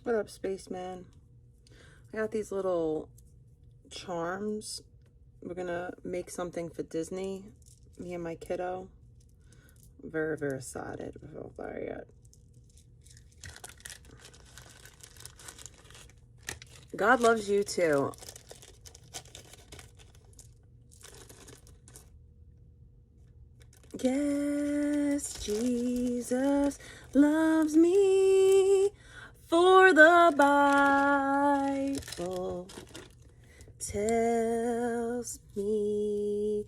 What up, spaceman? I got these little charms. We're gonna make something for Disney, me and my kiddo. Very, very excited before there yet. God loves you too. Yes, Jesus loves me, for the Bible tells me.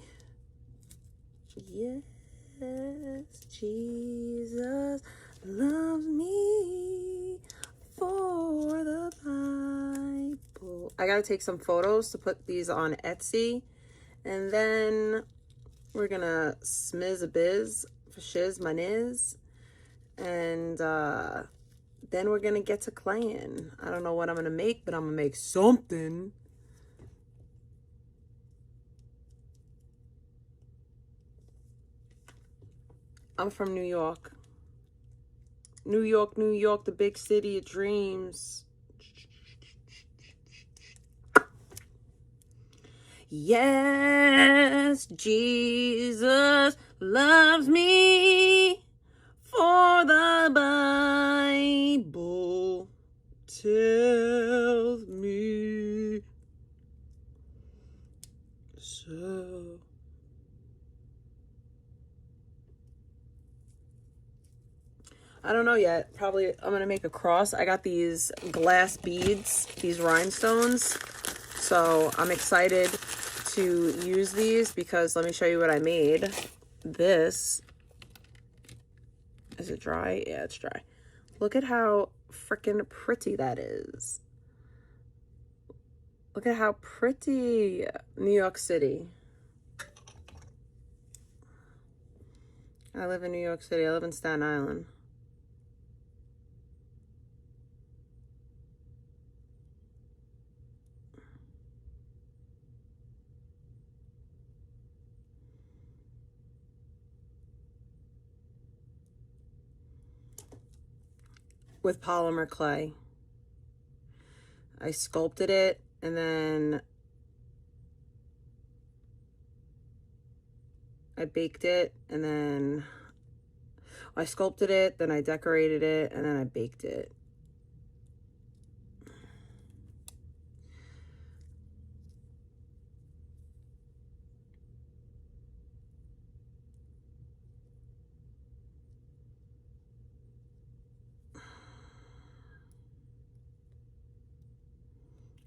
Yes, Jesus loves me, for the Bible. I gotta take some photos to put these on Etsy, and then we're gonna smiz a biz for shiz my niz, and then we're gonna get to claying. I don't know what I'm gonna make, but I'm gonna make something. I'm from New York. New York, New York, the big city of dreams. Yes, Jesus loves me, for the Bible tells me so. I don't know yet. Probably I'm going to make a cross. I got these glass beads, these rhinestones. So I'm excited to use these because let me show you what I made. This, is it dry? Yeah, it's dry. Look at how freaking pretty that is. Look at how pretty. New York City. I live in New York City. I live in Staten Island. With polymer clay. I sculpted it and then I baked it, and then I sculpted it, then I decorated it, and then I baked it.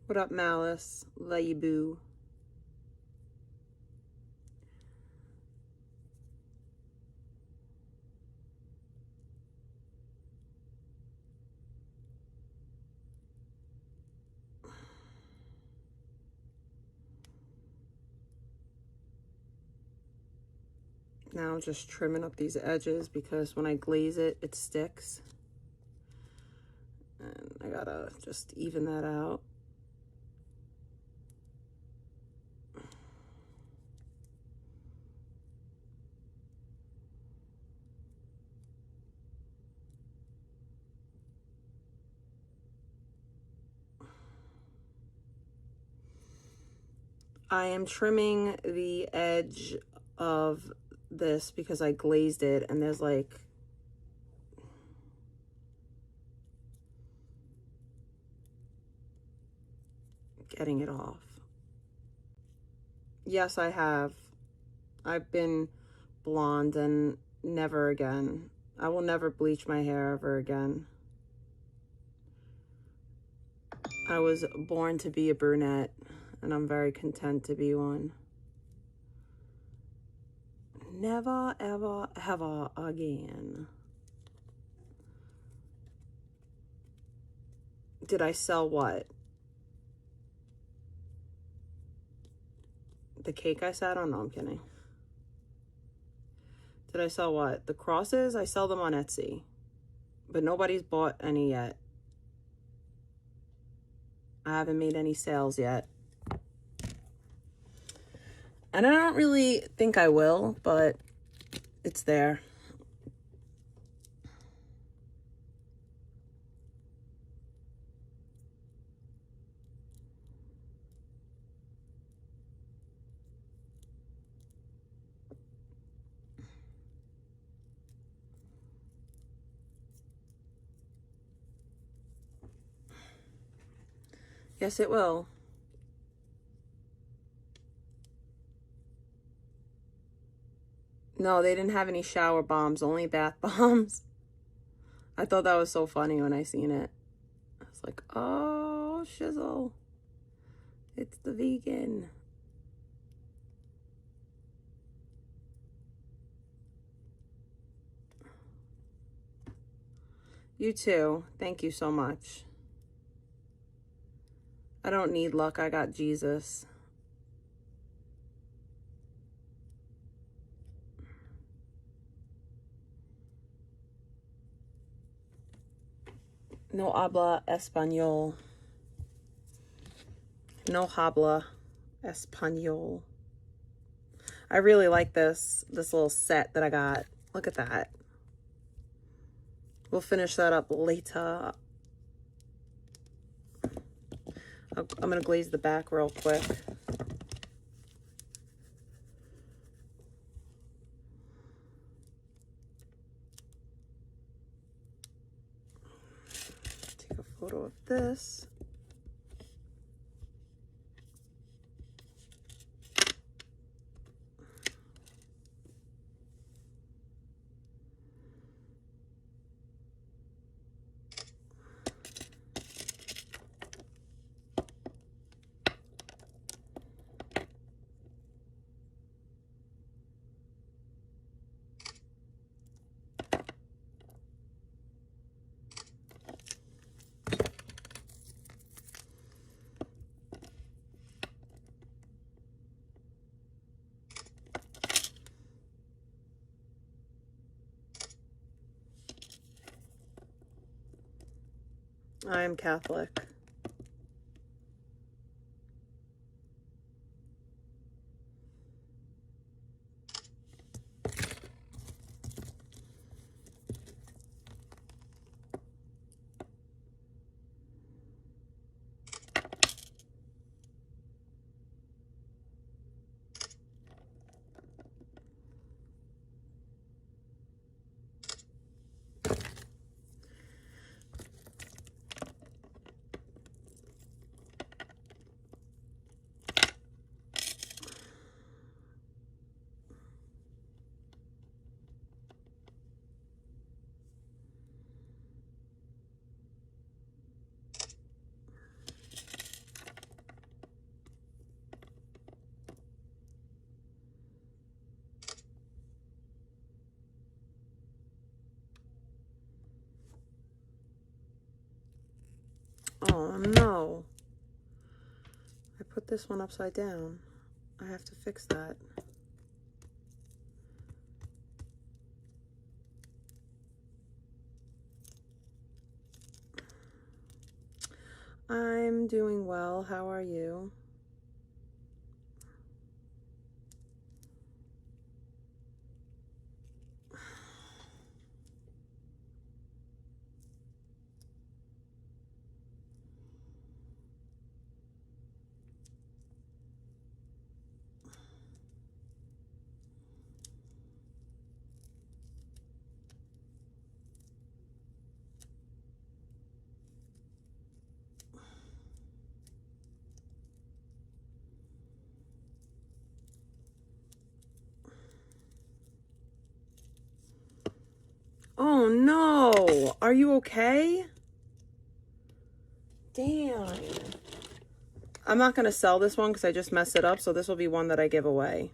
What up, Malice? Love you, boo. Now I'm just trimming up these edges because when I glaze it, it sticks. And I gotta just even that out. I am trimming the edge of this because I glazed it and there's like getting it off. Yes, I have. I've been blonde and never again. I will never bleach my hair ever again. I was born to be a brunette and I'm very content to be one. Never, ever, ever again. Did I sell what? The cake I said? Oh, no, I'm kidding. Did I sell what? The crosses? I sell them on Etsy. But nobody's bought any yet. I haven't made any sales yet. And I don't really think I will, but it's there. Yes, it will. No, they didn't have any shower bombs, only bath bombs. I thought that was so funny when I seen it. I was like, oh, shizzle. It's the vegan. You too. Thank you so much. I don't need luck. I got Jesus. No habla español. No habla español. I really like this little set that I got. Look at that. We'll finish that up later. I'm going to glaze the back real quick. Take a photo of this. I am Catholic. Oh no. I put this one upside down. I have to fix that. I'm doing well. How are you? Oh no. Are you okay? Damn. I'm not going to sell this one because I just messed it up. So this will be one that I give away.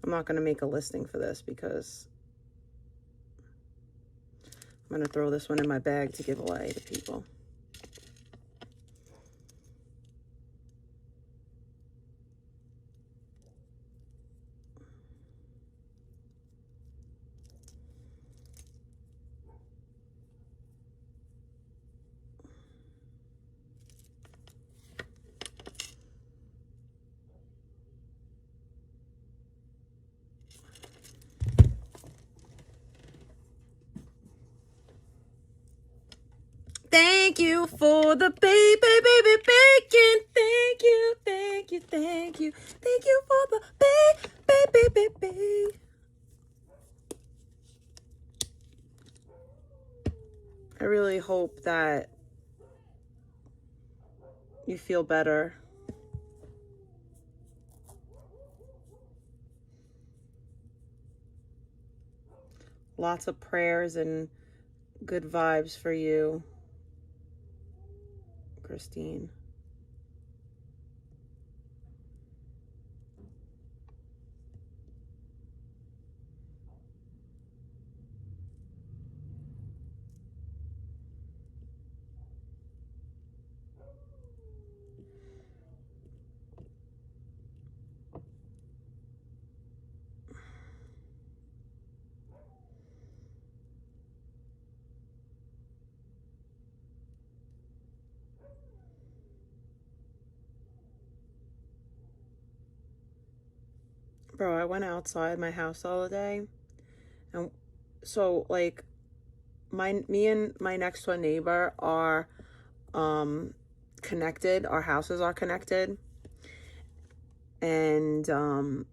I'm not going to make a listing for this because I'm going to throw this one in my bag to give away to people. Thank you for the baby bacon. Thank you, thank you, thank you. Thank you for the baby. I really hope that you feel better. Lots of prayers and good vibes for you, Christine. Bro, I went outside my house all day, and so like me and my next door neighbor are connected. Our houses are connected, and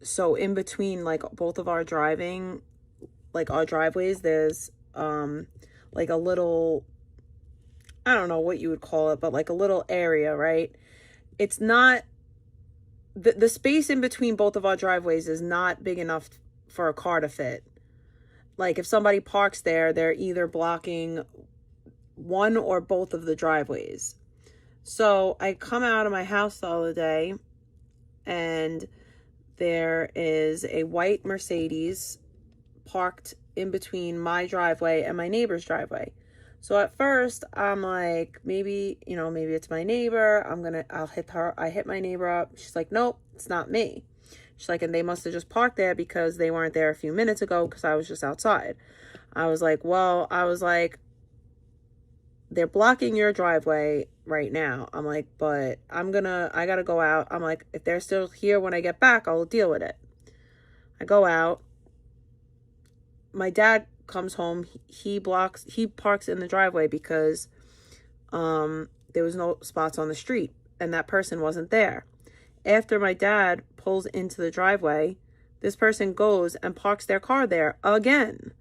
so in between like both of our driving, like our driveways, there's like a little, I don't know what you would call it, but like a little area, right? It's not, the space in between both of our driveways is not big enough for a car to fit. Like if somebody parks there, they're either blocking one or both of the driveways. So I come out of my house the other day, and there is a white Mercedes parked in between my driveway and my neighbor's driveway. So at first I'm like, maybe it's my neighbor. I'll hit her. I hit my neighbor up. She's like, nope, it's not me. She's like, and they must have just parked there because they weren't there a few minutes ago because I was just outside. I was like, they're blocking your driveway right now. I'm like, but I gotta go out. I'm like, if they're still here when I get back, I'll deal with it. I go out. My dad comes home. He parks in the driveway because there was no spots on the street and that person wasn't there. After my dad pulls into the driveway, this person goes and parks their car there again.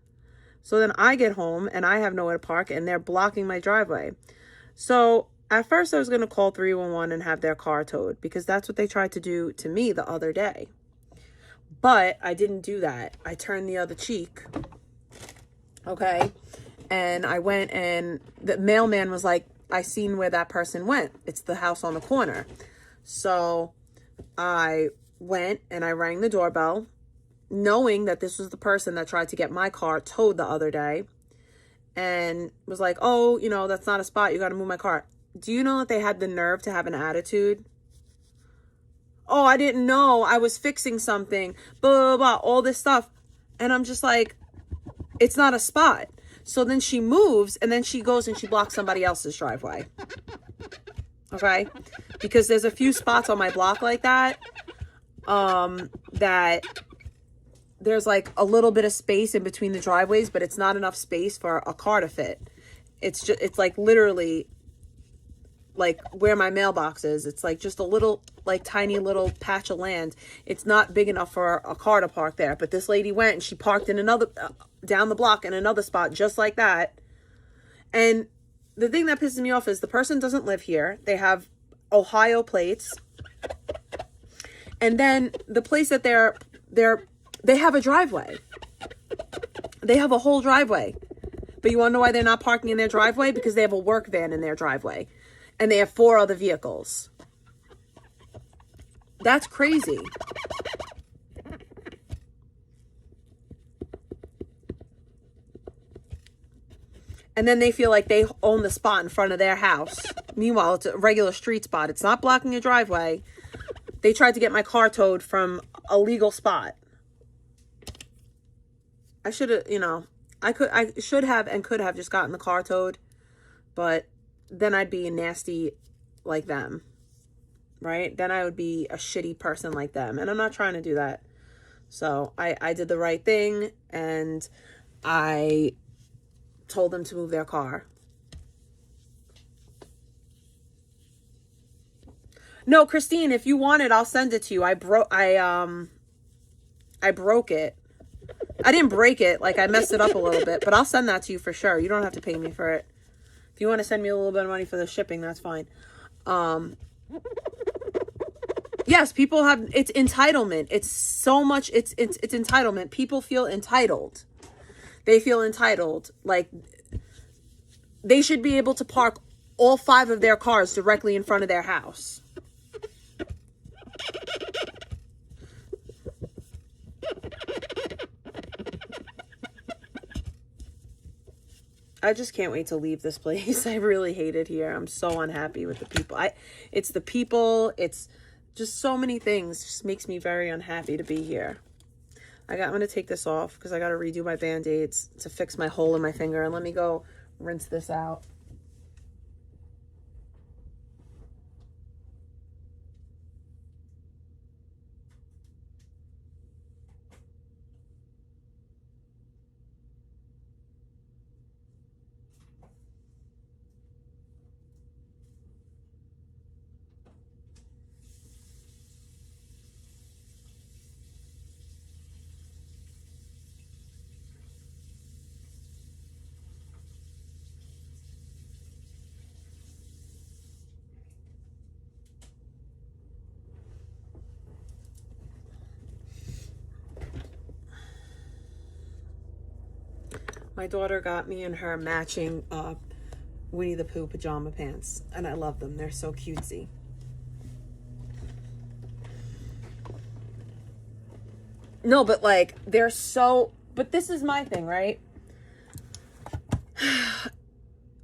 So then I get home and I have nowhere to park and they're blocking my driveway. So at first I was going to call 311 and have their car towed because that's what they tried to do to me the other day. But I didn't do that. I turned the other cheek. Okay. And I went, and the mailman was like, I seen where that person went. It's the house on the corner. So I went and I rang the doorbell, knowing that this was the person that tried to get my car towed the other day, and was like, oh, that's not a spot. You got to move my car. Do you know that they had the nerve to have an attitude? Oh, I didn't know. I was fixing something, blah, blah, blah, all this stuff. And I'm just like, it's not a spot. So then she moves, and then she goes and she blocks somebody else's driveway. Okay? Because there's a few spots on my block like that, that there's like a little bit of space in between the driveways, but it's not enough space for a car to fit. It's like literally like where my mailbox is. It's like just a little, like tiny little patch of land. It's not big enough for a car to park there. But this lady went and she parked in another, down the block in another spot just like that. And the thing that pisses me off is the person doesn't live here. They have Ohio plates. And then the place that they have a driveway. They have a whole driveway. But you want to know why they're not parking in their driveway? Because they have a work van in their driveway. And they have 4 other vehicles. That's crazy. And then they feel like they own the spot in front of their house. Meanwhile, it's a regular street spot. It's not blocking a driveway. They tried to get my car towed from a legal spot. I should have, I should have and could have just gotten the car towed. But then I'd be nasty like them, right? Then I would be a shitty person like them. And I'm not trying to do that. So I did the right thing, and I told them to move their car. No, Christine, if you want it, I'll send it to you. I broke it. I didn't break it. Like, I messed it up a little bit, but I'll send that to you for sure. You don't have to pay me for it. If you want to send me a little bit of money for the shipping, that's fine. Yes, people have, it's entitlement. It's so much, it's entitlement. People feel entitled. They feel entitled. Like, they should be able to park all 5 of their cars directly in front of their house. I just can't wait to leave this place. I really hate it here. I'm so unhappy with the people. It's the people. It's just so many things. It just makes me very unhappy to be here. I'm going to take this off because I got to redo my Band-Aids to fix my hole in my finger. And let me go rinse this out. My daughter got me and her matching Winnie the Pooh pajama pants, and I love them. They're so cutesy. No, but like, they're so, but this is my thing, right?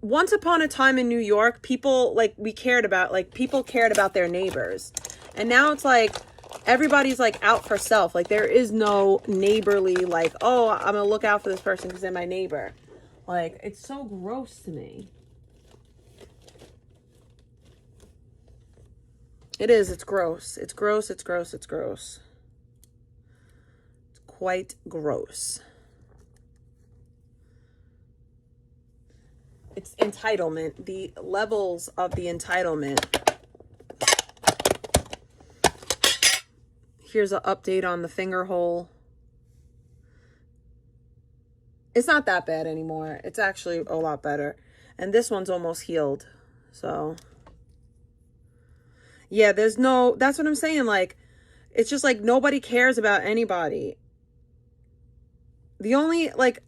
Once upon a time in New York, people, like, people cared about their neighbors. And now it's like, everybody's like out for self. Like, there is no neighborly, like, oh, I'm gonna look out for this person because they're my neighbor. Like, it's so gross to me. It is. It's gross. It's gross. It's gross. It's gross. It's quite gross. It's entitlement. The levels of the entitlement. Here's an update on the finger hole. It's not that bad anymore. It's actually a lot better. And this one's almost healed. So, yeah, that's what I'm saying. Like, it's just like nobody cares about anybody. The only, like,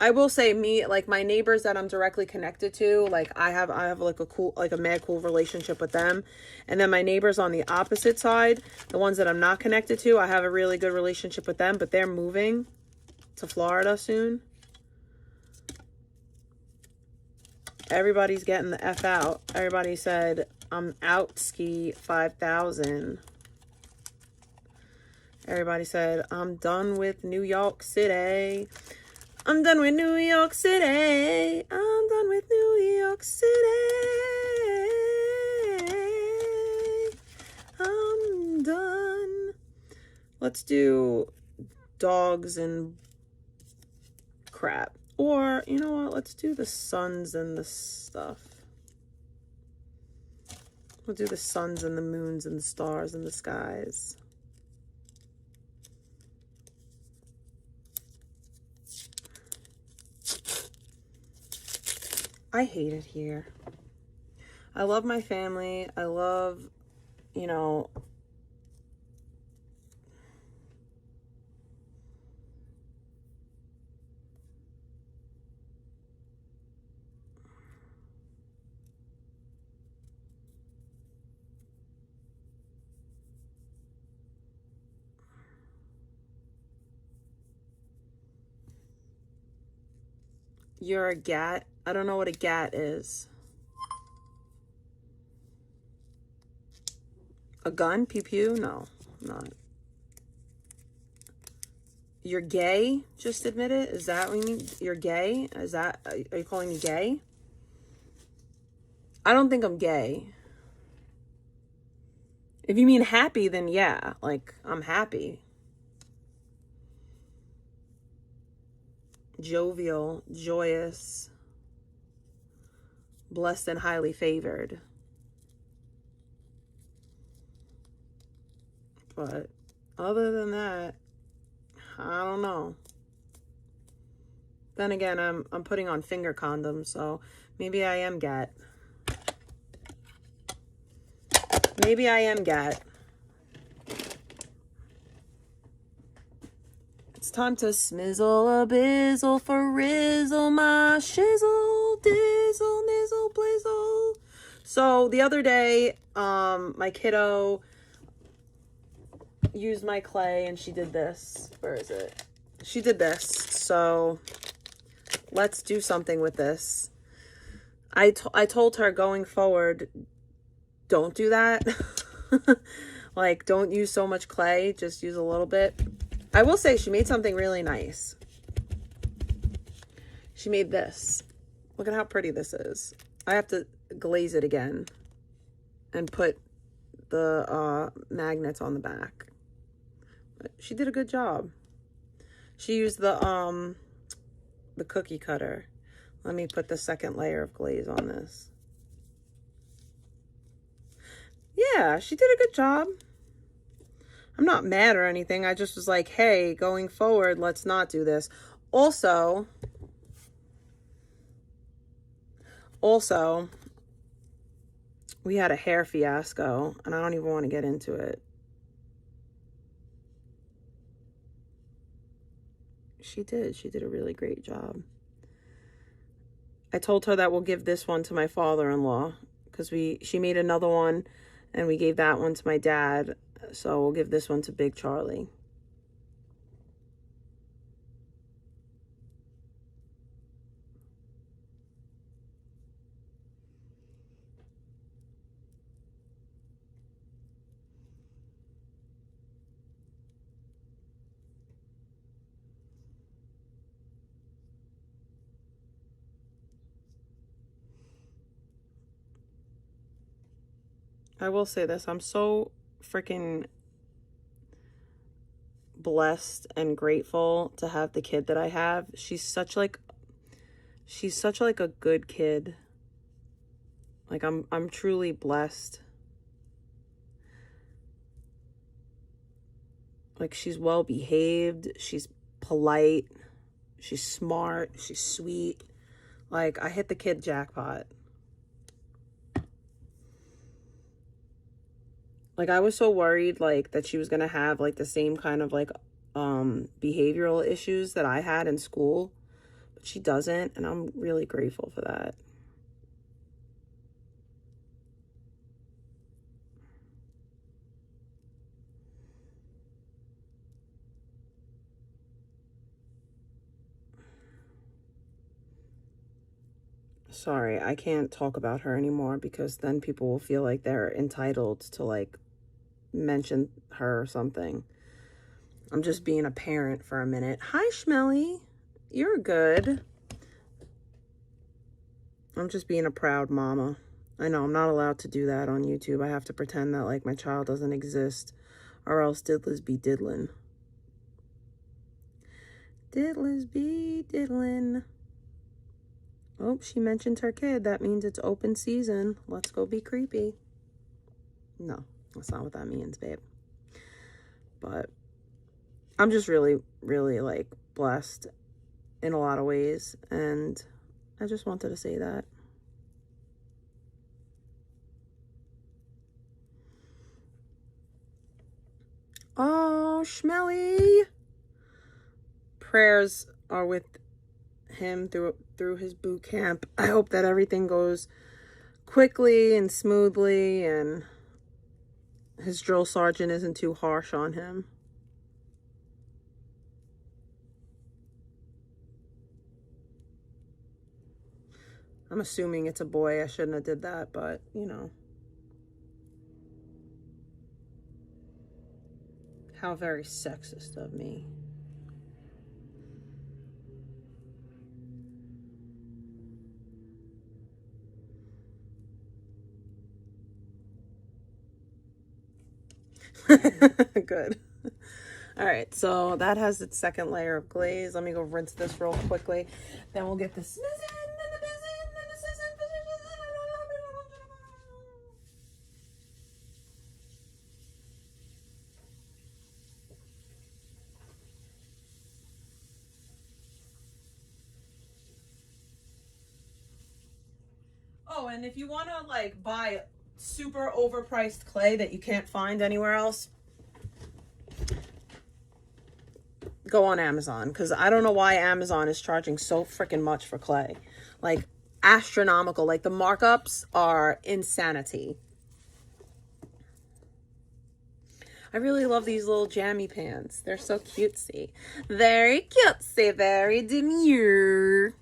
I will say my neighbors that I'm directly connected to, like, I have like a mad cool relationship with them. And then my neighbors on the opposite side, the ones that I'm not connected to, I have a really good relationship with them, but they're moving to Florida soon. Everybody's getting the F out. Everybody said, I'm out, ski 5,000. Everybody said, I'm done with New York City. I'm done with New York City. I'm done with New York City. I'm done. Let's do dogs and crap. Or, you know what? Let's do the suns and the stuff. We'll do the suns and the moons and the stars and the skies. I hate it here. I love my family. I love, you know, you're a gat. I don't know what a gat is. A gun? Pew pew? No, not. You're gay? Just admit it? Is that what you mean? You're gay? Are you calling me gay? I don't think I'm gay. If you mean happy, then yeah, like, I'm happy. Jovial, joyous, blessed and highly favored. But other than that, I don't know. Then again, I'm putting on finger condoms, so maybe I am gat. Maybe I am Gat. It's time to smizzle a bizzle for rizzle my shizzle dizzle nizzle blizzle. So the other day, my kiddo used my clay and she did this. Where is it? She did this. So let's do something with this. I told her going forward, don't do that. Like, don't use so much clay. Just use a little bit. I will say she made something really nice. She made this. Look at how pretty this is. I have to glaze it again and put the magnets on the back. But she did a good job. She used the cookie cutter. Let me put the second layer of glaze on this. Yeah, she did a good job. I'm not mad or anything. I just was like, hey, going forward, let's not do this. Also, we had a hair fiasco, and I don't even want to get into it. She did a really great job. I told her that we'll give this one to my father-in-law because she made another one and we gave that one to my dad. So we'll give this one to Big Charlie. I will say this, I'm so freaking blessed and grateful to have the kid that I have. She's such like a good kid. Like I'm truly blessed. Like, she's well behaved, she's polite, she's smart, she's sweet. Like, I hit the kid jackpot. Like, I was so worried, like, that she was going to have, like, the same kind of, like, behavioral issues that I had in school. But she doesn't, and I'm really grateful for that. Sorry, I can't talk about her anymore because then people will feel like they're entitled to, like, mention her or something. I'm just being a parent for a minute. Hi, Schmelly. You're good. I'm just being a proud mama. I know I'm not allowed to do that on YouTube. I have to pretend that, like, my child doesn't exist, or else diddlers be diddlin'. Diddlers be diddlin'. Oh, she mentioned her kid. That means it's open season. Let's go be creepy. No, that's not what that means, babe. But I'm just really, really, like, blessed in a lot of ways. And I just wanted to say that. Oh, Schmelly. Prayers are with him through his boot camp. I hope that everything goes quickly and smoothly and his drill sergeant isn't too harsh on him. I'm assuming it's a boy. I shouldn't have did that, but, you know. How very sexist of me. Good. All right, so that has its second layer of glaze. Let me go rinse this real quickly. Then we'll get this. Oh, and if you want to, like, buy super overpriced clay that you can't find anywhere else, go on Amazon, because I don't know why Amazon is charging so freaking much for clay. Like, astronomical. Like, the markups are insanity. I really love these little jammy pants. They're so cutesy. Very cutesy, very demure.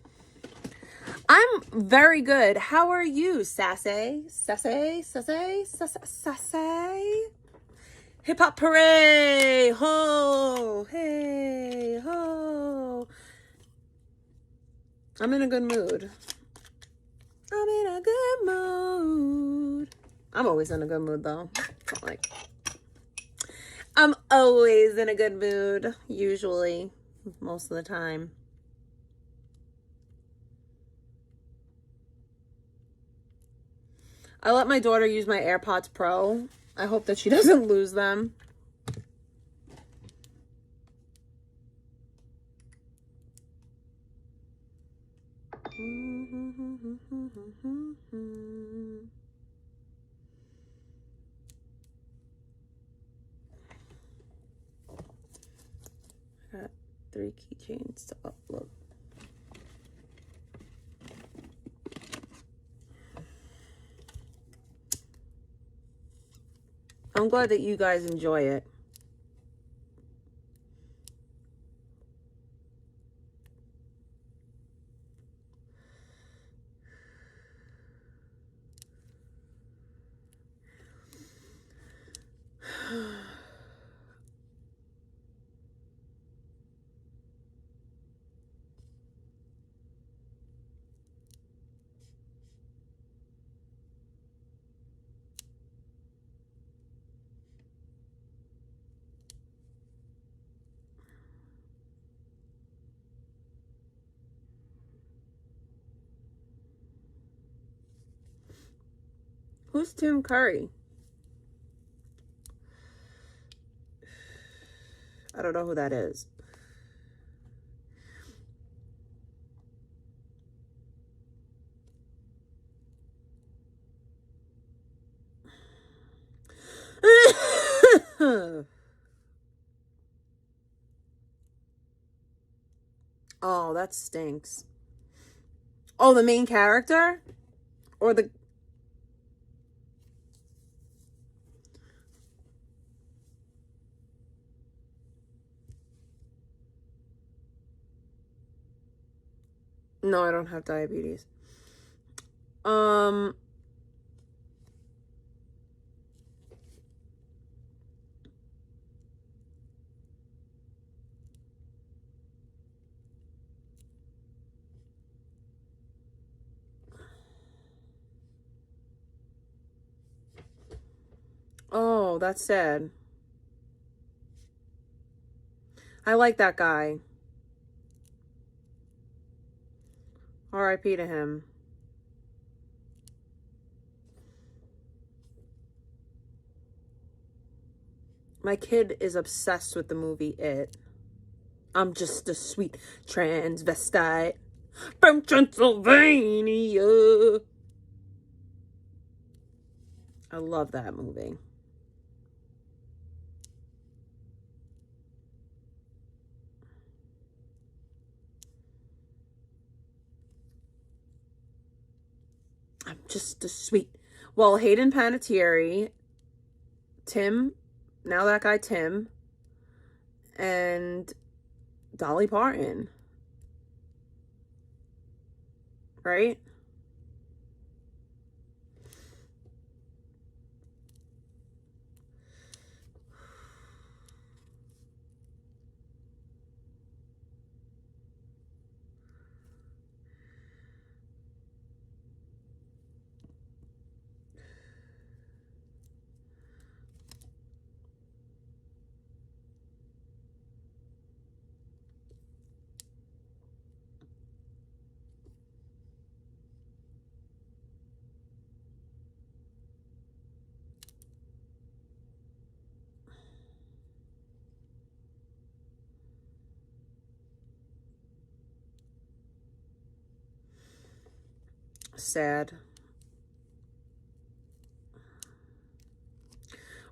I'm very good. How are you, Sassy? Sassy? Sassy? Sassy? Sassy? Hip hop parade! Ho! Hey! Ho! I'm in a good mood. I'm in a good mood. I'm always in a good mood, though. Like, I'm always in a good mood, usually, most of the time. I let my daughter use my AirPods Pro. I hope that she doesn't lose them. I got 3 keychains to upload. I'm glad that you guys enjoy it. Who's Tim Curry? I don't know who that is. Oh, that stinks. Oh, the main character? Or the... No, I don't have diabetes. Oh, that's sad. I like that guy. R.I.P. to him. My kid is obsessed with the movie It. I'm just a sweet transvestite from Transylvania. I love that movie. I'm just a sweet... Well, Hayden Panettiere, Tim, now that guy Tim, and Dolly Parton. Right? Sad.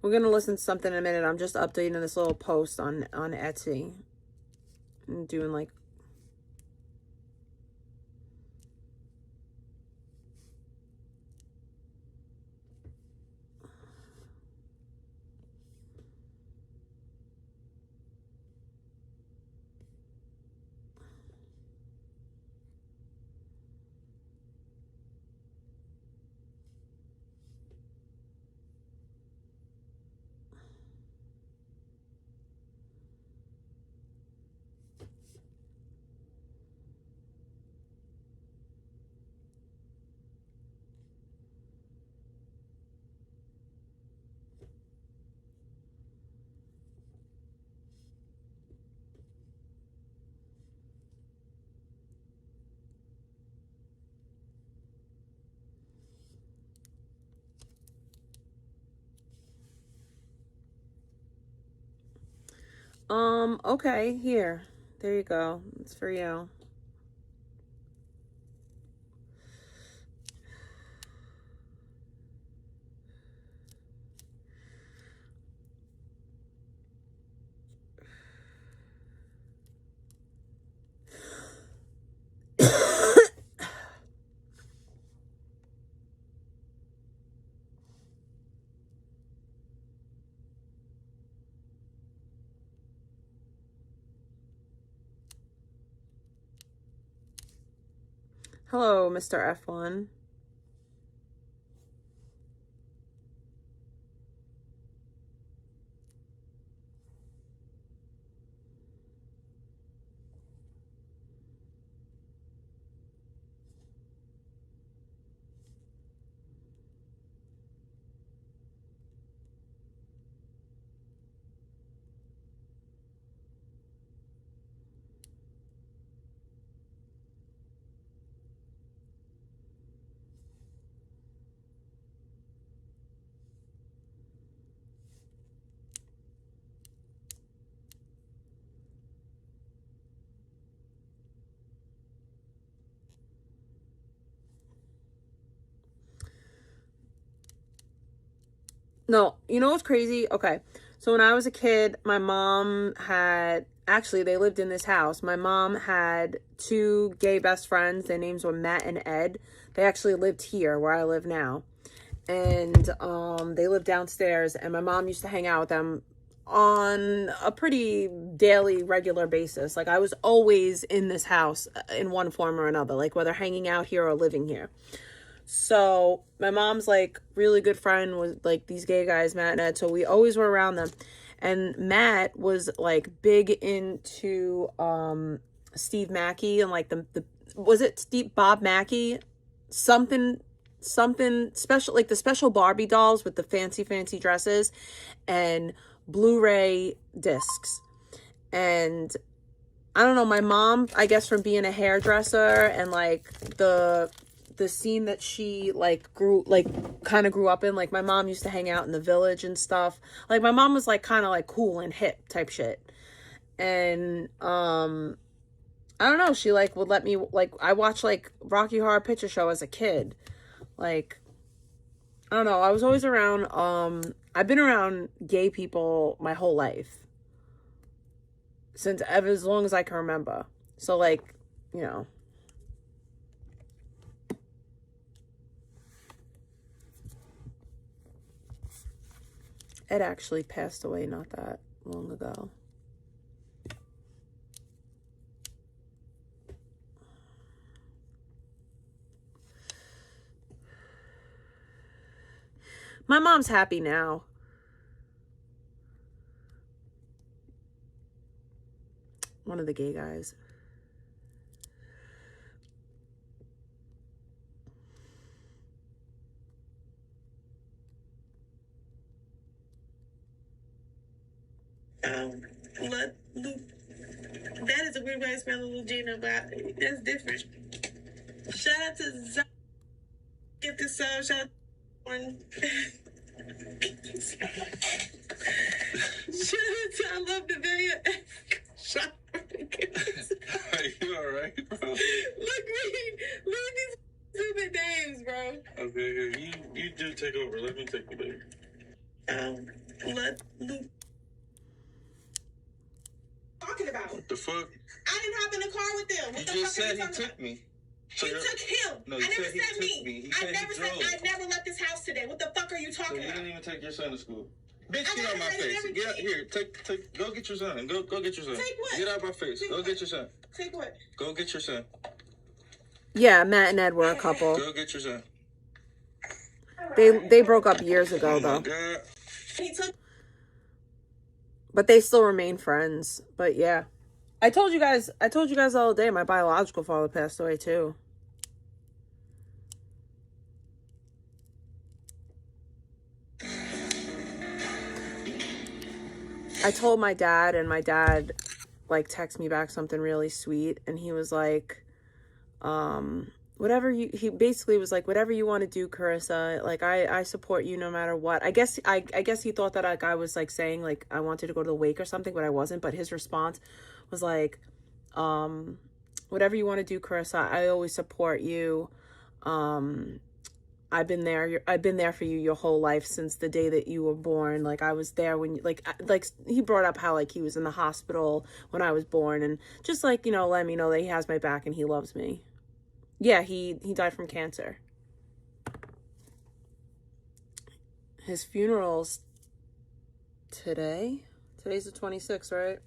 We're gonna listen to something in a minute. I'm just updating this little post on Etsy. I'm doing like okay, here. There you go. It's for you. Hello, Mr. F1. No, you know what's crazy? Okay. So when I was a kid, my mom had, actually, they lived in this house. My mom had two gay best friends. Their names were Matt and Ed. They actually lived here where I live now. And they lived downstairs, and my mom used to hang out with them on a pretty daily, regular basis. Like, I was always in this house in one form or another, like whether hanging out here or living here. So my mom's like really good friend with like these gay guys, Matt and Ed. So we always were around them. And Matt was like big into Steve Mackey and like the was it Steve Bob Mackey? Something special, like the special Barbie dolls with the fancy dresses and Blu-ray discs. And I don't know, my mom, I guess from being a hairdresser and like the scene that she like kind of grew up in, like my mom used to hang out in the Village and stuff. Like my mom was like kind of like cool and hip type shit. And I don't know, she like would let me, like I watched like Rocky Horror Picture Show as a kid. Like I don't know, I was always around I've been around gay people my whole life. Since ever, as long as I can remember. So like, you know, Ed actually passed away not that long ago. My mom's happy now. One of the gay guys. That is a weird way to spell little Gina, but that's different. Shout out to Z. Get this song. Shout out to one. Shout out to I love the video. Shout out to Are you alright, bro? Look at these stupid names, bro. Okay, you do take over. Let me take the lead. Blood loop. Talking about? What the fuck? I didn't hop in the car with them. What You the just fuck said are you he talking took about? me. He took him. No, I you never said he said took me. me. He I said never he said drove. I never left this house today. What the fuck are you So talking you about? didn't even take your son to school. Bitch, I get out got my it and face. everything. Get out here. Take. Go get your son. Go get your son. Take what? Get out my face. Take Go what? get your son. Take what? Go get your son. Yeah, Matt and Ed were a couple. Go get your son. They broke up years ago, Oh my though. God. He took. But they still remain friends. But yeah. I told you guys the other day, my biological father passed away too. I told my dad, and my dad like texted me back something really sweet, and he was like, he basically was like, whatever you want to do, Carissa, like I support you no matter what. I guess he thought that like I was like saying like I wanted to go to the wake or something, but I wasn't. But his response was like, whatever you want to do, Carissa, I always support you. I've been there for you your whole life since the day that you were born. Like I was there when like he brought up how like he was in the hospital when I was born, and just like, you know, let me know that he has my back and he loves me. Yeah, he died from cancer. His funeral's today. Today's the 26th, right?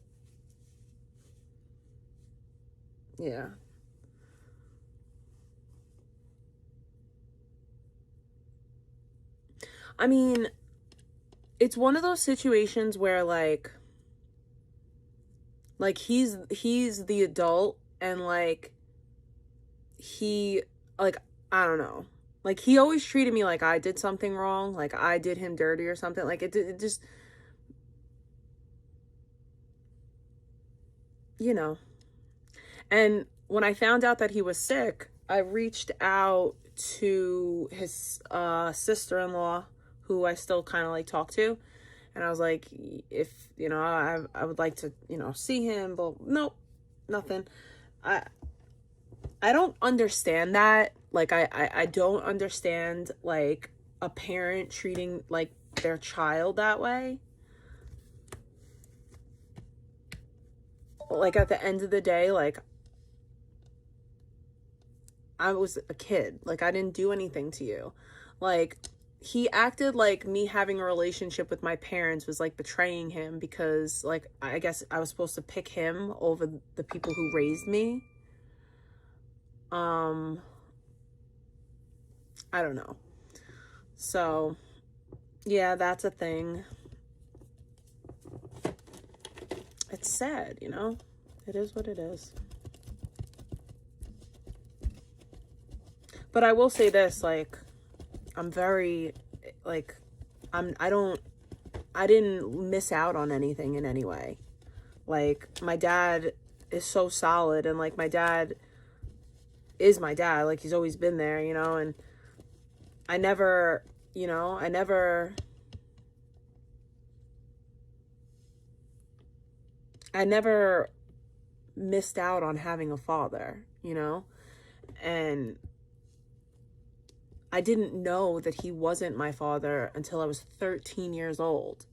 Yeah. I mean, it's one of those situations where like he's the adult, and like he, like, I don't know, like he always treated me like I did something wrong, like I did him dirty or something. Like it just, you know. And when I found out that he was sick, I reached out to his sister-in-law, who I still kind of like talk to, and I was like, if, you know, I would like to, you know, see him, but nope, nothing. I don't understand that. Like I don't understand like a parent treating like their child that way. Like at the end of the day, like I was a kid. Like I didn't do anything to you. Like he acted like me having a relationship with my parents was like betraying him, because like I guess I was supposed to pick him over the people who raised me. I don't know. So yeah, that's a thing. It's sad, you know? It is what it is. But I will say this, like, I'm very, like, I didn't miss out on anything in any way. Like, my dad is so solid, and like my dad is my dad. Like he's always been there, you know, and I never missed out on having a father, you know, and I didn't know that he wasn't my father until I was 13 years old.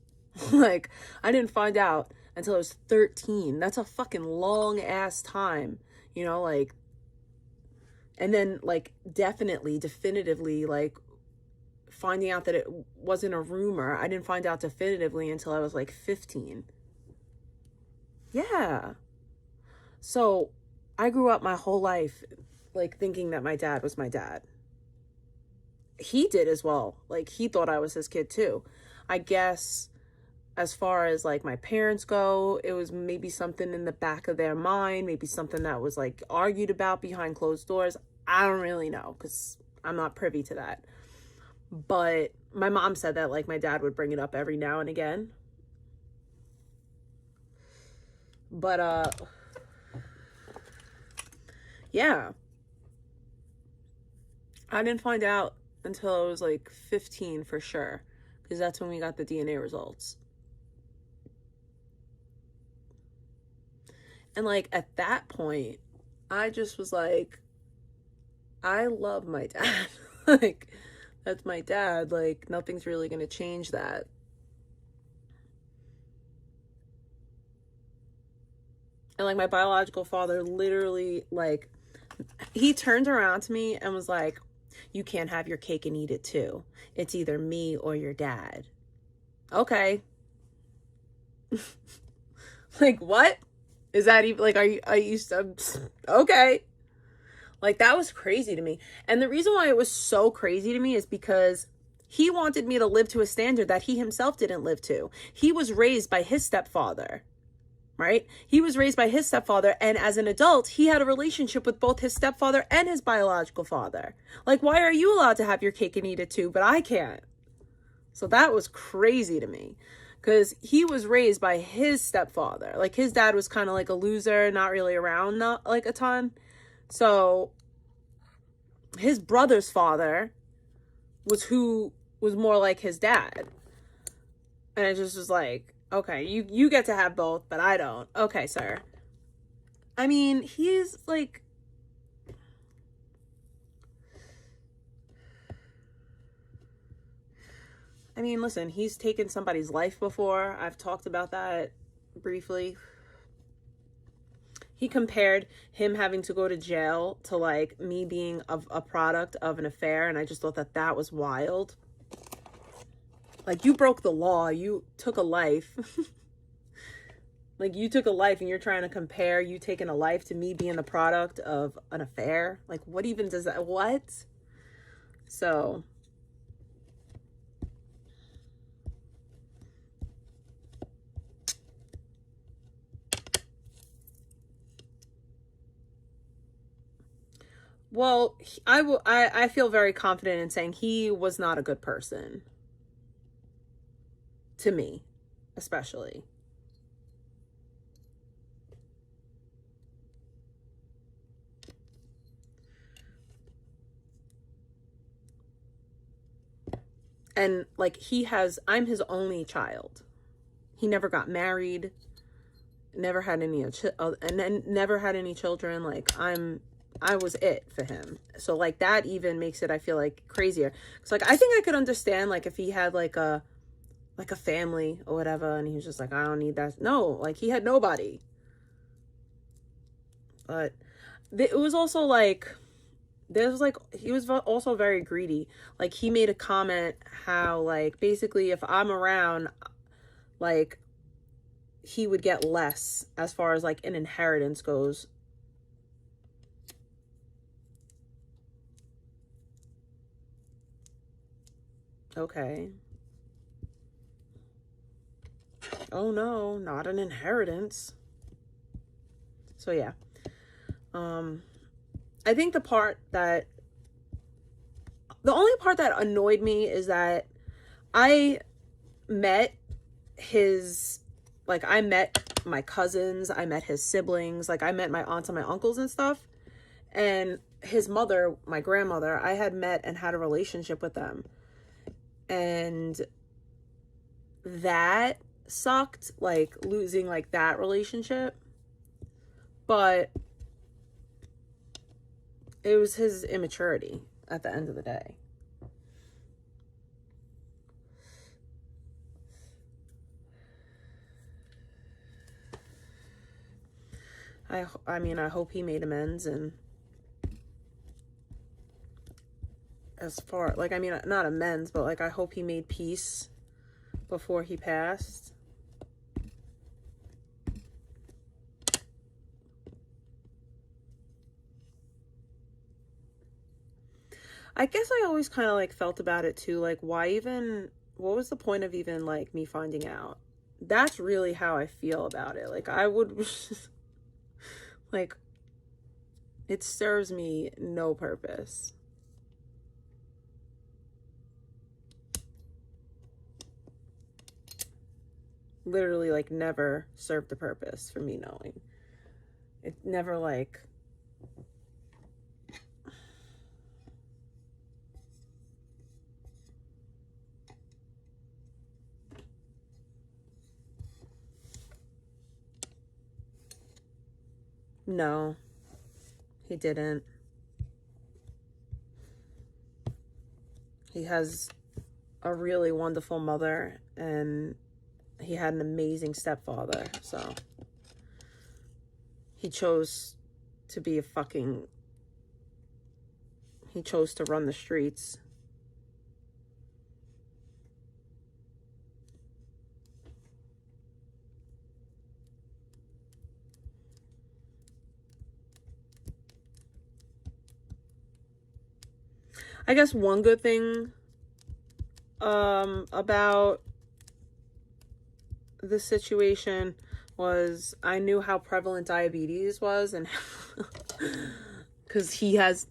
Like, I didn't find out until I was 13. That's a fucking long ass time, you know, like, and then like definitively like finding out that it wasn't a rumor. I didn't find out definitively until I was like 15. Yeah. So I grew up my whole life like thinking that my dad was my dad. He did as well. Like he thought I was his kid too. I guess as far as like my parents go, it was maybe something in the back of their mind, maybe something that was like argued about behind closed doors. I don't really know, because I'm not privy to that. But my mom said that like my dad would bring it up every now and again. But yeah, I didn't find out until I was like 15 for sure, because that's when we got the DNA results. And like at that point, I just was like, I love my dad. Like, that's my dad. Like, nothing's really gonna change that. And like my biological father literally, like, he turned around to me and was like, you can't have your cake and eat it too. It's either me or your dad. Okay. Like, what? Is that even, like, are you okay. Like, that was crazy to me. And the reason why it was so crazy to me is because he wanted me to live to a standard that he himself didn't live to. He was raised by his stepfather, right? He was raised by his stepfather, and as an adult, he had a relationship with both his stepfather and his biological father. Like, why are you allowed to have your cake and eat it too, but I can't? So that was crazy to me, because he was raised by his stepfather. Like, his dad was kind of like a loser, not really around, not like a ton. So his brother's father was more like his dad. And it just was like, okay, you get to have both, but I don't. Okay, sir. I mean, he's like, I mean, listen, he's taken somebody's life before. I've talked about that briefly. He compared him having to go to jail to like me being a product of an affair, and I just thought that was wild. Like, you broke the law. You took a life. Like, you took a life and you're trying to compare you taking a life to me being the product of an affair. Like, what even does that, what? So, well, I feel very confident in saying he was not a good person. To me, especially. And like, I'm his only child. He never got married, never had any and then never had any children. Like, I was it for him. So like, that even makes it, I feel like, crazier. Cause like, I think I could understand like if he had like a family or whatever, and he was just like, I don't need that. No, like, he had nobody. But it was also like, he was also very greedy. Like, he made a comment how like, basically, if I'm around, like, he would get less as far as like an inheritance goes. Okay. Oh no, not an inheritance. So yeah. I think the only part that annoyed me is that I met my cousins, I met his siblings, like I met my aunts and my uncles and stuff, and his mother, my grandmother, I had met and had a relationship with them, and that sucked, like losing like that relationship. But it was his immaturity at the end of the day. I mean, I hope he made amends, and as far, like, I mean, not amends, but like, I hope he made peace before he passed. I guess I always kind of like felt about it too, like, what was the point of even like me finding out? That's really how I feel about it. Like, I would like, it serves me no purpose. Literally, like, never served the purpose for me knowing. It never, like, no, he didn't. He has a really wonderful mother, and he had an amazing stepfather. So he chose to be a fucking, he chose to run the streets. I guess one good thing about the situation was I knew how prevalent diabetes was, and because he has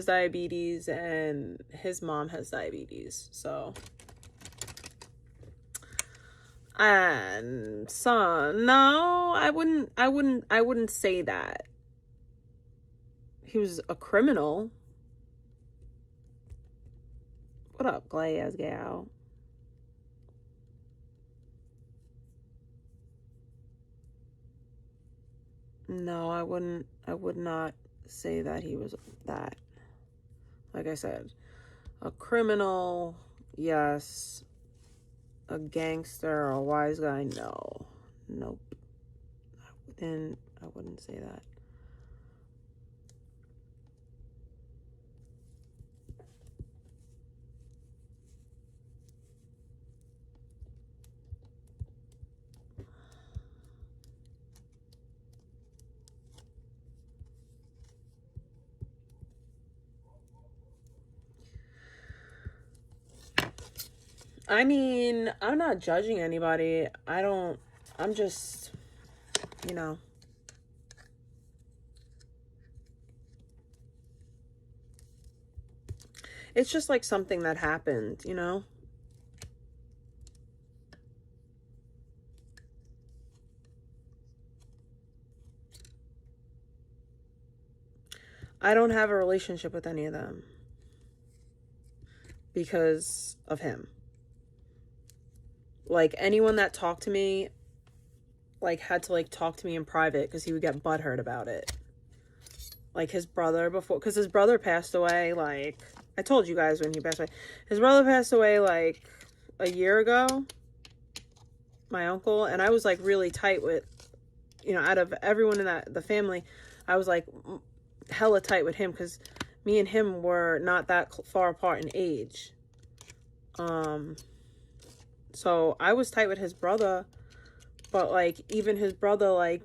diabetes and his mom has diabetes, so. And so no, I wouldn't say that he was a criminal. What up, Glay as gal? No, I would not say that he was that. Like I said, a criminal, yes. A gangster or a wise guy, no. Nope. I wouldn't say that. I mean, I'm not judging anybody. I'm just, you know. It's just like something that happened, you know? I don't have a relationship with any of them because of him. Like, anyone that talked to me, like, had to, like, talk to me in private because he would get butthurt about it. Like, his brother before, because his brother passed away, like, I told you guys when he passed away. His brother passed away, like, a year ago, my uncle, and I was, like, really tight with, you know, out of everyone in the family, I was, like, hella tight with him because me and him were not that far apart in age. So I was tight with his brother, but, like, even his brother, like,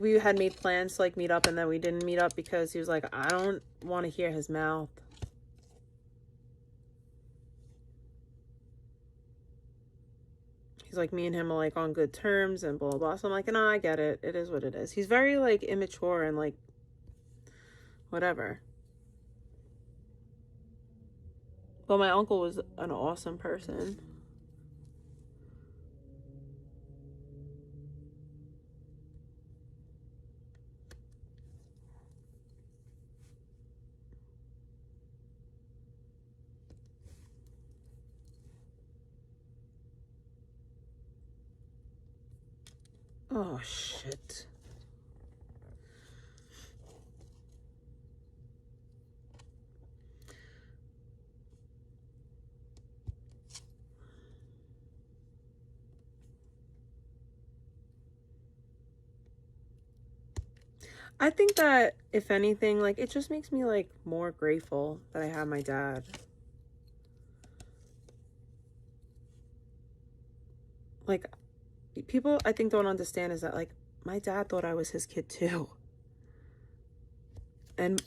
we had made plans to, like, meet up, and then we didn't meet up because he was like, I don't want to hear his mouth. He's like, me and him are, like, on good terms and blah, blah, blah. So I'm like, no, I get it. It is what it is. He's very, like, immature and, like, whatever. But my uncle was an awesome person. Oh, shit. I think that, if anything, like, it just makes me, like, more grateful that I have my dad. Like, people, I think, don't understand is that, like, my dad thought I was his kid, too. And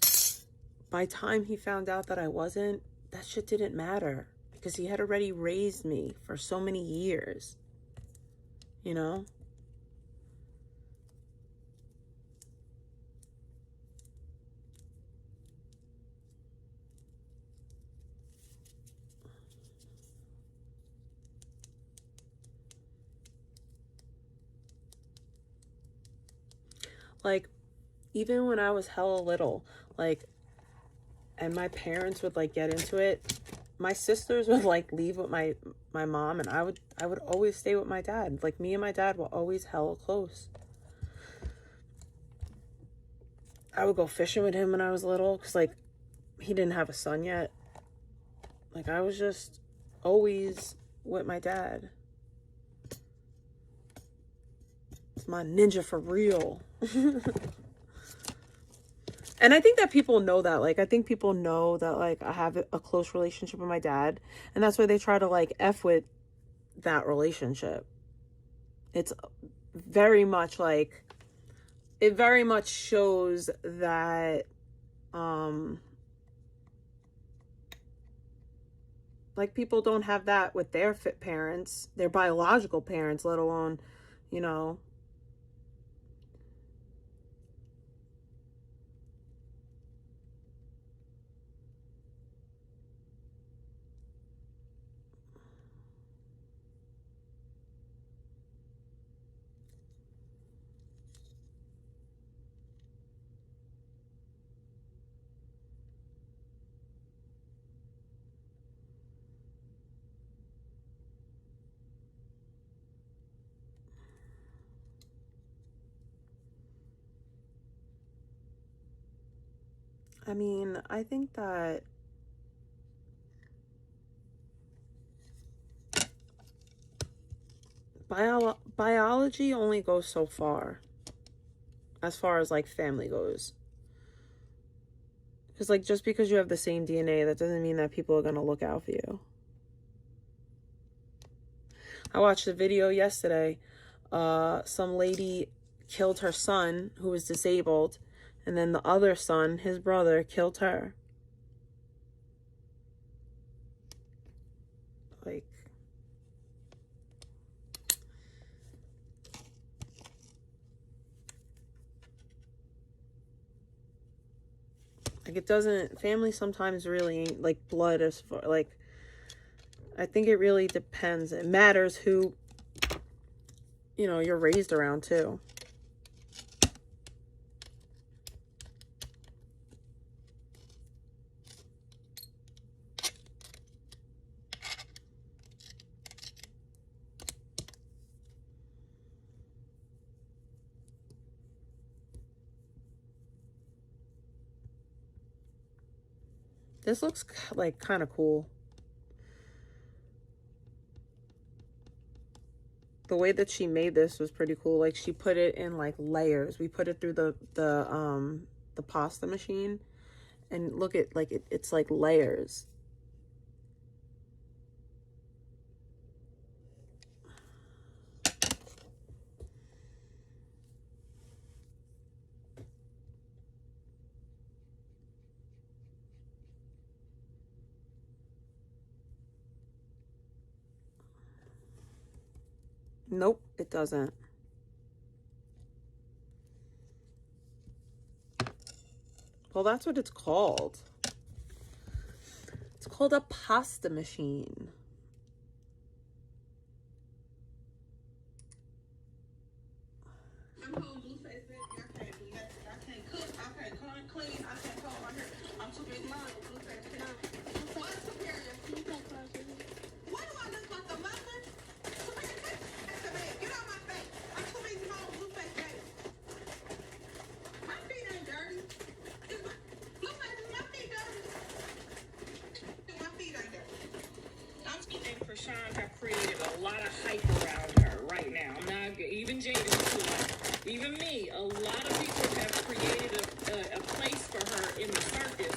by the time he found out that I wasn't, that shit didn't matter. Because he had already raised me for so many years. You know? Like, even when I was hella little, like, and my parents would, like, get into it, my sisters would, like, leave with my mom, and I would always stay with my dad. Like, me and my dad were always hella close. I would go fishing with him when I was little, because, like, he didn't have a son yet. Like, I was just always with my dad. It's my ninja for real. And I think that people know that. Like, I think people know that, like, I have a close relationship with my dad. And that's why they try to, like, F with that relationship. It's very much, like, it very much shows that, like, people don't have that with their fit parents, their biological parents, let alone, you know. I mean, I think that biology only goes so far as like family goes. Because, like, just because you have the same DNA, that doesn't mean that people are going to look out for you. I watched a video yesterday. Some lady killed her son who was disabled, and then the other son, his brother, killed her. Like, it doesn't, family sometimes really ain't like blood as far, like, I think it really depends. It matters who, you know, you're raised around too. This looks like kind of cool. The way that she made this was pretty cool. Like, she put it in like layers. We put it through the pasta machine, and look at, like, it's like layers. Nope, it doesn't. Well, that's what it's called. It's called a pasta machine. I'm cold, blue face, baby. I can't do nothing. I can't cook. I can't clean. I can't cook my hair. I'm too big mom. Blue face, get out. What's superior? What do I look like, a mother? Get out my face. I'm too big mom. Blue face, baby. My feet ain't dirty. Blue face, my feet dirty. My feet ain't dirty. I'm and Krishan have created a lot of hype around her right now. I'm not even Jada too. Even me, a lot of people have created a place for her in the circus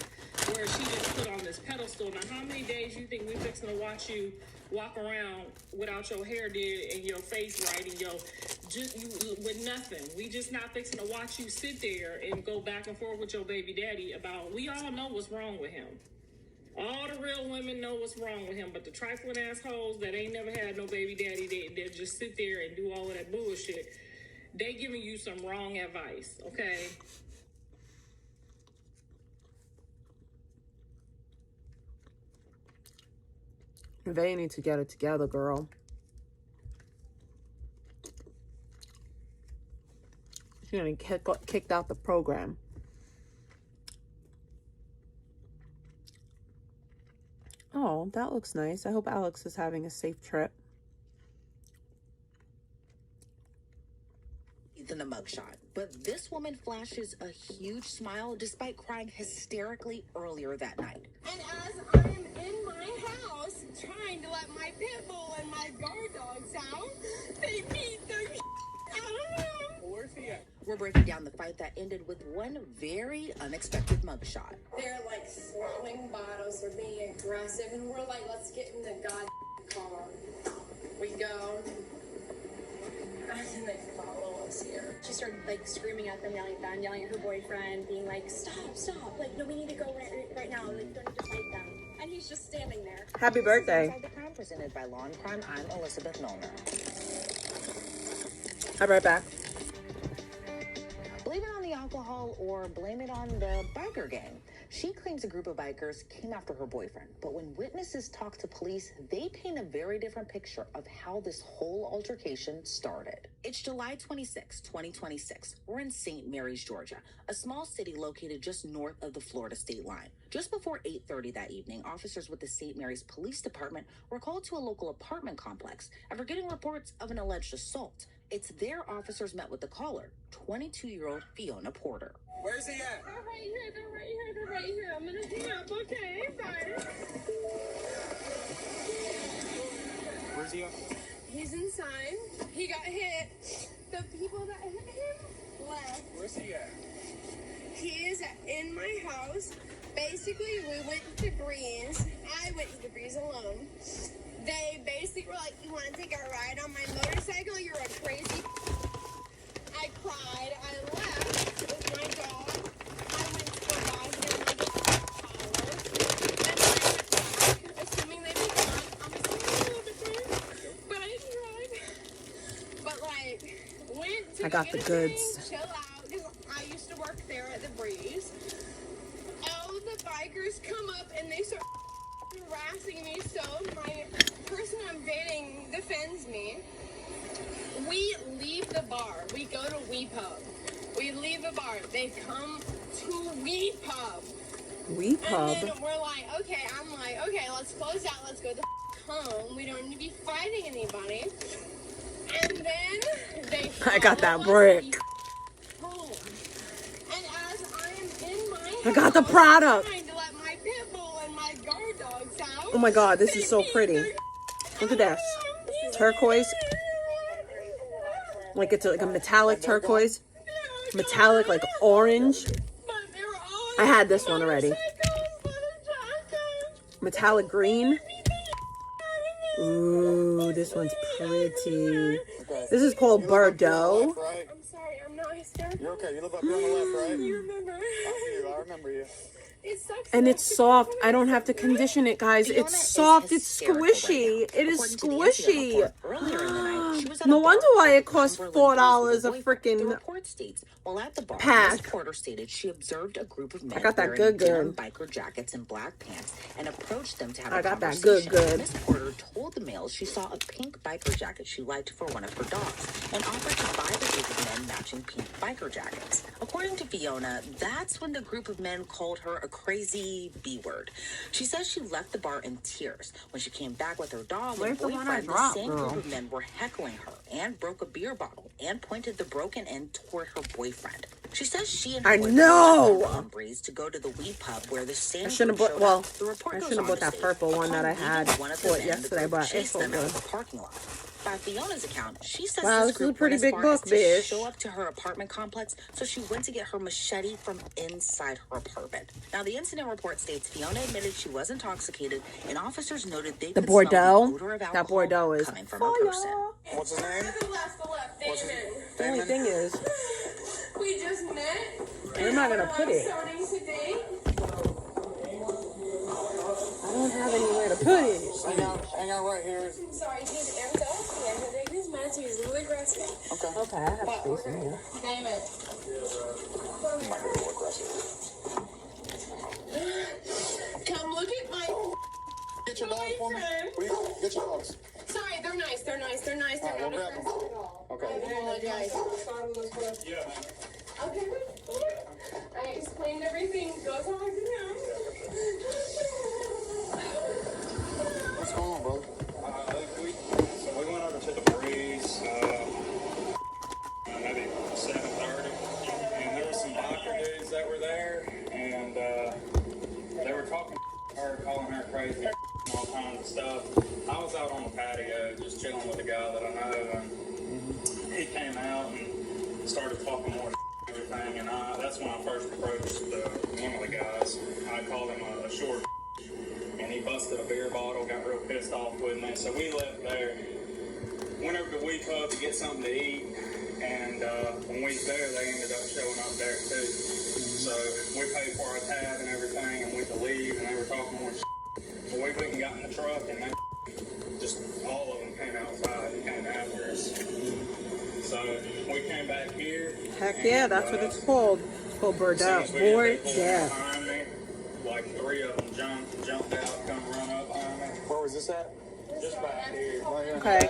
where she just put on this pedestal. Now, how many days you think we're fixing to watch you walk around without your hair did and your face right and with nothing? We just not fixing to watch you sit there and go back and forth with your baby daddy about, we all know what's wrong with him. All the real women know what's wrong with him, but the trifling assholes that ain't never had no baby daddy, they just sit there and do all of that bullshit. They giving you some wrong advice, okay? They need to get it together, girl. She's gonna get kicked out the program. Oh, that looks nice. I hope Alex is having a safe trip. In the mugshot, but this woman flashes a huge smile despite crying hysterically earlier that night. And as I'm in my house trying to let my pit bull and my guard dogs out, they beat the out of him. We're breaking down the fight that ended with one very unexpected mugshot. They're like throwing bottles, they're being aggressive, and we're like, let's get in the car. We go, and then they follow us here. She started like screaming at them, yelling at them, yelling at her boyfriend, being like, stop, like, no, we need to go right now, like, don't need to fight them. And he's just standing there. Happy birthday. Inside the Crown, presented by Law and Crime, I'm Elizabeth Milner. I'll be right back. Blame it on the alcohol or blame it on the biker gang. She claims a group of bikers came after her boyfriend, but when witnesses talk to police, they paint a very different picture of how this whole altercation started. It's July 26, 2026. We're in St. Mary's, Georgia, a small city located just north of the Florida state line. Just before 8:30 that evening, officers with the St. Mary's Police Department were called to a local apartment complex after getting reports of an alleged assault. It's there officers met with the caller, 22-year-old Fiona Porter. Where's he at? They're right here. I'm gonna hang up, okay? Bye. Where's he at? He's inside. He got hit. The people that hit him left. Where's he at? He is in my house. Basically, we went to Breeze. I went to the Breeze alone. They basically were like, you want to take a ride on my motorcycle? You're a crazy. I cried. I left with my dog. I went to the bathroom to get towels. And then I went back, assuming they would gone. I'm assuming they would there, but I didn't drive. But like, went to I got get the a goods. drink, chill out. 'Cause I used to work there at the Breeze. Oh, the bikers come up and they start harassing me, so my person I'm dating defends me. We leave the bar. We go to Wee Pub. We leave the bar. They come to Wee Pub. Wee Pub. And then we're like, okay, I'm like, okay, let's close out. Let's go the home. We don't need to be fighting anybody. And then they I got that follow brick. us home. And as I'm in my I got the house, product. trying to let my pit bull and my guard dogs out. Oh my God, this is so pretty. Look at this. Turquoise. Like it's like a metallic turquoise. Metallic like orange. I had this one already. Metallic green. Ooh, this one's pretty. This is called Bordeaux. I'm sorry, I'm not hysterical. You're okay. You live up here on the left, right? You remember? I remember you. It sucks. And it's soft. I don't have to condition it, guys. It's soft. It's squishy. It is squishy. No wonder why it costs $4 a The freaking report states, while at the bar, pack. Miss Porter stated she observed a group of men got that wearing good. denim biker jackets and black pants and approached them to have a I got that conversation. good. Miss Porter told the males she saw a pink biker jacket she liked for one of her dogs and offered to buy the group of men matching pink biker jackets. According to Fiona, that's when the group of men called her a crazy B word. She says she left the bar in tears. When she came back with her dog and Wait for when I boyfriend, the drop, same girl. group of men were heckling her and broke a beer bottle and pointed the broken end toward her boyfriend. She says she and her I boyfriend know. left on Breeze to go to the Wee Pub where the same I shouldn't group have showed bought, well, up. The report I goes shouldn't have on bought to that state, purple one that I upon had leaving one of the bought men, yesterday, the group but it's chased so them out good. of the parking lot. By Fiona's account, she says Wow, this this is a group pretty went as big far book, as to bitch. show up to her apartment complex, so she went to get her machete from inside her apartment. Now, the incident report states Fiona admitted she was intoxicated, and officers noted they The could smell Bordeaux? the odor of That alcohol Bordeaux is coming from her person. What's his name? The left, Damon. The only thing is, We just met. where am I gonna put it? Starting today. I don't have anywhere to put it. Hang out right here. I'm sorry, he's amped up. Yeah, I think he's mad too. He's really aggressive. Okay, I have space in here. Damon. Come look at my Get your dog for me. boyfriend. Get your dogs. Sorry, they're nice. They're not we'll grab them. aggressive at all. Okay. I apologize. Okay. I explained everything. Go talk to him. What's going on, brother? We went over to the Breeze, maybe 7:30, and there was some biker dudes that were there, and they were talking to her, calling her crazy, and all kinds of stuff. I was out on the patio just chilling with a guy that I know, and he came out and started talking more everything, and that's when I first approached one of the guys. I called him a short, and he busted a beer bottle, got real pissed off with me. So we left there, went over to Wee Pub to get something to eat, and when we was there, they ended up showing up there too. So we paid for our tab and everything, and we could leave, and they were talking more shit. So we went and got in the truck, and they just, all of them came outside and came after us. So we came back here. Heck yeah, that's what it's called. It's called bird out. Bored death. Behind me, like 3 of them jumped out, come run up behind me. Where was this at? Just back here. Right here. Okay,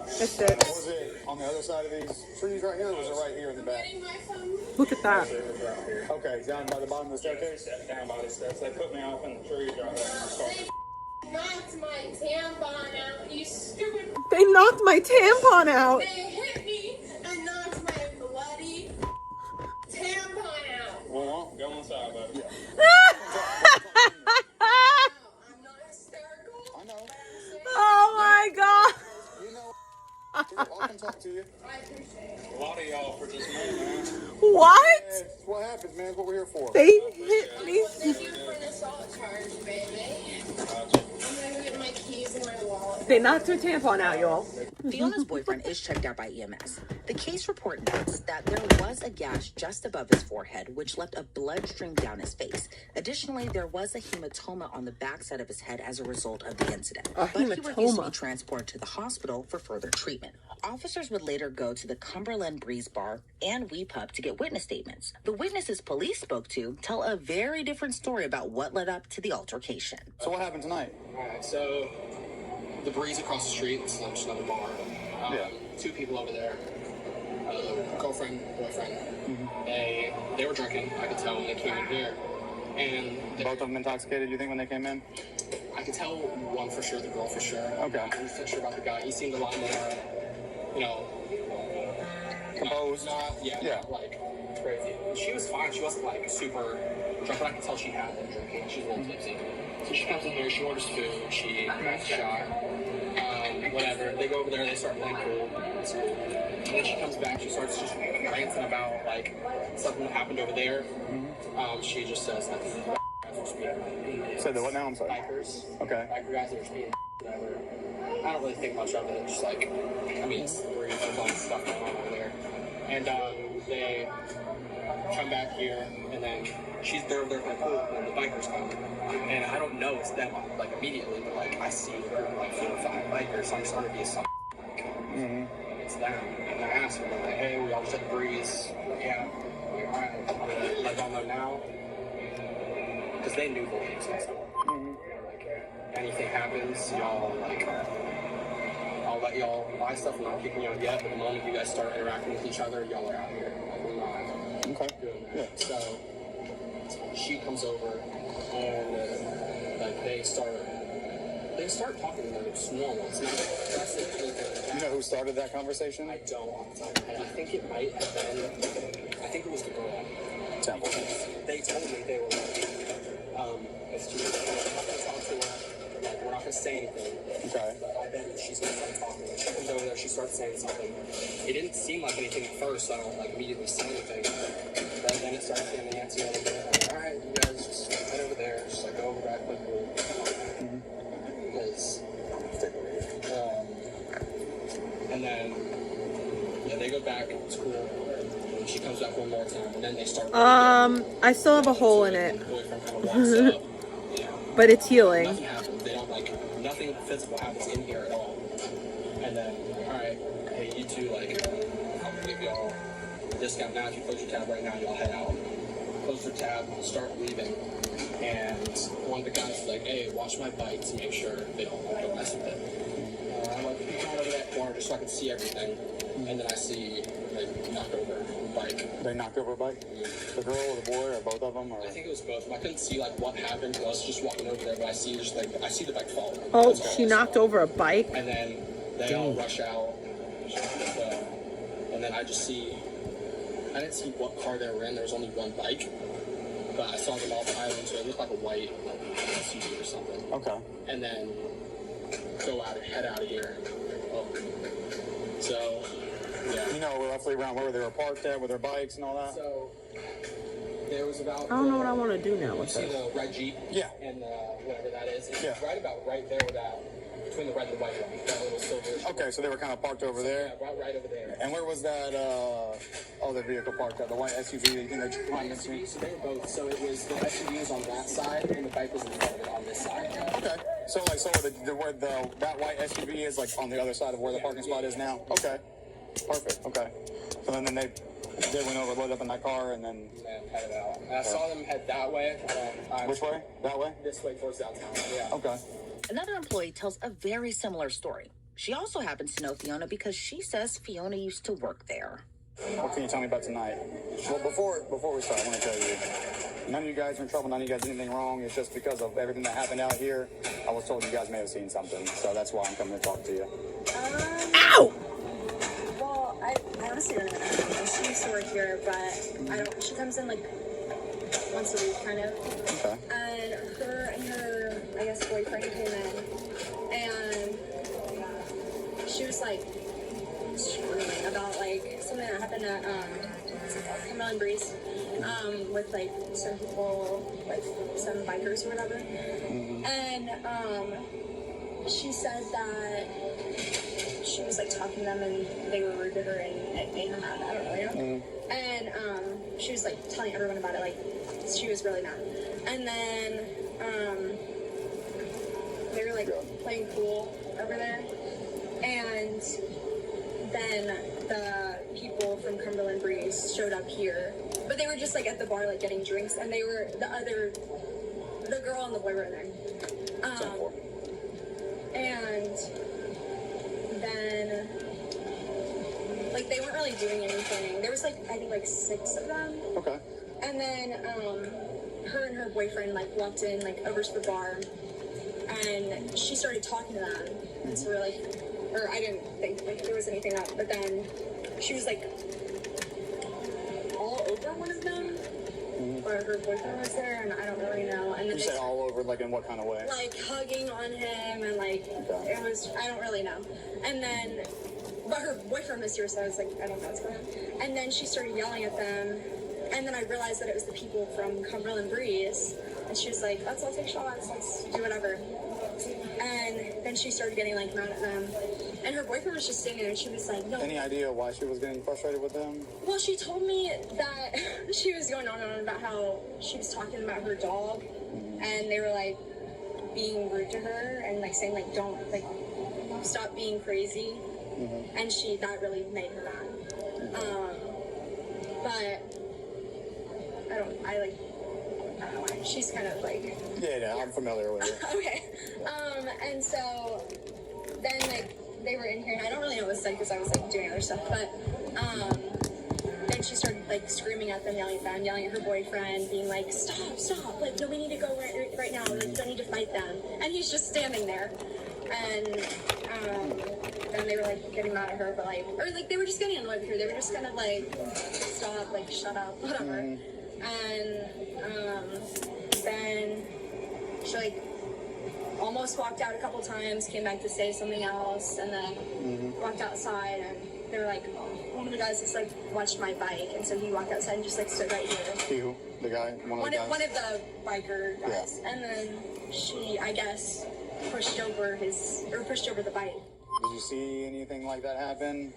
that's it. Was it on the other side of these trees right here, or was it right here in the back? Getting my phone. Look at that. It was right here. Okay, down by the bottom of the staircase? Down by the steps. They put me off in the trees right there. Knocked my tampon out, you stupid. They knocked my tampon out. They hit me and knocked my bloody tampon out. Well, go inside, buddy. I'm not hysterical. I know. Oh my god. You know, I can talk to you. I appreciate it. A lot of y'all for just me, man. What? Yeah, it's what happens, man. It's what we're here for. They hit me. Thank you for an assault charge, baby. I'm gonna go get my keys and my wallet. They knocked her tampon out, y'all. Fiona's boyfriend is checked out by EMS. The case report notes that there was a gash just above his forehead, which left a blood stream down his face. Additionally, there was a hematoma on the backside of his head as a result of the incident. A But he refused to be hematoma. transported to the hospital for further treatment. Officers would later go to the Cumberland Breeze Bar and Wee Pub to get witness statements. The witnesses police spoke to tell a very different story about what led up to the altercation. So what happened tonight? Alright, so the Breeze across the street, it's just another bar. Yeah. 2 people over there, girlfriend, boyfriend. They were drinking, I could tell when they came in here. And Both of them intoxicated, you think, when they came in? I could tell one for sure, the girl for sure. Okay. I'm not sure about the guy. He seemed a lot more, you know, Composed? Yeah. not like crazy. She was fine. She wasn't like super drunk, but I could tell she had been drinking. She was a little tipsy. So she comes in here, she orders food, she grabs a shot, whatever. They go over there, they start playing pool. It's cool. And then she comes back, she starts just ranting about like something that happened over there. She just says like, guys are just being Said the what now? I'm sorry. bikers. Okay. Biker guys are just being whatever. I don't really think much of it. Just like, I mean, it's the Breeze, there's all this stuff going on over there. And they come back here, and then they're over there playing pool, and the bikers come. And I don't know it's them like immediately, but like I see a group of like 4 or 5 bikers, so I'm starting to be some it's them. And I asked them, like, hey, we all just at the Breeze. Yeah. Like, all right. Like, y'all know now? Because they knew the names and stuff. Like, anything happens, y'all, like, I'll let y'all buy stuff. I'm not kicking you out yet, but the moment you guys start interacting with each other, y'all are out here. Like, we're not doing that. Yeah. So, she comes over, and, like, they start talking like it's normal. It's not aggressive or anything like that. You know who started that conversation? I don't off the top of my head. I think it might have been, I think it was the girl. Temple. They told me they were like, it's too much. We're not going to talk to her. Like, we're not going to say anything. Okay. But I bet she's going to start talking. She comes over there, she starts saying something. It didn't seem like anything at first, so I don't like immediately say anything. But then it starts getting antsy a little bit. Like, all right, you guys just head over there. Just like go over back with me. Because, and then, yeah, they go back, it's cool. And she comes back one more time, and then they start. I still have a hole in it, The boyfriend kind of walks up. Yeah. but it's healing. Nothing happens. They don't nothing physical happens in here at all. And then, all right, hey, you two, like, I'll give y'all a discount now. If you close your tab right now, y'all head out. Close your tab, start leaving. And one of the guys is like, hey, watch my bike to make sure they don't mess with it. I'm like, peek out over that corner just so I can see everything. And then I see, like, knocked over a bike. They knocked over a bike? The girl or the boy or both of them? Or? I think it was both. I couldn't see, like, what happened. I was just walking over there, but I see the bike fall. Oh, she knocked over a bike? And then they all rush out. And then I just see, I didn't see what car they were in. There was only one bike. But I saw them all pile into it. It looked like a white SUV or something. Okay. And then head out of here. Oh. So Yeah. You know, roughly around where they were parked at with their bikes and all that? So there was about. I don't know what I want to do now You with see this. the red Jeep? Yeah. And whatever that is. It's Yeah. right about right there with that, between the red and the white one. That little silver. Okay, so they were kind of parked over there. Yeah, right over there. And where was that other vehicle parked at? The white SUV that you think they climbed into? So they were both. So it was the SUV was on that side and the bike was in front of it on this side. Okay. So like, so where that white SUV is like on the other side of where the parking spot is now. Okay. Perfect. Okay. So then they went over, loaded up in that car, and then. And headed out. And I saw them head that way. Which way? That way? This way towards downtown. Yeah. Okay. Another employee tells a very similar story. She also happens to know Fiona because she says Fiona used to work there. What can you tell me about tonight? Well, before we start, I want to tell you, none of you guys are in trouble. None of you guys did anything wrong. It's just because of everything that happened out here. I was told you guys may have seen something, so that's why I'm coming to talk to you. Ow! Well, I honestly don't even know. She used to work here, but I don't. She comes in like once a week, kind of. Okay. And her, I guess, boyfriend came in, and she was like screaming about like something that happened at Camille and Breeze, with like some people, like some bikers or whatever. And she said that she was like talking to them and they were rude to her and it made her mad. I don't really know. And she was like telling everyone about it, like she was really mad. And then they were like playing pool over there, and then the people from Cumberland Breeze showed up here, but they were just like at the bar like getting drinks, and they were the girl and the boy were in there. And then like they weren't really doing anything. There was like I think like 6 of them. Okay. And then her and her boyfriend like walked in like over to the bar, and she started talking to them. And so we're like, or I didn't think like there was anything up, but then she was like all over one of them, or her boyfriend was there, and I don't really know. And then You said all over, like in what kind of way? like hugging on him, and like it was, I don't really know. And then, but her boyfriend was here, so I was like, I don't know what's going on. And then she started yelling at them, and then I realized that it was the people from Cumberland Breeze, and she was like, let's all take shots, let's do whatever. And then she started getting like mad at them, and her boyfriend was just sitting there, and she was like, no. Any idea why she was getting frustrated with them? Well, she told me that she was going on and on about how she was talking about her dog, and they were like being rude to her and like saying like don't like stop being crazy, and that really made her mad. But I don't know why. She's kind of like Yeah, I'm familiar with it. okay. And so then like they were in here, and I don't really know what it was like because I was like doing other stuff, but then she started like screaming at them, yelling at them, yelling at her boyfriend, being like, stop, like no, we need to go right now, like don't need to fight them. And he's just standing there, and then they were like getting mad at her, but like, or like they were just getting annoyed with her. They were just kind of like, stop, like shut up, whatever. And then she like almost walked out a couple times, came back to say something else, and then walked outside, and they were like, one of the guys just like watched my bike, and so he walked outside and just like stood right here. Who? The guy? One of the guys? One of the biker guys. Yeah. And then she, I guess, pushed over the bike. Did you see anything like that happen?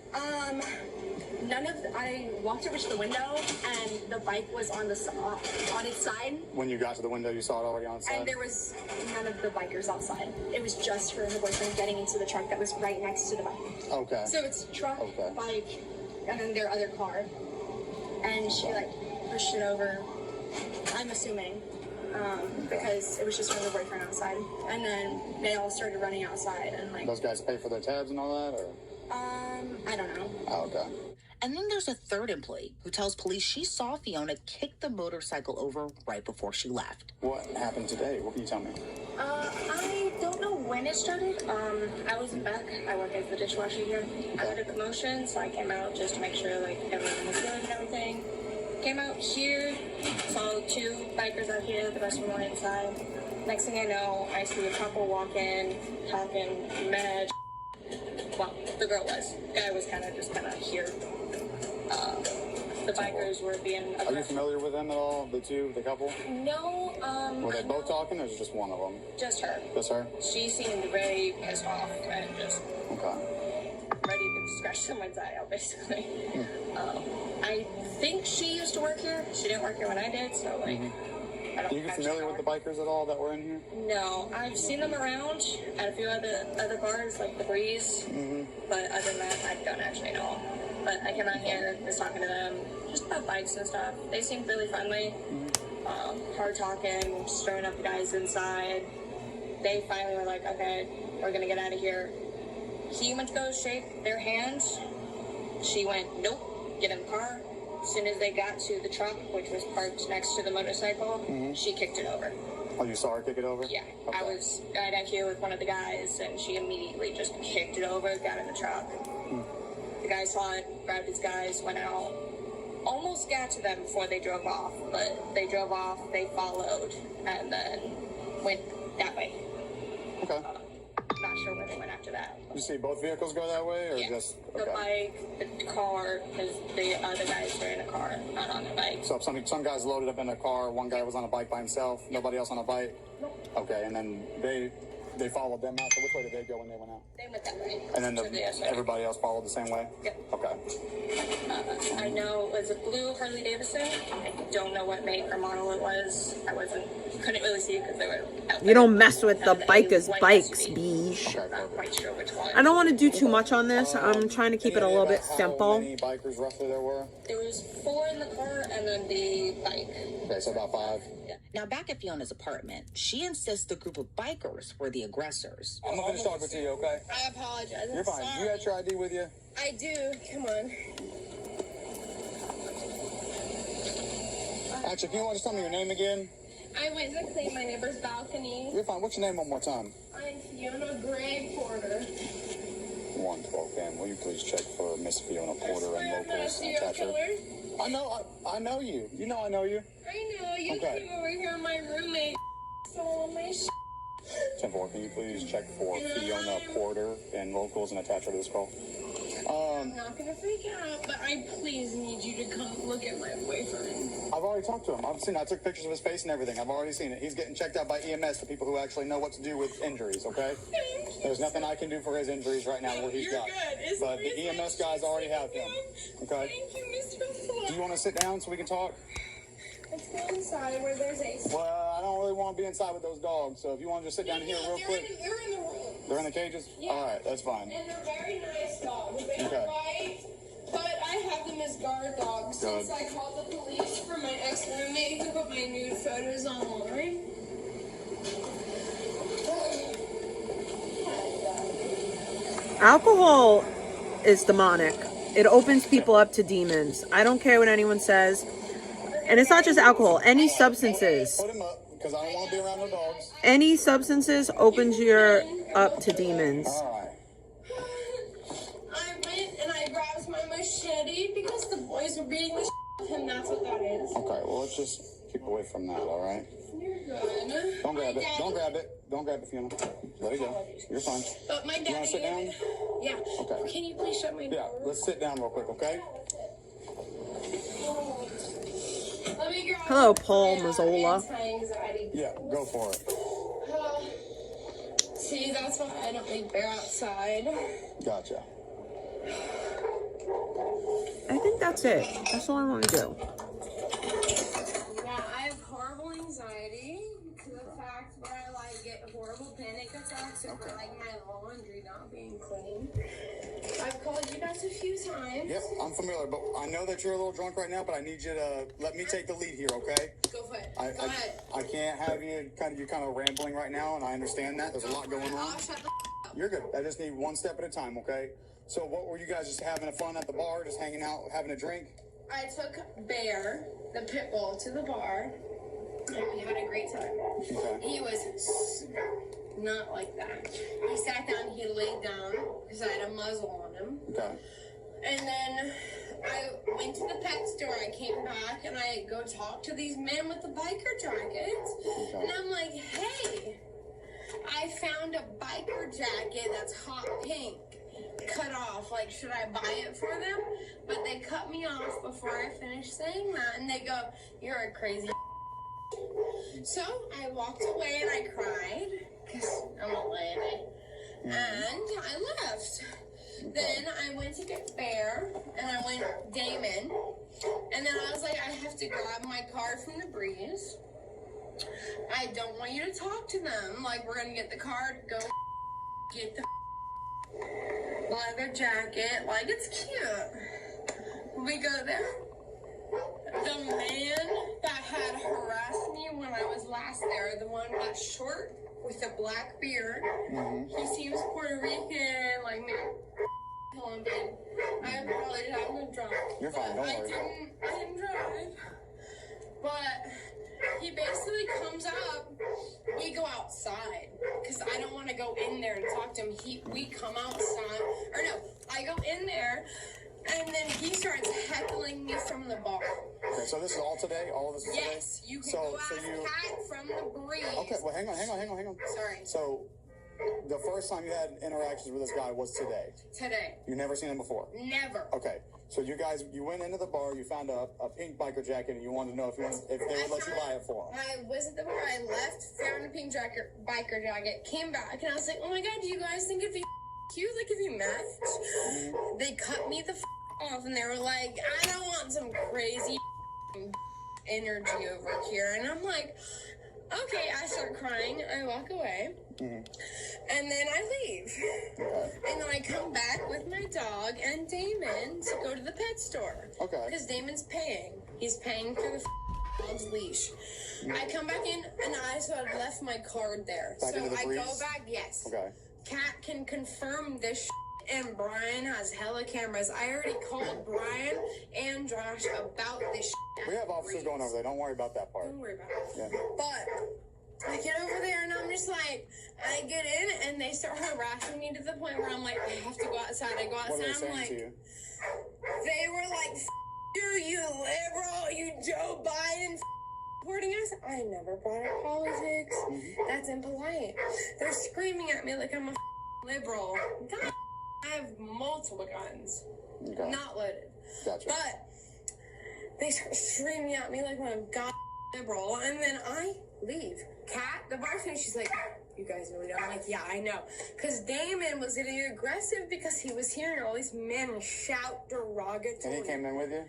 I walked over to the window, and the bike was on its side. When you got to the window, you saw it already on its side? And there was none of the bikers outside. It was just her and her boyfriend getting into the truck that was right next to the bike. Okay. So it's truck, bike, and then their other car. And she like pushed it over, I'm assuming, because it was just her and her boyfriend outside. And then they all started running outside, and like... Those guys pay for their tabs and all that, or...? I don't know. Oh, okay. And then there's a third employee who tells police she saw Fiona kick the motorcycle over right before she left. What happened today? What can you tell me? I don't know when it started. I wasn't back. I work as the dishwasher here. I had a commotion, so I came out just to make sure like everyone was good and everything. Came out here, saw 2 bikers out here, the rest of them were inside. Next thing I know, I see a couple walk in, talking mad, well, the girl was. The guy was kind of here. The bikers were being aggressive. Are you familiar with them at all? The two, the couple? No, Were they both talking, or is it just one of them? Just her. Just her? She seemed very pissed off and just Okay. ready to scratch someone's eye out, basically. I think she used to work here. She didn't work here when I did, so like, I don't. Are you familiar with the bikers at all that were in here? No, I've seen them around at a few other bars, like the Breeze. But other than that, I don't actually know. But I came out here, was talking to them, just about bikes and stuff. They seemed really friendly, hard talking, stirring up the guys inside. They finally were like, okay, we're gonna get out of here. He went to go shake their hands. She went, nope, get in the car. As soon as they got to the truck, which was parked next to the motorcycle, she kicked it over. Oh, you saw her kick it over? Yeah, Okay. I was right out here with one of the guys, and she immediately just kicked it over, got in the truck. The guy saw it, grabbed his guys, went out, almost got to them before they drove off, but they drove off, they followed, and then went that way. Okay. Not sure where they went after that. Did you see both vehicles go that way, or Yeah. just... The bike, the car, because the other guys were in a car, not on a bike. So some guys loaded up in a car, one guy was on a bike by himself, nobody else on a bike? Okay, and then they followed them out. So which way did they go when they went out? They went that way. And then To the other side. everybody else followed the same way? Yep. Okay. I know it was a blue Harley Davidson. I don't know what make or model it was. Couldn't really see because they were out there. You don't mess with the And then a bikers' white bikes, SUV. beesh. Okay, Not perfect. quite sure which one. I don't want to do too much on this. I'm trying to keep it a little bit How simple. many bikers roughly there were? There was 4 in the car and then the bike. Okay, so about 5. Now, back at Fiona's apartment, she insists the group of bikers were the aggressors. I'm gonna finish talking to you, okay? I apologize. You're fine. You got your ID with you? I do. Come on. Actually, can you just tell me your name again? I went to clean my neighbor's balcony. You're fine. What's your name one more time? I'm Fiona Gray Porter. 112 Cam. Will you please check for Miss Fiona Porter and I'm not a locals and serial attach her? killer. I know you. You know I know you. I know. You Okay. came over here, my roommate stole my shit. 10-4, can you please check for Fiona Porter and locals and attach her to this call? I'm not gonna freak out, but I please need you to come look at my boyfriend. I've already talked to him. I've seen. I took pictures of his face and everything. I've already seen it. He's getting checked out by EMS, the people who actually know what to do with injuries. Okay. There's nothing I can do for his injuries right now. Where he's You're got. good. But the EMS guys already have him. Okay. Thank you, Mr. Floyd. Do you want to sit down so we can talk? Let's go inside where there's a... Well, I don't really want to be inside with those dogs. So if you want to just sit down here real quick. They're in the room. They're in the cages. Yeah. All right, that's fine. And they're very nice dogs. They Okay. don't bite, but I have them as guard dogs since Good. I called the police for my ex-roommate who put my nude photos online. Alcohol is demonic. It opens people up to demons. I don't care what anyone says. And it's not just alcohol. Any substances. Put him up because I don't want to be around no dogs. Any substances opens you up to demons. All right. I went and I grabbed my machete because the boys were beating the shit out of him. That's what that is. Okay. Well, let's just keep away from that. All right. You're good. Don't grab My it. dad- Don't grab it. Don't grab it, Fiona. Let it go. You're fine. But my You want daddy... to sit down? Yeah. Okay. Can you please shut my door? Yeah. Let's sit down real quick, okay? Let me grab Hello, Paul Mazzola. anti-anxiety. Yeah. Go for it. See, that's why I don't think they're outside. Gotcha. I think that's it. That's all I want to do. Yeah, I have horrible anxiety to the fact where I like get horrible panic attacks over like my laundry not being clean. I've called you guys a few times. Yep, I'm familiar, but I know that you're a little drunk right now, but I need you to let me take the lead here, okay? Go for it. I Go ahead. I can't have you're kind of rambling right now, and I understand that. There's a lot going on. I'll shut the up. You're good. I just need one step at a time, okay? So what were you guys just having fun at the bar, just hanging out, having a drink? I took Bear, the pit bull, to the bar, and we had a great time. Okay. He was not like that. He sat down, he laid down, because I had a muzzle on him. Okay. And then I went to the pet store, I came back, and I go talk to these men with the biker jackets. Okay. And I'm like, hey, I found a biker jacket that's hot pink. cut off. Like, should I buy it for them? But they cut me off before I finished saying that, and they go, "You're a crazy." So I walked away and I cried because I'm a lady, and I left. Then I went to get Bear, and I went Damon, and then I was like, I have to grab my card from the Breeze. I don't want you to talk to them. Like, we're gonna get the card, go get the leather jacket. Like, it's cute. We go there. The man that had harassed me when I was last there, the one that's short with a black beard, he seems Puerto Rican, like me. Colombian. I apologize, I'm drunk. You're fine, don't worry. I didn't drive. But he basically comes up, we go outside, because I don't want to go in there and talk to him. We come outside, or no, I go in there, and then he starts heckling me from the bar. Okay, so this is all today? All of this is today? Yes, you can go ask Kat from the Breeze. Okay, well, hang on. Sorry. So, the first time you had interactions with this guy was today? Today. You've never seen him before? Never. Okay, so you went into the bar, you found a pink biker jacket, and you wanted to know if they would let you buy it for him. I was at the bar, I left, found a pink biker jacket, came back, and I was like, oh my god, do you guys think it'd be cute, like if you matched? They cut me the off, and they were like, I don't want some crazy energy over here, and I'm like, okay, I start crying, I walk away, and then I leave. And then I come back with my dog and Damon to go to the pet store. Okay. Because Damon's paying. He's paying for the dog's leash. I come back in, and I left my card there. Back so into the I Breeze? go back, yes. Okay. Kat can confirm this and Brian has hella cameras. I already called Brian and Josh about this We have officers going over there. Don't worry about that part. Don't worry about it. Yeah. But I get over there and I'm just like, I get in and they start harassing me to the point where I'm like, I have to go outside. I go outside. What are they I'm saying like, to you? they were like, you liberal, you Joe Biden supporting us. I never brought up politics. That's impolite. They're screaming at me like I'm a liberal. God, I have multiple guns. Okay. Not loaded. Gotcha. But they start screaming at me like I'm a god liberal, and then I leave. Kat, the bartender, she's like, you guys know that? I'm like, yeah, I know. Because Damon was getting aggressive because he was hearing all these men shout derogatory. And he came in with you?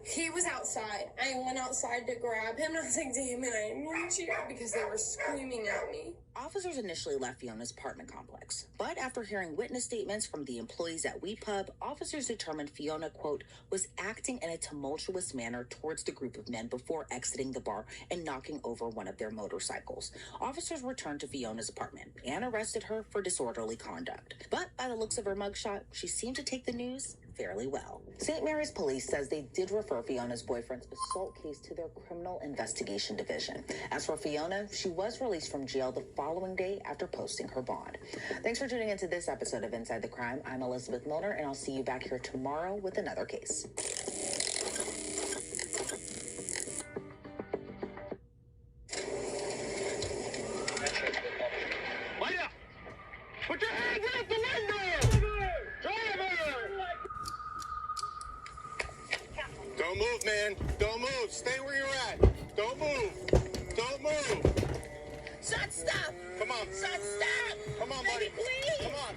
He was outside. I went outside to grab him, and I was like, Damon, I need you, because they were screaming at me. Officers initially left Fiona's apartment complex, but after hearing witness statements from the employees at WePub, officers determined Fiona, quote, was acting in a tumultuous manner towards the group of men before exiting the bar and knocking over one of their motorcycles. Officers returned to Fiona's apartment and arrested her for disorderly conduct. But by the looks of her mugshot, she seemed to take the news fairly well. St. Mary's police says they did refer Fiona's boyfriend's assault case to their criminal investigation division. As for Fiona, she was released from jail the following day after posting her bond. Thanks for tuning into this episode of Inside the Crime. I'm Elizabeth Milner, and I'll see you back here tomorrow with another case. Wait up! Put your hands out the window! Driver! Don't move, man. Don't move. Stay where you're at. Don't move. Don't move. Shut, stop! Come on. Shut, stop! Come on, buddy. Please! Come on.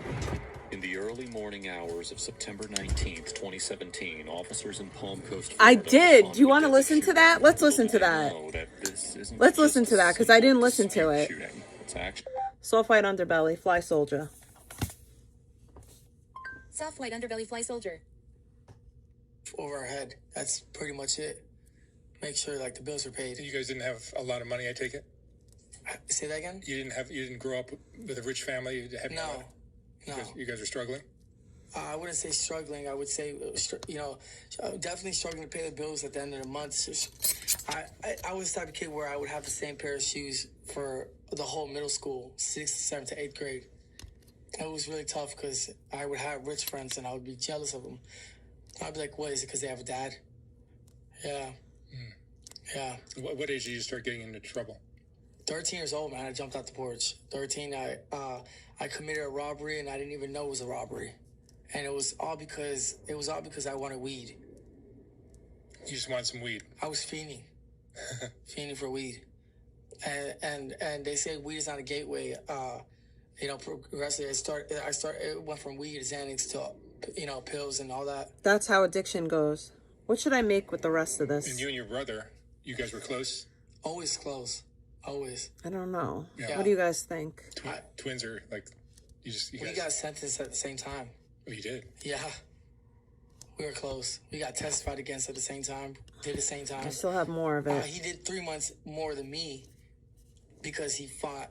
In the early morning hours of September 19th, 2017, officers in Palm Coast, I Florida did. Do you want to responded listen to shooting. that? Let's listen to that. Know that this isn't Let's just listen to that, because I didn't listen to simple it. shooting. It's actually Soft white underbelly, fly soldier. Soft white underbelly fly soldier. Over our head. That's pretty much it. Make sure like the bills are paid. You guys didn't have a lot of money, I take it? Say that again? You didn't grow up with a rich family? You had No. You guys are struggling? I wouldn't say struggling. I would say, definitely struggling to pay the bills at the end of the month. I was the type of kid where I would have the same pair of shoes for the whole middle school, 6th, 7th to 8th grade. It was really tough because I would have rich friends and I would be jealous of them. I'd be like, what, is it because they have a dad? Yeah. Yeah. What age did you start getting into trouble? 13 years old, man. I jumped out the porch. 13, I committed a robbery and I didn't even know it was a robbery. and it was all because I wanted weed. You just want some weed. I was fiending for weed, and they say weed is not a gateway. Progressively, it went from weed to Xanax to pills and all that. That's how addiction goes. What should I make with the rest of this? And you and your brother, you guys were close? Always close. Always. I don't know. Yeah. What do you guys think? Twins are like, you we guys... got sentenced at the same time. Oh, you did? Yeah. We were close. We got testified against at the same time. Did the same time. I still have more of it. He did 3 months more than me because he fought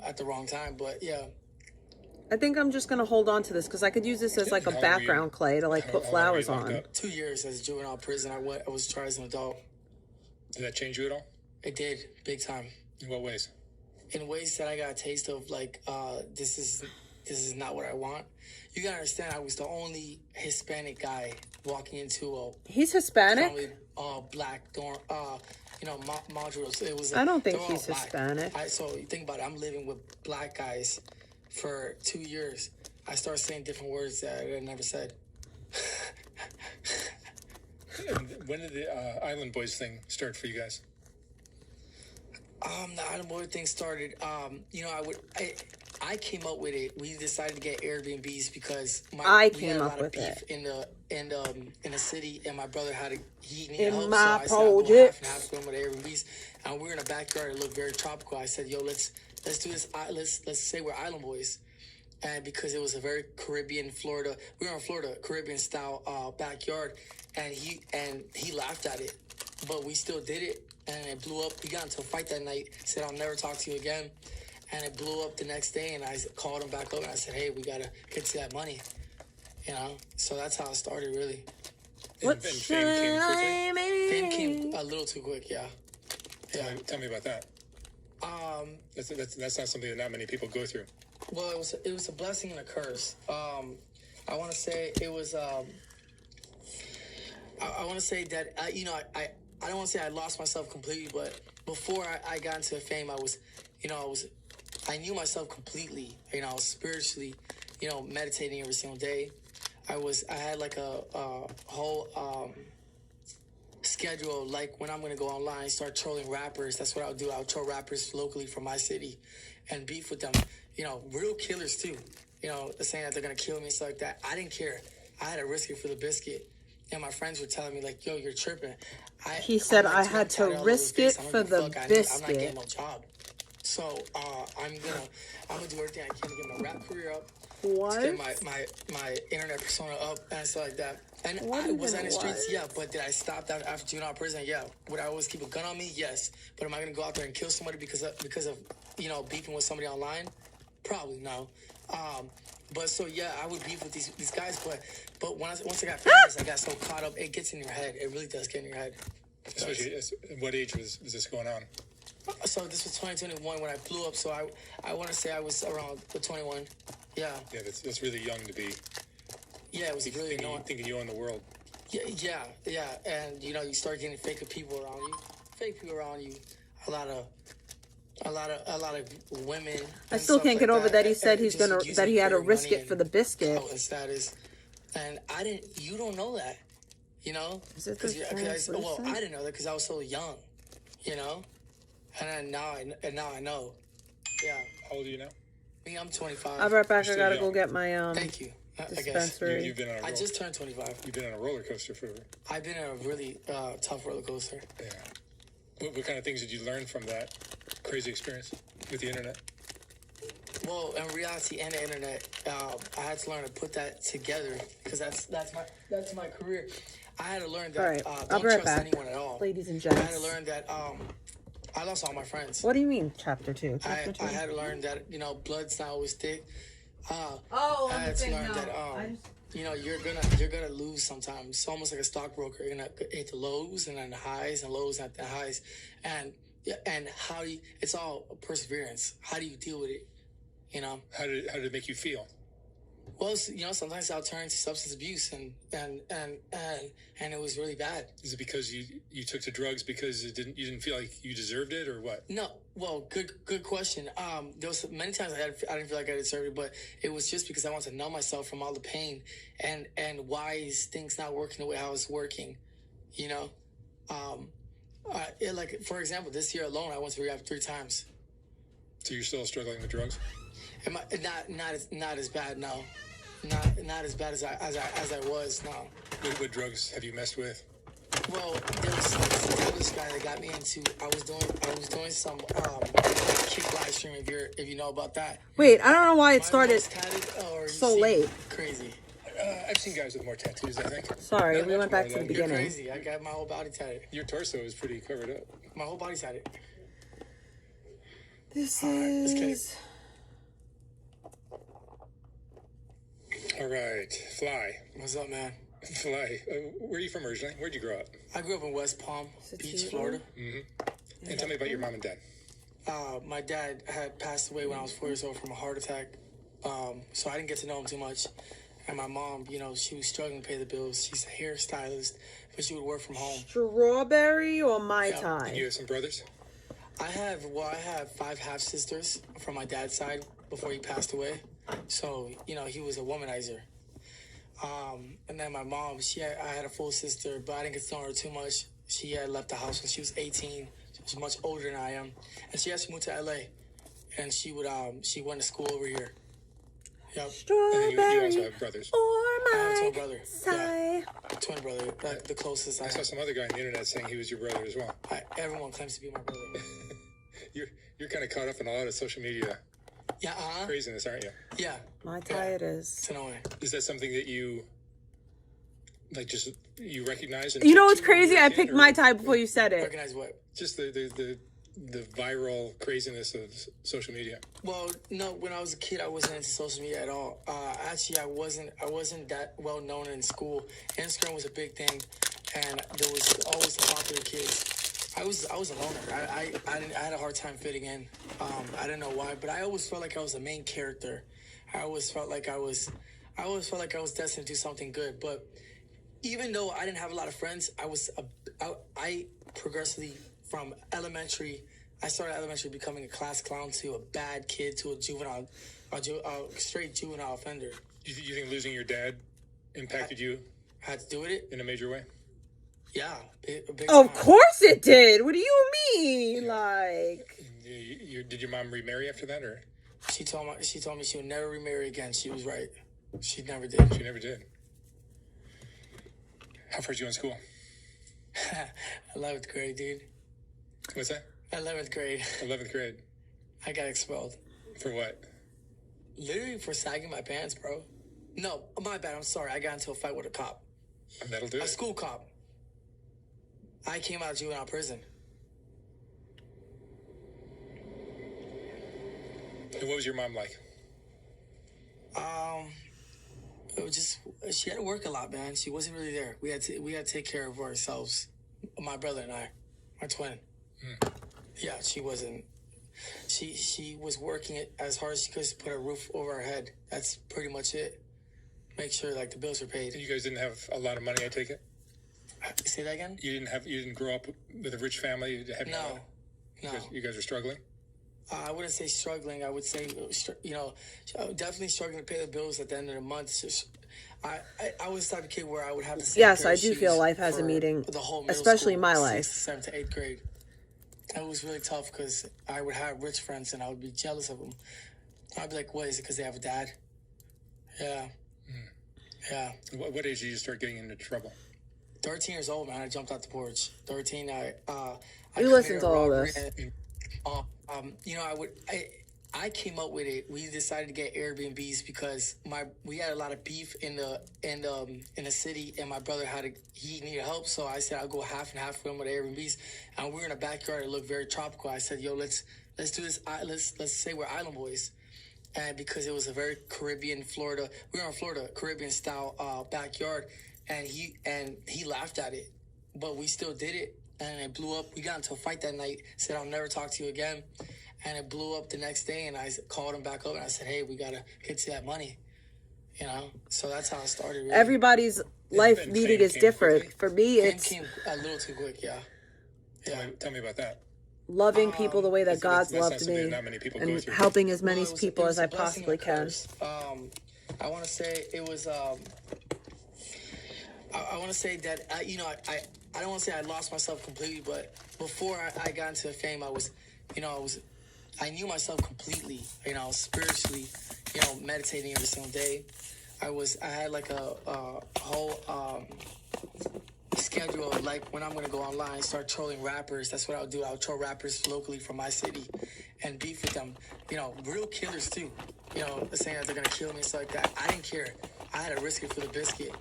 at the wrong time. But yeah. I think I'm just going to hold on to this because I could use this as like a background clay to like put flowers on. 2 years as juvenile prison. I was tried as an adult. Did that change you at all? It did, big time. In what ways? In ways that I got a taste of, like, this is not what I want. You gotta understand, I was the only Hispanic guy walking into a... He's Hispanic? Family, black dorm, modules. It was. I don't think he's Hispanic. So you think about it, I'm living with black guys for 2 years. I started saying different words that I never said. And when did the Island Boys thing start for you guys? The Island Boy thing started. I came up with it. We decided to get Airbnbs because we had a lot of beef in the city, and my brother he needed help. So I said I'll go half and half with Airbnbs, and we were in a backyard. It looked very tropical. I said, "Yo, let's do this. Let's say we're Island Boys." And because it was a very Caribbean, Florida, we were in Florida, Caribbean style backyard, and he laughed at it, but we still did it, and it blew up. We got into a fight that night. Said, "I'll never talk to you again," and it blew up the next day. And I called him back up, and I said, "Hey, we gotta get to that money," So that's how it started, really. What fame came quickly? Fame came a little too quick, yeah. Tell me about that. That's not something that not many people go through. Well, it was a blessing and a curse. I want to say it was. I want to say that I don't want to say I lost myself completely, but before I got into fame, I knew myself completely. I was spiritually, meditating every single day. I had like a whole schedule, like when I'm going to go online, start trolling rappers. That's what I'll do. I'll troll rappers locally from my city and beef with them. Real killers too. Saying that they're going to kill me and stuff like that. I didn't care. I had to risk it for the biscuit. And my friends were telling me, like, "Yo, you're tripping." He said I had to risk it for the biscuit. I'm not getting no job. So I'm gonna do everything I can to get my rap career up. What? To get my internet persona up and stuff like that. And I was on the streets, yeah, but did I stop that after juvenile prison? Yeah. Would I always keep a gun on me? Yes. But am I gonna go out there and kill somebody because of beefing with somebody online? Probably no. But so yeah, I would beef with these guys, but once I got famous, I got so caught up. It gets in your head. It really does get in your head. Especially, at what age was this going on? So this was 2021 when I blew up. So I want to say I was around 21. Yeah. Yeah, that's really young to be. Yeah, it was really young. Thinking you own the world. Yeah. And you start getting fake people around you. A lot of women. I still can't get over that he said that he had to risk it for the biscuit. And status. And you don't know that, Is it the well, I didn't know that because I was so young, And then now I know. Yeah. How old are you now? Me, I'm 25. I'll be right back. I gotta go get my Thank you. dispensary. You've been on I just turned 25. You've been on a roller coaster for. I've been on a really tough roller coaster. Yeah. What kind of things did you learn from that crazy experience with the internet? Well, in reality and the internet, I had to learn to put that together because that's my career. I had to learn that I'll be don't right trust back, anyone at all. ladies and I gents. had to learn that I lost all my friends. What do you mean, chapter 2? I had to learn that blood's not always thick. I had to learn that you're gonna lose sometimes. It's almost like a stockbroker. You're gonna hit the lows and then the highs and lows and the highs, and how do you? It's all perseverance. How do you deal with it? How did it make you feel? Well, sometimes I'll turn to substance abuse, and it was really bad. Is it because you took to drugs because you didn't feel like you deserved it, or what? No, well, good question. There was many times I didn't feel like I deserved it, but it was just because I wanted to numb myself from all the pain and why is things not working the way I was working, like for example, this year alone, I went to rehab 3 times. So you're still struggling with drugs? Am I not as bad? No. Not as bad as I was. No. What drugs have you messed with? Well, there was this guy that got me into. I was doing some kick live stream. If you know about that. Wait, I don't know why it started tatted, so late. Crazy. I've seen guys with more tattoos, I think. Sorry, we went back to the beginning. You're crazy. I got my whole body tatted. Your torso is pretty covered up. My whole body's tatted. This is. All right, Fly. What's up, man? Fly. Where are you from originally? Where'd you grow up? I grew up in West Palm Beach, Florida. Mm-hmm. And tell me about your mom and dad. My dad had passed away when I was 4 years old from a heart attack, so I didn't get to know him too much. And my mom, she was struggling to pay the bills. She's a hairstylist, but she would work from home. Strawberry or Mai Tai? And you have some brothers? I have 5 half-sisters from my dad's side before he passed away. So, he was a womanizer. And then my mom, I had a full sister, but I didn't get to know her too much. She had left the house when she was 18. She was much older than I am. And she actually moved to LA. And she went to school over here. Yep. Strawberry and you also have brothers. Or I have a Mai twin brother. Tai. Yeah. Twin brother. The closest I saw some other guy on the internet saying he was your brother as well. Everyone claims to be my brother. You're kind of caught up in a lot of social media craziness, aren't you? Yeah. Mai Tai it is. To know it. Is that something that you you recognize? And What's crazy? I picked Mai Tai before you said it. Recognize what? Just the viral craziness of social media. Well, no. When I was a kid, I wasn't into social media at all. Actually, I wasn't that well known in school. Instagram was a big thing, and there was always the popular kids. I was a loner. I had a hard time fitting in. I didn't know why, but I always felt like I was the main character. I always felt like I was destined to do something good. But even though I didn't have a lot of friends, I progressively from elementary. I started elementary becoming a class clown to a bad kid to a straight juvenile offender. You think losing your dad impacted you? Had to do with it in a major way. Yeah, big of course it did. What do you mean? Like, did your mom remarry after that, or? She told me she would never remarry again. She was right. She never did. She never did. How far did you go in school? 11th grade, dude. What's that? 11th grade. 11th grade. I got expelled. For what? Literally for sagging my pants, bro. No, my bad. I'm sorry. I got into a fight with a cop. And that'll do it. A school cop. I came out of juvenile prison. And what was your mom like? It was just, she had to work a lot, man. She wasn't really there. We had to take care of ourselves. My brother and I, my twin. Yeah, she wasn't. She was working it as hard as she could to put a roof over her head. That's pretty much it. Make sure the bills are paid. And you guys didn't have a lot of money, I take it? Say that again? You didn't grow up with a rich family? No. You guys were struggling? I wouldn't say struggling. I would say, definitely struggling to pay the bills at the end of the month. I was the type of kid where I would have the same yes, pair I of do shoes feel life has a meaning, especially in my life. 6th, 7th to 8th grade. It was really tough because I would have rich friends and I would be jealous of them. I'd be like, what, is it because they have a dad? Yeah. Yeah. What age did you start getting into trouble? 13 years old, man. I jumped out the porch. 13, you listen to all this. I came up with it. We decided to get Airbnbs because we had a lot of beef in the city, and my brother he needed help. So I said I'll go half and half for him with Airbnbs, and we were in a backyard. It looked very tropical. I said, "Yo, let's do this. Let's say we're island boys," and because it was a very Caribbean, Florida. We were in Florida, Caribbean style backyard, and he laughed at it, but we still did it, and it blew up. We got into a fight that night. Said I'll never talk to you again. And it blew up the next day, and I called him back up, and I said, hey, we got to get to that money. you know. So that's how it started. Really. Everybody's life and meeting fame is came different. quickly? For me, Fame it's came a little too quick, yeah. Tell me about that. loving people the way that That's- God's that's not loved something me, that not many people go and through. helping as many Well, it was- people it as was a I blessing possibly and a can. curse. I want to say it was. I want to say that I don't want to say I lost myself completely, but before I got into fame, I knew myself completely. You know, spiritually, meditating every single day. I had like a whole schedule of like when I'm gonna go online and start trolling rappers. That's what I would do. I would troll rappers locally from my city and beef with them. Real killers too. Saying that they're gonna kill me and stuff like that. I didn't care. I had to risk it for the biscuit.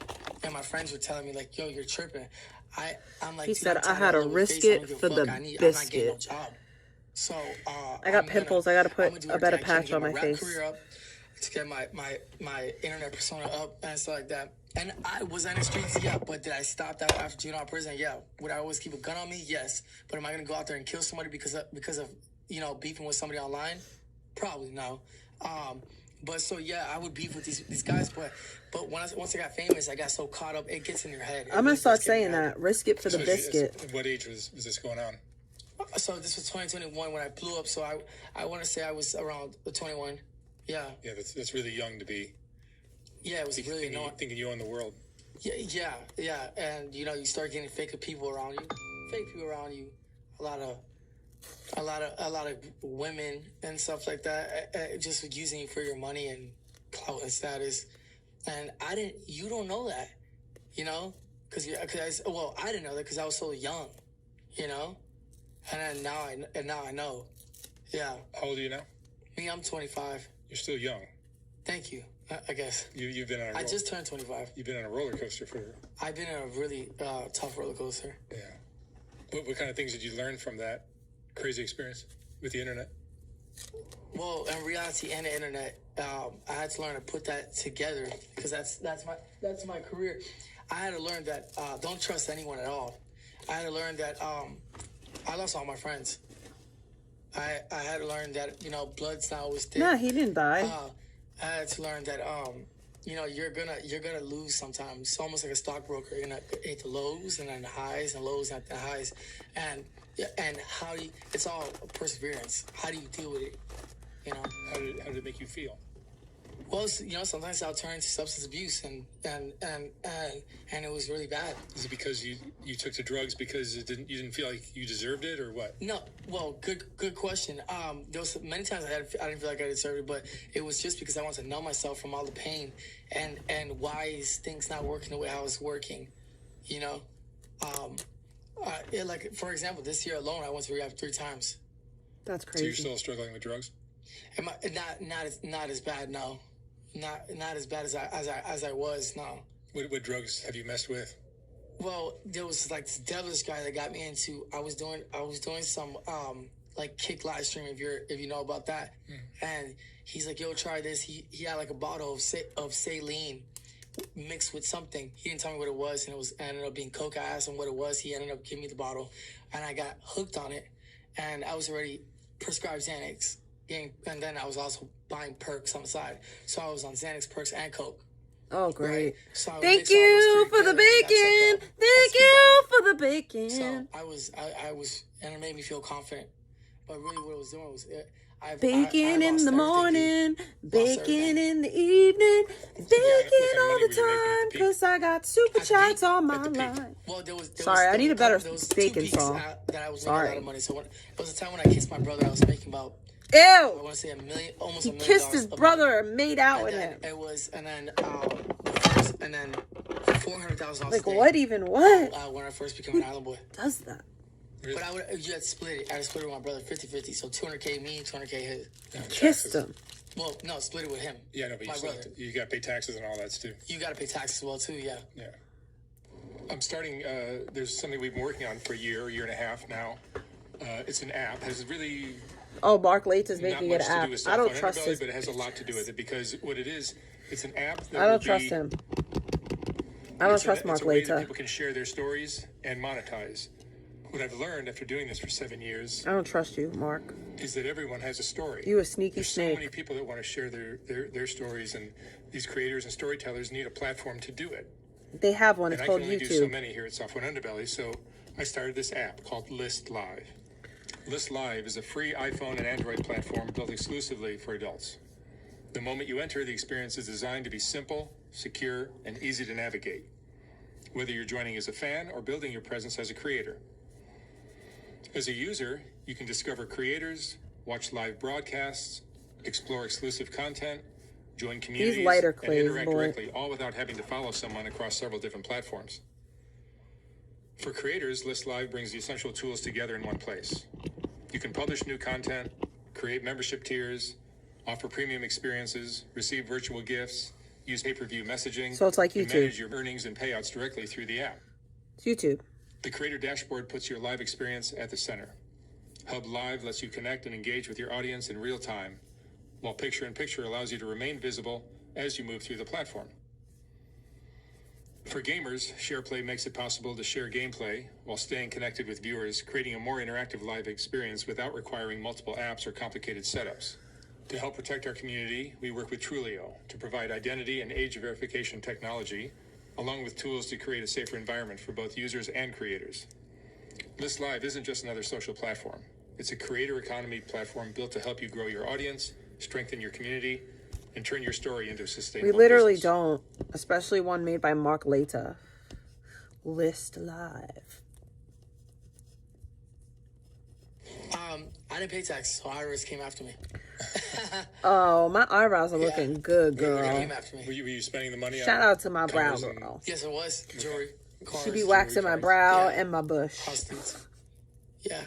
And my friends were telling me like, "Yo, you're tripping." I'm like, He said, "I'm "I tired had of to that risk face. I it don't give a for fuck. the I'm not getting no biscuit." job." So I got pimples. I got to put a better patch on my face. Career up, to get my internet persona up and stuff like that. And I was on the streets, yeah. But did I stop that after juvenile out of prison? Yeah. Would I always keep a gun on me? Yes. But am I gonna go out there and kill somebody because of beefing with somebody online? Probably no. But so yeah, I would beef with these guys. But once I got famous, I got so caught up. It gets in your head. I'm gonna start saying that. Risk it for the biscuit. What age was this going on? So this was 2021 when I blew up. So I want to say I was around 21. Yeah. Yeah, that's really young to be. Yeah, it was really thinking you own the world. Yeah. And you start getting fake people around you. A lot of women and stuff like that, just using you for your money and clout and status. And you don't know that, because I didn't know that because I was so young, And then now I know. Yeah. How old are you now? Me, I'm 25. You're still young. Thank you. I guess. You've been on I just turned 25. You've been on a roller coaster for. I've been on a really tough roller coaster. Yeah. What kind of things did you learn from that crazy experience with the internet? Well, in reality and the internet, I had to learn to put that together because that's my career. I had to learn that don't trust anyone at all. I had to learn that I lost all my friends. I had to learn that blood's not always thick. No, he didn't die. I had to learn that you're gonna lose sometimes. It's almost like a stockbroker. You're gonna hit the lows and then the highs and lows and the highs, and how do you, it's all perseverance. How do you deal with it? How did it make you feel? Well, sometimes I'll turn to substance abuse, and it was really bad. Is it because you took to drugs because you didn't feel like you deserved it, or what? No, well, good question. There was many times I didn't feel like I deserved it, but it was just because I wanted to numb myself from all the pain and why is things not working the way I was working, like for example, this year alone I went to rehab 3 times. That's crazy. So you're still struggling with drugs? Am I not as bad? No. Not as bad as I was. No. What drugs have you messed with? Well, there was like this devilish guy that got me into. I was doing some like kick live stream if you know about that. And he's like, "Yo, try this." He had like a bottle of saline mixed with something. He didn't tell me what it was, and it ended up being coke. I asked him what it was. He ended up giving me the bottle, and I got hooked on it. And I was already prescribed Xanax. And then I was also buying perks on the side. So I was on Xanax, perks, and coke. Oh, great. Right? So Thank you for the bacon. Thank you for the bacon. So I was, and it made me feel confident. But really what I was doing was... Bacon in the morning, bacon in the evening, bacon all the time, because I got super chats on my line. Well, Sorry, I need a better bacon song. That I was making a lot of money. So it was a time when I kissed my brother, I was making about... Ew! I want to say almost $1 million. He kissed his brother and made out with him. It was, and then $400,000. Like what even? What? When I first became an island boy. Does that? Really? But you had to split it. I had to split it with my brother 50-50. So 200K me, 200K his. Kissed him. Well, no, split it with him. Yeah, no, but my brother. You got to pay taxes and all that too. You got to pay taxes as well too. Yeah. Yeah. I'm starting. There's something we've been working on for a year and a half now. It's an app. Has really. Oh, Mark Lates is making it an app. I don't trust him. But it has a lot to do with it because what it is, it's an app. I don't trust him. I don't trust Mark Lates. People can share their stories and monetize. What I've learned after doing this for 7 years I don't trust you, Mark. is that everyone has a story. You a sneaky There's snake. so many people that want to share their stories, and these creators and storytellers need a platform to do it. They have one. And It's I called can only do so YouTube. many here at Software Underbelly, so I started this app called List Live. List Live is a free iPhone and Android platform built exclusively for adults. The moment you enter, the experience is designed to be simple, secure, and easy to navigate, whether you're joining as a fan or building your presence as a creator. As a user, you can discover creators, watch live broadcasts, explore exclusive content, join communities, lighter and clays, interact boy. directly, all without having to follow someone across several different platforms. For creators, List Live brings the essential tools together in one place. You can publish new content, create membership tiers, offer premium experiences, receive virtual gifts, use pay-per-view messaging, So it's like and YouTube. manage your earnings and payouts directly through the app. It's YouTube. The Creator Dashboard puts your live experience at the center. Hub Live lets you connect and engage with your audience in real time, while Picture-in-Picture allows you to remain visible as you move through the platform. For gamers, SharePlay makes it possible to share gameplay while staying connected with viewers, creating a more interactive live experience without requiring multiple apps or complicated setups. To help protect our community, we work with Trulio to provide identity and age verification technology, along with tools to create a safer environment for both users and creators. List Live isn't just another social platform. It's a creator economy platform built to help you grow your audience, strengthen your community, and turn your story into a We sustainable literally business. don't. Especially one made by Mark Leta. List Live. I didn't pay taxes, so IRS came after me. Oh, my eyebrows are looking good, They girl. came after me. Were you spending the money Shout on out to my brow cars and- girl. Yes, it was. Jewelry. Cars, She be jewelry, waxing my cars. brow Yeah. and my bush. Prostitutes. Yeah.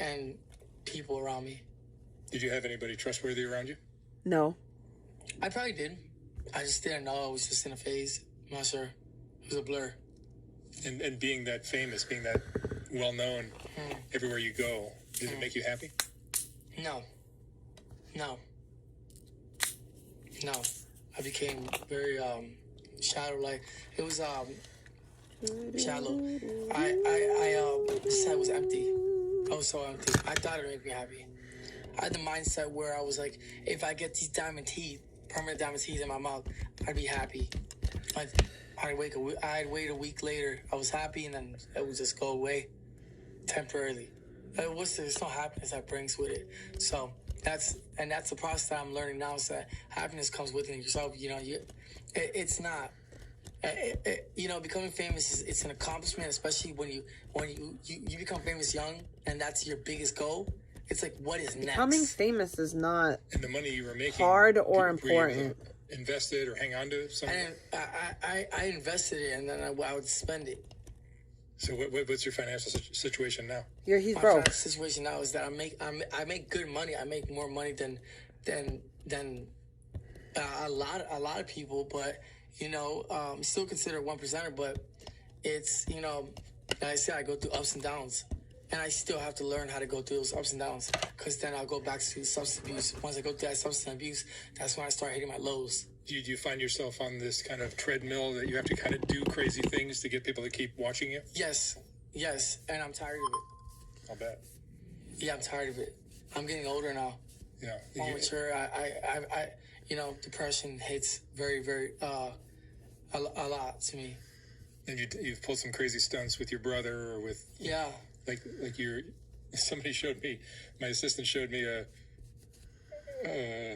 And people around me. Did you have anybody trustworthy around you? No. I probably did. I just didn't know. I was just in a phase. I'm not sure. It was a blur. And being that famous, being that well-known everywhere you go, did it make you happy? No. No. No. I became very shadow-like. It was shallow. This side was empty. I was so empty. I thought it would make me happy. I had the mindset where I was like, if I get these diamond teeth, permanent diamond teeth in my mouth, I'd be happy. I'd wait a week later. I was happy, and then it would just go away temporarily. There's no happiness that brings with it. So that's the process that I'm learning now, is that happiness comes within yourself. You know, it's not. Becoming famous it's an accomplishment, especially when you become famous young, and that's your biggest goal. It's like, what is next? Becoming famous is not And the money you were making, hard or were you able to important. invest it or hang on to something? I invested it, and then I would spend it. So what's your financial situation now? He's My broke. financial situation now is that I make good money. I make more money than a lot of people, but still considered 1%er. But it's like I said, I go through ups and downs, and I still have to learn how to go through those ups and downs, because then I'll go back to substance abuse. Once I go through that substance abuse, that's when I start hitting my lows. Do you find yourself on this kind of treadmill that you have to kind of do crazy things to get people to keep watching you? Yes, and I'm tired of it. I'll bet. Yeah, I'm tired of it. I'm getting older now. Yeah. More mature. I depression hits very, very, a lot to me. And you've pulled some crazy stunts with your brother, or with like somebody showed me, my assistant showed me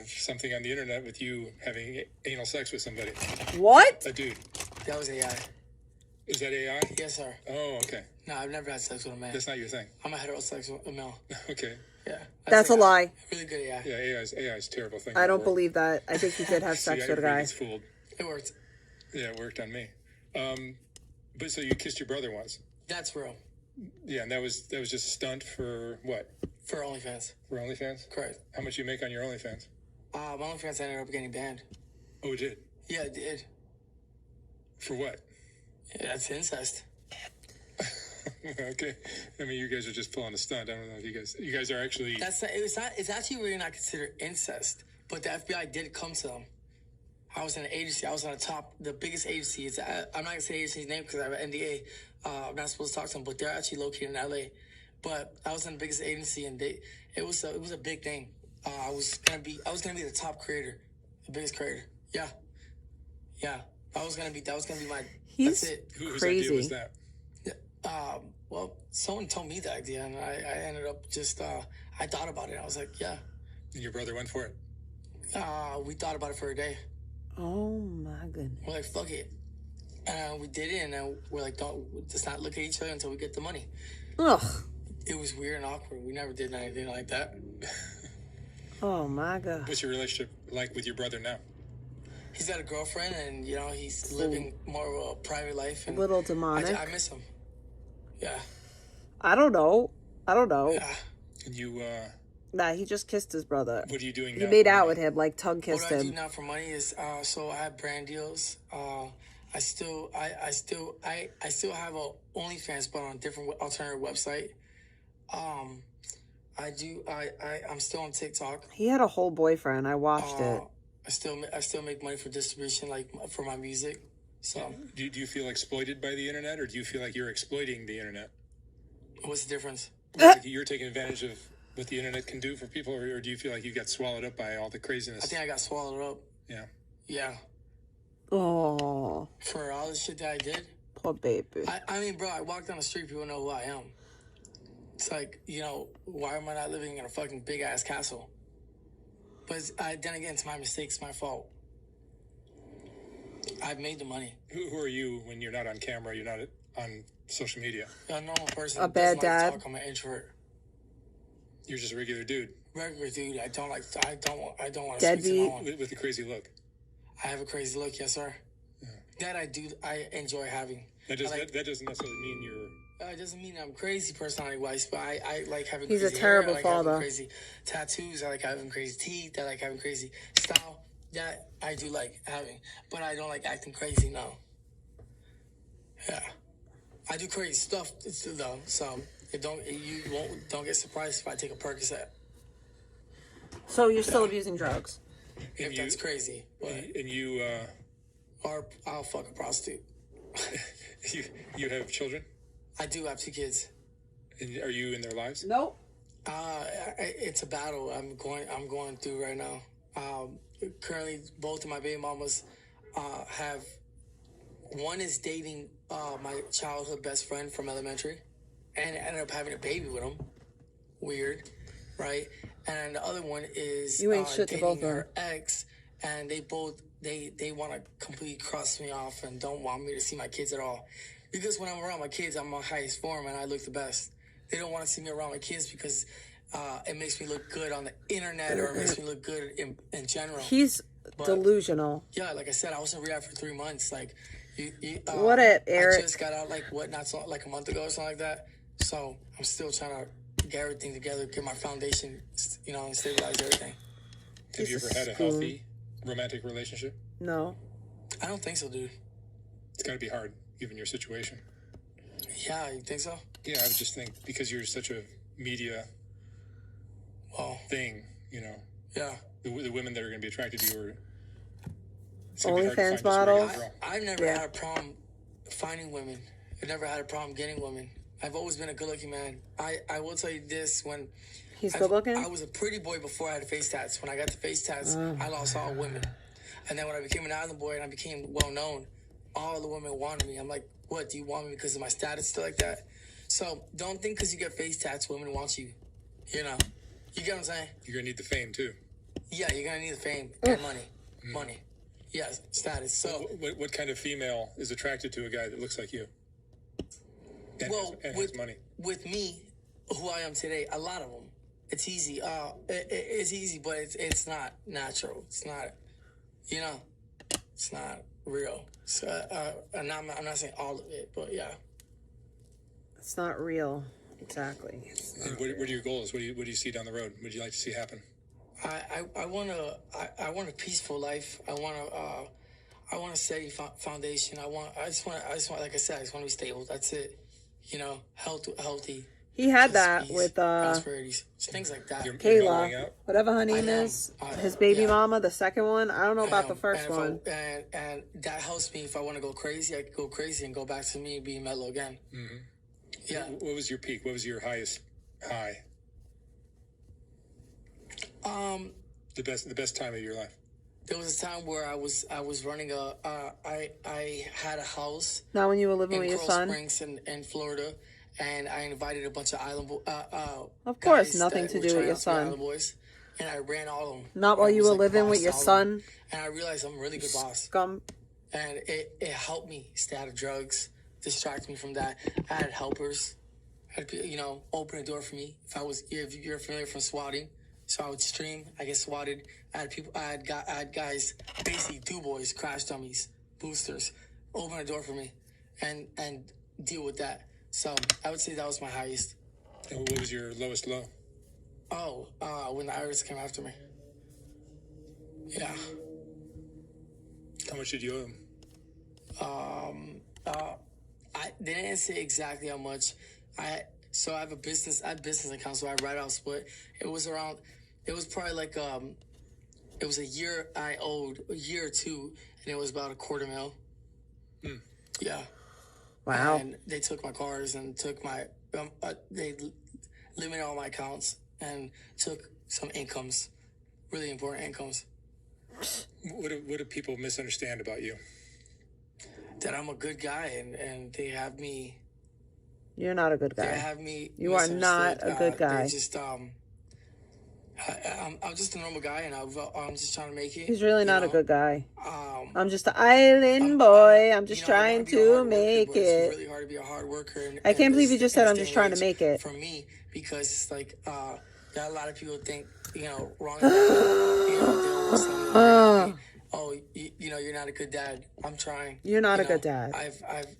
something on the internet with you having anal sex with somebody. What? A dude. That was AI. Is that AI? Yes, sir. Oh, okay. No, I've never had sex with a man. That's not your thing. I'm a heterosexual male. Okay. Yeah. That's a lie. Really good AI. Yeah, AI is a terrible thing. I don't believe that. I think he did have See, sex with a everybody guy. gets fooled. It worked. Yeah, it worked on me. But so you kissed your brother once. That's real. Yeah, and that was just a stunt for what? For OnlyFans. For OnlyFans? Correct. How much you make on your OnlyFans? My OnlyFans ended up getting banned. Oh, it did? Yeah, it did. For what? Yeah, that's incest. Okay. I mean, you guys are just pulling a stunt. I don't know if you guys are actually... It's actually really not considered incest, but the FBI did come to them. I was in an agency. I was on the biggest agency. I'm not gonna say agency's name because I have an NDA. I'm not supposed to talk to them, but they're actually located in LA. But I was in the biggest agency, and it was a big thing. I was gonna be the top creator, the biggest creator. Yeah. That was gonna be my. He's that's it. Whose crazy. idea was that? Well, someone told me the idea, and I ended up just I thought about it. I was like, yeah. And your brother went for it? We thought about it for a day. Oh my goodness. We're like, fuck it. We did it, and then we're like, let's not look at each other until we get the money. Ugh. It was weird and awkward. We never did anything like that. Oh my God. What's your relationship like with your brother now? He's got a girlfriend, and he's living more of a private life. And A little demonic. I miss him. Yeah. I don't know. Yeah. And you, Nah, he just kissed his brother. what are you doing He now? made out with him, like tongue kissed What I do him. now for money is so I have brand deals. I still have a OnlyFans, but on a different alternative website. I'm still on TikTok. He had a whole boyfriend. I watched it. I still make money for distribution, like for my music. So Do you feel exploited by the internet, or do you feel like you're exploiting the internet? what's the difference? Like you're taking advantage of what the internet can do for people, or do you feel like you got swallowed up by all the craziness? I think I got swallowed up. Yeah. Yeah. Oh, For all the shit that I did. poor baby. I mean, bro, I walk down the street, people know who I am. It's like, why am I not living in a fucking big ass castle? But then again, it's my mistake, it's my fault. I've made the money. Who are you when you're not on camera? You're not on social media. A normal person. A bad doesn't like dad? to talk. I'm an introvert. You're just a regular dude Regular dude. I don't want to speak to no Deadbeat? one. with a crazy look. I have a crazy look, yes, sir. That I enjoy having. That doesn't necessarily mean you're. It doesn't mean I'm crazy personality-wise, but I like having He's a crazy terrible hair. I like father. having crazy tattoos. I like having crazy teeth. I like having crazy style. That I do like having. But I don't like acting crazy, no. Yeah. I do crazy stuff, though, so don't get surprised if I take a Percocet. So you're still abusing drugs? If that's crazy. But, And you, or I'll fuck a prostitute. you have children? I do have 2 kids. And are you in their lives? Nope. It's a battle I'm going through right now. Currently, both of my baby mamas have. One is dating my childhood best friend from elementary, and ended up having a baby with him. Weird, right? And the other one is You ain't shit to dating both of them. her ex, and they both they want to completely cross me off and don't want me to see my kids at all. Because when I'm around my kids, I'm my highest form and I look the best. They don't want to see me around my kids because it makes me look good on the internet or it makes me look good in general. He's delusional. Yeah, like I said, I was in rehab for 3 months. Like, What it, Eric? I just got out like a month ago or something like that. So I'm still trying to get everything together, get my foundation, and stabilize everything. Have you ever had a healthy romantic relationship? No. I don't think so, dude. It's got to be hard given your situation. Yeah, you think so? Yeah, I would just think because you're such a media thing, Yeah. the women that are going to be attracted to you are. It's gonna be hard to OnlyFans find just a regular models? girl. I've never had a problem finding women. I've never had a problem getting women. I've always been a good-looking man. I will tell you this, when He's good looking? I was a pretty boy before I had face tats. When I got the face tats, I lost all women. And then when I became an island boy and I became well-known, all the women wanted me. I'm like, what, do you want me because of my status still like that? So don't think because you get face tats, women want you. You get what I'm saying? You're going to need the fame, too. Yeah, you're going to need the fame and money. Money. Yes, status. So, What kind of female is attracted to a guy that looks like you? And has money. with me, who I am today, a lot of them. It's easy. It's easy, but it's not natural. It's not, it's not real. So, and I'm not saying all of it, but yeah. It's not real. Exactly. And what are your goals? What do you see down the road? What would you like to see happen? I want a peaceful life. I want a steady foundation. I just want, like I said, I just want to be stable. That's it. Healthy, He had that with prosperities, things like that. Kayla, whatever her name is, his baby mama, the second one. I don't know about the first one. And that helps me if I want to go crazy. I can go crazy and go back to me being mellow again. Mm-hmm. Yeah. What was your peak? What was your highest high? The best time of your life. There was a time where I was running I had a house. Not when you were living with your son. Coral Springs in Florida, and I invited a bunch of island of course, nothing to do with your son. Boys, and I ran all of them. Not while you were living with your son. And I realized I'm a really good boss. Scum. And it helped me stay out of drugs, distract me from that. I had helpers, open a door for me. If you're familiar from swatting, so I would stream. I get swatted. I had guys, basically boys, crash dummies, boosters, open a door for me, and deal with that. So I would say that was my highest. And what was your lowest low? Oh, when the Irish came after me. Yeah. How much did you owe them? They didn't say exactly how much. I have a business account, so I write out split. It was probably like it was a year I owed, a year or two, and it was about $250,000. Yeah. Wow. And they took my cars and took my they limited all my accounts and took some incomes, really important incomes. What do people misunderstand about you? That I'm a good guy, and they have me. You're not a good guy. They have me. You are not a good guy. Just I'm just a normal guy, and I'm just trying to make it. He's really not a good guy. I'm just an island boy. I'm just trying to make it. It's really hard to be a hard worker. I can't believe you just said I'm just trying to make it. For me, because it's like a lot of people think wrong. Oh, you're not a good dad. I'm trying. You're not a good dad.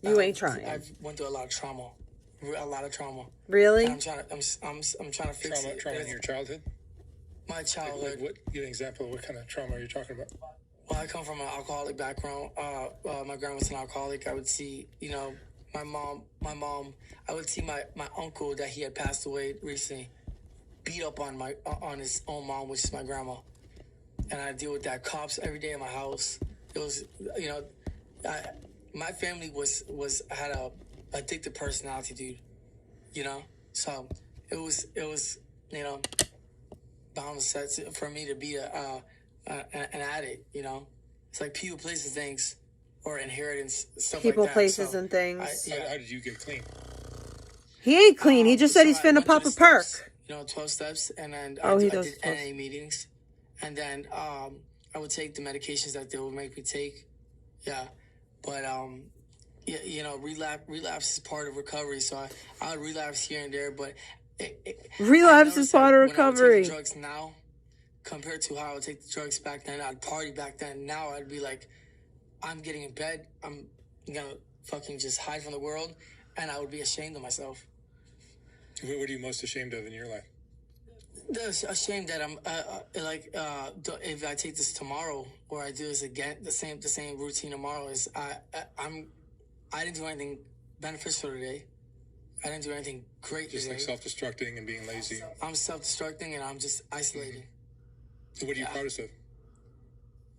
You ain't trying. I've went through a lot of trauma. Really? And I'm trying to fix it. Trauma in your childhood? My childhood. Give an example of what kind of trauma are you talking about? Well, I come from an alcoholic background. My grandma's an alcoholic. I would see, my mom. I would see my uncle that he had passed away recently beat up on his own mom, which is my grandma. And I deal with that. Cops every day in my house. It was, my family had a addicted personality, dude. So it was boundless for me to be an addict. It's like people, places, things, or inheritance, stuff people, like that. places, and things. How did you get clean? He ain't clean. He just said he's finna pop a perk. 12 steps, and then I did NA meetings, and then I would take the medications that they would make me take. Yeah, but relapse is part of recovery. So I would relapse here and there, but relapse is part of recovery. When I would take drugs now, compared to how I would take the drugs back then, I'd party back then. Now I'd be like, I'm getting in bed, I'm gonna fucking just hide from the world, and I would be ashamed of myself. What are you most ashamed of in your life? Ashamed that I'm if I take this tomorrow or I do this again, the same routine tomorrow, is I didn't do anything beneficial today. I didn't do anything great just today. Like self-destructing and being lazy. I'm self-destructing and I'm just isolating. So what are you proudest of?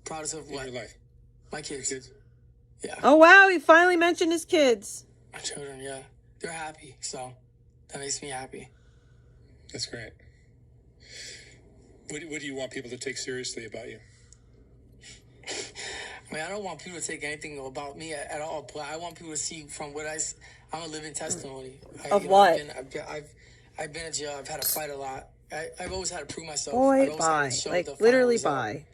Proudest of what? In your life? My kids. Your kids? Yeah. Oh wow, he finally mentioned his kids. My children, yeah. They're happy, so that makes me happy. That's great. What do you want people to take seriously about you? I mean, I don't want people to take anything about me at all, but I want people to see from what I'm a living testimony. Of what? I've been in jail. I've had to fight a lot. I've always had to prove myself. Boy, bye. Like, literally bye.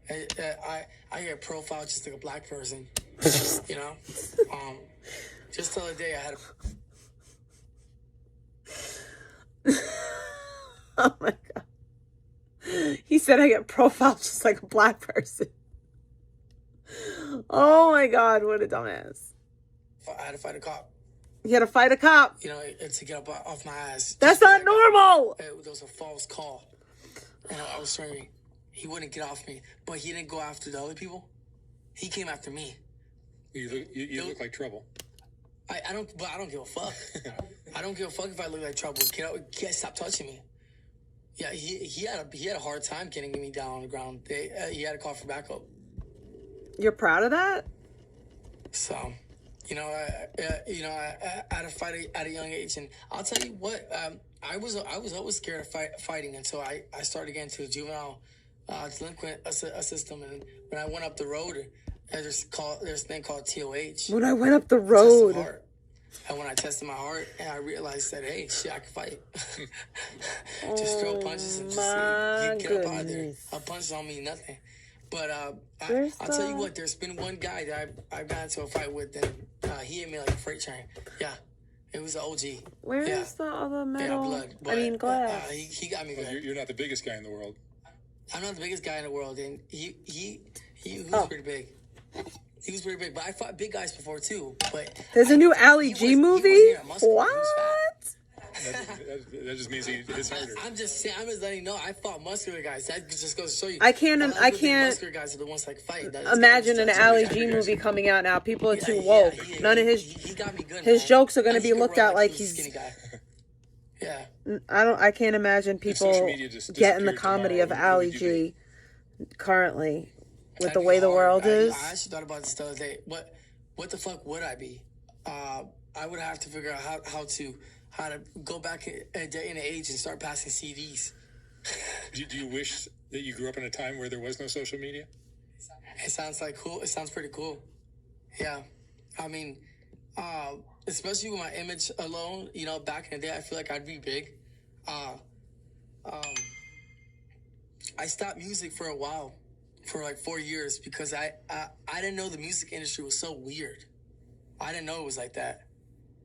I get profiled just like a black person. Just the other day I had Oh my god. He said I get profiled just like a black person. Oh my god, what a dumbass. I had to fight a cop. You had to fight a cop? To get up off my ass. That's not normal! There was a false call. And I was screaming. He wouldn't get off me. But he didn't go after the other people. He came after me. You look like trouble. I don't give a fuck. I don't give a fuck if I look like trouble. Kid, stop touching me. Yeah, he had a hard time getting me down on the ground. He had to call for backup. You're proud of that? So, I had to fight at a young age, and I'll tell you what, I was always scared of fighting until I started getting to the juvenile delinquent system, and when I went up the road, there's a thing called TOH. When I went up the road. And when I tested my heart, and I realized that, hey, shit, I can fight. Just throw punches and just get up out of there. A punch don't mean nothing. But I'll tell you what, there's been one guy that I've gotten into a fight with, and he hit me like a freight train. Yeah, it was an OG. Where's the other metal? Yeah, blood. But, glass. He got me good. You're not the biggest guy in the world. I'm not the biggest guy in the world, and he was pretty big. He was pretty big, but I fought big guys before too. But there's a new Ali G movie. What? That just means he hits harder. I'm just letting you know. I fought muscular guys. That just goes to show you. I can't. Muscular guys are the ones like fight. Imagine an Ali G movie coming out now. People are too woke. None of his jokes are going to be looked at like he's. Skinny guy. Yeah. I can't imagine people getting the comedy of Ali G currently. With the way the world is. I actually thought about this the other day. What the fuck would I be? I would have to figure out how to go back in age and start passing CDs. Do you wish that you grew up in a time where there was no social media? It sounds like cool. It sounds pretty cool. Yeah. I mean, especially with my image alone, back in the day, I feel like I'd be big. I stopped music for a while. For like 4 years because I didn't know the music industry was so weird. I didn't know it was like that.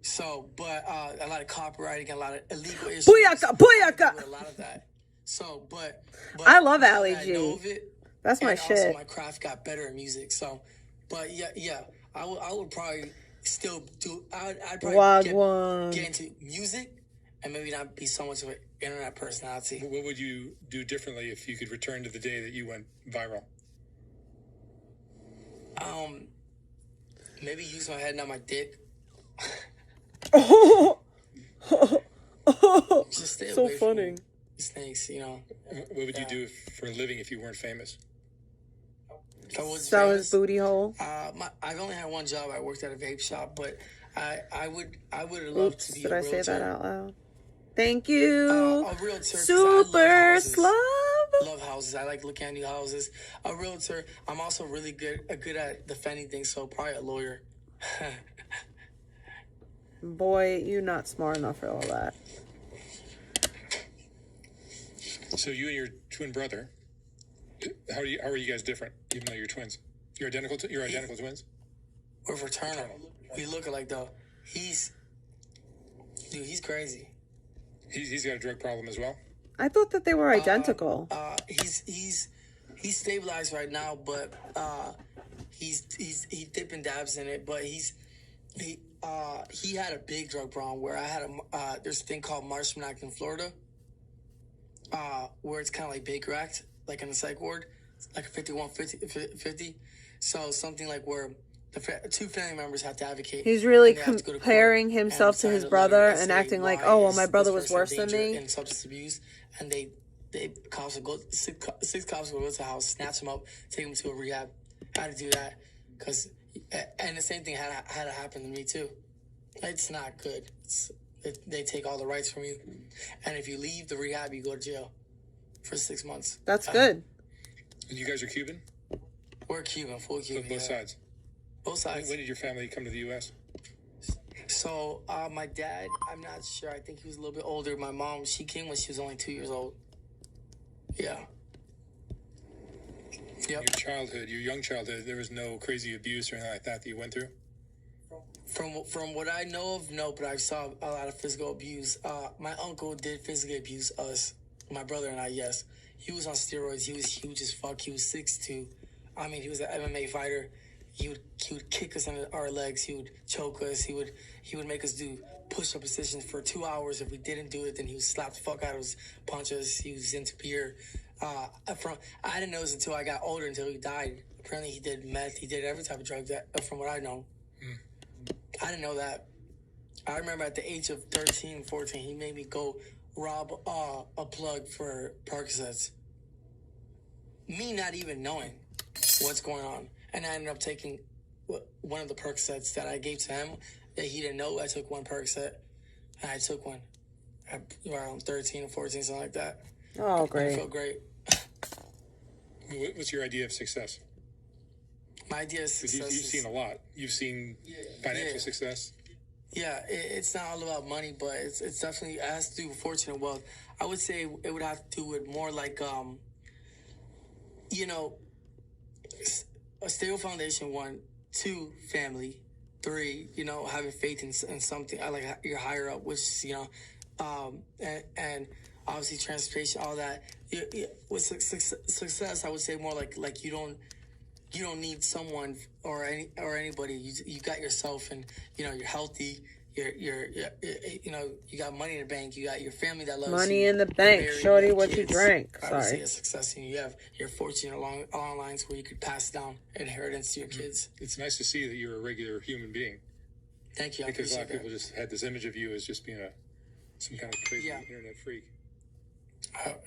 So, but a lot of copywriting, a lot of illegal issues. Booyaka! A lot of that. So, but I love Ali G. That's my shit. Also, my craft got better in music. So, but yeah, I would probably still do. I'd probably get into music and maybe not be so much of an internet personality. What would you do differently if you could return to the day that you went viral? Maybe use my head, not my dick. Just stay so away funny. From snakes, What would you do for a living if you weren't famous? If I wasn't Sell famous, his booty hole. I've only had one job. I worked at a vape shop, but I would love to be a realtor. Did I say that out loud? Thank you. A realtor. Super slub. Love houses. I like looking at new houses. A realtor. I'm also really good at defending things, so probably a lawyer. Boy, you're not smart enough for all that. So you and your twin brother, how are you guys different? Even though you're twins, you're identical twins. We're fraternal. We look alike though. He's crazy. He's got a drug problem as well. I thought that they were identical. He's stabilized right now, but he dip and dabs in it. But he had a big drug problem where I had there's a thing called Marshman Act in Florida, where it's kind of like Baker Act, like in the psych ward, like a 5150. So something like where the two family members have to advocate. He's really comparing himself to his brother and acting like, oh, well, my brother was worse than me. And substance abuse, and cops will go, six cops will go to the house, snatch him up, take him to a rehab. I had to do that and the same thing had to happen to me too. It's not good. They take all the rights from you, and if you leave the rehab, you go to jail for 6 months. That's good. And you guys are Cuban? We're Cuban, full Cuban. Both sides. Both sides. When did your family come to the U.S.? So, my dad, I'm not sure. I think he was a little bit older. My mom, she came when she was only 2 years old. Yeah. Yep. Your young childhood, there was no crazy abuse or anything like that you went through? From what I know of, no, but I saw a lot of physical abuse. My uncle did physically abuse us, my brother and I, yes. He was on steroids. He was huge as fuck. He was 6'2". I mean, he was an MMA fighter. He would kick us in our legs. He would choke us. He would make us do push-up positions for 2 hours. If we didn't do it, then he would slap the fuck out of us, punch us. He was into beer. I didn't know this until I got older, until he died. Apparently, he did meth. He did every type of drug, from what I know. I didn't know that. I remember at the age of 13, 14, he made me go rob a plug for Percocets. Me not even knowing what's going on. And I ended up taking one of the Percocets that I gave to him that he didn't know. I took one Percocet, and I took one around 13 or 14, something like that. Oh, great. I felt great. What's your idea of success? My idea of success You've seen a lot. You've seen financial success. Yeah, it's not all about money, but it's definitely, it has to do with fortune and wealth. I would say it would have to do with more like, you know, a stable foundation, 1, 2, family, 3, you know, having faith in something, like your higher up, which is, you know, and obviously transportation, all that. With success, I would say more like you don't need someone or anybody. You got yourself, and you know you're healthy. You're you know, you got money in the bank. You got your family that loves you. Money in the bank, shorty. What you drank? I would say Sorry. a success, and you have your fortune along lines where you could pass down inheritance to your kids. It's nice to see that you're a regular human being. Thank you. Because a lot of people just had this image of you as just being some kind of crazy internet freak.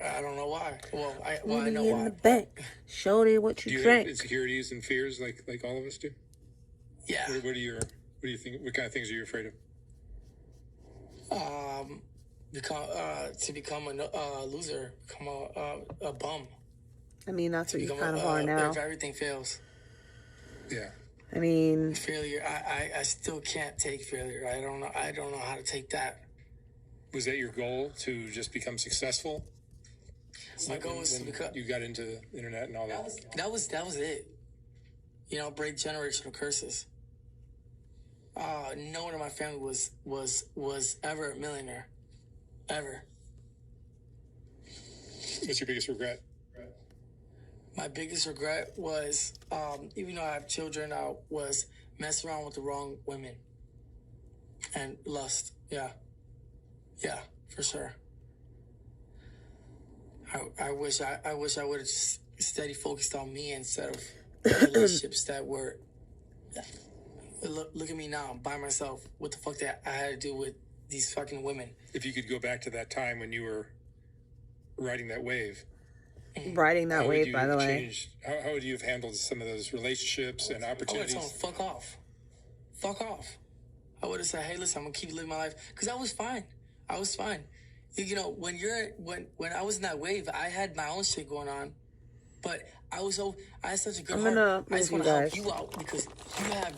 I don't know why. Well, I Money know in why. the bank, shorty. What Do you you drank? have insecurities and fears like all of us do? Yeah. What do you think? What kind of things are you afraid of? To become a loser, become a bum. I mean, that's what you Become kind of are now. If everything fails. Yeah. I mean, Failure. I still can't take failure. I don't know how to take that. Was that your goal, to just become successful? My goal was to become. You got into the internet and all that. That was it. You know, break generational curses. No one in my family was ever a millionaire, ever. What's your biggest regret? My biggest regret was, even though I have children, I was messing around with the wrong women and lust. Yeah, for sure. I wish I would have just steady focused on me instead of relationships that were. Look at me now. I'm by myself. What the fuck that I had to do with these fucking women? If you could go back to that time when you were riding that wave. Riding that wave, by the way. How would you have handled some of those relationships and opportunities? I would have told them, fuck off. I would have said, hey, listen, I'm gonna keep living my life, because I was fine. You know, when I was in that wave, I had my own shit going on, but I had such a good heart. I just want to help you out because you have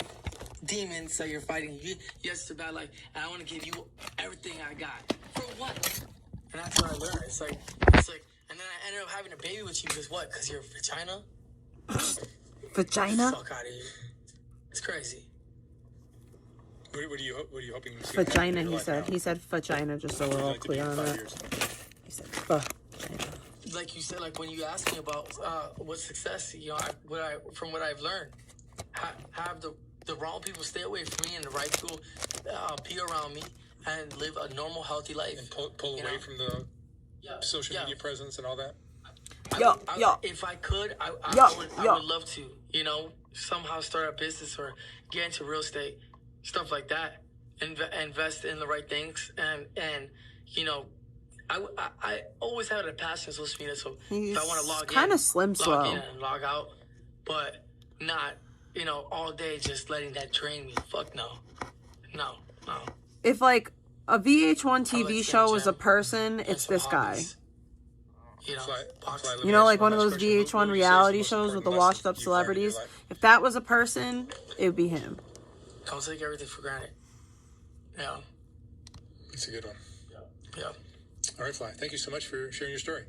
demons that you're fighting. Yes, to bad life, and I want to give you everything I got. For what? And that's what I learned. It's like, and then I ended up having a baby with you because what? Because you're a vagina? Vagina? Fuck out of here. It's crazy. What are you hoping? Vagina, he said. He said vagina, just so we're all clear on that. He said vagina. Like you said, like when you asked me about what success, you know, from what I've learned, have the wrong people stay away from me and the right people be around me and live a normal, healthy life. And pull away from the social media presence and all that? If I could, I would love to, you know, somehow start a business or get into real estate, stuff like that, invest in the right things, and you know, I always had a passion for social media, so if I want to log in, kind of slim slow, log in and log out, but not, you know, all day just letting that drain me. Fuck no. If like a VH1 TV show was a person, it's this guy. You know, like one of those VH1 reality shows with the washed up celebrities. If that was a person, it would be him. Don't take everything for granted. Yeah. It's a good one. Yeah. All right, Fly. Thank you so much for sharing your story.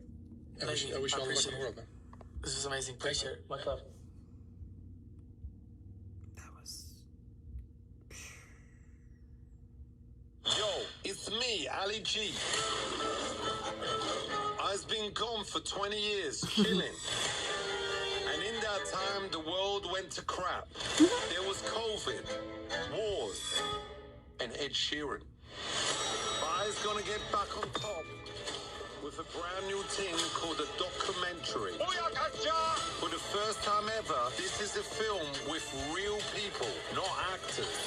I wish you all the luck in the world, man. This is amazing. Appreciate it. Much love. Yo, it's me, Ali G. I've been gone for 20 years, chilling. And in that time, the world went to crap. There was COVID, wars, and Ed Sheeran. But I's gonna get back on top with a brand new thing called a documentary. For the first time ever, this is a film with real people, not actors.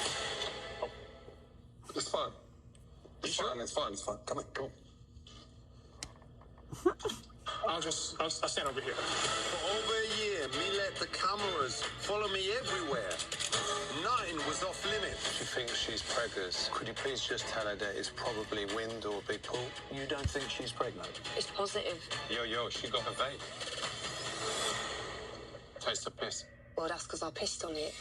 It's fun. It's fun. It's fun. It's fun. Come on, go. I'll stand over here. For over a year, me let the cameras follow me everywhere. Nothing was off limits. She thinks she's preggers. Could you please just tell her that it's probably wind or a big pool? You don't think she's pregnant? It's positive. Yo, she got a vape. Taste of piss. Well, that's because I pissed on it.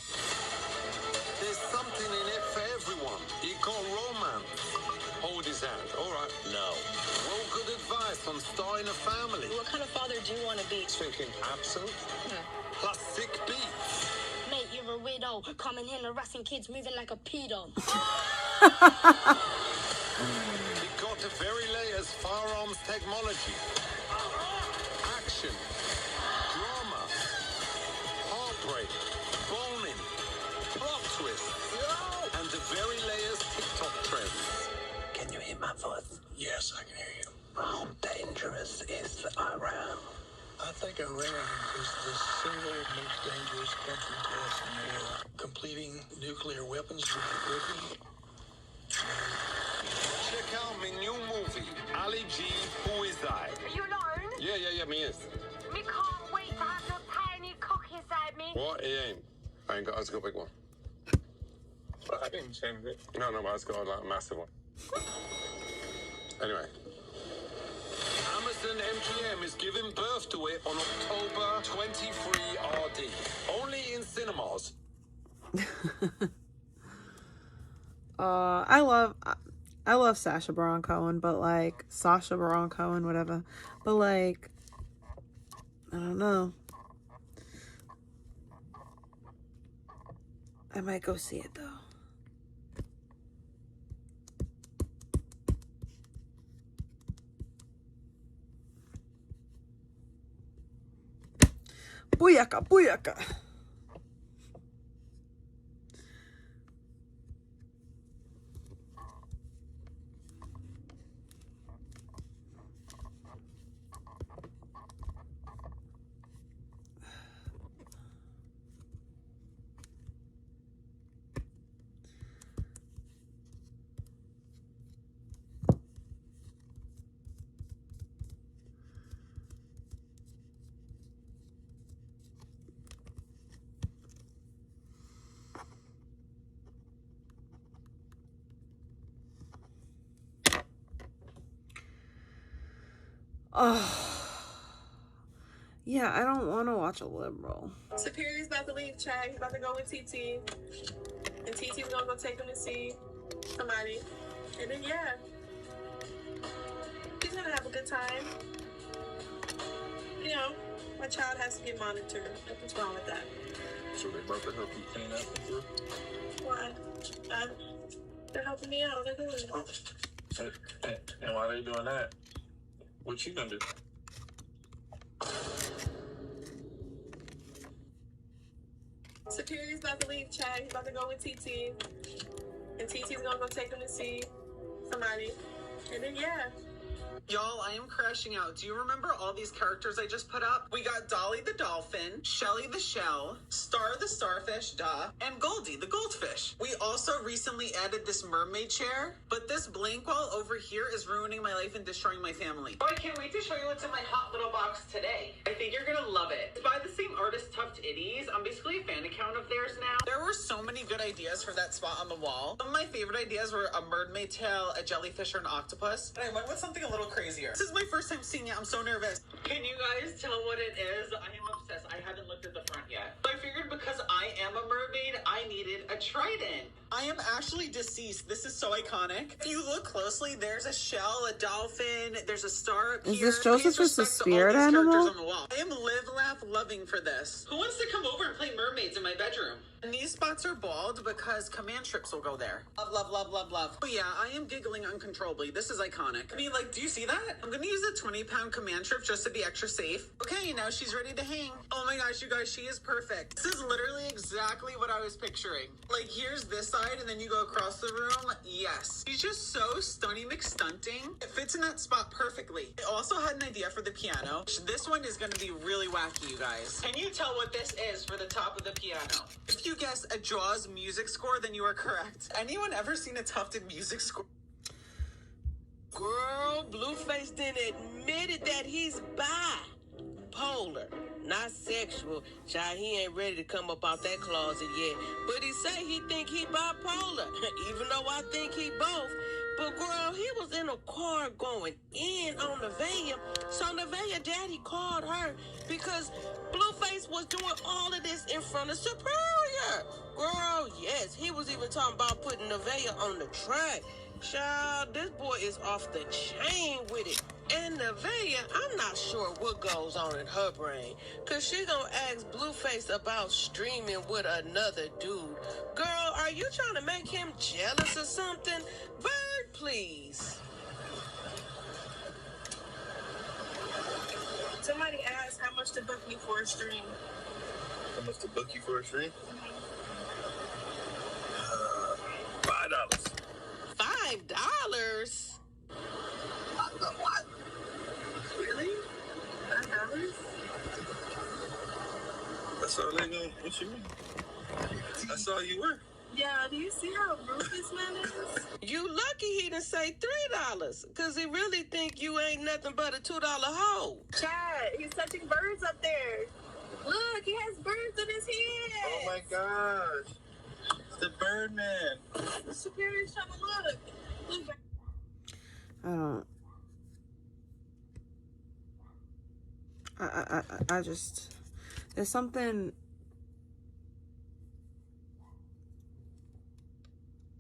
There's something in it for everyone. You got romance. Hold his hand. All right. No. Well, good advice on starting a family. What kind of father do you want to be? Thinking absent? Plus sick beats. Mate, you're a weirdo. Coming here harassing kids, moving like a pedo. You got the very latest firearms technology. Action. Drama. Heartbreak. Boning. Plot twist. And the very latest TikTok trends. Can you hear my voice? Yes, I can hear you. How dangerous is Iran? I think Iran is the single most dangerous country to us in the world. Completing nuclear weapons with the Caribbean. Check out my new movie, Ali G, Who Is I? Are you alone? Yeah, me is. Me can't wait to have your tiny cock inside me. What? He ain't. I got a big one. I didn't change it. No, but it's got like a massive one. Anyway. Amazon MGM is giving birth to it on October 23 RD. Only in cinemas. I love Sacha Baron Cohen, but like Sacha Baron Cohen, whatever. But like, I don't know. I might go see it though. Booyaka, booyaka. Oh, yeah, I don't want to watch a liberal. Superior's about to leave Chad. He's about to go with TT. And TT's gonna go take him to see somebody. And then, yeah. He's gonna have a good time. You know, my child has to get monitored. Nothing's wrong with that. So they both help you clean up and through? Why? They're helping me out. They're doing it. And while they doing that, what you gonna do? Superior's about to leave Chad. He's about to go with TT. And TT's gonna go take him to see somebody. And then, yeah. Y'all, I am crashing out. Do you remember all these characters I just put up? We got Dolly the dolphin, Shelly the shell, Star the starfish, duh, and Goldie the goldfish. We also recently added this mermaid chair, but this blank wall over here is ruining my life and destroying my family. Oh, I can't wait to show you what's in my hot little box today. I think you're gonna love it. It's by the same artist, Tuft Itties. I'm basically a fan account of theirs now. There were so many good ideas for that spot on the wall. Some of my favorite ideas were a mermaid tail, a jellyfish, or an octopus. And I went with something a little crazier. This is my first time seeing it. I'm so nervous. Can you guys tell what it is? I am obsessed. I haven't looked at the front yet. So I figured because I am a mermaid, I needed a trident. I am actually deceased. This is so iconic. If you look closely, there's a shell, a dolphin, there's a star up Is here. this Joseph just a spirit characters animal? on the wall. I am live, laugh, loving for this. Who wants to come over and play mermaids in my bedroom? And these spots are bald because command trips will go there. Love, love, love, love, love. Oh yeah, I am giggling uncontrollably. This is iconic. I mean, like, do you see that? I'm gonna use a 20-pound command trip just to be extra safe. Okay, now she's ready to hang. Oh my gosh, you guys, she is perfect. This is literally exactly what I was picturing. Like, here's this side, and then you go across the room. Yes. She's just so stunning McStunting. It fits in that spot perfectly. I also had an idea for the piano. This one is gonna be really wacky, you guys. Can you tell what this is for the top of the piano? piano. If you guess a Jaws music score, then you are correct. Anyone ever seen a Tufted music score? Girl, Blueface then admitted that he's bipolar, not sexual. Child, he ain't ready to come up out that closet yet. But he say he think he bipolar, even though I think he both. But girl, he was in a car going in on Nevaeh. So Nevaeh daddy called her because Blueface was doing all of this in front of Superior. Girl, yes, he was even talking about putting Nevaeh on the track. Child, this boy is off the chain with it. And Nevaeh, I'm not sure what goes on in her brain. Cause she gonna ask Blueface about streaming with another dude. Girl, are you trying to make him jealous or something? Bird, please. Somebody asked how much to book you for a stream. How much to book you for a stream? $5. $5? What? Really? $5? That's all they know. What you mean? That's all you were. Yeah, do you see how rude this man is? You lucky he didn't say $3, cause he really think you ain't nothing but a $2 hoe. Chad, he's touching birds up there. Look, he has birds in his head. Oh my gosh. It's the Birdman. The Superior's trying to look. I just, there's something,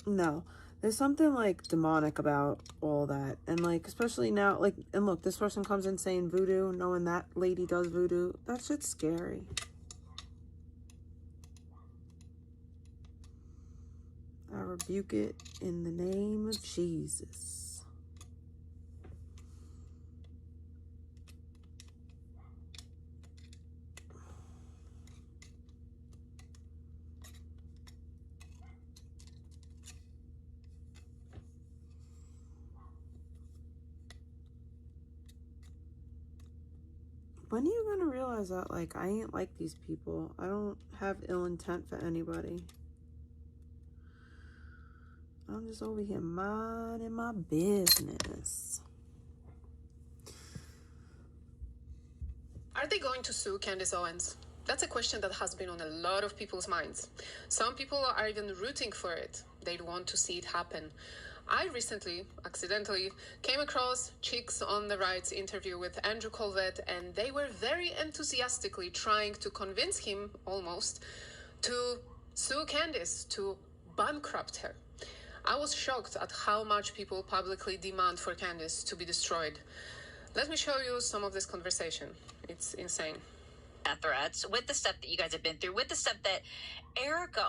no, there's something like demonic about all that. And like, especially now, like, and look, this person comes in saying voodoo, knowing that lady does voodoo. That shit's scary. I rebuke it in the name of Jesus. When are you gonna realize that, like, I ain't like these people? I don't have ill intent for anybody. I'm just over here minding my business. Are they going to sue Candace Owens? That's a question that has been on a lot of people's minds. Some people are even rooting for it. They want to see it happen. I recently, accidentally, came across Chicks on the Right's interview with Andrew Colvett, and they were very enthusiastically trying to convince him, almost, to sue Candace, to bankrupt her. I was shocked at how much people publicly demand for Candace to be destroyed. Let me show you some of this conversation. It's insane. Threats, with the stuff that you guys have been through, with the stuff that Erica,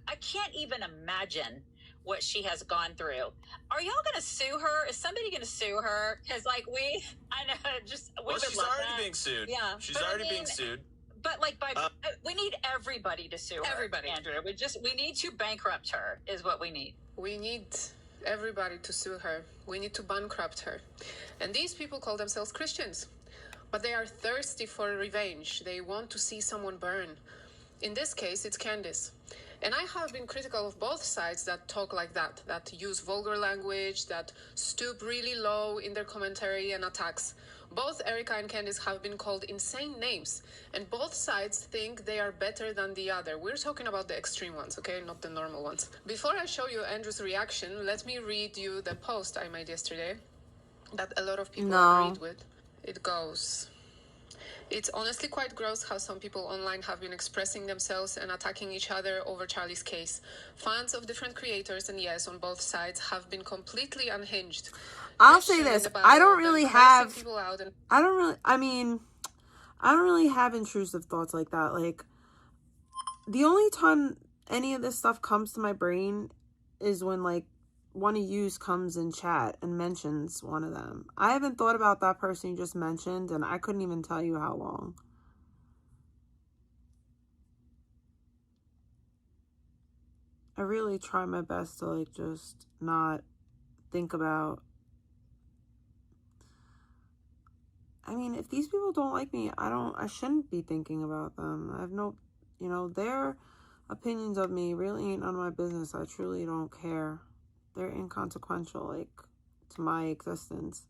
I can't even imagine what she has gone through. Are y'all gonna sue her? Is somebody gonna sue her? Because I know, Well, she's already being sued. Yeah, she's already being sued. But we need everybody to sue her. Everybody, Andrew. We need to bankrupt her. Is what we need. We need everybody to sue her. We need to bankrupt her. And these people call themselves Christians, but they are thirsty for revenge. They want to see someone burn. In this case, it's Candace. And I have been critical of both sides that talk like that use vulgar language, that stoop really low in their commentary and attacks. Both Erica and Candace have been called insane names, and both sides think they are better than the other. We're talking about the extreme ones, okay? Not the normal ones. Before I show you Andrew's reaction, let me read you the post I made yesterday that a lot of people agreed with. It goes... It's honestly quite gross how some people online have been expressing themselves and attacking each other over Charlie's case. Fans of different creators, and yes, on both sides, have been completely unhinged. I'll say this, I don't really have intrusive thoughts like that. Like, the only time any of this stuff comes to my brain is when, like, one of yous comes in chat and mentions one of them. I haven't thought about that person you just mentioned, and I couldn't even tell you how long. I really try my best to, like, just not think about... I mean, if these people don't like me, I shouldn't be thinking about them. I have no You know, their opinions of me really ain't none of my business. I truly don't care. They're inconsequential, like, to my existence.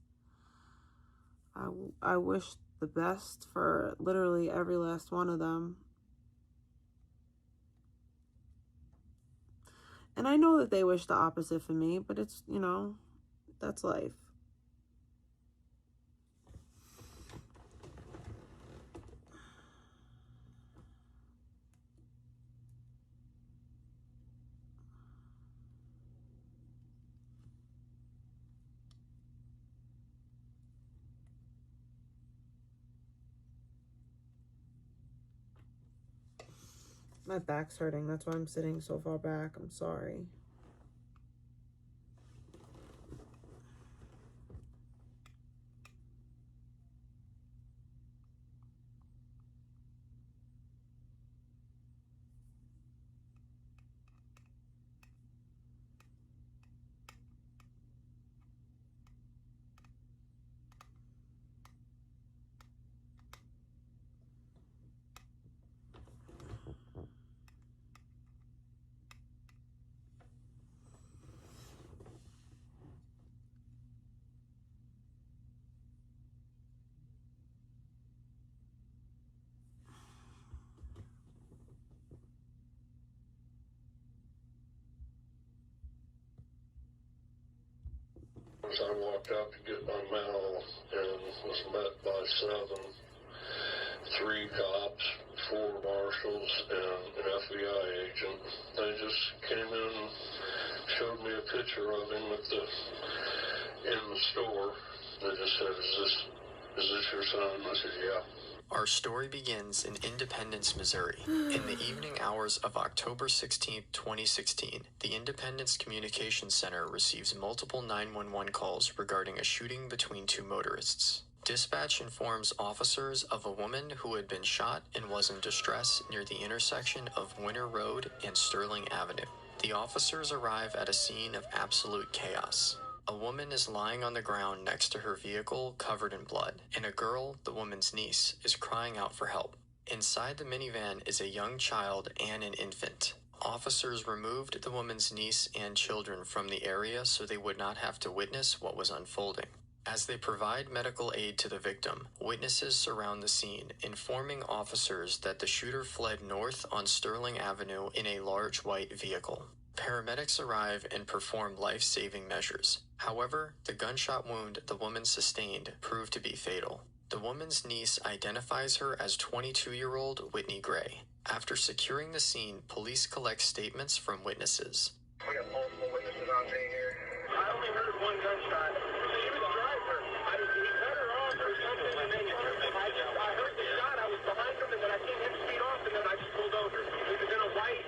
I wish the best for literally every last one of them. And I know that they wish the opposite for me, but it's, you know, that's life. My back's hurting. That's why I'm sitting so far back. I'm sorry. I walked out to get my mail and was met by 3 cops, 4 marshals, and an FBI agent. They just came in and showed me a picture of him in the store. They just said, is this your son? I said, yeah. Our story begins in Independence, Missouri. In the evening hours of October 16, 2016, the Independence Communications Center receives multiple 911 calls regarding a shooting between 2 motorists. Dispatch informs officers of a woman who had been shot and was in distress near the intersection of Winter Road and Sterling Avenue. The officers arrive at a scene of absolute chaos. A woman is lying on the ground next to her vehicle covered in blood, and a girl, the woman's niece, is crying out for help. Inside the minivan is a young child and an infant. Officers removed the woman's niece and children from the area so they would not have to witness what was unfolding. As they provide medical aid to the victim, witnesses surround the scene, informing officers that the shooter fled north on Sterling Avenue in a large white vehicle. Paramedics arrive and perform life-saving measures. However, the gunshot wound the woman sustained proved to be fatal. The woman's niece identifies her as 22-year-old Whitney Gray. After securing the scene, police collect statements from witnesses. We got multiple witnesses on scene here. I only heard 1 gunshot. She was a driver. He cut her off or something, and then I heard the shot. I was behind him, and then I seen him speed off, and then I just pulled over. He was in a white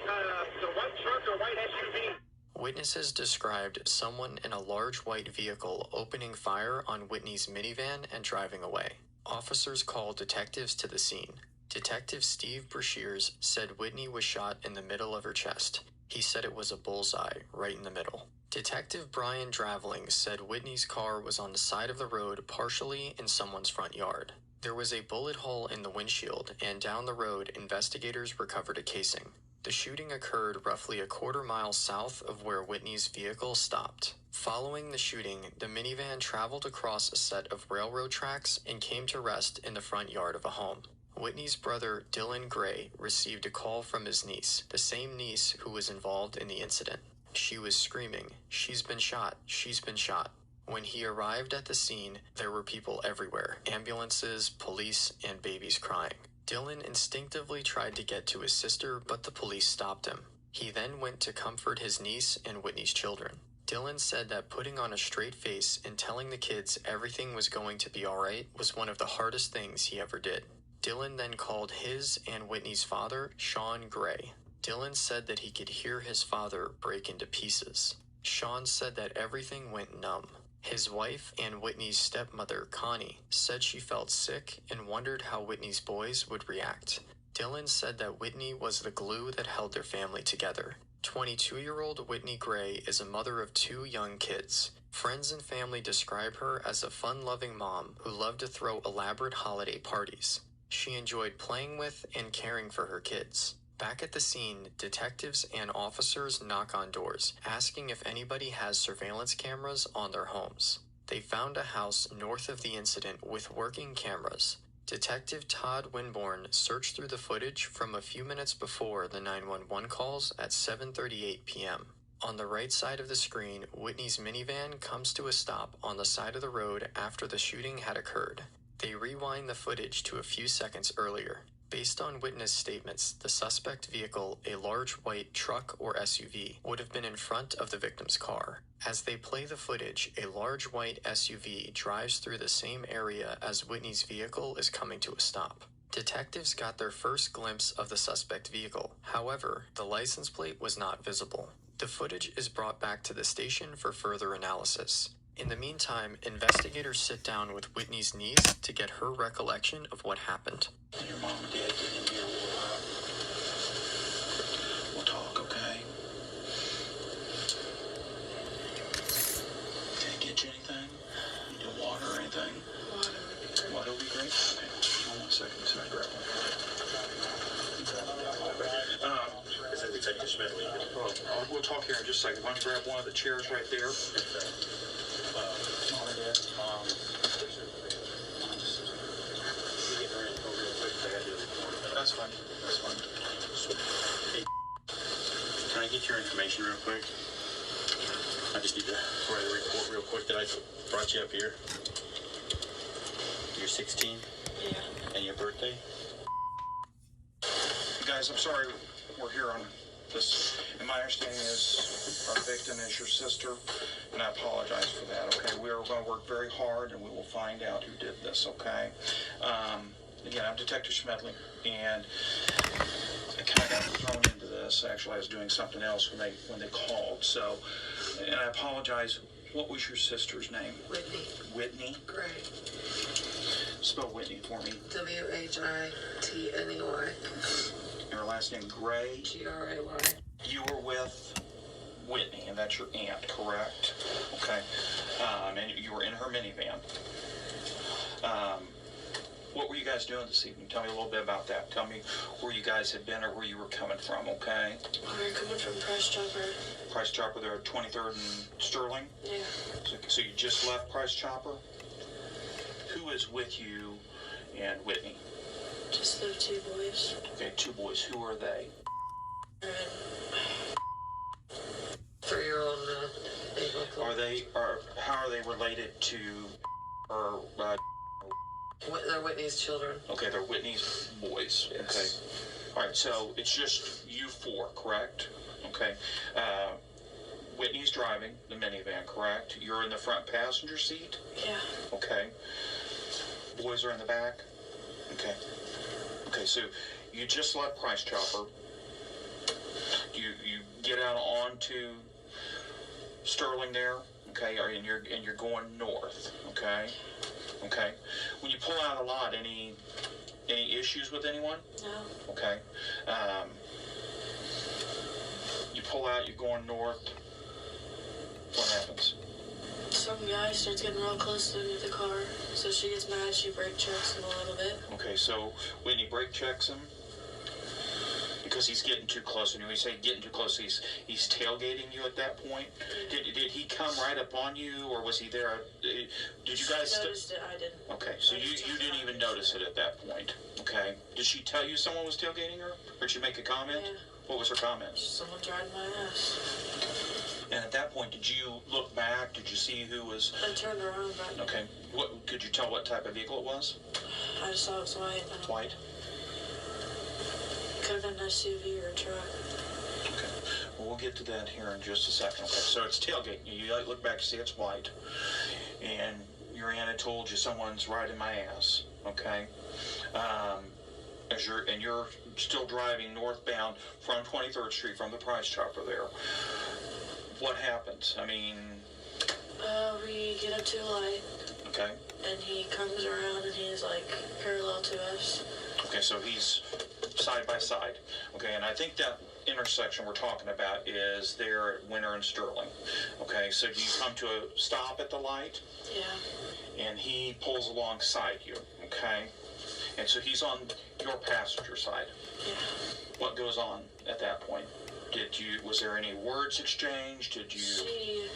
truck or white SUV. Witnesses described someone in a large white vehicle opening fire on Whitney's minivan and driving away. Officers called detectives to the scene. Detective Steve Brashears said Whitney was shot in the middle of her chest. He said it was a bullseye, right in the middle. Detective Brian Draveling said Whitney's car was on the side of the road, partially in someone's front yard. There was a bullet hole in the windshield, and down the road, investigators recovered a casing. The shooting occurred roughly a quarter-mile south of where Whitney's vehicle stopped. Following the shooting, the minivan traveled across a set of railroad tracks and came to rest in the front yard of a home. Whitney's brother, Dylan Gray, received a call from his niece, the same niece who was involved in the incident. She was screaming, "She's been shot, she's been shot." When he arrived at the scene, there were people everywhere, ambulances, police, and babies crying. Dylan instinctively tried to get to his sister, but the police stopped him. He then went to comfort his niece and Whitney's children. Dylan said that putting on a straight face and telling the kids everything was going to be alright was one of the hardest things he ever did. Dylan then called his and Whitney's father, Sean Gray. Dylan said that he could hear his father break into pieces. Sean said that everything went numb. His wife and Whitney's stepmother, Connie, said she felt sick and wondered how Whitney's boys would react. Dylan said that Whitney was the glue that held their family together. 22-year-old Whitney Gray is a mother of 2 young kids. Friends and family describe her as a fun-loving mom who loved to throw elaborate holiday parties. She enjoyed playing with and caring for her kids. Back at the scene, detectives and officers knock on doors, asking if anybody has surveillance cameras on their homes. They found a house north of the incident with working cameras. Detective Todd Winborn searched through the footage from a few minutes before the 911 calls at 7:38 p.m. On the right side of the screen, Whitney's minivan comes to a stop on the side of the road after the shooting had occurred. They rewind the footage to a few seconds earlier. Based on witness statements, the suspect vehicle, a large white truck or SUV, would have been in front of the victim's car. As they play the footage, a large white SUV drives through the same area as Whitney's vehicle is coming to a stop. Detectives got their first glimpse of the suspect vehicle. However, the license plate was not visible. The footage is brought back to the station for further analysis. In the meantime, investigators sit down with Whitney's niece to get her recollection of what happened. Your mom and dad get in here, we'll talk, okay? Can I get you anything? You need water or anything? Water would be great. Okay, hold on 1 second, so I grab one. We'll talk here in just a second. Why don't you grab one of the chairs right there? Mom and Dad. That's fine. That's fine. Hey, can I get your information real quick? I just need to write a report real quick that I brought you up here. You're 16? Yeah. And your birthday? Guys, I'm sorry we're here on this. And my understanding is our victim is your sister, and I apologize for that, okay? We are going to work very hard, and we will find out who did this, okay? Again, I'm Detective Schmedling, and I kind of got thrown into this. Actually, I was doing something else when they called, so, and I apologize. What was your sister's name? Whitney. Whitney? Gray. Spell Whitney for me. Whitney. And her last name, Gray? Gray. You were with Whitney, and that's your aunt, correct? Okay. And you were in her minivan. What were you guys doing this evening? Tell me a little bit about that. Tell me where you guys had been or where you were coming from, okay? We were coming from Price Chopper. Price Chopper there at 23rd and Sterling? Yeah. So you just left Price Chopper? Who is with you and Whitney? Just the two boys. Okay, two boys. Who are they? 3-year-old and how are they related to her? They're Whitney's children. Okay, they're Whitney's boys. Yes. Okay. All right, so it's just you four, correct? Okay. Whitney's driving the minivan, correct? You're in the front passenger seat? Yeah. Okay. Boys are in the back? Okay. Okay, so you just left Price Chopper. You get out onto Sterling there, okay, and you're going north, okay? Okay. When you pull out of the lot, any issues with anyone? No. Okay. You pull out, you're going north. What happens? Some guy starts getting real close to the car, so she gets mad. She brake checks him a little bit. Okay, so Whitney brake checks him because he's getting too close. And when you say getting too close, he's tailgating you at that point. Did he come right up on you, or was he there? Did you guys? She noticed it. I didn't. Okay, so you didn't even notice it at that point. Okay. Did she tell you someone was tailgating her, or did she make a comment? Yeah. What was her comment? Someone's riding my ass. And at that point, did you look back? Did you see who was? I turned around, but... Okay. What could you tell what type of vehicle it was? I just saw it was white. White? Could have been an SUV or a truck. Okay. Well, we'll get to that here in just a second. Okay. So it's tailgating. You look back, see it's white. And your aunt had told you someone's riding my ass. Okay. You're still driving northbound from 23rd Street from the Price Chopper there. What happens? I mean... we get up to a light. Okay. And he comes around and he's like parallel to us. Okay, so he's side by side. Okay, and I think that intersection we're talking about is there at Winter and Sterling. Okay, so do you come to a stop at the light? Yeah. And he pulls alongside you, okay? And so he's on your passenger side. Yeah. What goes on at that point? Was there any words exchanged? She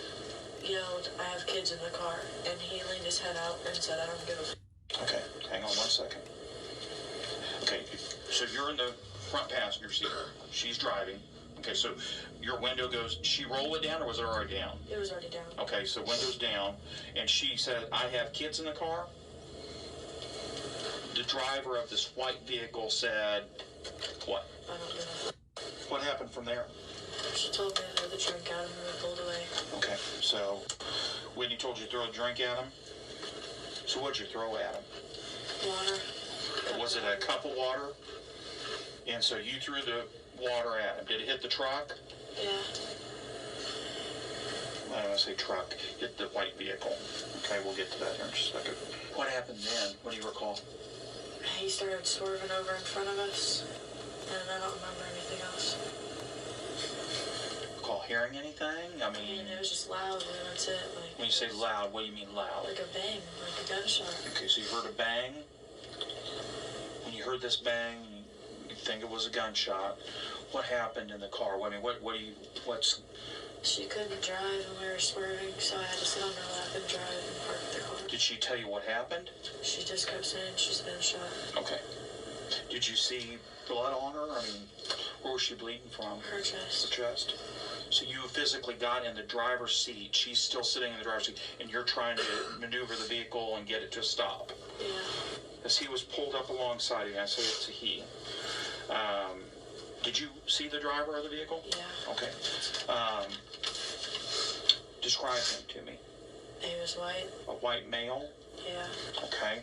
yelled, "I have kids in the car," and he leaned his head out and said, "I don't give a." Okay, hang on 1 second. Okay, so you're in the front passenger seat. She's driving. Okay, so your window goes, did she roll it down or was it already down? It was already down. Okay, so window's down, and she said, "I have kids in the car." The driver of this white vehicle said, what? I don't know. What happened from there? She told me to throw the drink at him and we pulled away. Okay, so Whitney told you to throw a drink at him? So what'd you throw at him? Water. Was it a cup of water? And so you threw the water at him. Did it hit the truck? Yeah. I don't want to say truck. Hit the white vehicle. Okay, we'll get to that here in just a second. What happened then? What do you recall? He started swerving over in front of us, and I don't remember anything else. Recall hearing anything? I I mean, mean, it was just loud, and that's it. Like, when you say loud, what do you mean loud? like a bang, like a gunshot. Okay, so you heard a bang. When you heard this bang, you think it was a gunshot. What happened in the car? I mean, what's... She couldn't drive, and we were swerving, so I had to sit on her lap and drive and park the car. Did she tell you what happened? She just kept saying she's been shot. Okay. Did you see blood on her? I mean, where was she bleeding from? Her chest. The chest. So you physically got in the driver's seat. She's still sitting in the driver's seat, and you're trying to maneuver the vehicle and get it to stop. Yeah. As he was pulled up alongside you, I say it's a he. Did you see the driver of the vehicle? Yeah. Okay. Describe him to me. He was white. A white male? Yeah. Okay.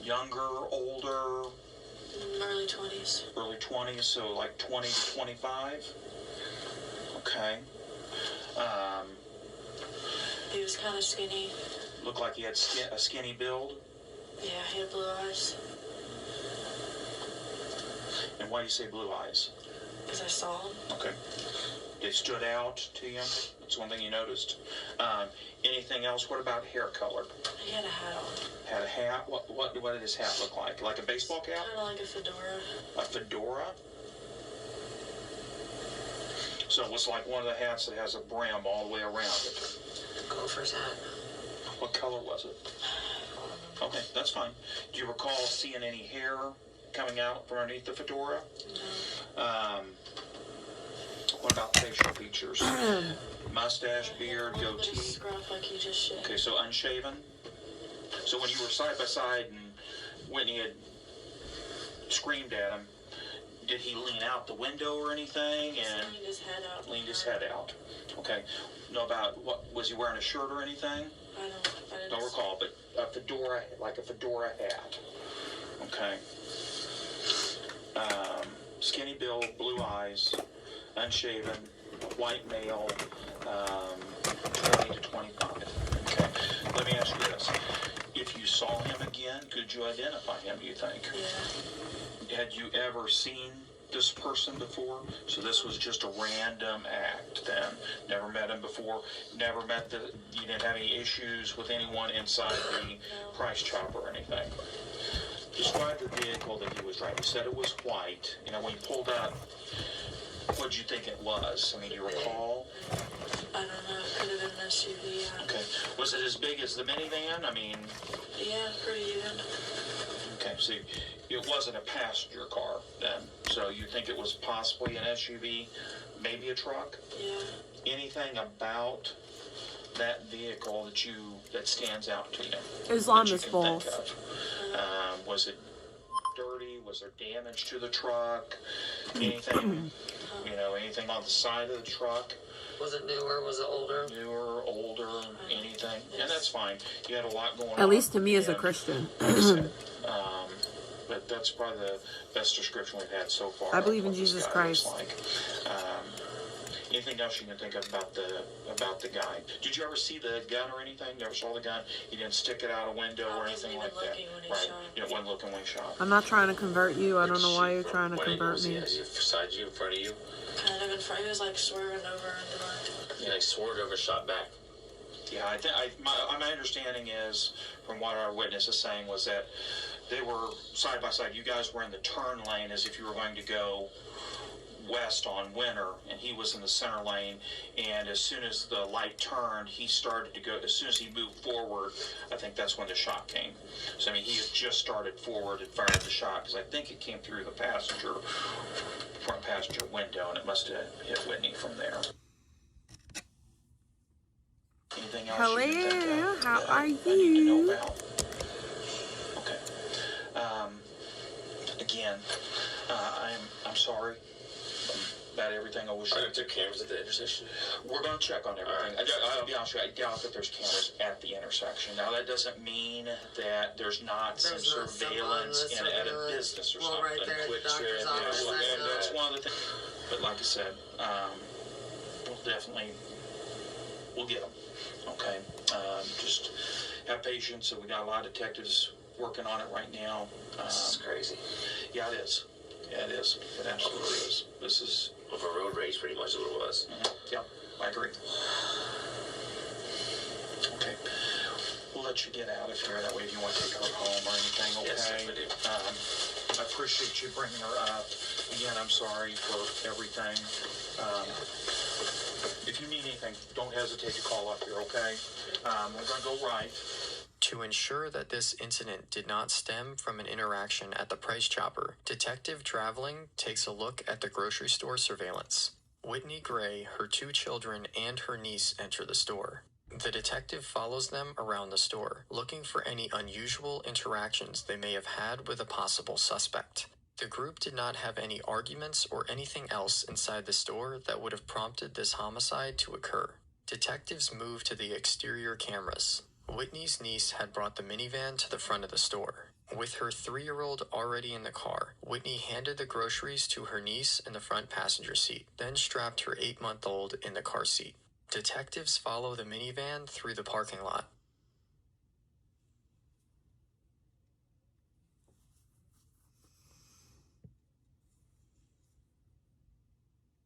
Younger, older? Early 20s. Early 20s, so like 20 to 25? Okay. He was kind of skinny. Looked like he had a skinny build? Yeah, he had blue eyes. And why do you say blue eyes? Because I saw him. Okay. They stood out to you? That's one thing you noticed. Anything else? What about hair color? He had a hat on. Had a hat? What did his hat look like? Like a baseball cap? Kind of like a fedora. A fedora? So it was like one of the hats that has a brim all the way around it. Gopher's hat. What color was it? Okay, that's fine. Do you recall seeing any hair coming out from underneath the fedora? No. What about facial features? Mustache, beard, goatee? Scruff like he just shaved. Okay, so unshaven? So when you were side by side and Whitney had screamed at him, did he lean out the window or anything? And leaned his head out. Leaned his head out. Okay. Know about was he wearing a shirt or anything? I don't recall, but a fedora, like a fedora hat. Okay. Skinny build, blue eyes, unshaven, white male, 20 to 25. Okay. Let me ask you this. If you saw him again, could you identify him, do you think? Yeah. Had you ever seen this person before? So this was just a random act then. Never met him before. Never met you didn't have any issues with anyone inside the price chopper or anything. Describe the vehicle that he was driving. You said it was white. You know, when you pulled up, what did you think it was? I mean, do you recall? I don't know. It could have been an SUV. Yeah. Okay. Was it as big as the minivan? I mean... Yeah, pretty even. Okay, so it wasn't a passenger car then. So you think it was possibly an SUV, maybe a truck? Yeah. Anything about that vehicle that stands out to you? Islam that you is can false. think of? Was it dirty? Was there damage to the truck? Anything, anything on the side of the truck? Was it newer? Was it older? Newer, older, anything? And that's fine. You had a lot going on. At least to me as a Christian. But that's probably the best description we've had so far. I believe in of what this Jesus guy Christ. looks like. Anything else you can think of about the guy? Did you ever see the gun or anything? You ever saw the gun? You didn't stick it out a window or anything like that? Right. You wasn't looking when he shot. I'm not trying to convert you. I don't know why you're trying to convert me. Beside you, in front of you? Kind of in front. He was like swerving over into mine. Yeah, he swerved over, shot back. Yeah, my understanding is, from what our witness is saying, was that They were side by side. You guys were in the turn lane as if you were going to go west on Winter, and he was in the center lane, and as soon as the light turned, he started to go. As soon as he moved forward, I think that's when the shot came. So I mean, he had just started forward and fired the shot, because I think it came through the front passenger window, and it must have hit Whitney from there. Anything else? Hello, how are I need to know you? about? Okay. Again, I'm sorry about everything. I wish. Are there cameras at the intersection? We're going to check on everything. I'll be honest with you, I doubt that there's cameras at the intersection. Now, that doesn't mean that there's not some surveillance at a business or something. Right there at the doctor's office. And that's one of the things. But like I said, we'll get them. Okay? Just have patience. So we got a lot of detectives working on it right now. This is crazy. Yeah, it is. Yeah, it is. It absolutely is. This is... Of a road rage, pretty much, is what it was. Yeah, I agree. Okay. We'll let you get out of here. That way, if you want to take her home or anything, okay? Yes, I do. I appreciate you bringing her up. Again, I'm sorry for everything. If you need anything, don't hesitate to call up here, okay? We're going to go right. To ensure that this incident did not stem from an interaction at the Price Chopper, Detective Traveling takes a look at the grocery store surveillance. Whitney Gray, her 2 children, and her niece enter the store. The detective follows them around the store, looking for any unusual interactions they may have had with a possible suspect. The group did not have any arguments or anything else inside the store that would have prompted this homicide to occur. Detectives move to the exterior cameras. Whitney's niece had brought the minivan to the front of the store. With her 3-year-old already in the car, Whitney handed the groceries to her niece in the front passenger seat, then strapped her 8-month-old in the car seat. Detectives follow the minivan through the parking lot.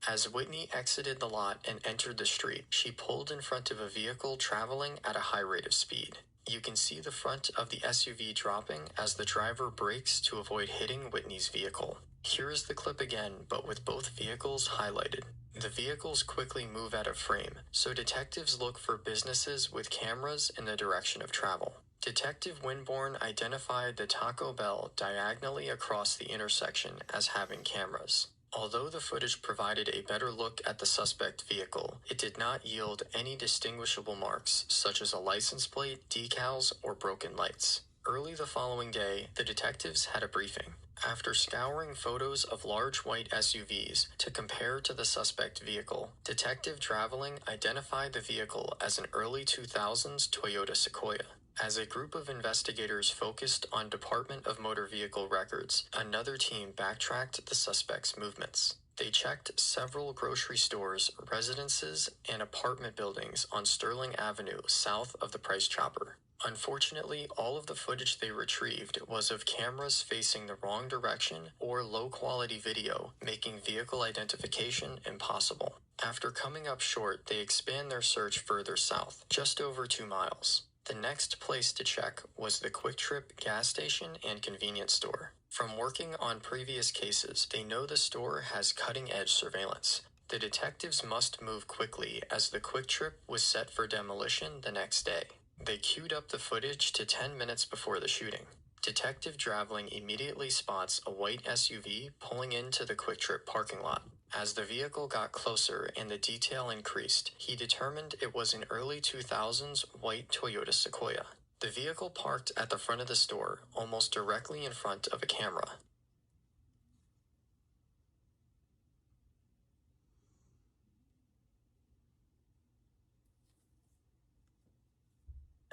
As Whitney exited the lot and entered the street, she pulled in front of a vehicle traveling at a high rate of speed. You can see the front of the SUV dropping as the driver brakes to avoid hitting Whitney's vehicle. Here is the clip again, but with both vehicles highlighted. The vehicles quickly move out of frame, so detectives look for businesses with cameras in the direction of travel. Detective Winborn identified the Taco Bell diagonally across the intersection as having cameras. Although the footage provided a better look at the suspect vehicle, it did not yield any distinguishable marks, such as a license plate, decals, or broken lights. Early the following day, the detectives had a briefing. After scouring photos of large white SUVs to compare to the suspect vehicle, Detective Traveling identified the vehicle as an early 2000s Toyota Sequoia. As a group of investigators focused on Department of Motor Vehicle records, another team backtracked the suspect's movements. They checked several grocery stores, residences, and apartment buildings on Sterling Avenue south of the Price Chopper. Unfortunately, all of the footage they retrieved was of cameras facing the wrong direction or low-quality video, making vehicle identification impossible. After coming up short, they expand their search further south, just over 2 miles. The next place to check was the Quick Trip gas station and convenience store. From working on previous cases, they know the store has cutting-edge surveillance. The detectives must move quickly as the Quick Trip was set for demolition the next day. They queued up the footage to 10 minutes before the shooting. Detective Traveling immediately spots a white SUV pulling into the Quick Trip parking lot. As the vehicle got closer and the detail increased, he determined it was an early 2000s white Toyota Sequoia. The vehicle parked at the front of the store, almost directly in front of a camera.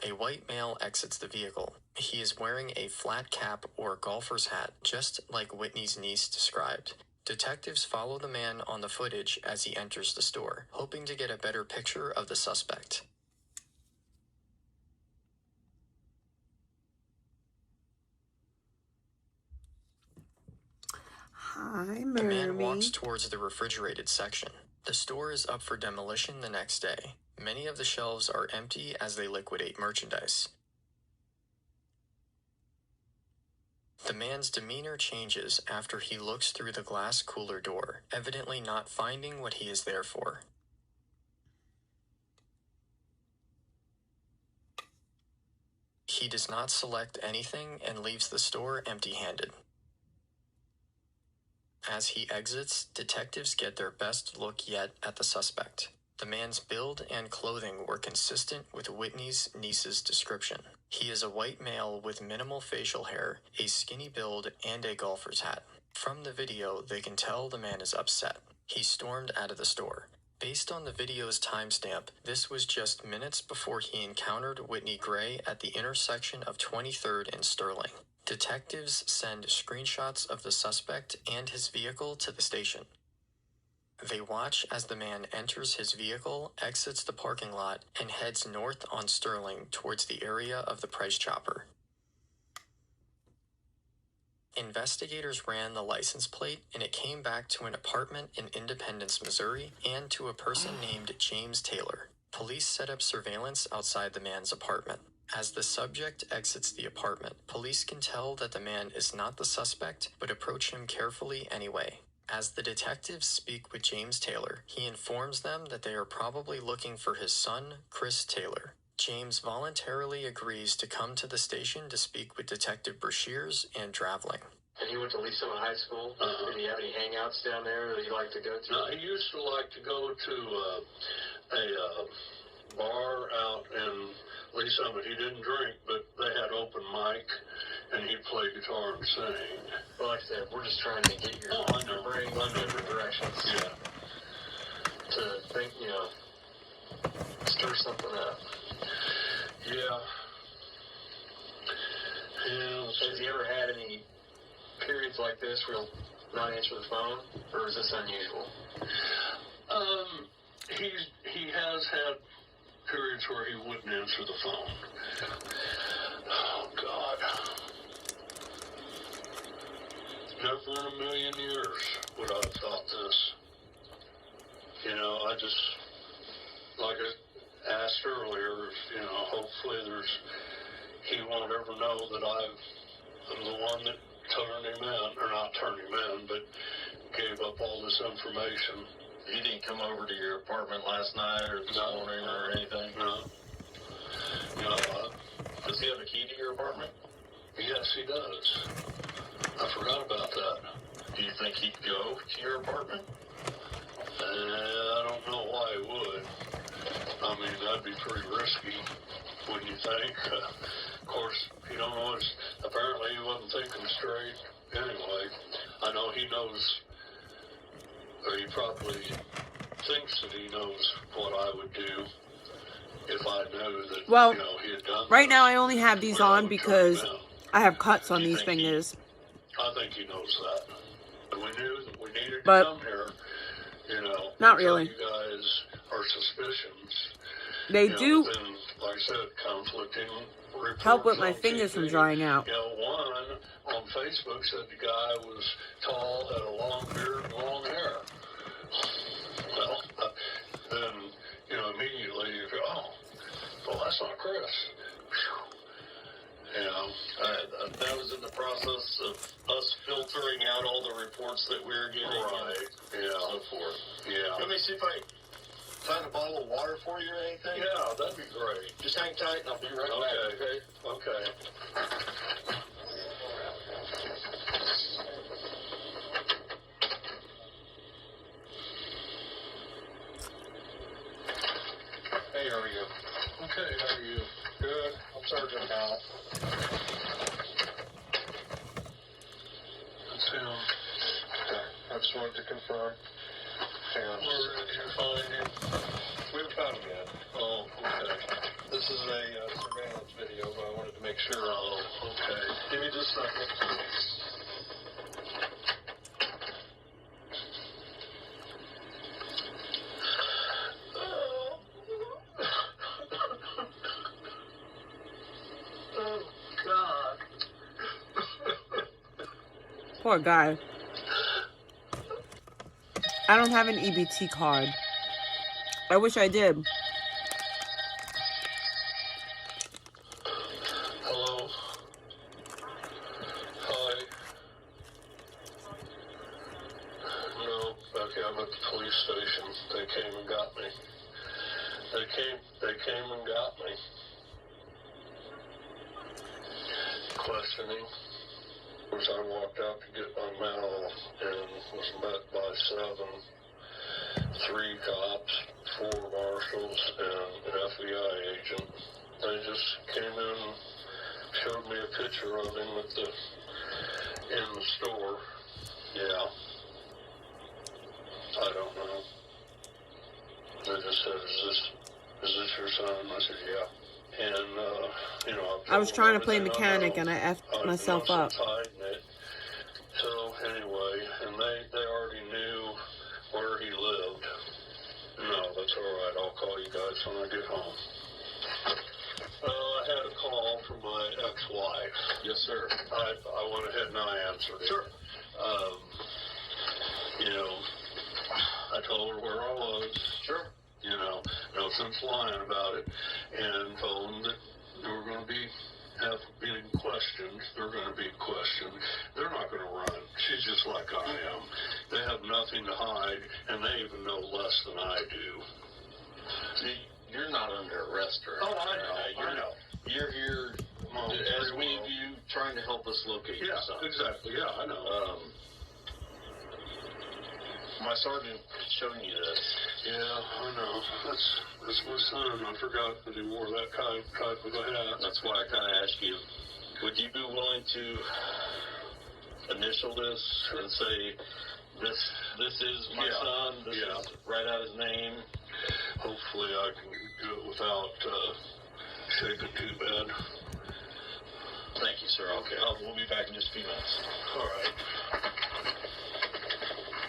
A white male exits the vehicle. He is wearing a flat cap or golfer's hat, just like Whitney's niece described. Detectives follow the man on the footage as he enters the store, hoping to get a better picture of the suspect. Hi, The man Mermy. walks towards the refrigerated section. The store is up for demolition the next day. Many of the shelves are empty as they liquidate merchandise. The man's demeanor changes after he looks through the glass cooler door, evidently not finding what he is there for. He does not select anything and leaves the store empty-handed. As he exits, detectives get their best look yet at the suspect. The man's build and clothing were consistent with Whitney's niece's description. He is a white male with minimal facial hair, a skinny build, and a golfer's hat. From the video, they can tell the man is upset. He stormed out of the store. Based on the video's timestamp, this was just minutes before he encountered Whitney Gray at the intersection of 23rd and Sterling. Detectives send screenshots of the suspect and his vehicle to the station. They watch as the man enters his vehicle, exits the parking lot, and heads north on Sterling towards the area of the Price Chopper. Investigators ran the license plate, and it came back to an apartment in Independence, Missouri, and to a person named James Taylor. Police set up surveillance outside the man's apartment. As the subject exits the apartment, police can tell that the man is not the suspect, but approach him carefully anyway. As the detectives speak with James Taylor, he informs them that they are probably looking for his son, Chris Taylor. James voluntarily agrees to come to the station to speak with Detective Brashears and Dravling. And he went to Lee Summit High School. Did he have any hangouts down there that you like to go to? No, he used to like to go to a bar out in Lee Summit. He didn't drink, but they had open mic, and he'd play guitar and sing. Well, like I said, we're just trying to get your brain in different directions. Yeah. To think, stir something up. Yeah. Has he ever had any periods like this where he'll not answer the phone, or is this unusual? He has had periods where he wouldn't answer the phone. Oh, God. Never in a million years would I have thought this. I just, like I asked earlier, hopefully he won't ever know that I'm the one that turned him in, or not turned him in, but gave up all this information. He didn't come over to your apartment last night or this morning or anything? No. Does he have a key to your apartment? Yes, he does. I forgot about that. Do you think he'd go to your apartment? I don't know why he would. I mean, that'd be pretty risky, wouldn't you think? Of course, you don't know apparently he wasn't thinking straight anyway. I know he knows, or he probably thinks that he knows what I would do if I knew that, he had done right now I only have these on because I have cuts on these fingers. I think he knows that. And we knew that we needed to But come here, not really. You guys are suspicions. They do then, like I said, conflicting reports help with my on fingers TV. from drying out. One on Facebook said the guy was tall, had a long beard, and long hair. Well, then, immediately you go, well, that's not Chris. That was in the process of us filtering out all the reports that we were getting. Right. And so forth. Yeah. Let me see if I find a bottle of water for you or anything. Yeah, that'd be great. Just hang tight and I'll be right back, okay? Okay. Hey, how are you? Okay, how are you? Good. I'm Sergeant Howell. That's him. Okay. I just wanted to confirm. Hang on. Where did you find him? We haven't found him yet. Oh, okay. This is a surveillance video, but I wanted to make sure. Oh, okay. Give me just a second. Poor guy. I don't have an EBT card. I wish I did. Hello? Oh, came and got me. They came and got me. Questioning. As I walked out to get my mail and was met by 3 cops, 4 marshals, and an FBI agent. They just came in and showed me a picture of him in the store. Yeah. I don't know. They just said, is this your son? I said, yeah. And, you know, I was trying to play mechanic and I effed myself up. So, anyway, and they already knew where he lived. No, that's all right. I'll call you guys when I get home. I had a call from my ex-wife. Yes, sir. I went ahead and I answered it. Sure. You know, I told her where I was. Sure. You know, no sense lying about it. And told them that they were going to be questioned. They're going to be questioned. They're not going to run. She's just like I am. They have nothing to hide, and they even know less than I do. See, you're not under arrest or anything. Oh, I know. I know. You're here as we view, trying to help us locate your son. Yeah, exactly. Yeah, I know. My sergeant showing you this. Yeah, I know. That's my son. I forgot that he wore that type of a hat. That's why I kind of asked you, would you be willing to initial this and say, this is my son, this is write out his name? Hopefully I can do it without shaking too bad. Thank you, sir. Okay, we'll be back in just a few minutes. All right.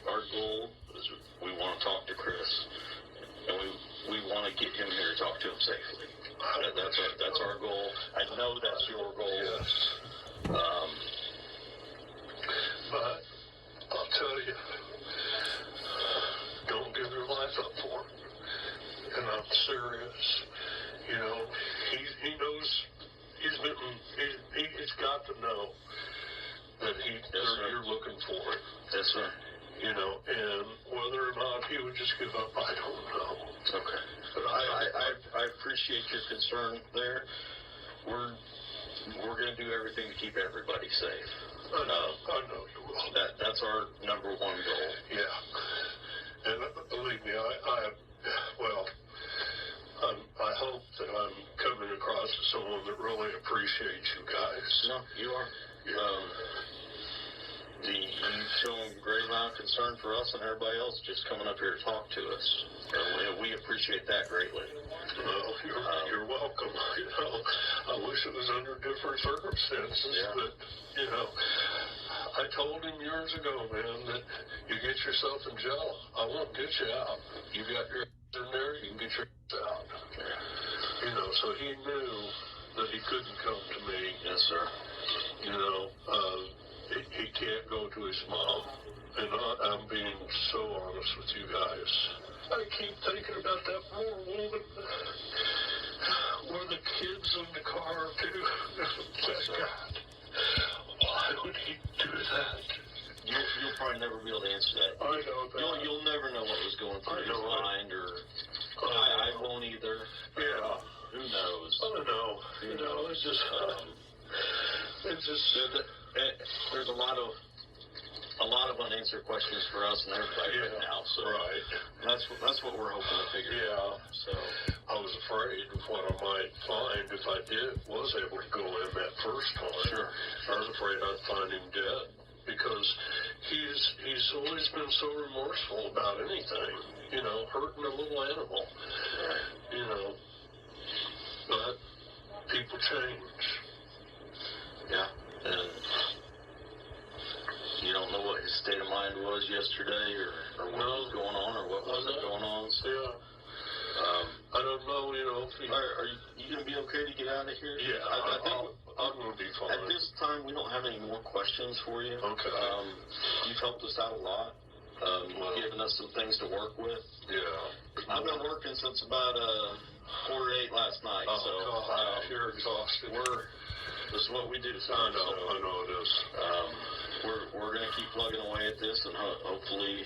Our goal is we want to talk to Chris, and we want to get him here to talk to him safely. That's our goal. I know that's your goal. Yes. But I'll tell you, don't give your life up for him. And I'm serious. You know, he knows he's got to know that you're looking for it. Yes, sir. You know, and whether or not he would just give up, I don't know. Okay. But I appreciate your concern there. We're going to do everything to keep everybody safe. I know you will. That's our number one goal. Yeah. And believe me, I hope that I'm coming across as someone that really appreciates you guys. No, you are. You've shown great amount of concern for us and everybody else just coming up here to talk to us. And we appreciate that greatly. Well, you're welcome. You know, I wish it was under different circumstances, but, you know, I told him years ago, man, that you get yourself in jail, I won't get you out. You got your in there, you can get your out. You know, so he knew that he couldn't come to me. Yes, sir. You know, he can't go to his mom. And I'm being so honest with you guys. I keep thinking about that poor woman where the kids in the car, too. God, why would he do that? You'll probably never be able to answer that. I know that. You'll never know what was going through his mind, or I won't either. Yeah. Who knows? I know. You know, it's just there's a lot of unanswered questions for us and everybody right now. So that's what we're hoping to figure out. So I was afraid of what I might find if I was able to go in that first time. Sure. I was afraid I'd find him dead because he's always been so remorseful about anything. You know, hurting a little animal. Right. You know, but people change. Yeah, and you don't know what his state of mind was yesterday, or what was going on, or what wasn't going on. So, yeah. I don't know, you know. Are you going to be okay to get out of here? Yeah, I think I'm going to be fine. At this time, we don't have any more questions for you. Okay. You've helped us out a lot. You've given us some things to work with. Yeah. I've been working since about 4:08 last night. Oh, so God, you're exhausted. This is what we do. I know it is. We're going to keep plugging away at this, and hopefully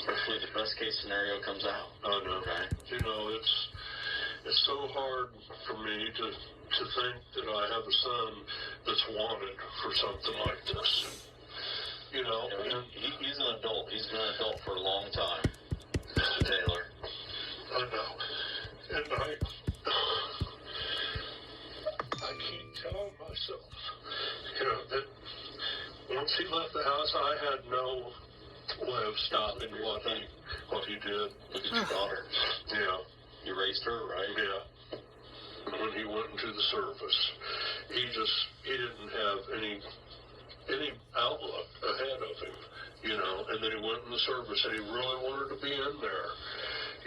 Hopefully the best case scenario comes out. I know. Okay. You know, it's so hard for me to think that I have a son that's wanted for something like this. You know, and he's an adult. He's been an adult for a long time, Mr. Taylor. I know. And I keep telling myself, you know, that once he left the house, I had no way of stopping what he did. Look at your daughter. Yeah. You raised her, right? Yeah. When he went into the service, he didn't have any outlook ahead of him, you know, and then he went in the service and he really wanted to be in there.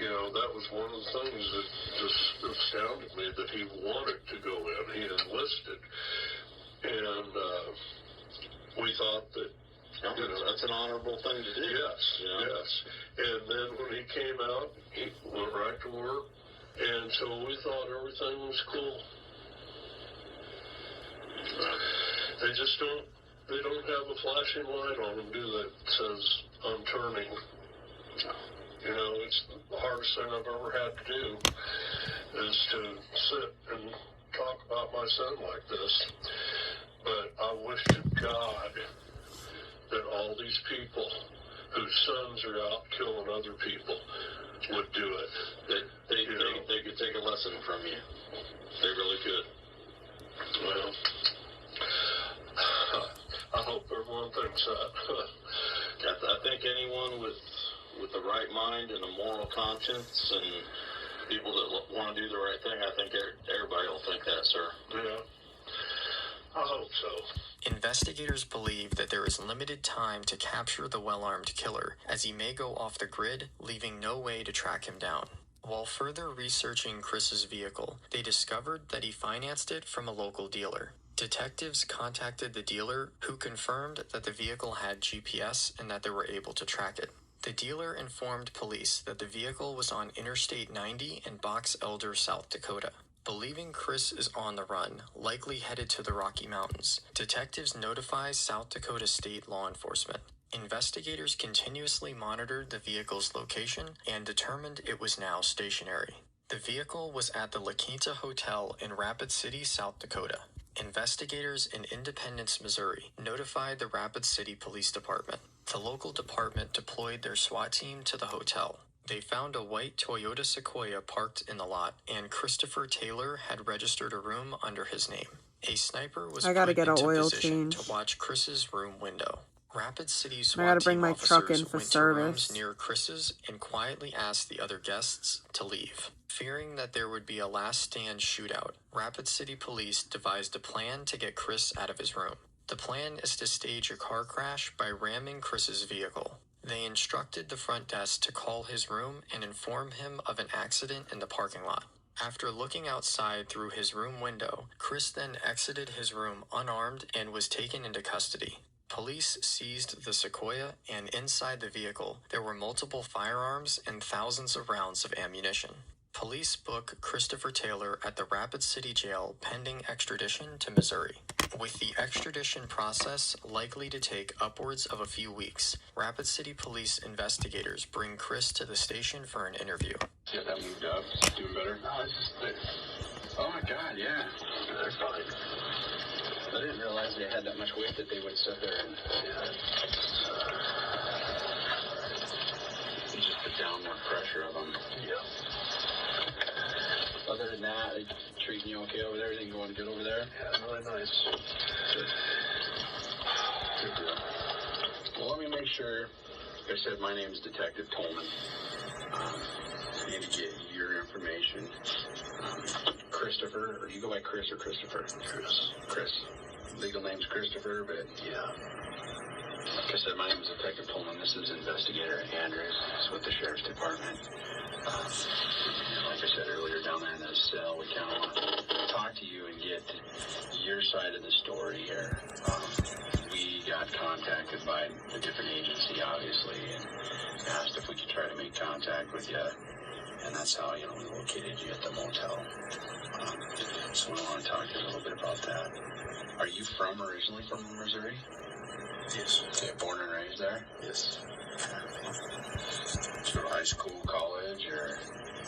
You know, that was one of the things that just astounded me, that he wanted to go in. He enlisted. And we thought that, you know, that's an honorable thing to do. Yes, yes. And then when he came out, he went right to work. And so we thought everything was cool. They don't have a flashing light on them, do they? That says, I'm turning. You know, it's the hardest thing I've ever had to do is to sit and talk about my son like this. But I wish to God that all these people whose sons are out killing other people would do it. They could take a lesson from you. They really could. Well, I hope everyone thinks that. I think anyone with the right mind and a moral conscience and people that want to do the right thing, I think everybody will think that, sir. Yeah. I hope so. Investigators believe that there is limited time to capture the well-armed killer, as he may go off the grid, leaving no way to track him down. While further researching Chris's vehicle, they discovered that he financed it from a local dealer. Detectives contacted the dealer, who confirmed that the vehicle had GPS and that they were able to track it. The dealer informed police that the vehicle was on Interstate 90 in Box Elder, South Dakota. Believing Chris is on the run, likely headed to the Rocky Mountains, detectives notify South Dakota State law enforcement. Investigators continuously monitored the vehicle's location and determined it was now stationary. The vehicle was at the La Quinta Hotel in Rapid City, South Dakota. Investigators in Independence, Missouri, notified the Rapid City Police Department. The local department deployed their SWAT team to the hotel. They found a white Toyota Sequoia parked in the lot, and Christopher Taylor had registered a room under his name. A sniper was put into position to watch Chris's room window. Rapid City SWAT team officers went to rooms near Chris's and quietly asked the other guests to leave. Fearing that there would be a last stand shootout, Rapid City Police devised a plan to get Chris out of his room. The plan is to stage a car crash by ramming Chris's vehicle. They instructed the front desk to call his room and inform him of an accident in the parking lot. After looking outside through his room window, Chris then exited his room unarmed and was taken into custody. Police seized the Sequoia, and inside the vehicle, there were multiple firearms and thousands of rounds of ammunition. Police book Christopher Taylor at the Rapid City Jail pending extradition to Missouri. With the extradition process likely to take upwards of a few weeks, Rapid City Police investigators bring Chris to the station for an interview. See if that moved up? Doing better? No, it's just oh my God, yeah. They're fine. I didn't realize they had that much weight that they would sit there and... You just put downward pressure of them. Yeah. Other than that, they treating you okay over there? Everything going good over there? Yeah, really nice. Good. Good deal. Well, let me make sure. Like I said, my name is Detective Tolman. I need to get your information. Christopher, or you go by Chris or Christopher? Chris. Legal name's Christopher, but yeah. Like I said, my name is Detective Tolman. This is Investigator Andrews. It's with the Sheriff's Department. Like I said earlier, down there in the cell, we kind of want to talk to you and get your side of the story here. We got contacted by a different agency, obviously, and asked if we could try to make contact with you. And that's how, we located you at the motel. So I want to talk to you a little bit about that. Are you originally from Missouri? Yes. Okay, born and raised there? Yes. So high school, college, or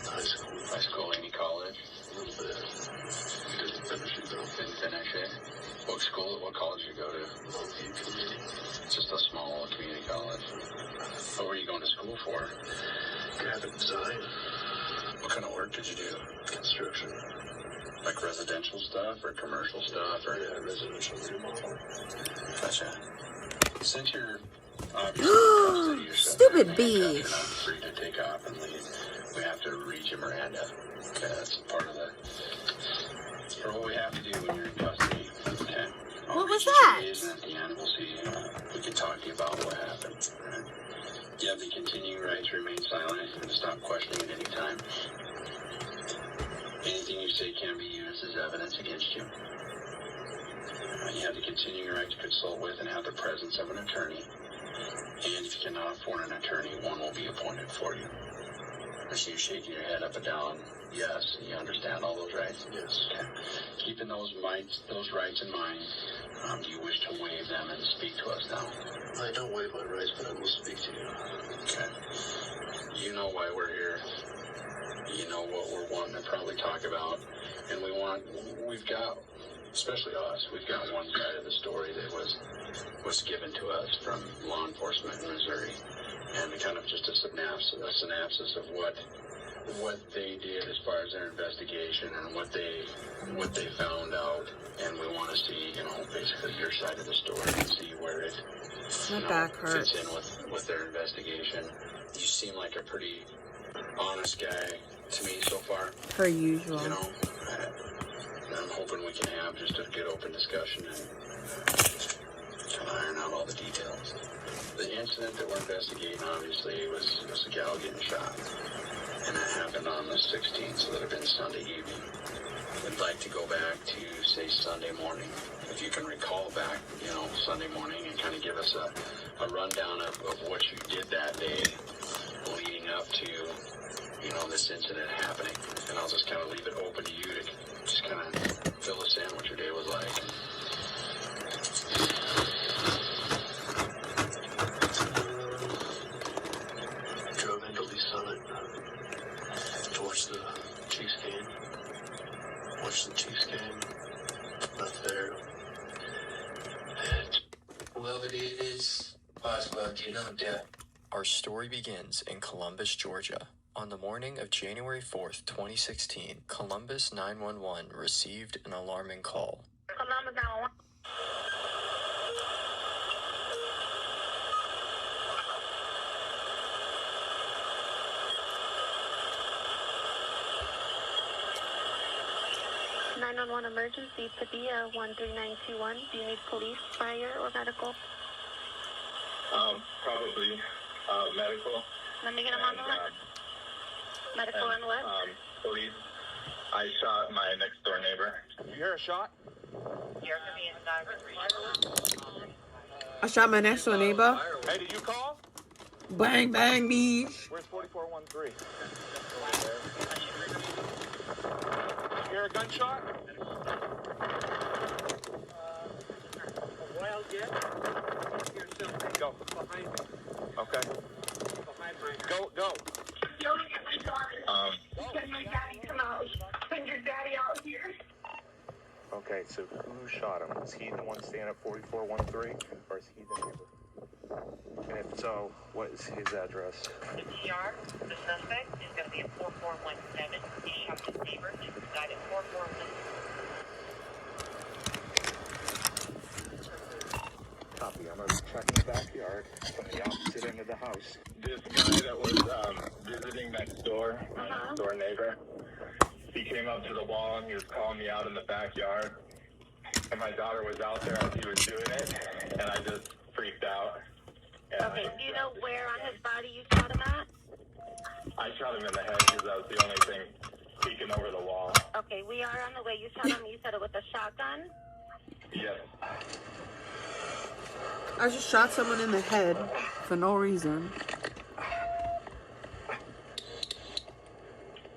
high school, any college? A little bit. He didn't finish it though. Didn't finish it. What school? What college did you go to? Community. Just a small community college. What were you going to school for? Graphic design. What kind of work did you do? Construction. Like residential stuff or commercial stuff? Or Yeah, residential remodel. Gotcha. Since you're obviously Stupid bee. you're not free to take off and leave, we have to read you Miranda. Okay, that's part of the. Or what we have to do when you're in custody. Okay. What was that? And at the end, we'll see. We can talk to you about what happened. Right? You have the continuing right to remain silent and to stop questioning at any time. Anything you say can be used as evidence against you. You have the continuing right to consult with and have the presence of an attorney. And if you cannot afford an attorney, one will be appointed for you. I see you shaking your head up and down. Yes, you understand all those rights? Yes. Okay. Keeping those rights in mind, do you wish to waive them and speak to us now? I don't waive my rights, but I will speak to you. Okay. You know why we're here. You know what we're wanting to probably talk about. And we've got, especially us, we've got one side of the story that was given to us from law enforcement in Missouri. And kind of just a synopsis of what they did as far as their investigation and what they found out. And we want to see, basically your side of the story and see where it fits in with their investigation. You seem like a pretty honest guy to me so far. Per usual. I'm hoping we can have just a good open discussion and kind of iron out all the details. The incident that we're investigating, obviously, was a gal getting shot. And that happened on the 16th, so that would have been Sunday evening. I'd like to go back to, say, Sunday morning. If you can recall back, Sunday morning and kind of give us a rundown of what you did that day leading up to, this incident happening. And I'll just kind of leave it open to you to just kind of fill us in what your day was like. Drove into Lee Summit towards the Chiefs game. Watched the Chiefs game. Left there. And whoever it is, possible, death. Our story begins in Columbus, Georgia. On the morning of January 4th, 2016, Columbus 911 received an alarming call. Columbus 911. Emergency, Padilla 13921. Do you need police, fire, or medical? Probably medical. Let me get him on the list. Medical and what? Police. I shot my next door neighbor. You hear a shot? I shot my next door neighbor. Hey, did you call? Bang, bang, beach. Where's 4413? You hear a gunshot? Wild yet? Here's something. Go. Behind me. Okay. Behind my house. Go. Send my daddy come out. Send your daddy out here. Okay, so who shot him? Was he the one staying at 4413, or is he the neighbor? And if so, what is his address? The TR, the suspect is going to be at 4417. He shot his neighbor. He died at 4417. Copy. I'm going to check the backyard from the opposite end of the house. This guy that was visiting next door, my next door neighbor, he came up to the wall and he was calling me out in the backyard. And my daughter was out there as he was doing it, and I just freaked out. And Okay, do you know where on his body you shot him at? I shot him in the head because that was the only thing peeking over the wall. Okay, we are on the way. You shot him, you said it with a shotgun? Yes. I just shot someone in the head for no reason.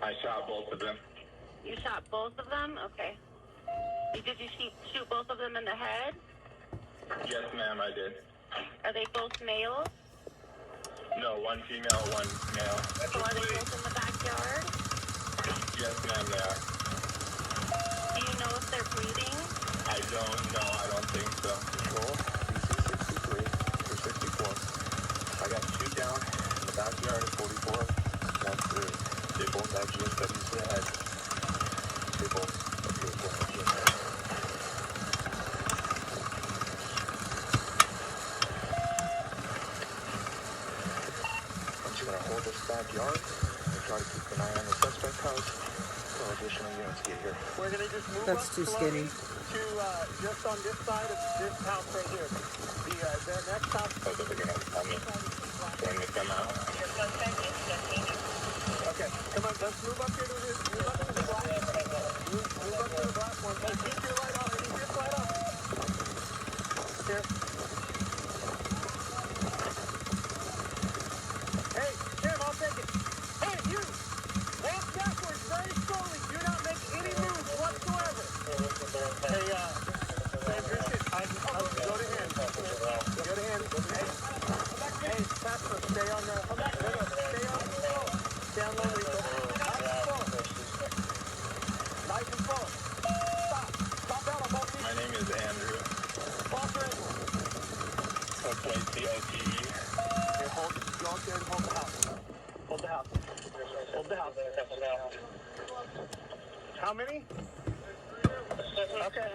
I shot both of them. You shot both of them? Okay. Did you shoot both of them in the head? Yes, ma'am, I did. Are they both males? No, one female, one male. So are they both in the backyard? Yes, ma'am, they are. Do you know if they're breathing? I don't know. I don't think so. Control, DC 63 or 64. I got two down in the backyard at 44, 1-3. They both have GSWs ahead. They both appear to have GSWs. I'm just going to hold this backyard and try to keep an eye on the suspect house until additional units get here. We're going to just move That's up too skinny. to just on this side of this house right here. The next house. So that they're going to tell me when they come out. Okay, come on, let's move up here to this. Move up to the black. Move up to the black one. Hey, keep your light on. Keep your light on. Here. Hey, Tim, I'll take it. Hey, you! Walk backwards very slowly. Do not make any moves whatsoever. Hey, Sam Christian, go to him. Go to him. Hey, Pastor, stay on the... Stay on the phone. Stay on low, Rico. Nice and slow. Stop. Stop down on both feet. My name is Andrew. False red. Okay, COTE. Here, go out there and hold the house. Hold the house. Hold the house. How many? Okay.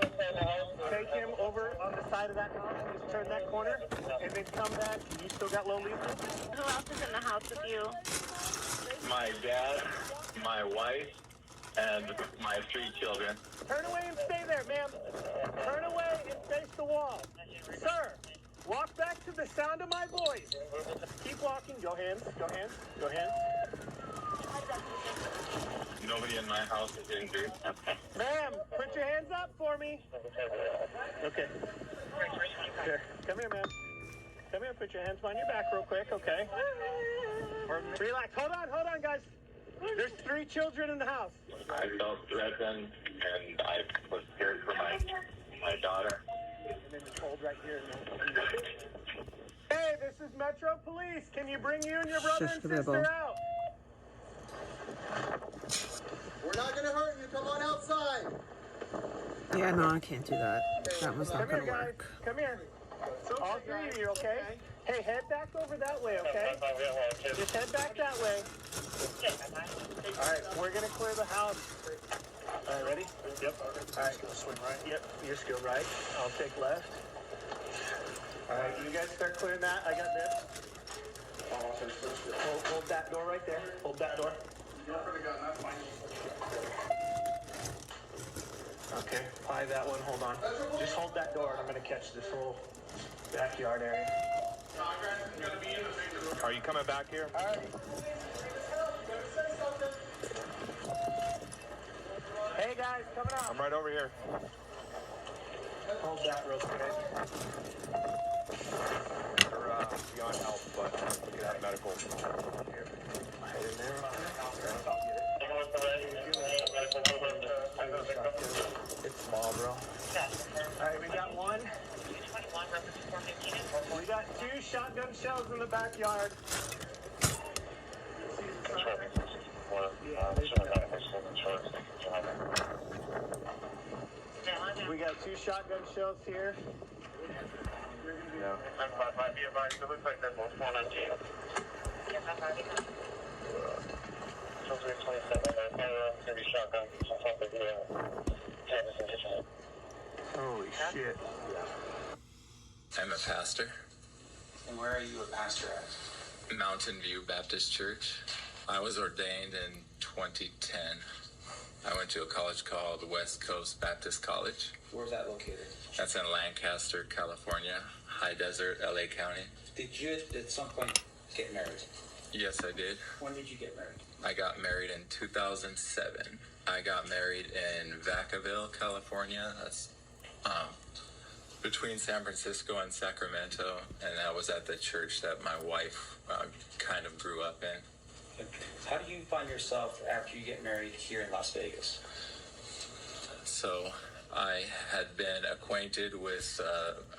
Take him over on the side of that house. Just turn that corner. And then come back. You still got low leaves? Who else is in the house with you? My dad, my wife, and my 3 children. Turn away and stay there, ma'am. Turn away and face the wall. Sir, walk back to the sound of my voice. Keep walking. Go hands. Go hands. Go hands. Nobody in my house is injured. Ma'am, put your hands up for me. Okay. Here, come here, ma'am. Come here, put your hands behind your back real quick, okay? Relax. Hold on, guys. There's 3 children in the house. I felt threatened, and I was scared for my daughter. And then just hold right here. Hey, this is Metro Police. Can you bring you and your brother and sister out? We're not gonna hurt you. Come on outside. Yeah, no, I can't do that. That was not gonna work. Come here. All 3 of you, okay? Hey, head back over that way, okay? Just head back that way. All right, we're gonna clear the house. All right, ready? Yep. All right, swing right. Yep, you just go right. I'll take left. All right, you guys start clearing that. I got this. Hold that door right there. Hold that door. Okay, pie that one. Hold on. Just hold that door, and I'm gonna catch this whole backyard area. Are you coming back here? All right. Hey guys, coming out. I'm right over here. Hold that real quick. We're beyond help, but we can have medical. Here. Right in there. It's small, bro. All right, we got one. We got 2 shotgun shells in the backyard. We got 2 shotgun shells here. Yeah. Be advised, it looks like they're both falling on team. Holy shit. I'm a pastor. And where are you a pastor at? Mountain View Baptist Church. I was ordained in 2010. I went to a college called West Coast Baptist College. Where's that located? That's in Lancaster, California, high desert, LA County. Did you at some point get married? Yes, I did. When did you get married? I got married in 2007. I got married in Vacaville, California. That's between San Francisco and Sacramento, and that was at the church that my wife kind of grew up in. How do you find yourself after you get married here in Las Vegas? So I had been acquainted with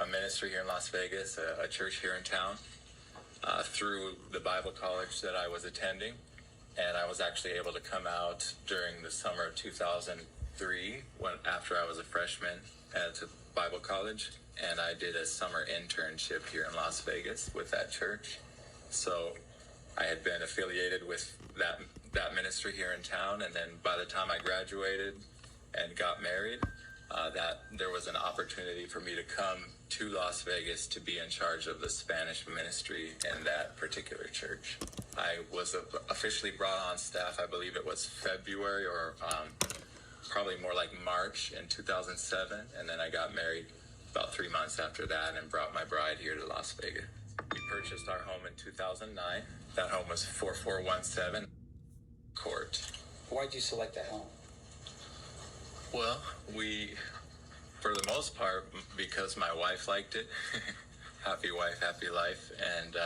a ministry here in Las Vegas, a church here in town. through the Bible college that I was attending, and I was actually able to come out during the summer of 2003 after I was a freshman at Bible college, and I did a summer internship here in Las Vegas with that church. So I had been affiliated with that ministry here in town, and then by the time I graduated and got married, that there was an opportunity for me to come to Las Vegas to be in charge of the Spanish ministry in that particular church. I was officially brought on staff, I believe it was February or probably more like March in 2007, and then I got married about 3 months after that and brought my bride here to Las Vegas. We purchased our home in 2009. That home was 4417 Court. Why did you select that home? Well, for the most part, because my wife liked it. Happy wife, happy life. And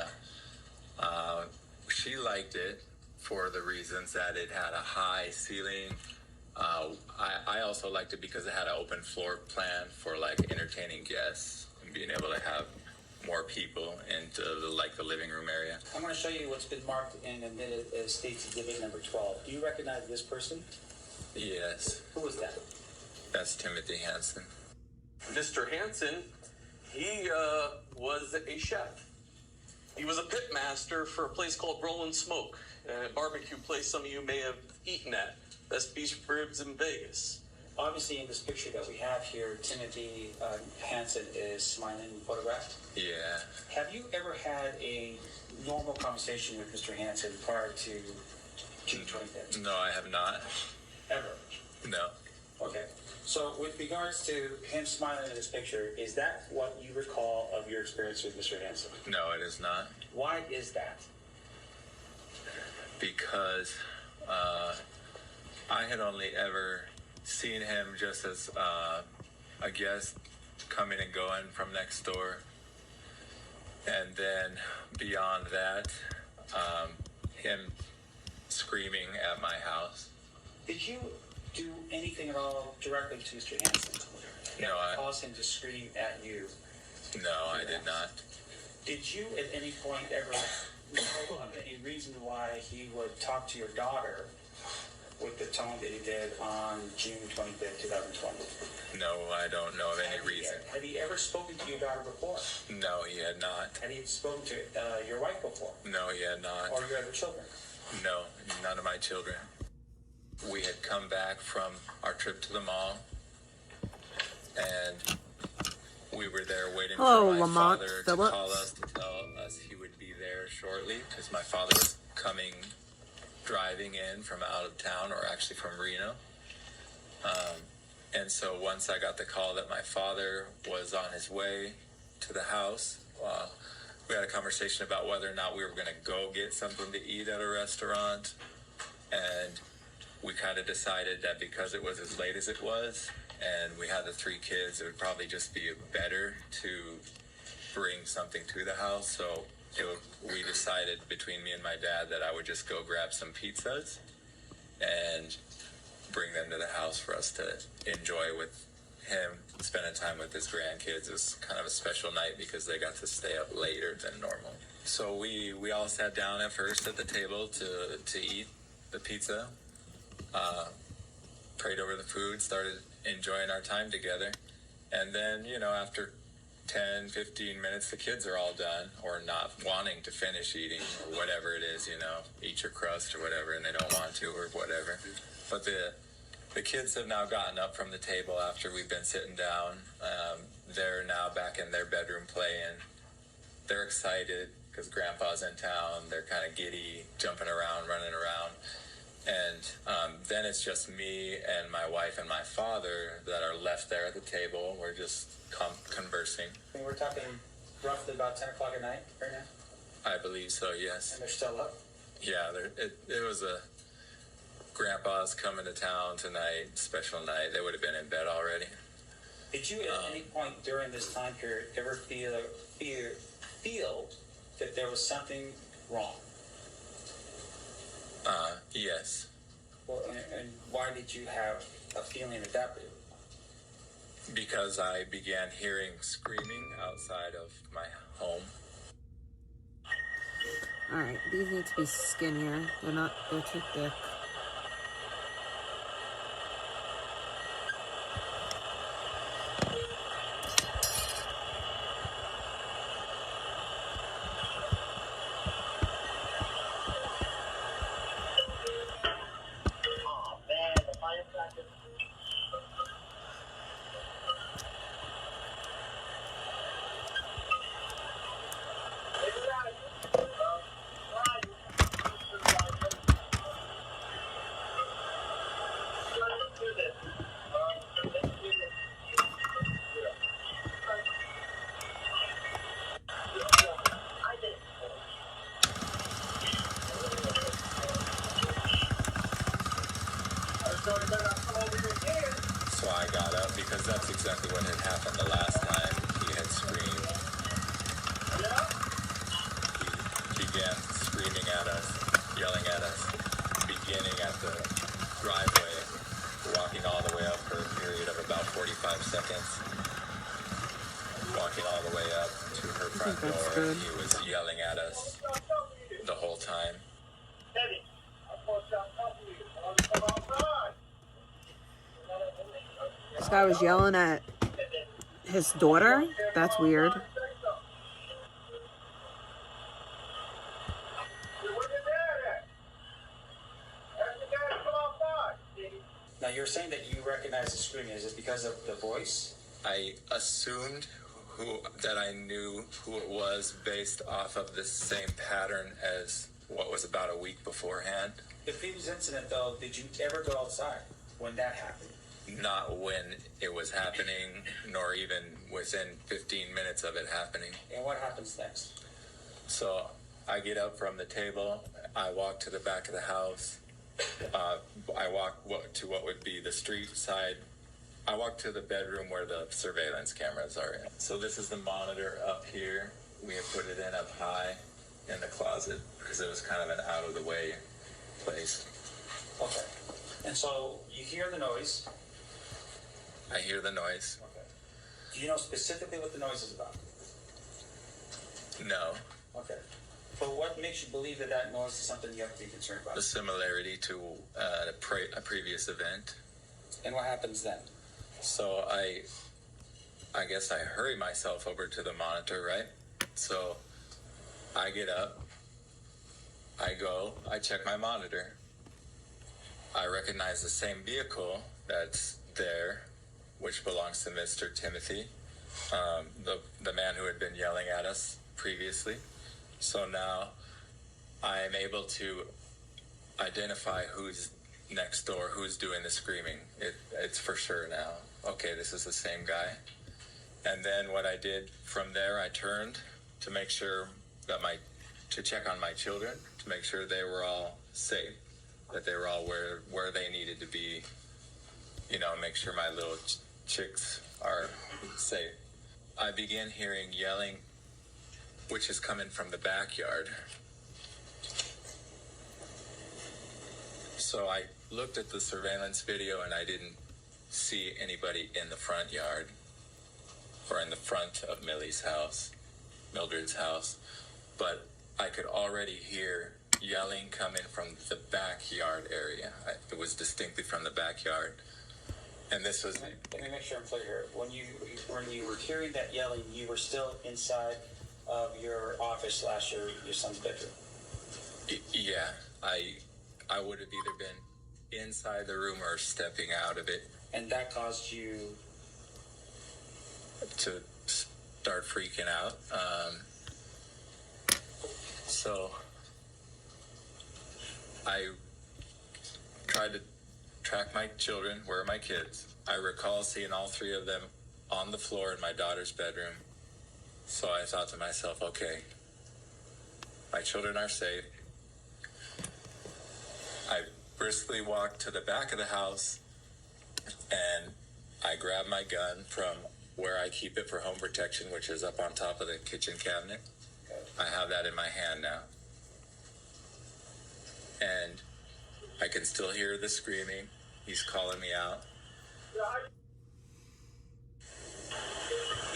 she liked it for the reasons that it had a high ceiling. I also liked it because it had an open floor plan for like entertaining guests and being able to have more people into the living room area. I'm going to show you what's been marked and admitted as State's Exhibit number 12. Do you recognize this person? Yes. Who was that? That's Timothy Hansen. Mr. Hansen, he was a chef. He was a pit master for a place called Rollin' Smoke, a barbecue place some of you may have eaten at. Best beef ribs in Vegas. Obviously, in this picture that we have here, Timothy Hansen is smiling photographed. Yeah. Have you ever had a normal conversation with Mr. Hansen prior to June 25th? No, I have not. Ever? No. Okay. So with regards to him smiling in this picture, is that what you recall of your experience with Mr. Hansen? No, it is not. Why is that? Because I had only ever seen him just as a guest coming and going from next door. And then beyond that, him screaming at my house. Did you do anything at all directly to Mr. Hansen? No, that caused him to scream at you? No, I did not. Did you at any point ever know of any reason why he would talk to your daughter with the tone that he did on June 25th, 2020? No, I don't know of any reason. Have you ever spoken to your daughter before? No, he had not. Have you spoken to your wife before? No, he had not. Or your other children? No, none of my children. We had come back from our trip to the mall, and we were there waiting for my father to call us to tell us he would be there shortly, because my father was driving in from out of town, or actually from Reno. And so once I got the call that my father was on his way to the house, we had a conversation about whether or not we were going to go get something to eat at a restaurant. And we kind of decided that because it was as late as it was, and we had the 3 kids, it would probably just be better to bring something to the house. So we decided between me and my dad that I would just go grab some pizzas and bring them to the house for us to enjoy with him, spending time with his grandkids. It was kind of a special night because they got to stay up later than normal. So we all sat down at first at the table to eat the pizza, prayed over the food, started enjoying our time together. And then, after 10, 15 minutes, the kids are all done or not wanting to finish eating or whatever it is, eat your crust or whatever, and they don't want to or whatever. But the kids have now gotten up from the table after we've been sitting down. They're now back in their bedroom playing. They're excited because Grandpa's in town. They're kind of giddy, jumping around, running around. And then it's just me and my wife and my father that are left there at the table. We're just conversing. We're talking roughly about 10 o'clock at night right now? I believe so, yes. And they're still up? Yeah, it was a Grandpa's coming to town tonight, special night. They would have been in bed already. Did you at any point during this time period ever feel that there was something wrong? Yes. Well, and why did you have a feeling at that period? Because I began hearing screaming outside of my home. Alright, these need to be skinnier. They're too thick. So I got up because that's exactly what had happened the last time. He had screamed. He began screaming at us, yelling at us, beginning at the driveway, walking all the way up for a period of about 45 seconds. Walking all the way up to her front door. He was yelling at us the whole time. This guy was yelling at his daughter? That's weird. Now, you're saying that you recognize the screaming. Is it because of the voice? I assumed that I knew who it was based off of the same pattern as what was about a week beforehand. The previous incident, though, did you ever go outside when that happened? Not when it was happening, nor even within 15 minutes of it happening. And what happens next? So I get up from the table. I walk to the back of the house. I walk to what would be the street side. I walk to the bedroom where the surveillance cameras are in. So this is the monitor up here. We had put it in up high in the closet because it was kind of an out-of-the-way place. Okay. And so you hear the noise. I hear the noise. Okay. Do you know specifically what the noise is about? No. Okay. But what makes you believe that that noise is something you have to be concerned about? The similarity to a previous event. And what happens then? So I guess I hurry myself over to the monitor, right? So I get up, I go, I check my monitor. I recognize the same vehicle that's there, which belongs to Mr. Timothy, the man who had been yelling at us previously. So now I'm able to identify who's next door, who's doing the screaming. It's for sure now. Okay, this is the same guy. And then what I did from there, I turned to make sure that to check on my children, to make sure they were all safe, that they were all where they needed to be, make sure my little chicks are safe. I began hearing yelling, which is coming from the backyard. So I looked at the surveillance video and I didn't see anybody in the front yard or in the front of Mildred's house, but I could already hear yelling coming from the backyard area. It was distinctly from the backyard. And this was... Let me make sure I'm clear here. When you were hearing that yelling, you were still inside of your office / your son's bedroom? Yeah, I would have either been inside the room or stepping out of it. And that caused you to start freaking out. So I tried to track my children. Where are my kids? I recall seeing all three of them on the floor in my daughter's bedroom. So I thought to myself, okay, my children are safe. I briskly walked to the back of the house and I grabbed my gun from where I keep it for home protection, which is up on top of the kitchen cabinet. I have that in my hand now. And I can still hear the screaming. He's calling me out.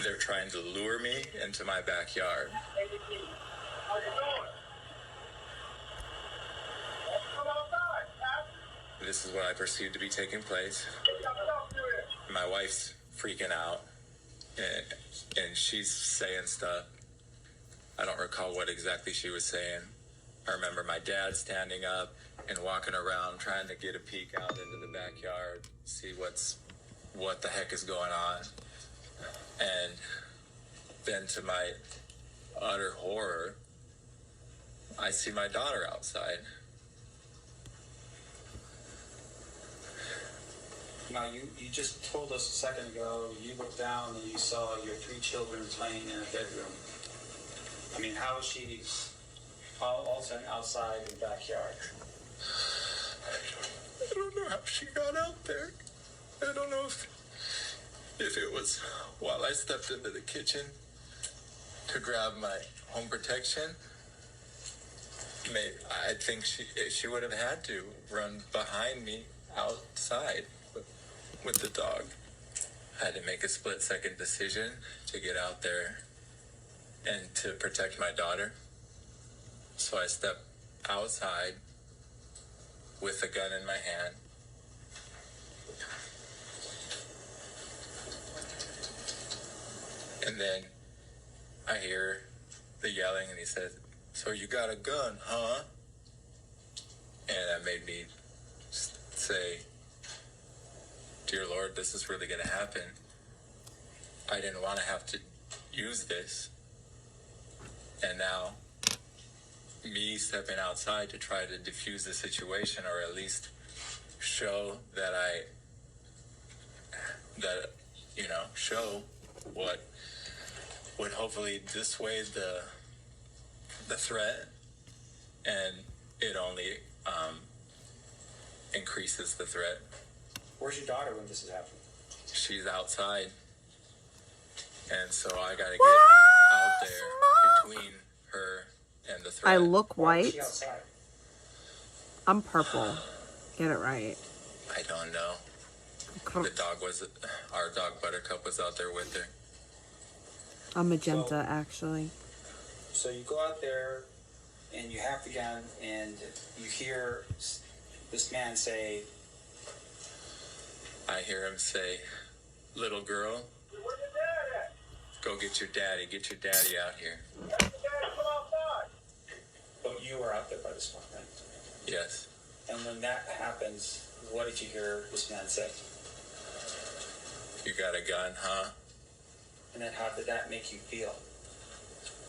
They're trying to lure me into my backyard. this is what I perceive to be taking place. My wife's freaking out, and she's saying stuff. I don't recall what exactly she was saying. I remember my dad standing up and walking around trying to get a peek out into the backyard, see what the heck is going on. And then to my utter horror, I see my daughter outside. Now, you just told us a second ago you looked down and you saw your 3 children playing in a bedroom. I mean, how is she all of a sudden outside in the backyard? I don't know how she got out there. I don't know if it was while I stepped into the kitchen to grab my home protection. I think she would have had to run behind me outside with the dog. I had to make a split-second decision to get out there and to protect my daughter. So I stepped outside with a gun in my hand. And then I hear the yelling, and he says, "So you got a gun, huh?" And that made me say, "Dear Lord, this is really going to happen. I didn't want to have to use this. And now, me stepping outside to try to defuse the situation, or at least show that show what would hopefully dissuade the threat, and it only increases the threat." Where's your daughter when this is happening? She's outside, and so I gotta get out there between her and the threat. I look Why is white. she outside? I'm purple. Get it right. I don't know. Our dog Buttercup was out there with her. I'm magenta, actually. So you go out there and you have the gun and you hear this man say, I hear him say, "Little girl, go get your daddy. Get your daddy out here." but you were out there by this point, right? Yes. And when that happens, what did you hear this man say? "You got a gun, huh?" And then how did that make you feel?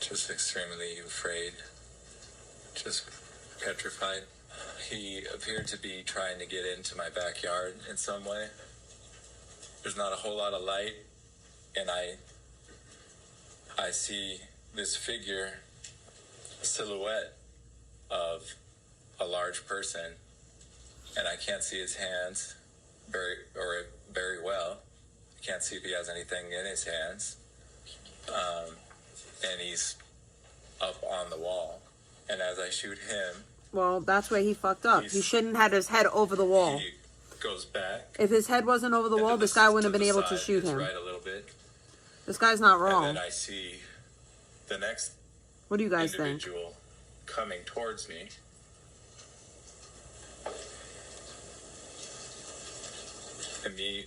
Just extremely afraid. Just petrified. He appeared to be trying to get into my backyard in some way. There's not a whole lot of light, and I see this figure, a silhouette of a large person, and I can't see his hands very well. I can't see if he has anything in his hands. And he's up on the wall. And as I shoot him, Well, that's where he fucked up. He shouldn't have had his head over the wall. he goes back. If his head wasn't over the wall, this guy wouldn't have been able to shoot him. Right a little bit. This guy's not wrong. And then I see the next What do you guys think? individual coming towards me. And me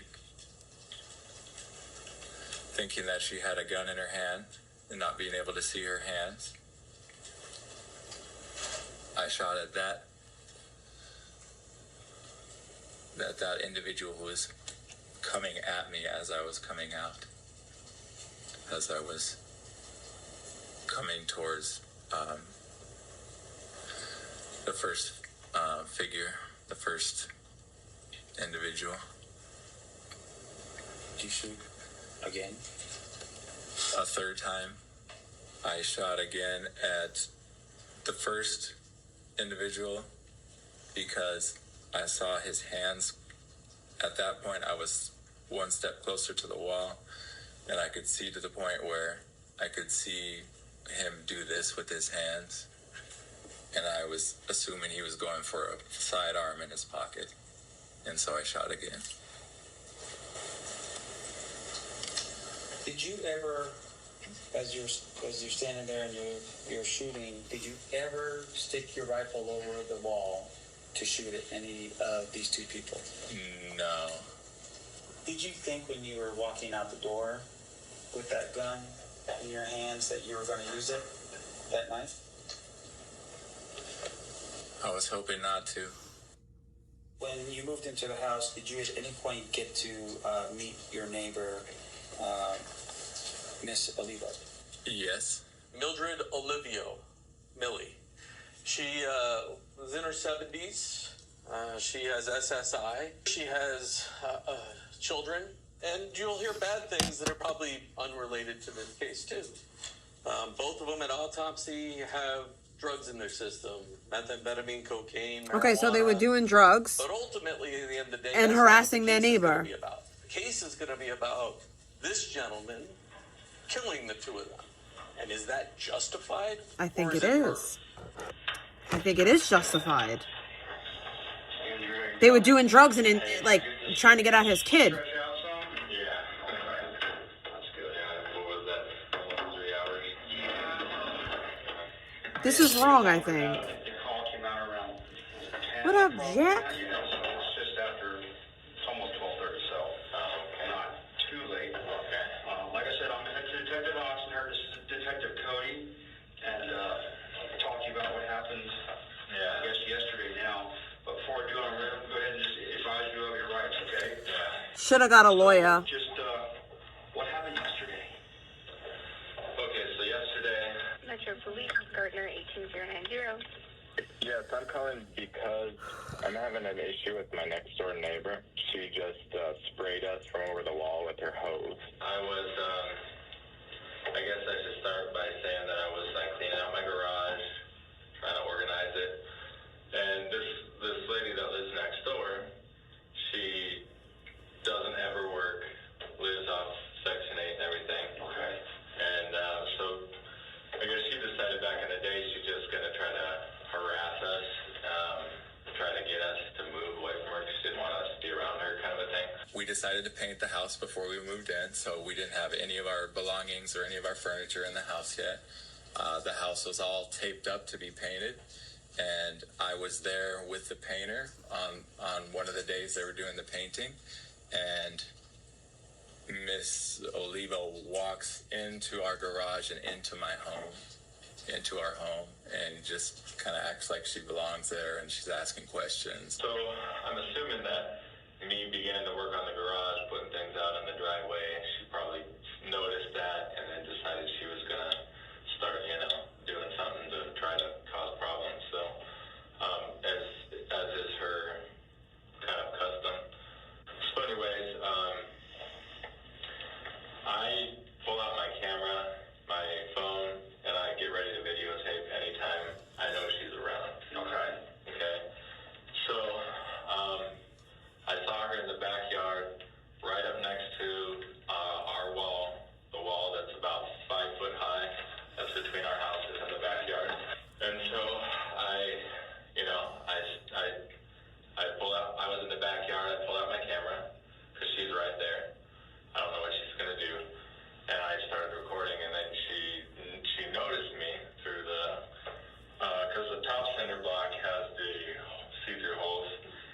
thinking that she had a gun in her hand and not being able to see her hands. I shot at that individual who was coming at me as I was coming out. As I was coming towards the first figure, the first individual. Did you shoot again? A third time, I shot again at the first individual because I saw his hands. At that point, I was one step closer to the wall, and I could see to the point where I could see him do this with his hands, and I was assuming he was going for a sidearm in his pocket, and so I shot again. Did you ever, as you're standing there and you're shooting, did you ever stick your rifle over the wall to shoot at any of these two people? No. Did you think when you were walking out the door with that gun in your hands that you were going to use it that night? I was hoping not to. When you moved into the house, did you at any point get to meet your neighbor, Miss Oliva? Yes. Mildred Olivio, Millie. She was in her 70s. She has SSI. She has children. And you'll hear bad things that are probably unrelated to this case, too. Both of them at autopsy have drugs in their system. Methamphetamine, cocaine, marijuana. Okay, so they were doing drugs. But ultimately, at the end of the day, and that's harassing not their what the case is neighbor. gonna be about. The case is going to be about this gentleman killing the two of them. And is that justified? I think or it murder? is. I think it is justified. They were doing drugs and like trying to get at his kid. This is wrong, I think. What up, Jack? It's just after, it's almost 12:30, so not too late. Like I said, I'm Detective Oxenhurst. This is Detective Cody, and talk to you about what happened, I guess, yesterday now. But before I do, I'm going to go ahead and just advise you of your rights, okay? Should have got a lawyer. Just, what happened yesterday? Okay, so yesterday... Metro Police, Gardner 18090. Yes, I'm calling because I'm having an issue with my next door neighbor. She just sprayed us from over the wall with her hose. I was, I guess I should start by saying that I was cleaning out my garage, trying to organize it. And this lady that lives next door, she doesn't ever work, lives off Section 8 and everything. Okay. And so I guess she decided back in the day she's just going to try to harass us, try to get us to move away from her because she didn't want us to be around her, kind of a thing. We decided to paint the house before we moved in, so we didn't have any of our belongings or any of our furniture in the house yet. The house was all taped up to be painted, and I was there with the painter on one of the days they were doing the painting, and Miss Olivo walks into our garage and into my home, into our home, and just kind of acts like she belongs there, and she's asking questions. So I'm assuming that me beginning to work on the garage, putting things out in the driveway, she probably noticed that and then decided she was going to start, doing something to try to cause problems. So as is her kind of custom. So anyways, I pull out my camera, my phone, and I get ready to videotape anytime I know she's around. Okay. So I saw her in the backyard, right up next to our wall, the wall that's about 5 foot high. That's between our houses and the backyard. And so I pull out. I was in the backyard. I pulled out my camera because she's right there. I don't know what she's gonna do. And I started recording, and then she noticed me through because the top center block has the see-through holes,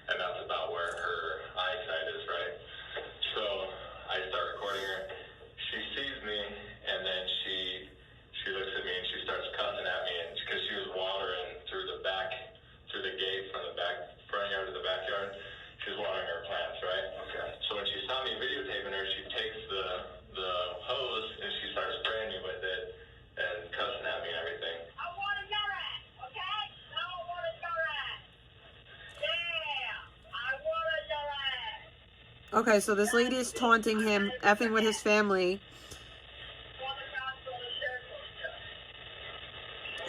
and that's about where her eyesight is, right? So I start recording her. She sees me, and then she looks at me and she starts cussing at me, and because she was watering through the gate from the front yard to the backyard, she was watering her plants, right? Okay. So when she saw me videotaping her, she takes the hose and she starts spraying me with it and cussing at me and everything. I want to your ass, okay? I want to your ass. Yeah, I want to your ass. Okay, so this lady is taunting him, effing with his family.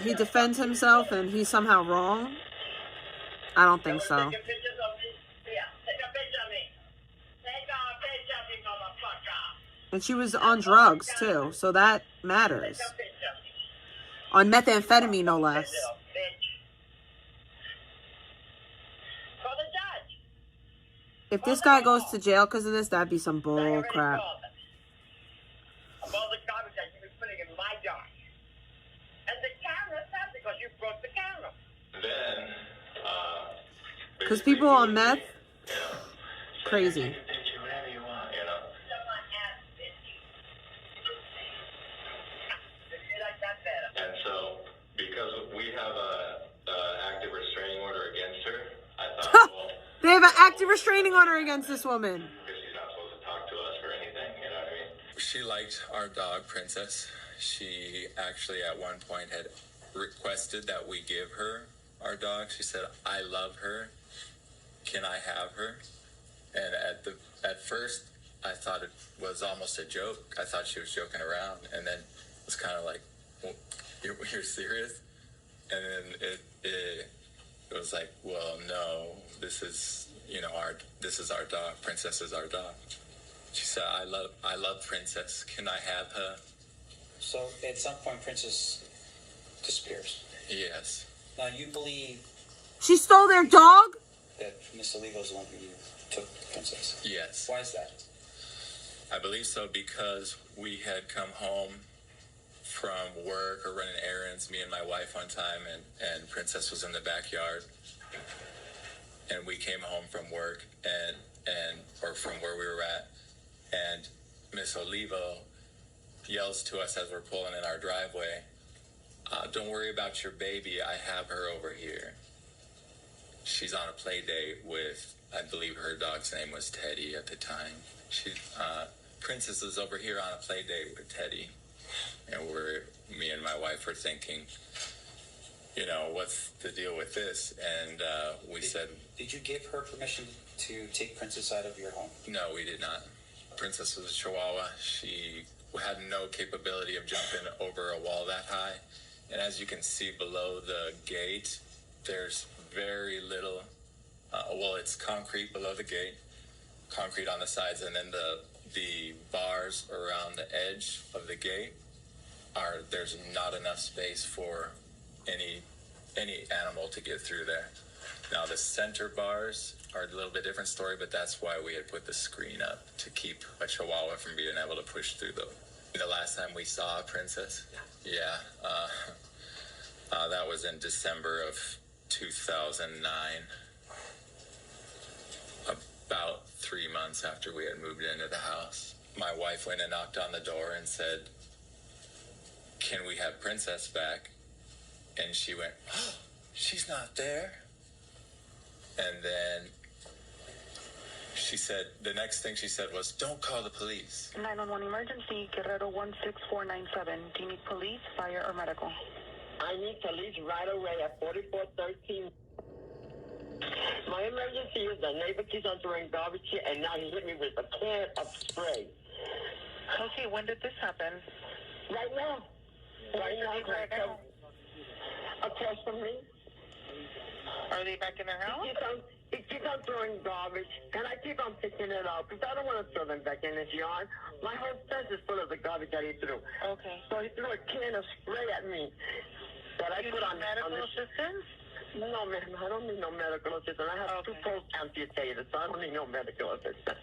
He defends himself and he's somehow wrong? I don't think so. Yeah, take a picture of me. Take a picture of me, motherfucker. And she was on drugs too, so that matters. On methamphetamine, no less. If this guy goes to jail because of this, that'd be some bull crap. Of all the garbage that you've been putting in my yard. And the camera, that's because you broke the camera. Then Because people on meth, crazy. And so, because we have a active restraining order against her, I thought, well, They have an active restraining order against this woman. she's not supposed to talk to us or anything, you know what I mean? She liked our dog, Princess. She actually at one point had requested that we give her our dog. She said, I love her. Can I have her? And at first, I thought it was almost a joke. I thought she was joking around. And then it was kind of like, well, you're serious? And then it was like, well, no, this is, this is our dog. Princess is our dog. She said, I love Princess. Can I have her? So at some point, Princess disappears. Yes. Now you believe She stole their dog? that Mr. Levo's the one who took Princess. Yes. Why is that? I believe so because we had come home from work or running errands, me and my wife one time, and Princess was in the backyard. And we came home from work or from where we were at, and Miss Olivo yells to us as we're pulling in our driveway, don't worry about your baby, I have her over here. She's on a play date with, I believe her dog's name was Teddy at the time. Princess is over here on a play date with Teddy. And me and my wife were thinking, what's the deal with this? And we said... Did you give her permission to take Princess out of your home? No, we did not. Princess was a Chihuahua. She had no capability of jumping over a wall that high. And as you can see below the gate, there's very little, it's concrete below the gate, concrete on the sides, and then the bars around the edge of the gate there's not enough space for any animal to get through there. Now the center bars are a little bit different story, but that's why we had put the screen up to keep a Chihuahua from being able to push through the last time we saw a Princess. Yeah. That was in December of 2009. About 3 months after we had moved into the house. My wife went and knocked on the door and said, can we have Princess back? And she went, oh, she's not there. And then she said, the next thing she said was, don't call the police. 911 emergency, Guerrero 16497. Do you need police, fire, or medical? I need police right away at 4413. My emergency is the neighbor keeps on throwing garbage here, and now he hit me with a can of spray. Okay, when did this happen? Right now. Right now. Across from me. Are they back in their house? He keeps on throwing garbage, and I keep on picking it up because I don't want to throw them back in his yard. My whole fence is full of the garbage that he threw. Okay. So he threw a can of spray at me that I put on medical assistance? No, ma'am, I don't need no medical assistance. I have 2 toes amputated, so I don't need no medical assistance.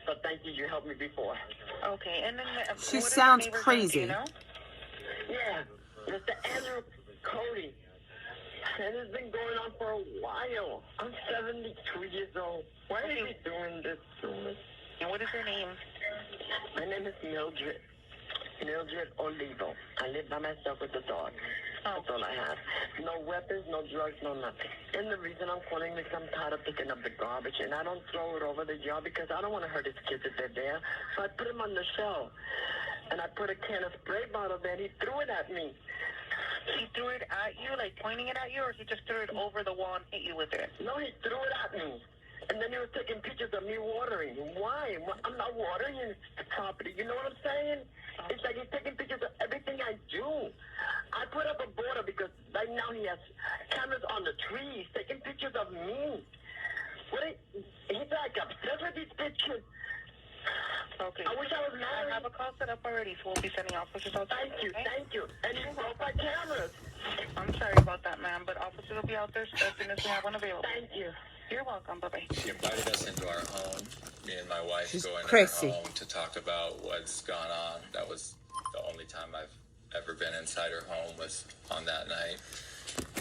But thank you, you helped me before. Okay, and then she sounds crazy. Yeah, Mr. Andrew Cody. And it's been going on for a while. I'm 72 years old. Why is he doing this to me? And what is your name? My name is Mildred. Mildred Olivo. I live by myself with the dog. That's all I have. No weapons, no drugs, no nothing. And the reason I'm calling is I'm tired of picking up the garbage, and I don't throw it over the yard because I don't want to hurt his kids if they're there. So I put him on the shelf, and I put a can of spray bottle there, and he threw it at me. He threw it at you, like pointing it at you, or he just threw it over the wall and hit you with it? No, he threw it at me. And then he was taking pictures of me watering. Why? I'm not watering his property. You know what I'm saying? It's like he's taking pictures of everything I do. I put up a border because right now he has cameras on the trees taking pictures of me. He's like obsessed with these pictures. Okay. I wish I was married. I have a call set up already, so we'll be sending officers out there. Thank you. And you broke my cameras. I'm sorry about that, ma'am, but officers will be out there as soon as we have one available. Thank you. You're welcome. Bye-bye. She invited us into our home. Me and my wife She's go into crazy. our home to talk about what's gone on. That was the only time I've ever been inside her home was on that night.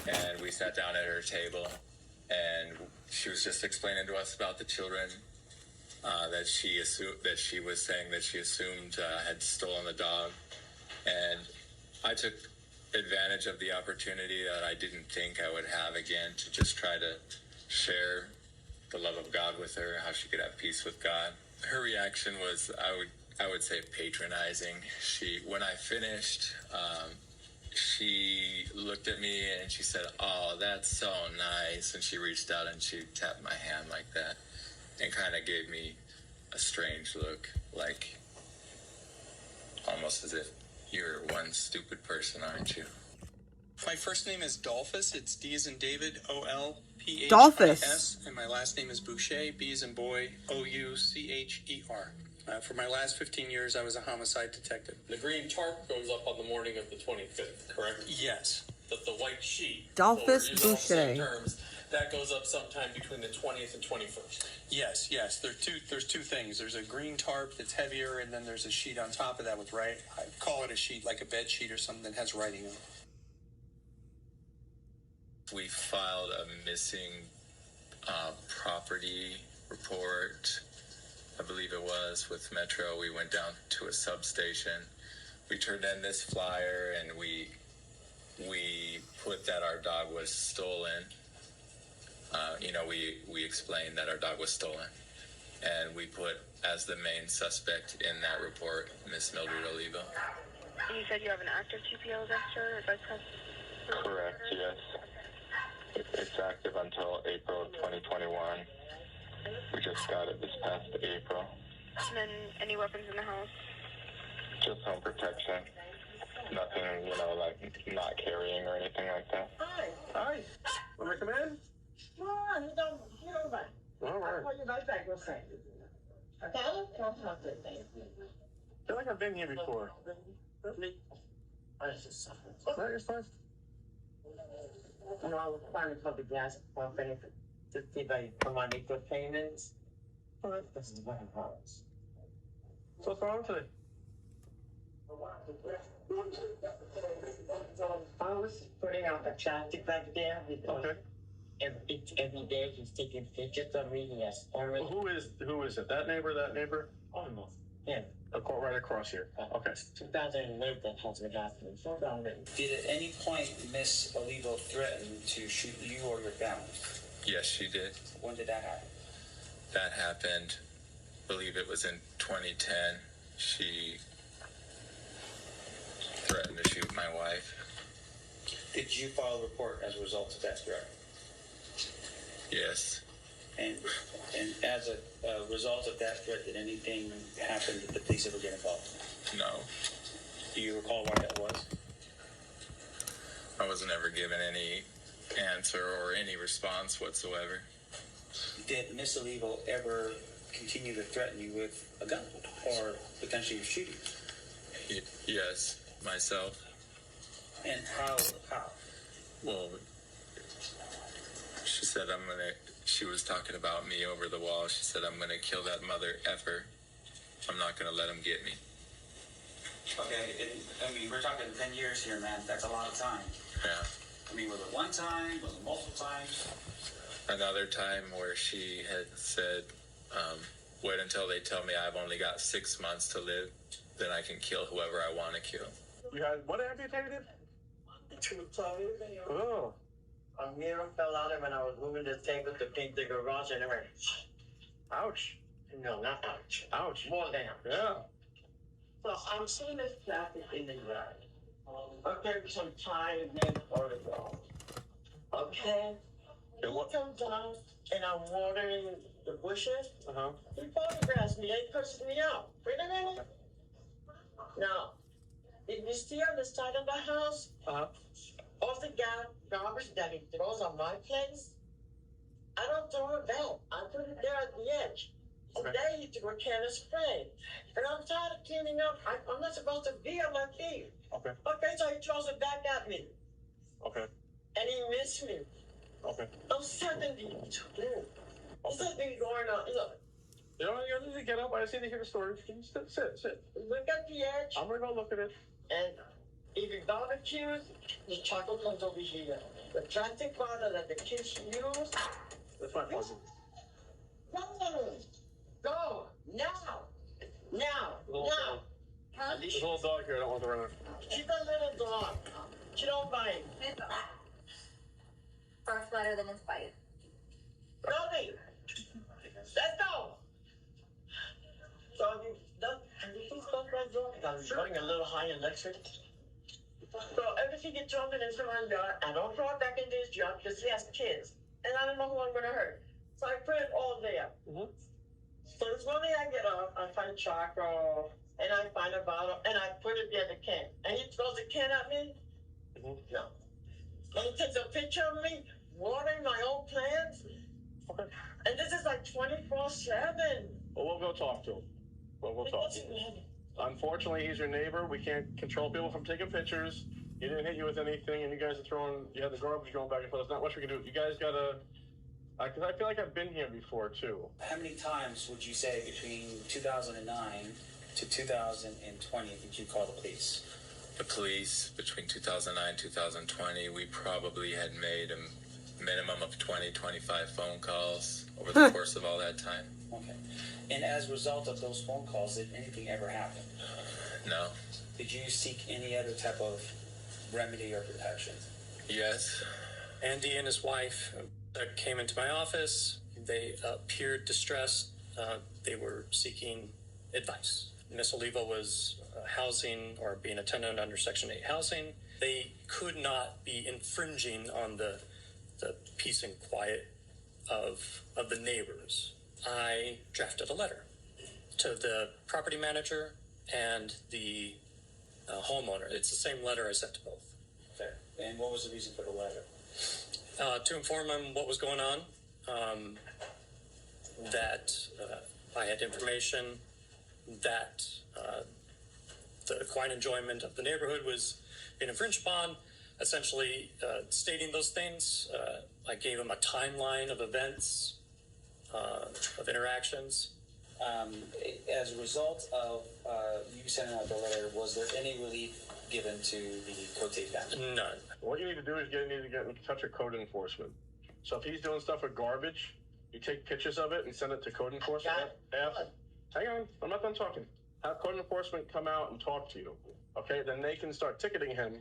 And we sat down at her table, and she was just explaining to us about the children that she was saying that she assumed had stolen the dog, and I took advantage of the opportunity that I didn't think I would have again to just try to share the love of God with her, how she could have peace with God. Her reaction was, I would say, patronizing. When I finished, she looked at me and she said, "Oh, that's so nice," and she reached out and she tapped my hand like that and kind of gave me a strange look, like almost as if you're one stupid person, aren't you? My first name is Dolphus. It's D as in David, O-L-P-H-I-S. Dolphus. And my last name is Boucher, B as in boy, O-U-C-H-E-R. For my last 15 years, I was a homicide detective. The green tarp goes up on the morning of the 25th, correct? Yes. The white sheet, Dolphus or use all the same Boucher. terms, that goes up sometime between the 20th and 21st. Yes. There's two things. There's a green tarp that's heavier, and then there's a sheet on top of that with I call it a sheet, like a bed sheet or something that has writing on it. We filed a missing property report, I believe it was, with Metro. We went down to a substation. We turned in this flyer, and we put that our dog was stolen. We explained that our dog was stolen, and we put as the main suspect in that report Miss Mildred Olivo. You said you have an active TPO against her, or vice president? Correct, yes. It's active until April of 2021. We just got it this past April. And then any weapons in the house? Just home protection. Nothing, like not carrying or anything like that. Hi. Want me to come in? No, you don't mind. All right. I'll call you right back. We'll say. Okay? I feel like I've been here before. No, you're fine. I was planning for the gas company to see if I come on equal payments. This is my house. So what's wrong today? I was putting out the traffic back there. Okay. Every day he's taking pictures of me. He has already. Who is it? That neighbor? Oh, no. Yeah. Right across here. Okay. 2008 that has been happening. Did at any point Miss Olivo threaten to shoot you or your family? Yes, she did. When did that happen? That happened, I believe it was in 2010. She threatened to shoot my wife. Did you file a report as a result of that threat? Yes. And as a result of that threat, did anything happen? Did the police ever get involved? No. Do you recall why that was? I wasn't ever given any answer or any response whatsoever. Did Miss Olivo ever continue to threaten you with a gun or potentially shooting? Yes, myself. And how? Well, she said she was talking about me over the wall. She said, "I'm gonna kill that mother effer. I'm not gonna let him get me." Okay, we're talking 10 years here, man. That's a lot of time. Yeah. Was it one time? Was it multiple times? Another time where she had said, wait until they tell me I've only got 6 months to live, then I can kill whoever I want to kill. You had what amputated? Two toes. Oh. A mirror fell out when I was moving the table to paint the garage and it went. Ouch. No, not ouch. Ouch. More down. Yeah. So I'm seeing this traffic in the yard. Okay, some time and then photograph. Okay? He comes down and I'm watering the bushes. He photographs me and he curses me out. Wait a minute. Now, did you see on the side of the house? All the garbage that he throws on my place? I don't throw it back. I put it there at the edge. Today he threw a can of spray. And I'm tired of cleaning up. I'm not supposed to be on my feet. Okay. Okay, so he throws it back at me. Okay. And he missed me. Okay. I'm 72. This has been going on. Look. You don't need to get up. I just need to hear the story. Sit. Look at the edge. I'm going to go look at it. And if you barbecues, the chocolate comes over here. The plastic bottle that the kids use, That's my fault. Go! Now! Now! Now! Huh? There's a little dog here. I don't want to run her. She's a little dog. She don't bite. Barks better than its bite. Rosie! Let's go! So you please close that door? Because I'm running a little high electric. So ever she gets drunk in the surrender, I don't throw it back into his junk because he has kids. And I don't know who I'm going to hurt. So I put it all there. So this morning I get up, I find charcoal, and I find a bottle, and I put it there in the can. And he throws the can at me? No. And he takes a picture of me watering my own plants. Okay. And this is like 24/7. Well, we'll go talk to him. We'll talk to him. Unfortunately, he's your neighbor. We can't control people from taking pictures. He didn't hit you with anything, and you guys are you had the garbage going back and forth. There's not much we can do. You guys gotta, because I feel like I've been here before, too. How many times would you say between 2009 to 2020 did you call the police? The police, between 2009 and 2020, we probably had made a minimum of 20, 25 phone calls over the course of all that time. Okay. And as a result of those phone calls, did anything ever happen? No. Did you seek any other type of remedy or protection? Yes. Andy and his wife came into my office. They appeared distressed. They were seeking advice. Miss Oliva was housing or being a tenant under Section 8 housing. They could not be infringing on the peace and quiet of the neighbors. I drafted a letter to the property manager and the homeowner. It's the same letter I sent to both. Okay. And what was the reason for the letter? To inform them what was going on, that I had information that the quiet enjoyment of the neighborhood was being infringed upon, essentially stating those things. I gave them a timeline of events, of interactions. As a result of you sending out the letter, was there any relief given to the Cote family? None. What you need to do is get in touch with code enforcement. So if he's doing stuff with garbage, you take pictures of it and send it to code enforcement. Hang on, I'm not done talking. Have code enforcement come out and talk to you. Okay, then they can start ticketing him,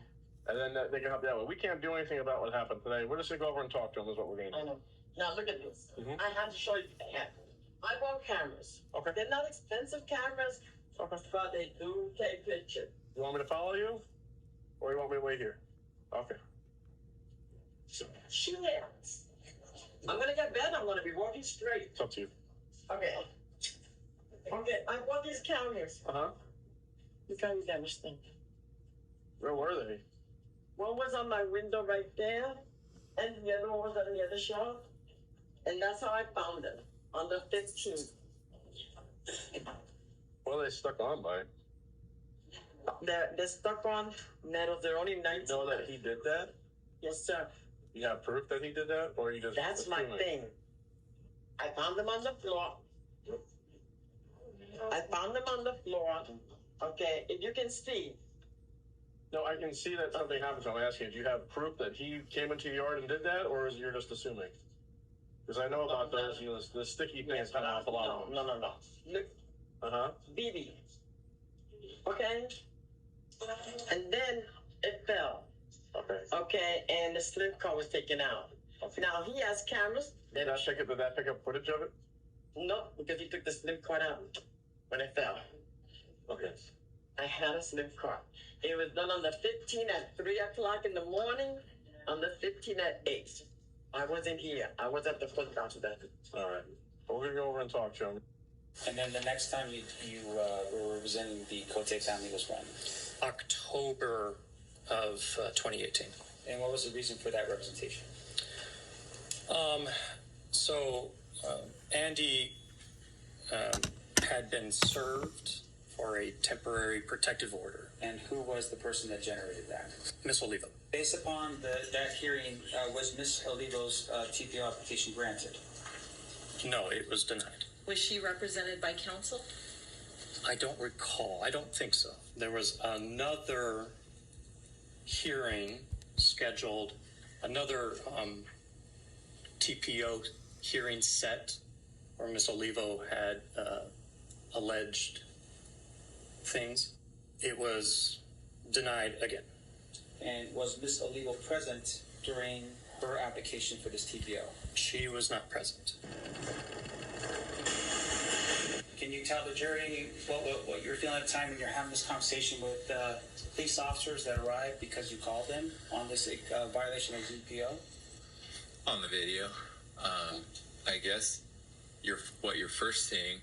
and then they can help you that way. We can't do anything about what happened today. We're just gonna go over and talk to him. Is what we're gonna do. I know. Now look at this. I have to show you. I bought cameras. Okay. They're not expensive cameras, but they do take pictures. You want me to follow you, or you want me to wait here? Okay. Shoot it. I'm gonna get better. I'm gonna be walking straight. It's up to you. Okay. Okay. I bought these cameras. You can't damage them. Where were they? One was on my window right there, and the other one was on the other shelf. And that's how I found them, on the 15th. What are they stuck on by? They're stuck on metal. They're only 19. You know that he did that? Yes, sir. You have proof that he did that, or you just? That's my thing. I found them on the floor. Okay, if you can see. No, I can see that something happened. So I'm asking, do you have proof that he came into your yard and did that, or is you're just assuming? Because I know about those, you know, the sticky things kind of a lot of them. No. Look. BB. Okay? And then it fell. Okay, and the slip car was taken out. Now he has cameras. Did that pick up footage of it? No, because he took the slip car out when it fell. Okay. I had a slip car. It was done on the 15th at 3 o'clock in the morning, on the 15th at 8. I wasn't here. I was at the football today. All right. Well, we're going to go over and talk to him. And then the next time you were representing the Cote family was when? October of 2018. And what was the reason for that representation? Andy had been served for a temporary protective order. And who was the person that generated that? Miss Oliva. Based upon that hearing, was Miss Oliva's TPO application granted? No, it was denied. Was she represented by counsel? I don't recall. I don't think so. There was another hearing scheduled, another TPO hearing set where Miss Olivo had alleged things. It was denied again. And was Miss Olivo present during her application for this TPO? She was not present. Can you tell the jury what you're feeling at the time when you're having this conversation with police officers that arrived because you called them on this violation of TPO? On the video, I guess what you're first seeing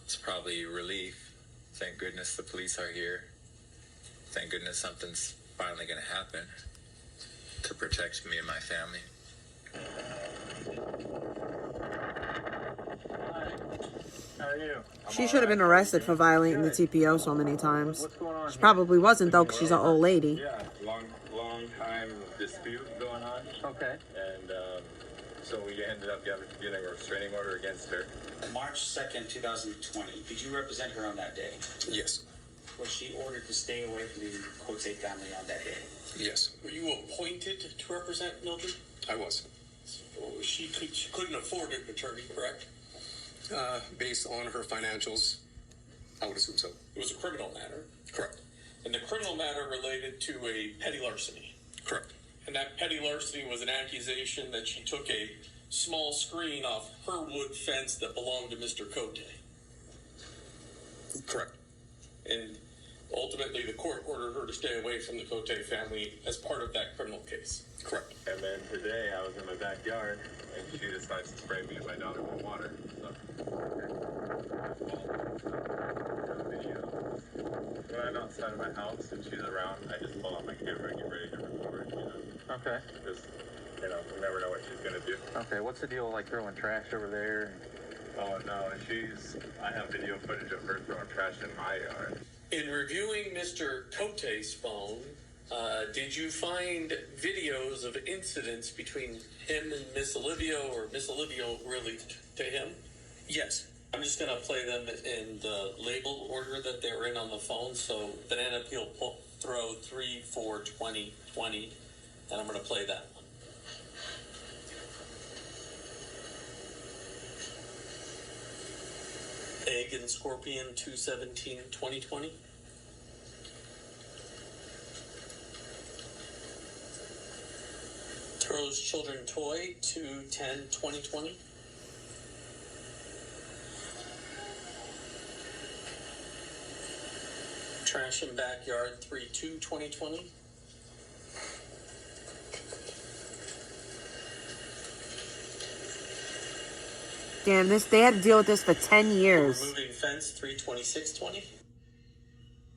is probably relief. Thank goodness the police are here. Thank goodness something's finally going to happen to protect me and my family. How are you? She should have been arrested for violating the TPO so many times. She probably wasn't, though, because she's an old lady. Yeah, long time dispute going on. Okay. And so we ended up getting a restraining order against her. March 2nd, 2020. Did you represent her on that day? Yes. Was she ordered to stay away from the Cote family on that day? Yes. Were you appointed to represent Mildred? I was. So she couldn't afford an attorney, correct? Based on her financials, I would assume so. It was a criminal matter. Correct. And the criminal matter related to a petty larceny. Correct. And that petty larceny was an accusation that she took a small screen off her wood fence that belonged to Mr. Cote. Correct. And ultimately, the court ordered her to stay away from the Cote family as part of that criminal case. Correct. And then today I was in my backyard and she decides to spray me and my daughter with water. So. When I'm outside of my house and she's around, I just pull out my camera and get ready to record, you know. Okay. Because, you know, we never know what she's going to do. Okay, what's the deal like throwing trash over there? Oh, no, I have video footage of her throwing trash in my yard. In reviewing Mr. Cote's phone, did you find videos of incidents between him and Miss Olivio, or Miss Olivio really to him? Yes. I'm just going to play them in the label order that they're in on the phone. So Banana Peel throw 3, 4, 20, 20, and I'm going to play that one. Egg and Scorpion 217 2020. Rose Children Toy 210 2020. Trash in Backyard 32 2020. Damn, they had to deal with this for 10 years. Moving Fence 32620.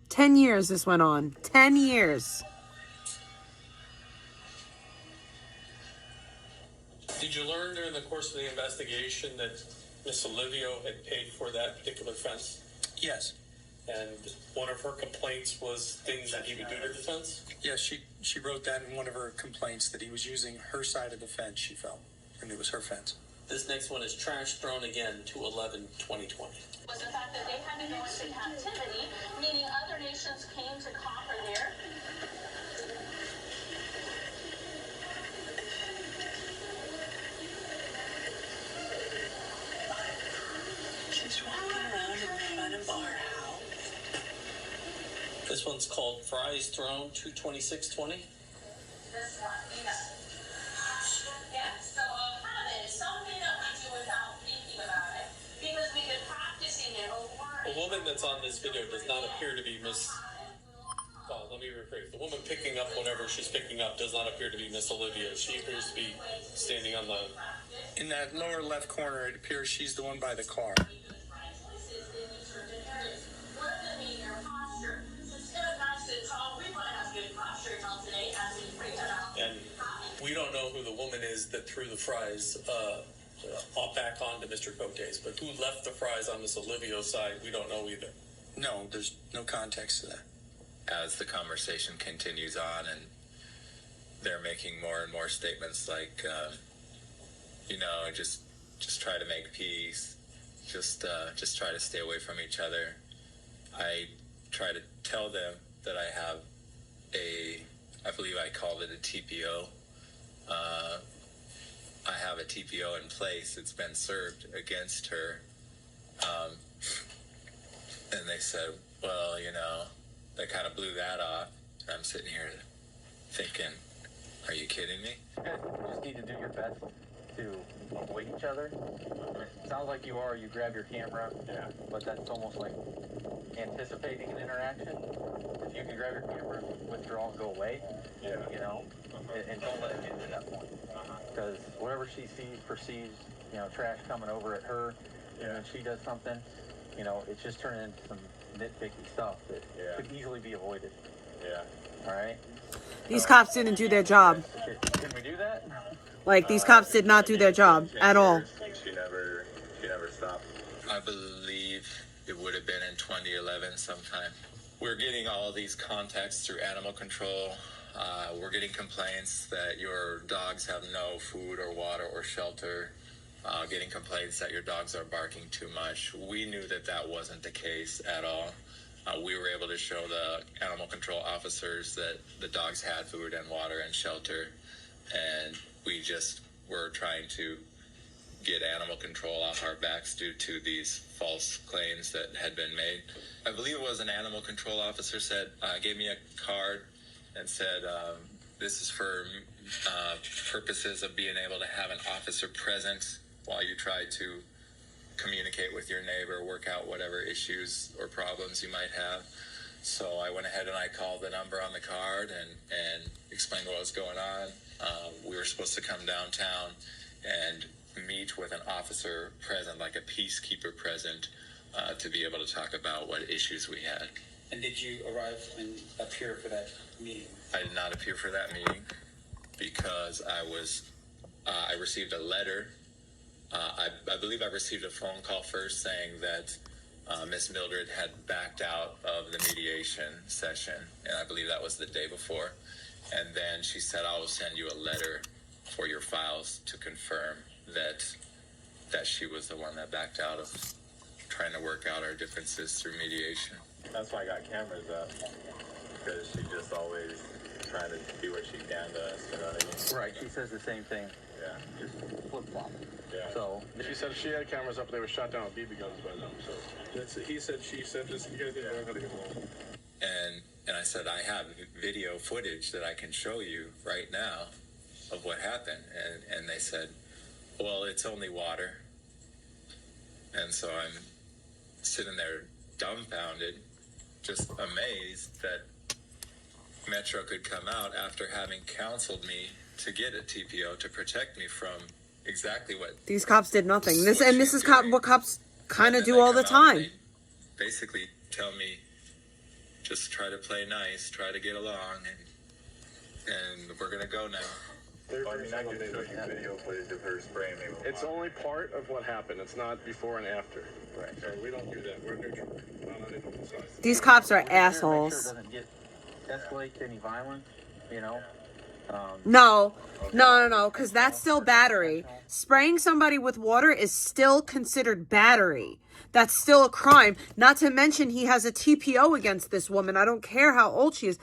10 years this went on. 10 years. Did you learn during the course of the investigation that Miss Olivio had paid for that particular fence? Yes. And one of her complaints was things that he would do to the fence? Yes, she wrote that in one of her complaints, that he was using her side of the fence, she felt, and it was her fence. This next one is Trash Thrown Again 211 2020. Was the fact that they had to go into captivity, meaning other nations came to conquer there. She's walking around in front of our house. This one's called Fries Thrown 22620. This one, yeah, so habit is something that we do without thinking about it, because we've been practicing it over. The woman that's on this video does not appear to be Miss... Oh, let me rephrase. The woman picking up whatever she's picking up does not appear to be Miss Olivia. She appears to be standing on the... In that lower left corner, it appears she's the one by the car. And we don't know who the woman is that threw the fries back onto Mr. Cote's, but who left the fries on Miss Olivio's side, we don't know either. No, there's no context to that. As the conversation continues on and they're making more and more statements like, just try to make peace, just try to stay away from each other. I try to tell them that I have I believe I called it a TPO, I have a TPO in place. It's been served against her. And they said, well, you know, they kind of blew that off. And I'm sitting here thinking, are you kidding me? You just need to do your best to avoid each other. It sounds like you are. You grab your camera, but that's almost like anticipating an interaction. If you can grab your camera, withdraw, and go away, you know, and don't let it get to that point. Because whatever she sees, perceives, you know, trash coming over at her, and she does something, you know, it's just turning into some nitpicky stuff that could easily be avoided. All right? These cops didn't do their job. Can we do that? Like, these cops did not do their job at all. She never stopped. I believe it would have been in 2011 sometime. We're getting all of these contacts through animal control. We're getting complaints that your dogs have no food or water or shelter. Getting complaints that your dogs are barking too much. We knew that that wasn't the case at all. We were able to show the animal control officers that the dogs had food and water and shelter, and we just were trying to get animal control off our backs due to these false claims that had been made. I believe it was an animal control officer gave me a card and said, this is for purposes of being able to have an officer present while you try to communicate with your neighbor, work out whatever issues or problems you might have. So I went ahead and I called the number on the card and explained what was going on. We were supposed to come downtown and meet with an officer present, like a peacekeeper present, to be able to talk about what issues we had. And did you arrive and appear for that meeting? I did not appear for that meeting because I received a letter. I believe I received a phone call first saying that Miss Mildred had backed out of the mediation session, and I believe that was the day before. And then she said, I will send you a letter for your files to confirm that she was the one that backed out of trying to work out our differences through mediation. That's why I got cameras up, because she just always trying to do what she can to us, you know what I mean? Right, she says the same thing. Yeah. Just flip-flop. Yeah. So She said she had cameras up, they were shot down with BB guns by them, so. That's, he said, she said this, you guys didn't know how to get along. And I said, I have video footage that I can show you right now of what happened. And they said, well, it's only water. And so I'm sitting there dumbfounded, just amazed that Metro could come out after having counseled me to get a TPO to protect me from exactly what These cops did nothing. This is what cops kind of do all the time. basically tell me just try to play nice, try to get along, and we're gonna go now. Video footage of her spraying me. It's only part of what happened. It's not before and after. Right. So we don't do that. We're neutral. These cops are assholes. Sure it doesn't escalate to any violence, you know? No, because that's still battery. Spraying somebody with water is still considered battery. That's still a crime. Not to mention he has a TPO against this woman. I don't care how old she is.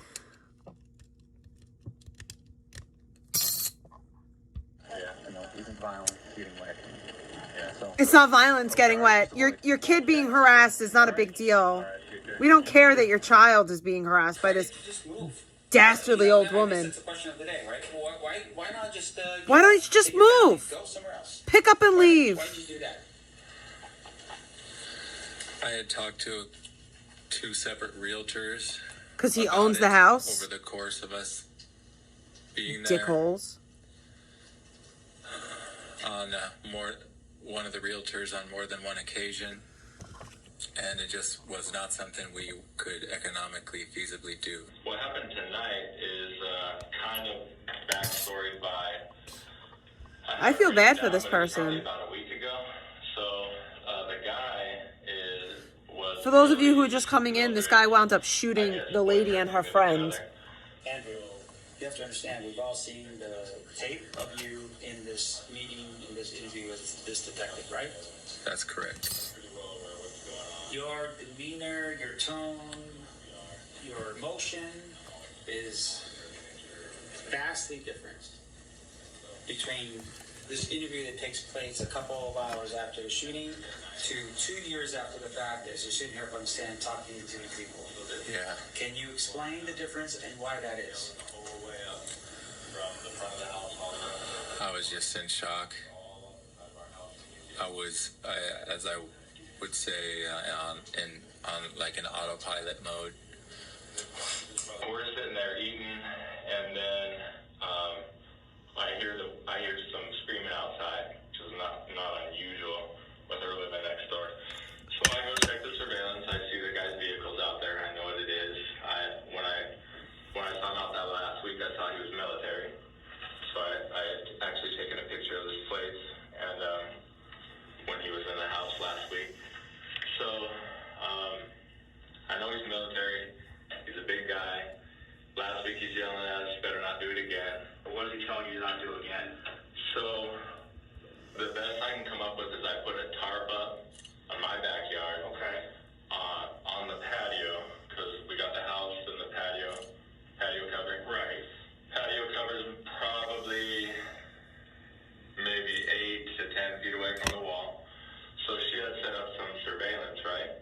It's not violence getting wet. Your kid being harassed is not a big deal. We don't care that your child is being harassed by this dastardly old woman. That's the question of the day, right? Why not just... Why don't you just move? Go somewhere else. Pick up and leave. Why did you do that? I had talked to two separate realtors. Because he owns the house? Over the course of us being there. Dickholes. On one of the realtors on more than one occasion. And it just was not something we could economically feasibly do. What happened tonight is kind of backstory by... I feel bad for this person. About a week ago. So the guy was... For those of you who are just coming in, this guy wound up shooting the lady and her friend. Andrew, you have to understand, we've all seen the tape of you in this meeting, in this interview with this detective, right? That's correct. Your demeanor, your tone, your emotion is vastly different between this interview that takes place a couple of hours after the shooting to 2 years after the fact as you're sitting here up on the stand talking to the people. Yeah. Can you explain the difference and why that is? I was just in shock. I was, as I would say, on like an autopilot mode. We're sitting there eating, and then I hear some screaming outside, which is not unusual with her living next door. So I go check the surveillance. I see the guy's vehicles out there. I know what it is. When I found out that last week, I saw he was military. So I had actually taken a picture of his plates, and when he was in the house last week. So I know he's military. He's a big guy. Last week he's yelling at us, better not do it again. What is he telling you to not do again? So the best I can come up with is I put a tarp up on my backyard, okay, on the patio, because we got the house and the patio covering. Right. Patio covers probably maybe 8 to 10 feet away from the wall. So she had set up some surveillance, right?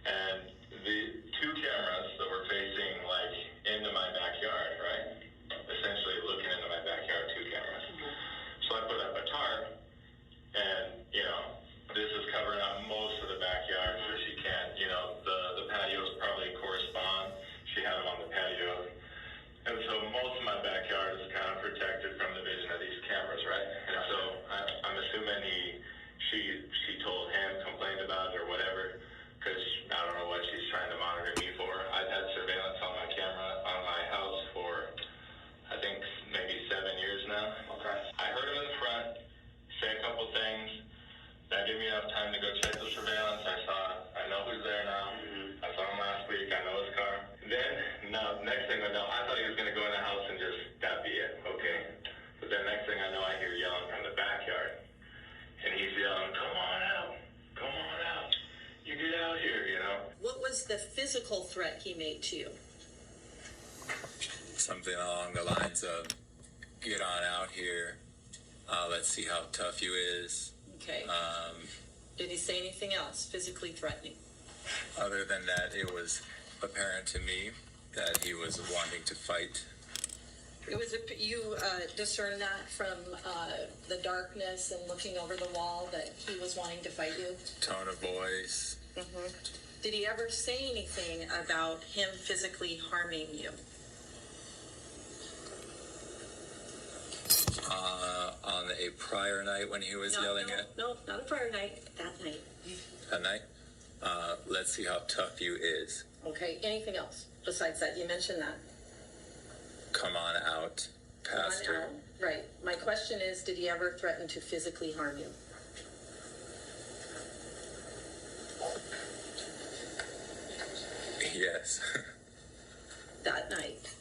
And the 2 cameras that were facing like into my backyard, right? Essentially looking into my backyard, 2 cameras. So I put up a tarp, and this is covering up most of the backyard, so she can't. The patios probably correspond. She had them on the patio, and so most of my backyard is kind of protected from the vision of these cameras, right? And so I'm assuming she told him, complained about it or whatever, because I don't know what she's trying to monitor me for. I've had surveillance on my camera on my house for, I think, maybe 7 years now. Okay. I heard him in the front say a couple things. That gave me enough time to go check the surveillance. I know who's there now. I saw him last week. I know his car. Then, next thing I know, I thought he was going to go in the house and just, that'd be it, okay? But then next thing I know, I hear yelling from the backyard. And he's yelling, come on out. Come on out. You get out here, What was the physical threat he made to you? Something along the lines of, get on out here. Let's see how tough you is. Okay. Did he say anything else physically threatening? Other than that, it was apparent to me that he was wanting to fight. It was you discern that from the darkness and looking over the wall that he was wanting to fight you? Tone of voice. Mm-hmm. Did he ever say anything about him physically harming you? On a prior night when he was yelling at... No, not a prior night. That night. That night? Let's see how tough you is. Okay, anything else besides that? You mentioned that. Come on out, Pastor. Right. My question is, did he ever threaten to physically harm you? Yes. That night.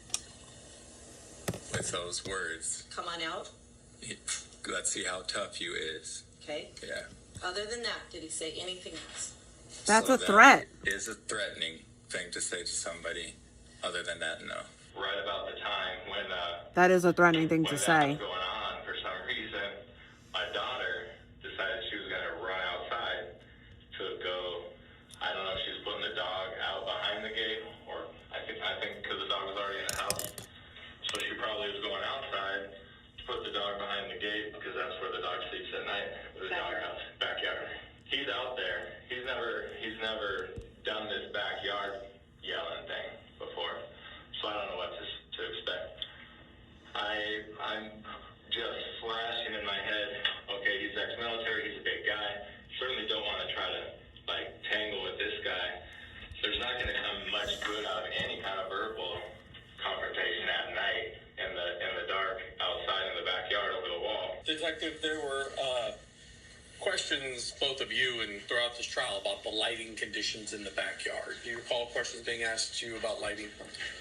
With those words. Come on out. Let's see how tough you is. Okay. Yeah. Other than that, did he say anything else? That's So a threat. Is a threatening thing to say to somebody. Other than that, no. Right about the time when That is a threatening thing to say. was going on, for some reason, my daughter decided she was going to run outside to go. I don't know if she was putting the dog out behind the gate, or I think because the dog was already in the house. So she probably was going outside to put the dog behind the gate, because that's where the dog sleeps at night, the doghouse, backyard. He's out there. He's never done this backyard yelling thing before, so I don't know what to expect. I'm just flashing in my head, okay, he's ex-military, he's a big guy. Certainly don't want to try to, tangle with this guy. There's not going to come much good out of any kind of verbal confrontation at night in the dark outside in the backyard over the wall. Detective, there were questions, both of you, and throughout this trial about the lighting conditions in the backyard. Do you recall questions being asked to you about lighting?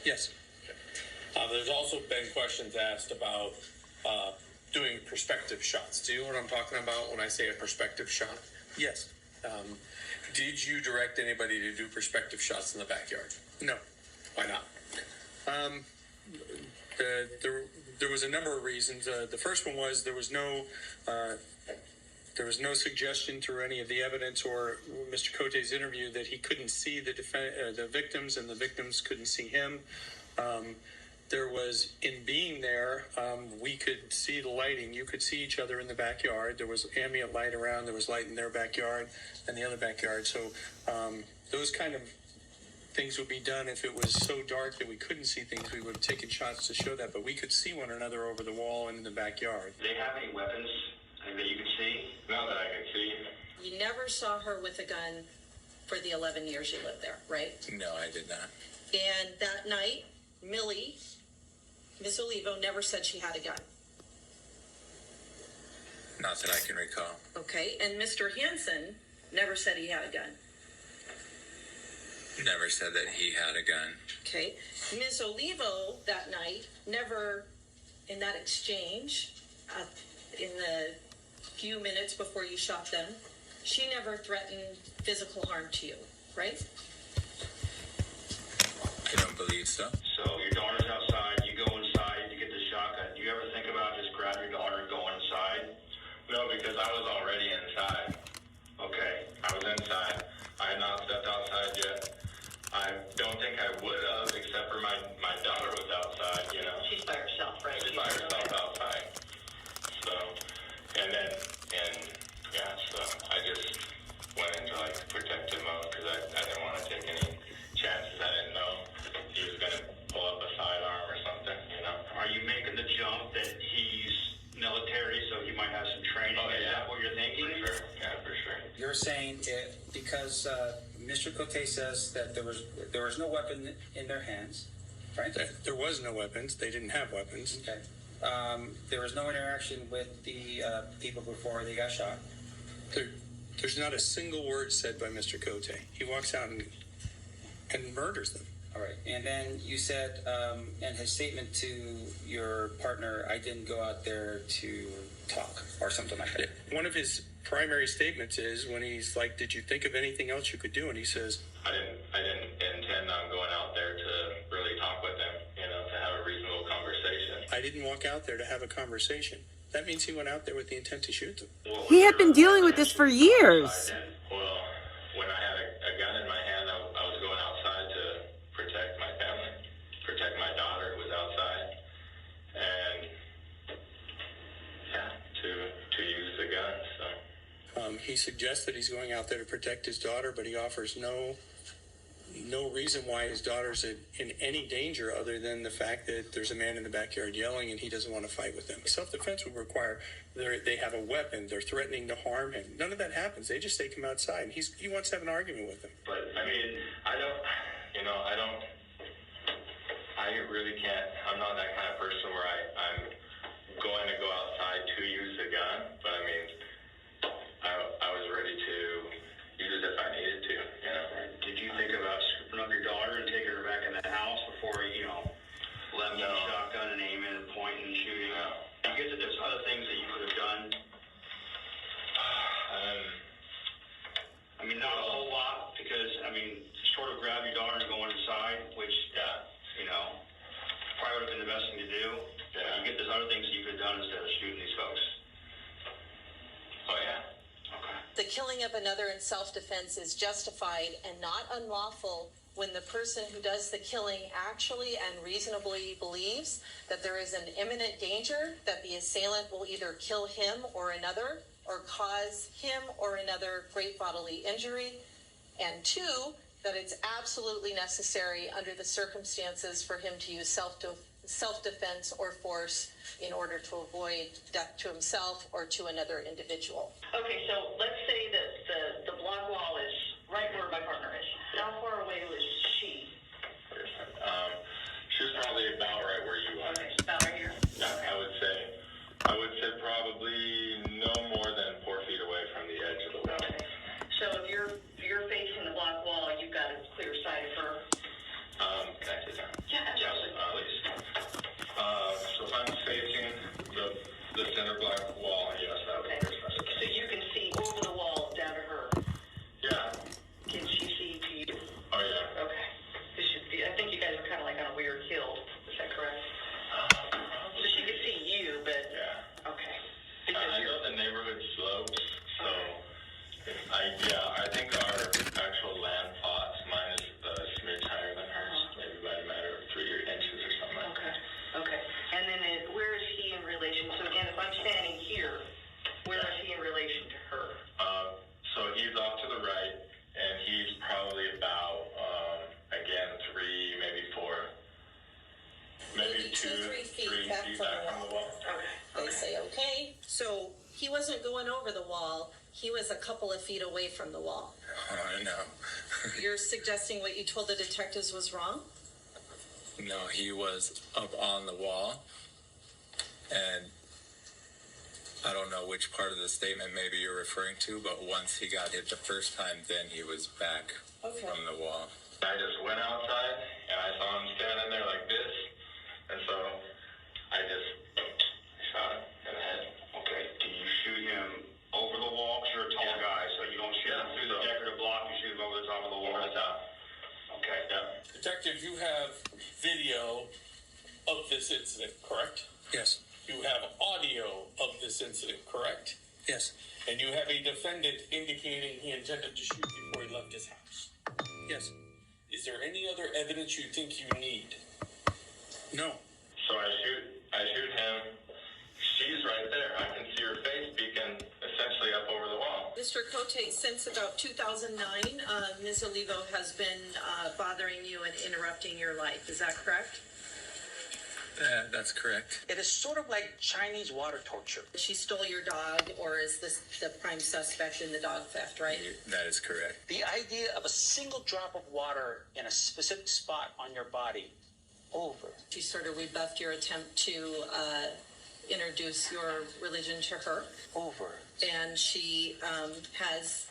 Yes. There's also been questions asked about doing perspective shots. Do you know what I'm talking about when I say a perspective shot? Yes. Did you direct anybody to do perspective shots in the backyard? No. Why not? there was a number of reasons. The first one was there was no suggestion through any of the evidence or Mr. Cote's interview that he couldn't see the victims and the victims couldn't see him. There was, in being there, we could see the lighting. You could see each other in the backyard. There was ambient light around. There was light in their backyard and the other backyard. So those kind of things would be done if it was so dark that we couldn't see things. We would have taken shots to show that, but we could see one another over the wall and in the backyard. Do they have any weapons that you could see? Not that I could see. You never saw her with a gun for the 11 years you lived there, right? No, I did not. And that night, Ms. Olivo never said she had a gun. Not that I can recall. Okay, and Mr. Hansen never said he had a gun. Never said that he had a gun. Okay, Ms. Olivo that night never, in that exchange, in the few minutes before you shot them, she never threatened physical harm to you, right? I don't believe so. So your daughter's outside, you go inside, you get the shotgun. Do you ever think about just grab your daughter and go inside? No, because I was already inside. Okay. I was inside. I had not stepped outside yet. I don't think I would have, except for my daughter was outside, you know. She's by herself, right? She's by herself outside. So, so I just went into like protective mode because I didn't want to take any chances. I didn't know he was going to pull up a sidearm or something, you know. Are you making the jump that he's military, so he might have some training? Oh, Is yeah. that what you're thinking? For sure. Yeah, for sure. You're saying it because Mr. Cote says that there was no weapon in their hands, right? There was no weapons. They didn't have weapons. Okay. There was no interaction with the people before they got shot. There's not a single word said by Mr. Cote. He walks out and murders them. All right. And then you said in his statement to your partner, I didn't go out there to talk or something like that. One of his primary statements is when he's like, did you think of anything else you could do? And he says, I didn't intend on going out there to really talk with them, you know, to have a reasonable conversation. I didn't walk out there to have a conversation. That means he went out there with the intent to shoot them. He had been dealing with this for years. Well, when I had a gun in my hand, I was going outside to protect my family, protect my daughter who was outside, and to use the gun. So he suggests that he's going out there to protect his daughter, but he offers no reason why his daughter's in any danger other than the fact that there's a man in the backyard yelling and he doesn't want to fight with them. Self-defense would require they have a weapon, they're threatening to harm him. None of that happens. They just take him outside and he wants to have an argument with them. But I mean, I really can't. I'm not that kind of person where I'm going to go outside to use the gun. But I mean, I was ready to use it if I needed to. You know. Did you think about scooping up your daughter and taking her back in the house before you left the shotgun and aiming and pointing and shooting? No. You get that there's other things that you could have done. I mean, not a whole lot, because sort of grab your daughter and go inside, which probably would have been the best thing to do. Yeah. You get there's other things that you could have done instead of shooting these folks. Oh yeah. The killing of another in self-defense is justified and not unlawful when the person who does the killing actually and reasonably believes that there is an imminent danger that the assailant will either kill him or another or cause him or another great bodily injury, and two, that it's absolutely necessary under the circumstances for him to use self-defense or force in order to avoid death to himself or to another individual. Okay, so let's say that the block wall is right where my partner is. How far away was she? She was probably about right where you are. Okay, about right here. Yeah, I would say probably no more than 4 feet away from the edge of the wall. Okay. So if you're facing the block wall, you've got a clear sight of her. Can I sit down? Yeah, absolutely. Please. So if I'm facing the center block wall, yes, that would be So you can see over the wall down to her. He wasn't going over the wall. He was a couple of feet away from the wall. Oh, I know. You're suggesting what you told the detectives was wrong? No, he was up on the wall, and I don't know which part of the statement maybe you're referring to, but once he got hit the first time, then he was back from the wall. I just went outside and I saw him standing there like this, and so I just shot him in the head. Okay, do you shoot him over the wall? Because you're a tall guy, so you don't shoot him through the decorative block, you shoot him over the top of the wall. Over the top. Okay, yeah. Detective, you have video of this incident, correct? Yes. You have audio of this incident, correct? Yes. And you have a defendant indicating he intended to shoot before he left his house. Yes. Is there any other evidence you think you need? No. So I shoot him. She's right there. I can see her face peeking essentially up over the wall. Mr. Cote, since about 2009, Ms. Olivo has been bothering you and interrupting your life. Is that correct? That's correct. It is sort of like Chinese water torture. She stole your dog, or is this the prime suspect in the dog theft, right? That is correct. The idea of a single drop of water in a specific spot on your body, over. She sort of rebuffed your attempt to introduce your religion to her. Over. And she has,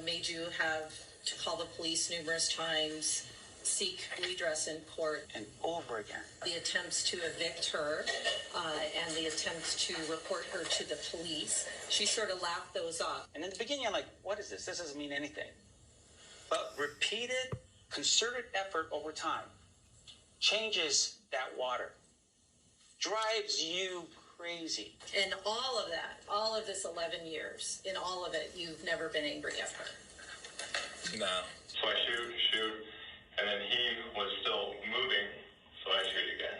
made you have to call the police numerous times, seek redress in court. And over again. The attempts to evict her and the attempts to report her to the police, she sort of laughed those off. And in the beginning, I'm like, what is this? This doesn't mean anything. But repeated, concerted effort over time changes that water, drives you crazy. In all of that, all of this 11 years, in all of it, you've never been angry at her. No. So I shoot, and then he was still moving, so I shoot again.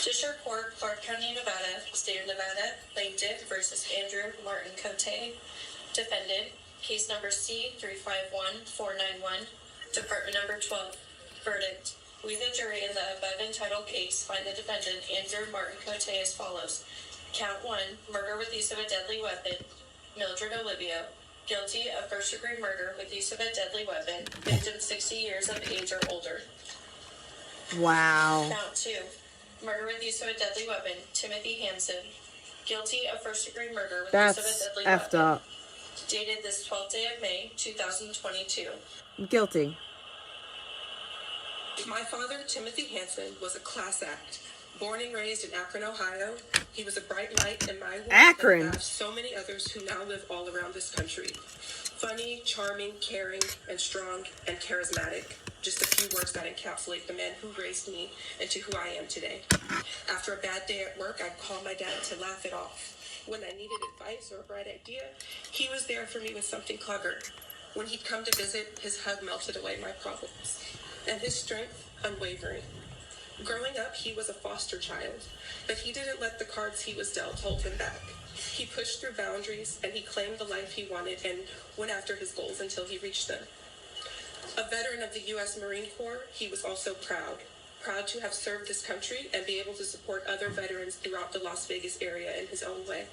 District Court, Clark County, Nevada, State of Nevada, plaintiff versus Andrew Martin Cote, defendant, case number C-351491, department number 12, verdict. We, the jury, in the above entitled case, find the defendant, Andrew Martin Cote, as follows. Count 1, murder with use of a deadly weapon, Mildred Olivio, guilty of first-degree murder with use of a deadly weapon, victim 60 years of age or older. Wow. Count 2, murder with use of a deadly weapon, Timothy Hansen, guilty of first-degree murder with use of a That's deadly effed weapon. up. Dated this 12th day of May, 2022. Guilty. My father, Timothy Hansen, was a class act. Born and raised in Akron, Ohio, he was a bright light in my world. Akron. And I have so many others who now live all around this country. Funny, charming, caring, and strong, and charismatic. Just a few words that encapsulate the man who raised me into who I am today. After a bad day at work, I'd call my dad to laugh it off. When I needed advice or a bright idea, he was there for me with something clever. When he'd come to visit, his hug melted away my problems, and his strength unwavering. Growing up, he was a foster child, but he didn't let the cards he was dealt hold him back. He pushed through boundaries, and he claimed the life he wanted and went after his goals until he reached them. A veteran of the U.S. Marine Corps, he was also proud to have served this country and be able to support other veterans throughout the Las Vegas area in his own way.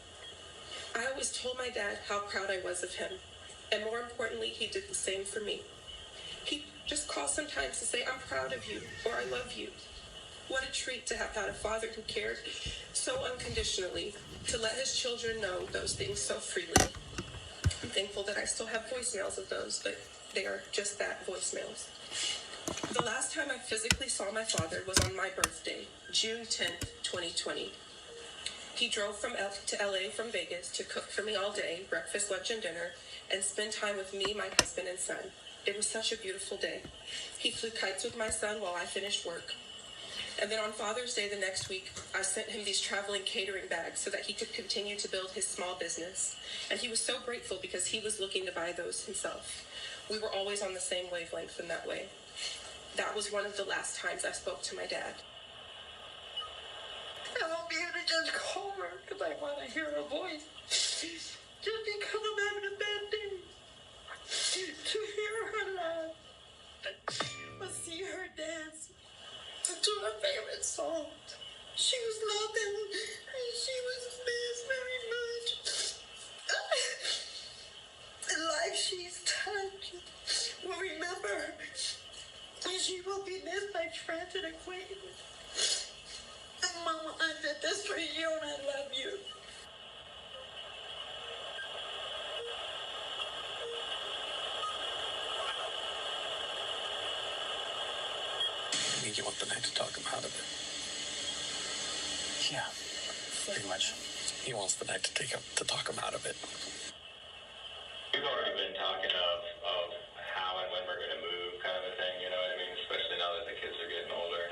I always told my dad how proud I was of him, and more importantly, he did the same for me. He just calls sometimes to say, I'm proud of you, or I love you. What a treat to have had a father who cared so unconditionally, to let his children know those things so freely. I'm thankful that I still have voicemails of those, but they are just that, voicemails. The last time I physically saw my father was on my birthday, June 10th, 2020. He drove to LA from Vegas to cook for me all day, breakfast, lunch, and dinner, and spend time with me, my husband, and son. It was such a beautiful day. He flew kites with my son while I finished work. And then on Father's Day the next week, I sent him these traveling catering bags so that he could continue to build his small business. And he was so grateful because he was looking to buy those himself. We were always on the same wavelength in that way. That was one of the last times I spoke to my dad. I won't be able to just call her because I want to hear her voice. Just because I'm having a bad day. To hear her laugh. Or see her dance to her favorite song. She was loving and she was missed very much. The life she's touched will remember her. And she will be missed by friends and acquaintances. And Mama, I did this for you and I love you. I think you want the night to talk him out of it. Yeah, pretty much. He wants the night to talk him out of it. We've already been talking of how and when we're going to move, kind of a thing, you know what I mean? Especially now that the kids are getting older.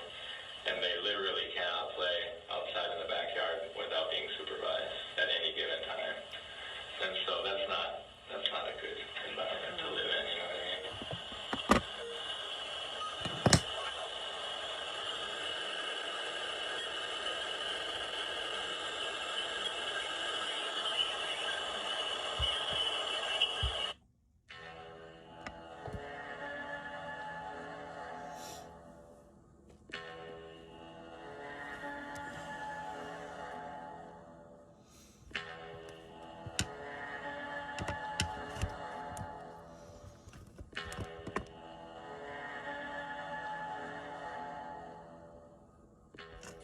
And they literally cannot play outside in the backyard without being supervised at any given time. And so that's not a good environment to live in, you know what I mean?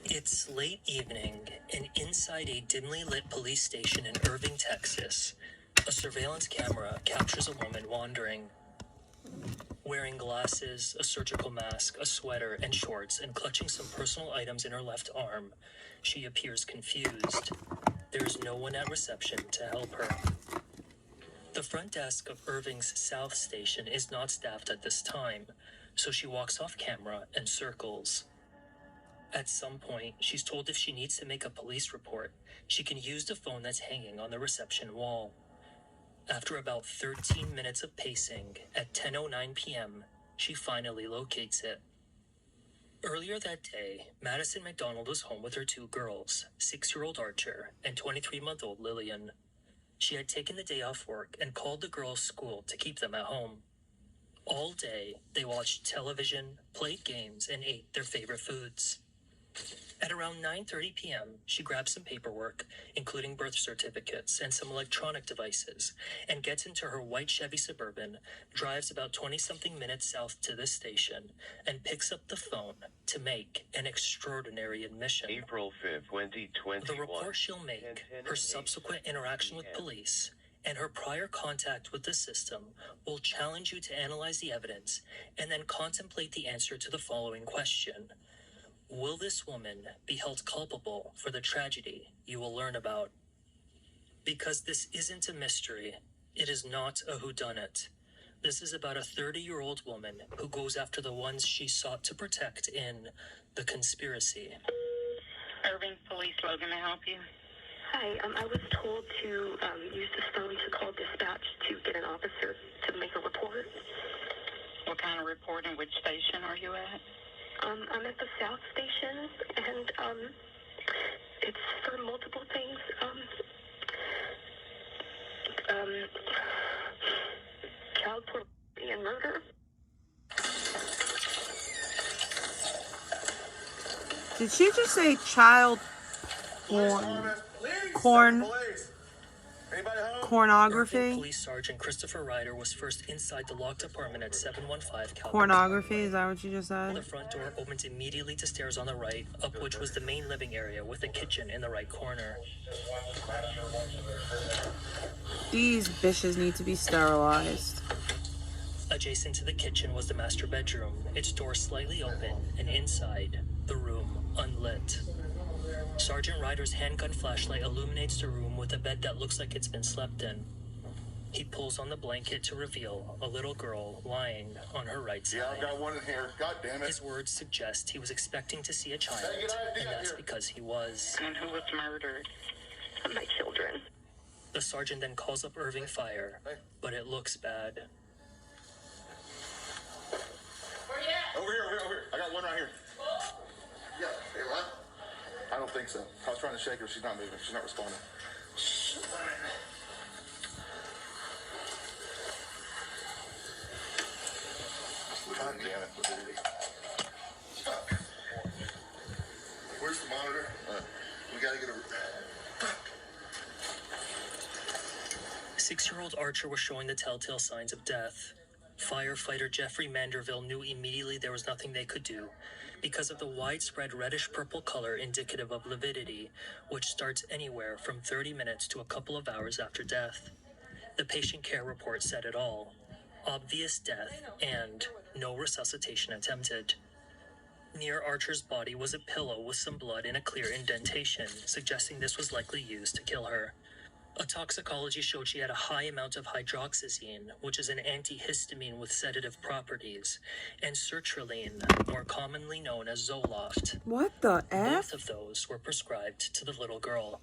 It's late evening, and inside a dimly lit police station in Irving, Texas, a surveillance camera captures a woman wandering. Wearing glasses, a surgical mask, a sweater, and shorts, and clutching some personal items in her left arm, she appears confused. There's no one at reception to help her. The front desk of Irving's South Station is not staffed at this time, so she walks off camera and circles. At some point, she's told if she needs to make a police report, she can use the phone that's hanging on the reception wall. After about 13 minutes of pacing, at 10:09 p.m., she finally locates it. Earlier that day, Madison McDonald was home with her two girls, 6-year-old Archer and 23-month-old Lillian. She had taken the day off work and called the girls' school to keep them at home. All day, they watched television, played games, and ate their favorite foods. At around 9:30 p.m., she grabs some paperwork, including birth certificates and some electronic devices, and gets into her white Chevy Suburban, drives about 20-something minutes south to this station, and picks up the phone to make an extraordinary admission. April 5th, 2021. The report she'll make, her subsequent interaction with police, and her prior contact with the system will challenge you to analyze the evidence and then contemplate the answer to the following question. Will this woman be held culpable for the tragedy you will learn about? Because this isn't a mystery, it is not a whodunit. This is about a 30-year-old woman who goes after the ones she sought to protect in The Conspiracy. Irving Police, Logan, may I help you? Hi, I was told to use this phone to call dispatch to get an officer to make a report. What kind of report and which station are you at? I'm at the South Station, and it's for multiple things. Child pornography and murder. Did she just say child pornography? Police Sergeant Christopher Ryder was first inside the locked apartment at 715 Calvert. Pornography, is that what you just said? The front door opens immediately to stairs on the right, up which was the main living area with a kitchen in the right corner. These bitches need to be sterilized. Adjacent to the kitchen was the master bedroom, its door slightly open, and inside, the room unlit. Sergeant Ryder's handgun flashlight illuminates the room with a bed that looks like it's been slept in. He pulls on the blanket to reveal a little girl lying on her right side. Yeah, I've got one in here. God damn it. His words suggest he was expecting to see a child, and that's because he was. And who was murdered? My children. The sergeant then calls up Irving Fire, but it looks bad. Where you at? Over here. I got one right here. Yeah, hey, what? I don't think so. I was trying to shake her. She's not moving. She's not responding. God damn it. Where's the monitor? We gotta get a... 6-year-old Archer was showing the telltale signs of death. Firefighter Jeffrey Manderville knew immediately there was nothing they could do because of the widespread reddish-purple color indicative of lividity, which starts anywhere from 30 minutes to a couple of hours after death. The patient care report said it all. Obvious death and no resuscitation attempted. Near Archer's body was a pillow with some blood and a clear indentation, suggesting this was likely used to kill her. A toxicology showed she had a high amount of hydroxyzine, which is an antihistamine with sedative properties, and sertraline, more commonly known as Zoloft. What the F? Both of those were prescribed to the little girl.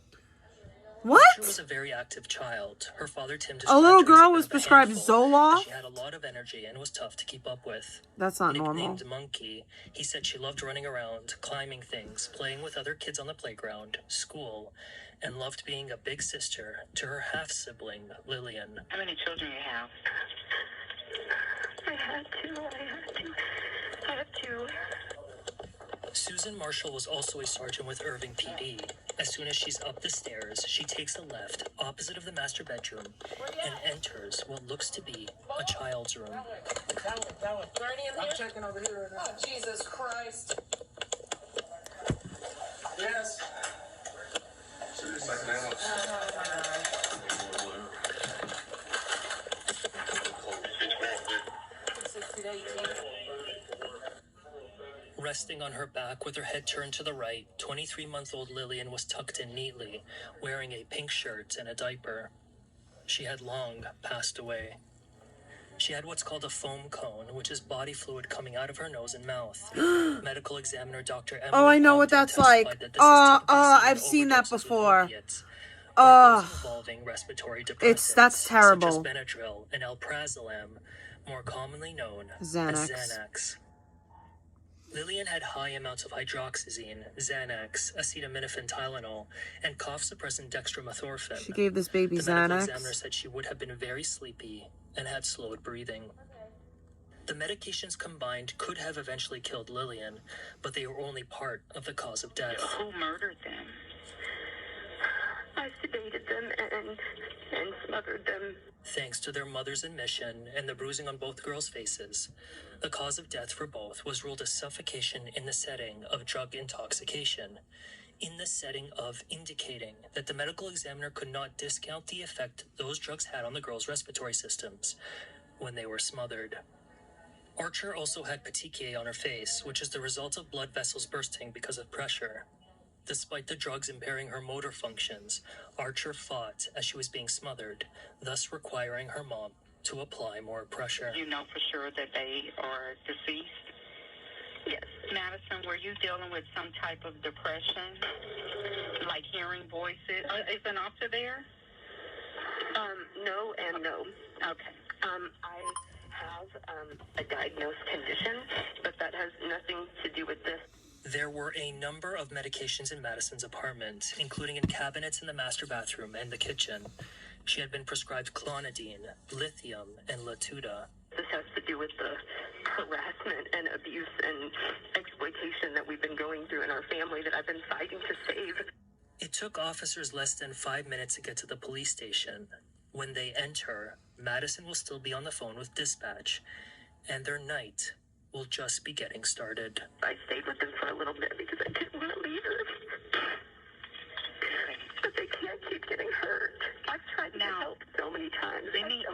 What? Archer was a very active child. Her father, Tim, A described little her as girl bit was of a prescribed handful, Zoloft? as she had a lot of energy and was tough to keep up with. That's not normal. Nicknamed Monkey, he said she loved running around, climbing things, playing with other kids on the playground, school, and loved being a big sister to her half-sibling, Lillian. How many children you have? I had two. Susan Marshall was also a sergeant with Irving PD. As soon as she's up the stairs, she takes a left opposite of the master bedroom and enters what looks to be a child's room. That one. I'm checking over here. Oh, Jesus Christ. Yes. Resting on her back with her head turned to the right, 23-month-old Lillian was tucked in neatly, wearing a pink shirt and a diaper. She had long passed away. She had what's called a foam cone, which is body fluid coming out of her nose and mouth. Medical examiner Dr. Emily Oh, I know what that's like. I've seen that before. Involving respiratory depressants, that's terrible. such as Benadryl and alprazolam, more commonly known as Xanax. Lillian had high amounts of hydroxyzine, Xanax, acetaminophen Tylenol, and cough-suppressant dextromethorphan. She gave this baby The medical Xanax. examiner said she would have been very sleepy and had slowed breathing. The medications combined could have eventually killed Lillian, but they were only part of the cause of death. Who murdered them? I sedated them and smothered them. Thanks to their mother's admission and the bruising on both girls' faces, the cause of death for both was ruled as suffocation in the setting of drug intoxication, in the setting of indicating that the medical examiner could not discount the effect those drugs had on the girls' respiratory systems when they were smothered. Archer also had petechiae on her face, which is the result of blood vessels bursting because of pressure. Despite the drugs impairing her motor functions, Archer fought as she was being smothered, thus requiring her mom to apply more pressure. You know for sure that they are deceased? Yes. Madison, were you dealing with some type of depression? Like hearing voices? Is an officer there? No and no. Okay. I have a diagnosed condition, but that has nothing to do with this. There were a number of medications in Madison's apartment, including in cabinets in the master bathroom and the kitchen. She had been prescribed clonidine, lithium, and Latuda. This has to do with the harassment and abuse and exploitation that we've been going through in our family that I've been fighting to save. It took officers less than 5 minutes to get to the police station. When they enter, Madison will still be on the phone with dispatch, and their night will just be getting started. I stayed with them for a little bit because I didn't want to leave her. But they can't keep getting hurt. I've tried to help so many times. Let me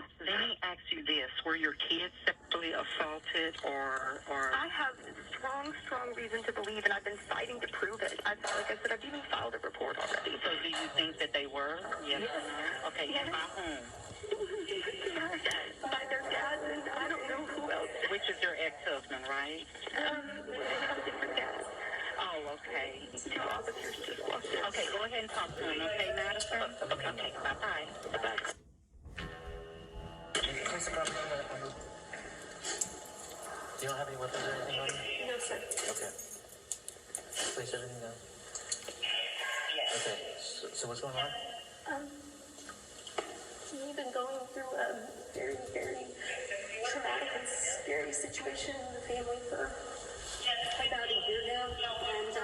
ask you this. Were your kids sexually assaulted or... I have strong reason to believe, and I've been fighting to prove it. Like I said, I've even filed a report already. So do you think that they were? Yes. Okay, yes. By whom? By their dads, and I don't know who else. Which is your ex-husband, right? They have a different dad. Oh, okay. 2 officers just walked in. Okay, go ahead and talk to him, okay, Madison? Okay, bye-bye. Bye-bye. You don't have any weapons or anything on you? No, sir. Okay. Place everything down. Okay. So what's going on? We've been going through a very, very traumatic and scary situation in the family for about a year now, and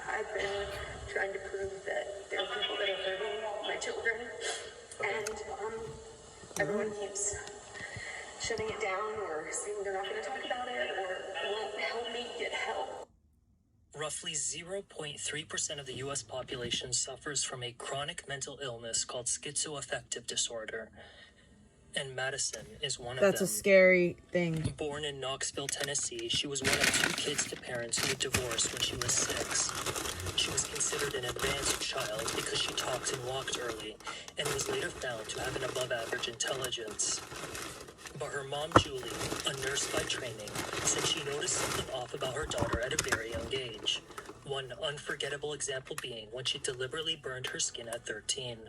I've been trying to prove that there are people that are hurting my children, and everyone keeps shutting it down or saying they're not going to talk about it or won't help me get help. Roughly 0.3% of the U.S. population suffers from a chronic mental illness called schizoaffective disorder. And Madison is one of them. That's a scary thing. Born in Knoxville, Tennessee, she was one of 2 kids to parents who had divorced when she was 6. She was considered an advanced child because she talked and walked early, and was later found to have an above-average intelligence. But her mom, Julie, a nurse by training, said she noticed something off about her daughter at a very young age. One unforgettable example being when she deliberately burned her skin at 13.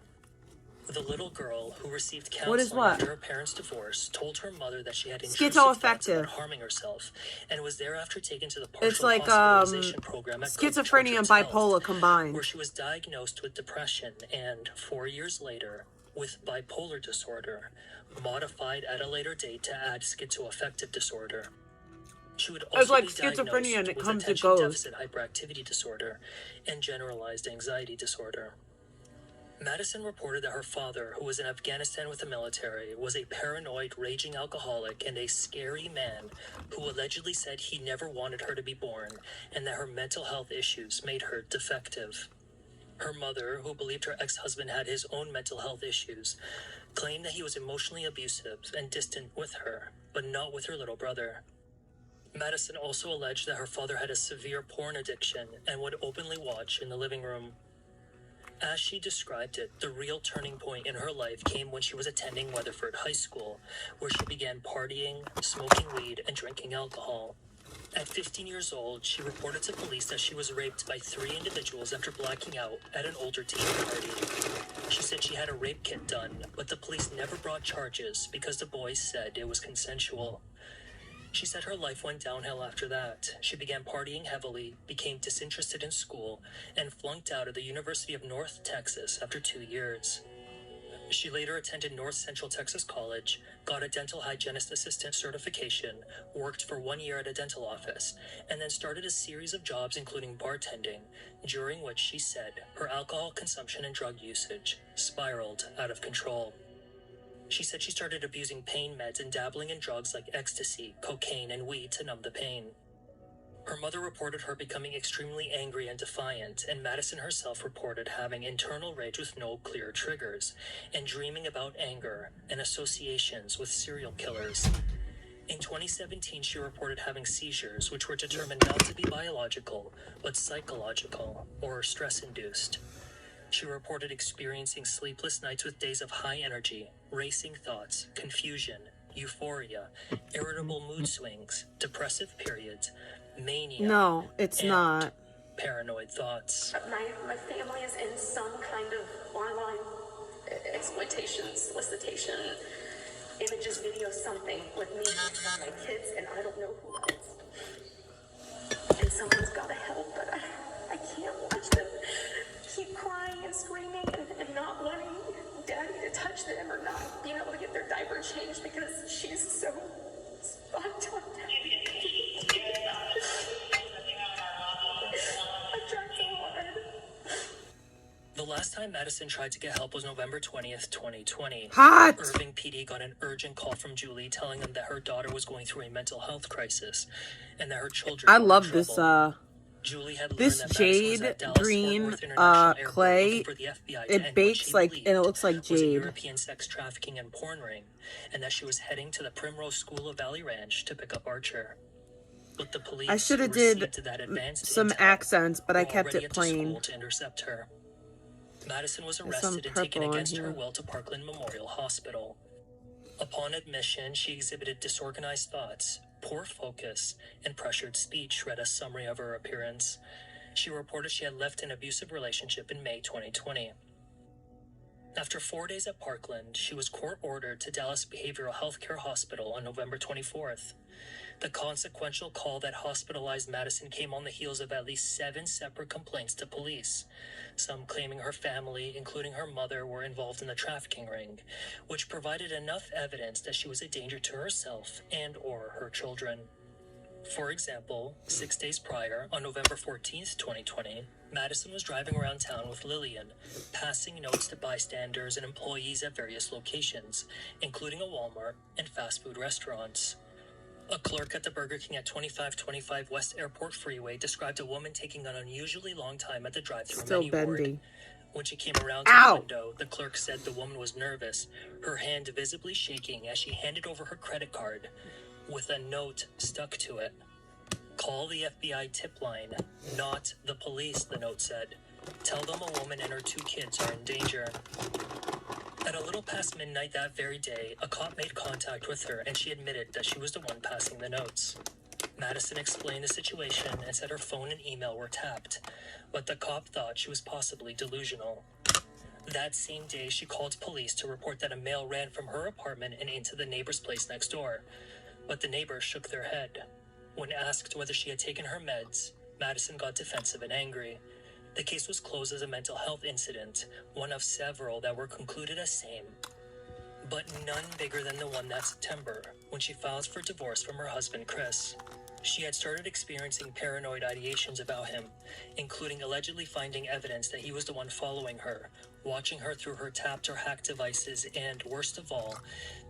The little girl, who received counseling after her parents' divorce, told her mother that she had intrusive thoughts about harming herself, and was thereafter taken to the partial hospitalization program at schizophrenia and bipolar combined, where she was diagnosed with depression and, 4 years later, with bipolar disorder, modified at a later date to add schizoaffective disorder. She would also be schizophrenia and it with comes and attention goes. deficit hyperactivity disorder and generalized anxiety disorder. Madison reported that her father, who was in Afghanistan with the military, was a paranoid, raging alcoholic and a scary man who allegedly said he never wanted her to be born and that her mental health issues made her defective. Her mother, who believed her ex-husband had his own mental health issues, claimed that he was emotionally abusive and distant with her, but not with her little brother. Madison also alleged that her father had a severe porn addiction and would openly watch in the living room. As she described it, the real turning point in her life came when she was attending Weatherford High School, where she began partying, smoking weed, and drinking alcohol. At 15 years old, she reported to police that she was raped by 3 individuals after blacking out at an older teen party. She said she had a rape kit done, but the police never brought charges because the boys said it was consensual. She said her life went downhill after that. She began partying heavily, became disinterested in school, and flunked out of the University of North Texas after 2 years. She later attended North Central Texas College, got a dental hygienist assistant certification, worked for 1 year at a dental office, and then started a series of jobs including bartending, during which she said her alcohol consumption and drug usage spiraled out of control. She said she started abusing pain meds and dabbling in drugs like ecstasy, cocaine, and weed to numb the pain. Her mother reported her becoming extremely angry and defiant, and Madison herself reported having internal rage with no clear triggers, and dreaming about anger and associations with serial killers. In 2017, she reported having seizures, which were determined not to be biological, but psychological or stress-induced. She reported experiencing sleepless nights with days of high energy, racing thoughts, confusion, euphoria, irritable mood swings, depressive periods, mania. No, it's not. Paranoid thoughts. My family is in some kind of online exploitation, solicitation, images, videos, something with me, my kids, and I don't know who else. And someone's got to help, but I can't watch them keep crying and screaming and not wanting Daddy to touch them or not being able to get their diaper changed because she's so fucked up. I tried so hard. The last time Madison tried to get help was November 20th, 2020. Hot! Irving PD got an urgent call from Julie telling them that her daughter was going through a mental health crisis and that her children I were love in this, trouble. Julie had this learned that Madison was jade at Dallas green Fort Worth International Airport clay, looking for the FBI to it end what bakes she like, believed and it looks like was a jade. European sex trafficking and porn ring, and that she was heading to the Primrose School of Valley Ranch to pick up Archer. But the police I should have did received that advanced some intel accents, but I were kept already it at the school plain. to intercept her. Madison was There's some arrested and taken purple on against her here. will to Parkland Memorial Hospital. Upon admission, she exhibited disorganized thoughts, poor focus, and pressured speech, read a summary of her appearance. She reported she had left an abusive relationship in May 2020. After 4 days at Parkland, she was court-ordered to Dallas Behavioral Healthcare Hospital on November 24th. The consequential call that hospitalized Madison came on the heels of at least 7 separate complaints to police, some claiming her family, including her mother, were involved in the trafficking ring, which provided enough evidence that she was a danger to herself and or her children. For example, 6 days prior, on November 14th, 2020, Madison was driving around town with Lillian, passing notes to bystanders and employees at various locations, including a Walmart and fast food restaurants. A clerk at the Burger King at 2525 West Airport Freeway described a woman taking an unusually long time at the drive-thru Still menu board. bendy. When she came around to the window, the clerk said the woman was nervous, her hand visibly shaking as she handed over her credit card, with a note stuck to it. "Call the FBI tip line, not the police," the note said. "Tell them a woman and her 2 kids are in danger." At a little past midnight that very day, a cop made contact with her and she admitted that she was the one passing the notes. Madison explained the situation and said her phone and email were tapped, but the cop thought she was possibly delusional. That same day, she called police to report that a male ran from her apartment and into the neighbor's place next door, but the neighbors shook their head. When asked whether she had taken her meds, Madison got defensive and angry. The case was closed as a mental health incident, one of several that were concluded as same, but none bigger than the one that September, when she filed for divorce from her husband, Chris. She had started experiencing paranoid ideations about him, including allegedly finding evidence that he was the one following her, watching her through her tapped or hacked devices, and, worst of all,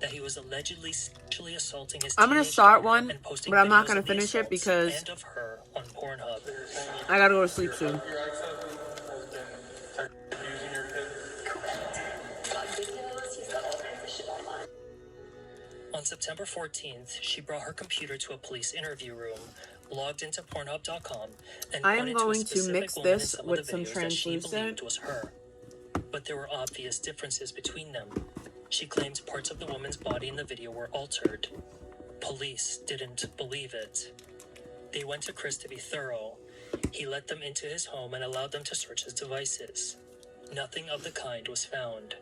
that he was allegedly sexually assaulting his I'm gonna teenage start daughter one, and posting but I'm not videos gonna of the finish it assaults because and of her on Pornhub. I gotta go to sleep soon. Your ex-husband has been using your kid? On September 14th, she brought her computer to a police interview room, logged into Pornhub.com, and I am pointed to a going to specific mix woman in this some with of the some videos that she translucent. believed was her. But there were obvious differences between them. She claimed parts of the woman's body in the video were altered. Police didn't believe it. They went to Chris to be thorough. He let them into his home and allowed them to search his devices. Nothing of the kind was found.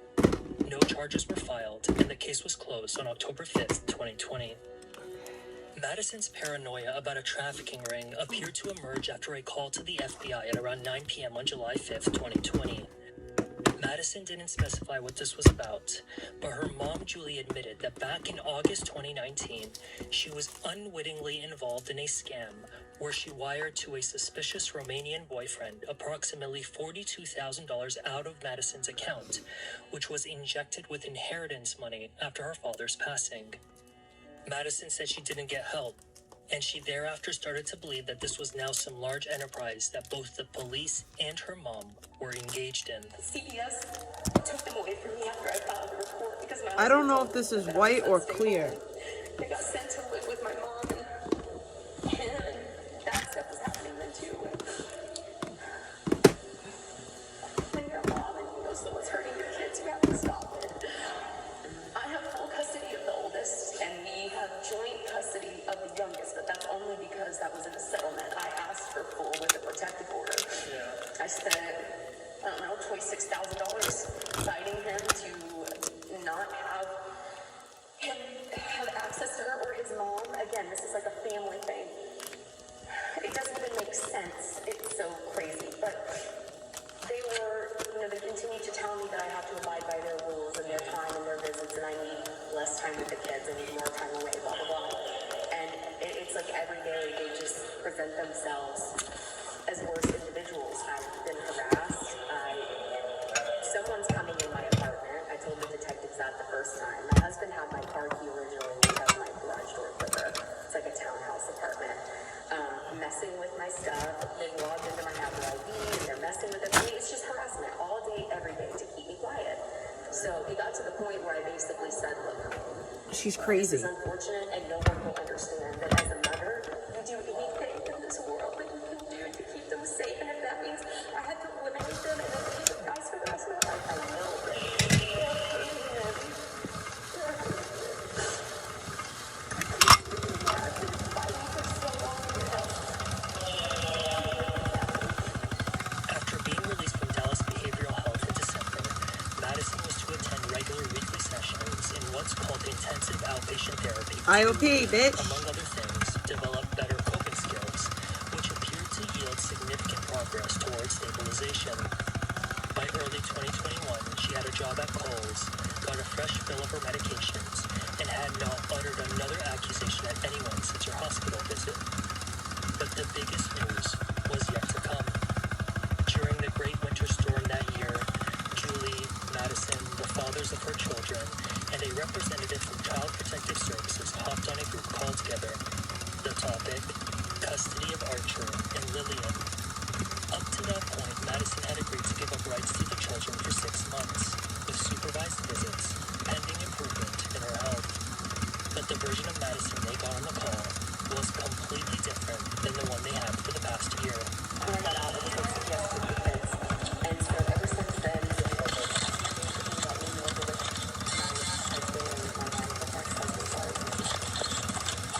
No charges were filed, and the case was closed on October 5th, 2020. Madison's paranoia about a trafficking ring appeared to emerge after a call to the FBI at around 9 p.m. on July 5th, 2020. Madison didn't specify what this was about, but her mom, Julie, admitted that back in August 2019, she was unwittingly involved in a scam where she wired to a suspicious Romanian boyfriend approximately $42,000 out of Madison's account, which was injected with inheritance money after her father's passing. Madison said she didn't get help, and she thereafter started to believe that this was now some large enterprise that both the police and her mom were engaged in. CPS took them away from me after I filed the report because my I don't know if this is white or clear. They got sent to live with my mom, and that stuff was happening then too. When you're a mom and you know someone's hurting your kids, you have to stop it. I have full custody of the oldest, and we have joint custody of the youngest, but that's only because that was in a settlement. I asked for full with a protective order. I spent, I don't know, $26,000 citing him to not have him have access to her or his mom. Again, this is like a family thing. It doesn't even make sense. It's so crazy. But they were, they continued to tell me that I have to abide by their rules and their time and their visits, and I need less time with the kids, I need more time away, blah, blah, blah. And it's like every day they just present themselves as worse individuals. I've been harassed. Someone's coming in my apartment. I told the detectives that the first time. My husband had my car key originally, which has my garage door clicker. It's like a townhouse apartment. Messing with my stuff. They've logged into my Apple ID and they're messing with it. I mean, it's just harassment all day, every day to keep me quiet. So he got to the point where I basically said, look, she's crazy. this is unfortunate and no one will understand that as a mother, you do anything in this world that you can do to keep them safe. And if that means I had to eliminate them and then keep the guys for the rest of their life, I will. After being released from Dallas Behavioral Health in December, Madison was outpatient therapy. IOP, bitch. Among other things, developed better coping skills, which appeared to yield significant progress towards stabilization. By early 2021, she had a job at Kohl's, got a fresh fill of her medications, and had not uttered another accusation at anyone since her hospital visit. But the biggest news was yet to come. During the great winter storm that year, Julie, Madison, the fathers of her children, and a representative from Child Protective Services hopped on a group call together. The topic, custody of Archer and Lillian. Up to that point, Madison had agreed to give up rights to the children for 6 months, with supervised visits, pending improvement in her health. But the version of Madison they got on the call was completely different than the one they had for the past year. When I got out, it was like suggested defense, and so ever since then,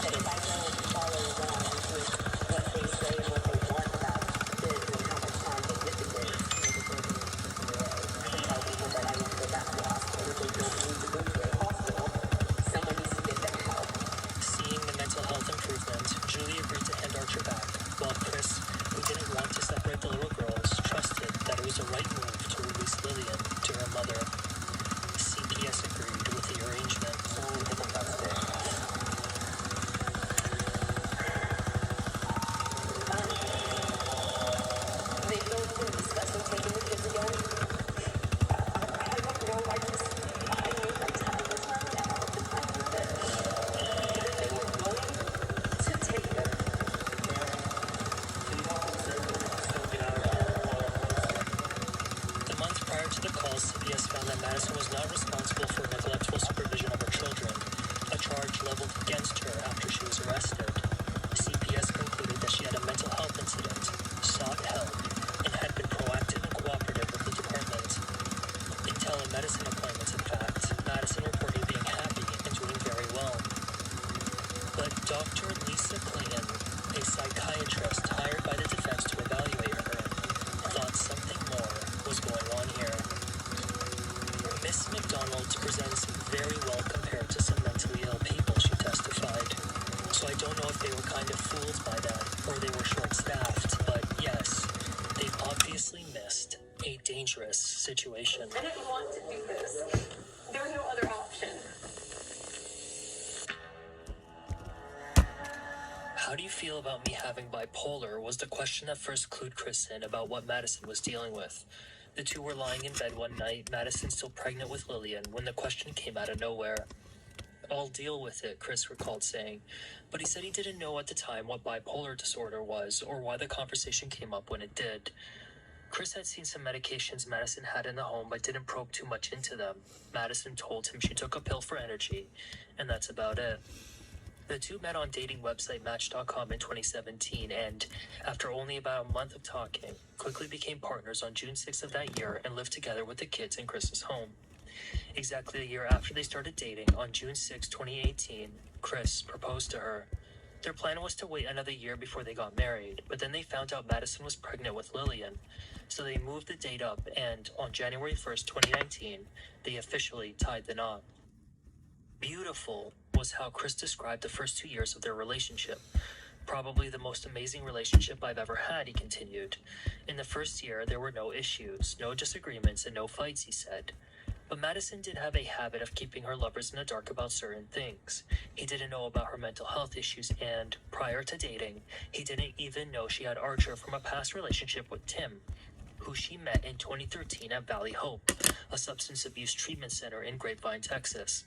that if I don't follow along with what they say and what they want about this and how much time they litigate, I can tell people that I need to go back to the hospital. If they don't need to go to a hospital, someone needs to get them help. Seeing the mental health improvement, Julie agreed to hand Archer back, while Chris, who didn't want to separate the little girls, trusted that it was the right move to release Lillian to her mother. CPS agreed with the arrangement. They both been discussing taking the kids again. I don't know, I knew my time was running out. I knew that they were going to take them. The month prior to the call, CPS found that Madison was not responsible for neglectful supervision of her children, a charge leveled against her after she was arrested. CPS concluded that she had a mental health incident, sought help, and had been proactive and cooperative with the department. In telemedicine appointments, in fact, Madison reported being happy and doing very well. But Dr. Lisa Clayton, a psychiatrist hired by the defense to evaluate her, thought something more was going on here. Miss McDonald presents very well compared to some mentally ill people, she testified. So I don't know if they were kind of fooled by that, or they were short-staffed, but yes, they obviously missed a dangerous situation. I didn't want to do this. There was no other option. How do you feel about me having bipolar was the question that first clued Chris in about what Madison was dealing with. The two were lying in bed one night, Madison still pregnant with Lillian, when the question came out of nowhere. I'll deal with it, Chris recalled saying, but he said he didn't know at the time what bipolar disorder was or why the conversation came up when it did. Chris had seen some medications Madison had in the home but didn't probe too much into them. Madison told him she took a pill for energy, and that's about it. The two met on dating website Match.com in 2017 and, after only about a month of talking, quickly became partners on June 6th of that year and lived together with the kids in Chris's home. Exactly a year after they started dating, on June 6, 2018, Chris proposed to her. Their plan was to wait another year before they got married, but then they found out Madison was pregnant with Lillian, so they moved the date up and, on January 1st, 2019, they officially tied the knot. Beautiful was how Chris described the first 2 years of their relationship. Probably the most amazing relationship I've ever had, he continued. In the first year, there were no issues, no disagreements, and no fights, he said. But Madison did have a habit of keeping her lovers in the dark about certain things. He didn't know about her mental health issues and, prior to dating, he didn't even know she had Archer from a past relationship with Tim, who she met in 2013 at Valley Hope, a substance abuse treatment center in Grapevine, Texas.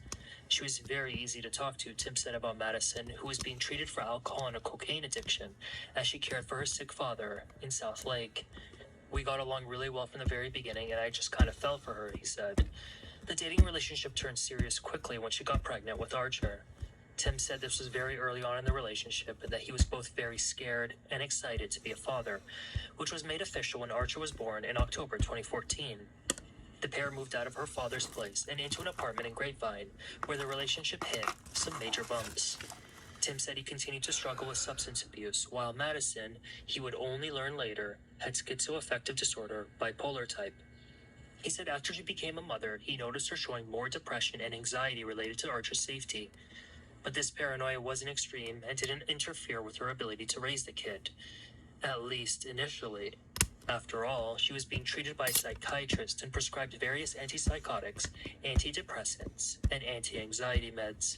She was very easy to talk to, Tim said about Madison, who was being treated for alcohol and a cocaine addiction as she cared for her sick father in South Lake. We got along really well from the very beginning, and I just kind of fell for her, he said. The dating relationship turned serious quickly when she got pregnant with Archer. Tim said this was very early on in the relationship and that he was both very scared and excited to be a father, which was made official when Archer was born in October 2014. The pair moved out of her father's place and into an apartment in Grapevine, where the relationship hit some major bumps. Tim said he continued to struggle with substance abuse, while Madison, he would only learn later, had schizoaffective disorder, bipolar type. He said after she became a mother, he noticed her showing more depression and anxiety related to Archer's safety. But this paranoia wasn't extreme and didn't interfere with her ability to raise the kid. At least initially. After all, she was being treated by a psychiatrist and prescribed various antipsychotics, antidepressants, and anti-anxiety meds.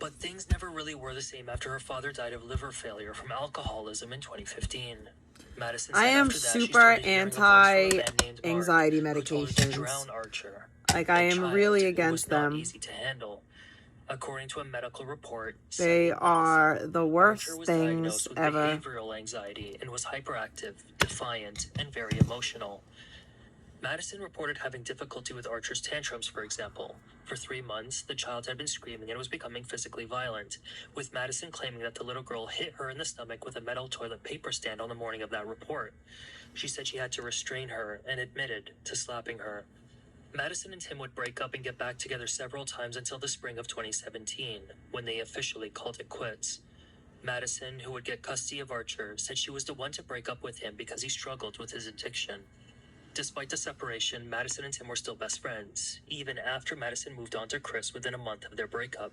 But things never really were the same after her father died of liver failure from alcoholism in 2015. Madison said I am after that, she super started hearing a voice from a man named Mark, anti-anxiety who told her to drown medications. Archer, Like, I a am child really who against was not them. easy to handle. According to a medical report, They are the worst Archer was things diagnosed with ever. behavioral anxiety and was hyperactive, defiant, and very emotional. Madison reported having difficulty with Archer's tantrums, for example. For 3 months, the child had been screaming and was becoming physically violent, with Madison claiming that the little girl hit her in the stomach with a metal toilet paper stand on the morning of that report. She said she had to restrain her and admitted to slapping her. Madison and Tim would break up and get back together several times until the spring of 2017, when they officially called it quits. Madison, who would get custody of Archer, said she was the one to break up with him because he struggled with his addiction. Despite the separation, Madison and Tim were still best friends, even after Madison moved on to Chris within a month of their breakup.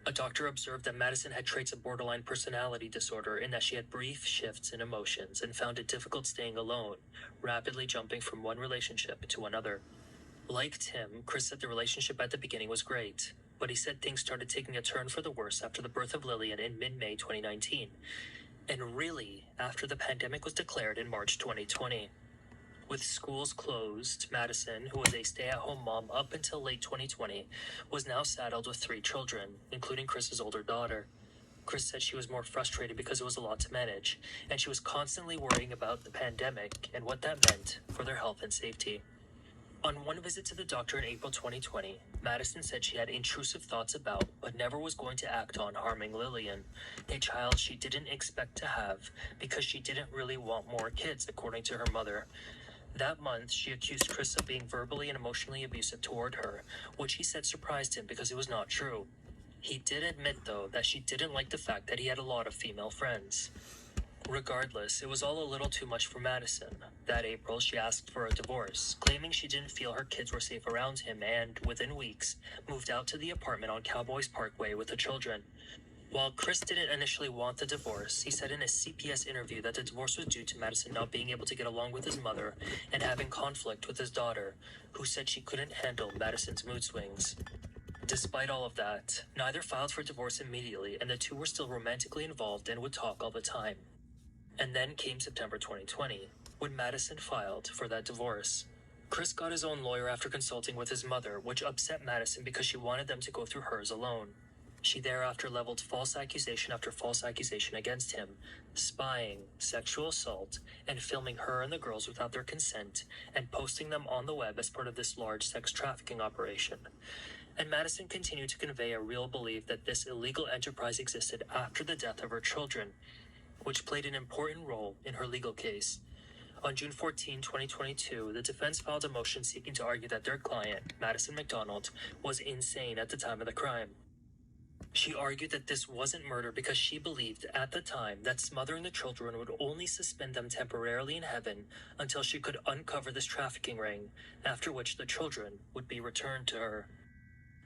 A doctor observed that Madison had traits of borderline personality disorder in that she had brief shifts in emotions and found it difficult staying alone, rapidly jumping from one relationship to another. Like Tim, Chris said the relationship at the beginning was great, but he said things started taking a turn for the worse after the birth of Lillian in mid-May 2019, and really after the pandemic was declared in March 2020. With schools closed, Madison, who was a stay-at-home mom up until late 2020, was now saddled with 3 children, including Chris's older daughter. Chris said she was more frustrated because it was a lot to manage, and she was constantly worrying about the pandemic and what that meant for their health and safety. On one visit to the doctor in April 2020, Madison said she had intrusive thoughts about, but never was going to act on, harming Lillian, a child she didn't expect to have because she didn't really want more kids, according to her mother. That month, she accused Chris of being verbally and emotionally abusive toward her, which he said surprised him because it was not true. He did admit, though, that she didn't like the fact that he had a lot of female friends. Regardless, it was all a little too much for Madison. That April, she asked for a divorce, claiming she didn't feel her kids were safe around him and, within weeks, moved out to the apartment on Cowboys Parkway with the children. While Chris didn't initially want the divorce, he said in a CPS interview that the divorce was due to Madison not being able to get along with his mother and having conflict with his daughter, who said she couldn't handle Madison's mood swings. Despite all of that, neither filed for divorce immediately, and the two were still romantically involved and would talk all the time. And then came September 2020, when Madison filed for that divorce. Chris got his own lawyer after consulting with his mother, which upset Madison because she wanted them to go through hers alone. She thereafter leveled false accusation after false accusation against him, spying, sexual assault, and filming her and the girls without their consent, and posting them on the web as part of this large sex trafficking operation. And Madison continued to convey a real belief that this illegal enterprise existed after the death of her children, which played an important role in her legal case. On June 14, 2022, the defense filed a motion seeking to argue that their client, Madison McDonald, was insane at the time of the crime. She argued that this wasn't murder because she believed at the time that smothering the children would only suspend them temporarily in heaven until she could uncover this trafficking ring, after which the children would be returned to her.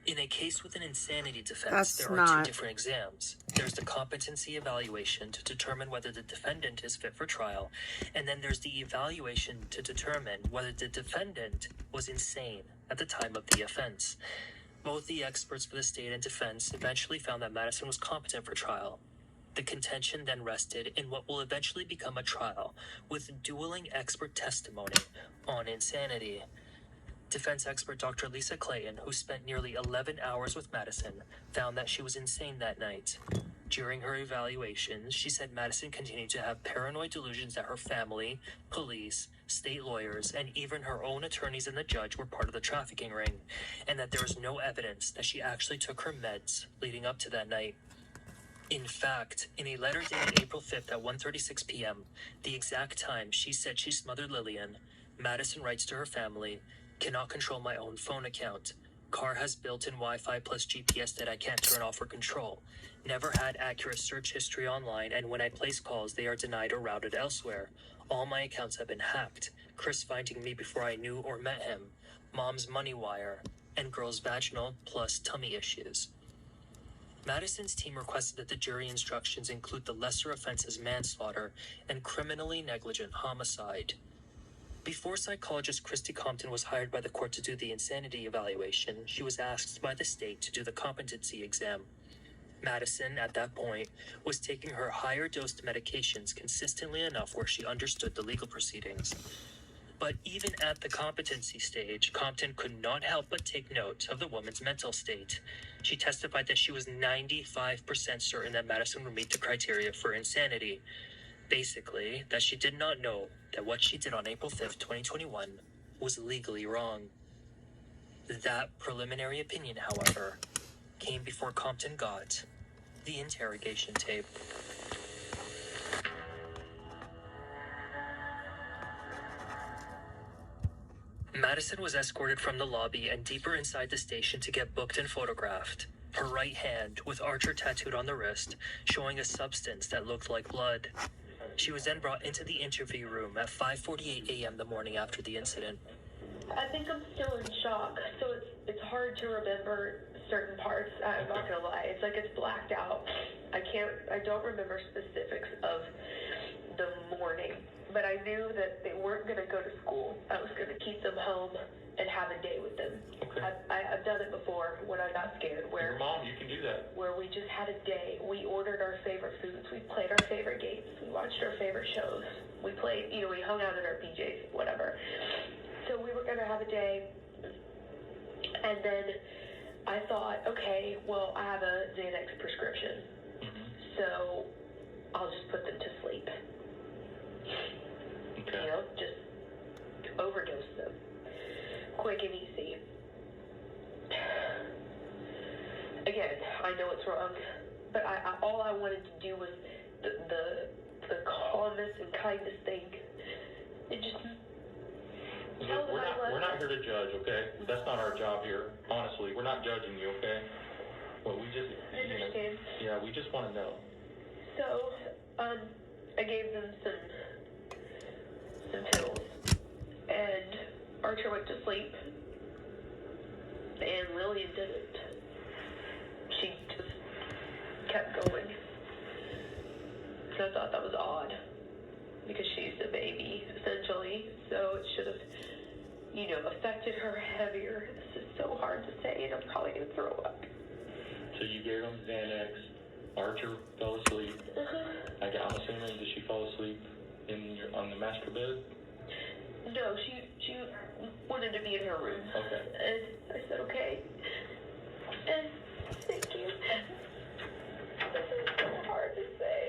In a case with an insanity defense, there are 2 different exams. There's the competency evaluation to determine whether the defendant is fit for trial, and then there's the evaluation to determine whether the defendant was insane at the time of the offense. Both the experts for the state and defense eventually found that Madison was competent for trial. The contention then rested in what will eventually become a trial, with dueling expert testimony on insanity. Defense expert Dr. Lisa Clayton, who spent nearly 11 hours with Madison, found that she was insane that night. During her evaluations, she said Madison continued to have paranoid delusions that her family, police, state lawyers, and even her own attorneys and the judge were part of the trafficking ring, and that there was no evidence that she actually took her meds leading up to that night. In fact, in a letter dated April 5th at 1:36 p.m., the exact time she said she smothered Lillian, Madison writes to her family, "Cannot control my own phone account. Car has built-in Wi-Fi plus GPS that I can't turn off or control. Never had accurate search history online, and when I place calls, they are denied or routed elsewhere. All my accounts have been hacked. Chris finding me before I knew or met him, mom's money wire, and girl's vaginal plus tummy issues. Madison's team requested that the jury instructions include the lesser offenses manslaughter and criminally negligent homicide. Before psychologist Christy Compton was hired by the court to do the insanity evaluation, she was asked by the state to do the competency exam. Madison, at that point, was taking her higher dosed medications consistently enough where she understood the legal proceedings. But even at the competency stage, Compton could not help but take note of the woman's mental state. She testified that she was 95% certain that Madison would meet the criteria for insanity. Basically, that she did not know that what she did on April 5th, 2021 was legally wrong. That preliminary opinion, however, came before Compton got the interrogation tape. Madison was escorted from the lobby and deeper inside the station to get booked and photographed. Her right hand, with Archer tattooed on the wrist, showing a substance that looked like blood. She was then brought into the interview room at 5:48 a.m. the morning after the incident. I think I'm still in shock, so it's hard to remember certain parts. I'm not gonna lie, it's like it's blacked out. I don't remember specifics of the morning, but I knew that they weren't gonna go to school. I was gonna keep them home and have a day with them. Okay. I've done it before when I got scared. Where Your mom, you can do that. Where we just had a day. We ordered our favorite foods. We played our favorite games. We watched our favorite shows. We played, we hung out in our PJs, whatever. So we were going to have a day. And then I thought, okay, well, I have a Xanax prescription. So I'll just put them to sleep. Okay. Just overdose them. Quick and easy. Again, I know it's wrong, but all I wanted to do was the calmest and kindest thing. It just Look, we're not here to judge, okay? That's not our job here. Honestly, we're not judging you, okay? Well, we just I understand. we just want to know. So, I gave them some pills, and Archer went to sleep, and Lillian didn't. She just kept going. And I thought that was odd, because she's a baby, essentially, so it should have, affected her heavier. This is so hard to say, and I'm probably going to throw up. So you gave them Xanax. Archer fell asleep. I'm assuming, did she fall asleep on the master bed? No, she wanted to be in her room. Okay. And I said, okay. And thank you. This is so hard to say.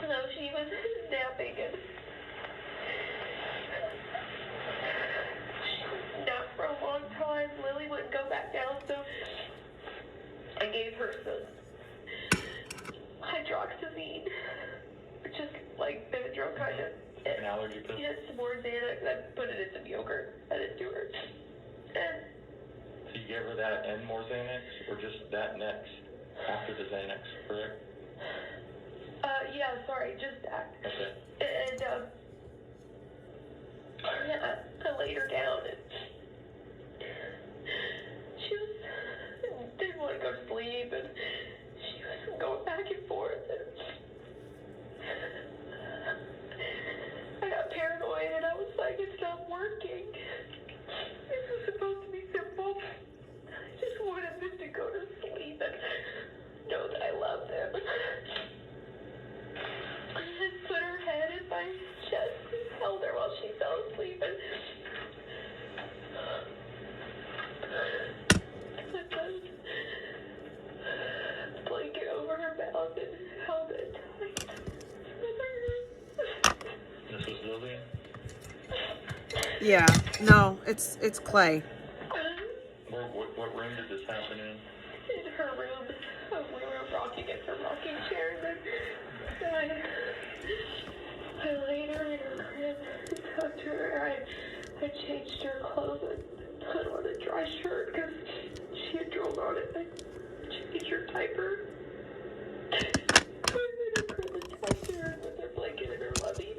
So she was napping and she napped for a long time. Lily wouldn't go back down, so I gave her some hydroxyzine, which is like Benadryl kind of. An allergy pill? Yes, some more Xanax. I put it in some yogurt. I didn't do her. And So you gave her that and more Xanax, or just that next after the Xanax, correct? yeah, sorry, just that. Okay. And I laid her down, and she didn't want to go to sleep, and she was going back and forth, and I got paranoid, and I was like, it's not working. This was supposed to be simple. I just wanted them to go to sleep and know that I love them. I just put her head in my chest and held her while she fell asleep, and put the blanket over her mouth and held it tight. This was Lillian? Yeah, no, it's Clay. What room did this happen in? In her room. We were rocking in her rocking chair, and then I laid her in her crib and tucked her. I changed her clothes and put on a dry shirt because she had drooled on it. I changed her diaper. Put her in her crib and tucked her with her blanket in her lovey.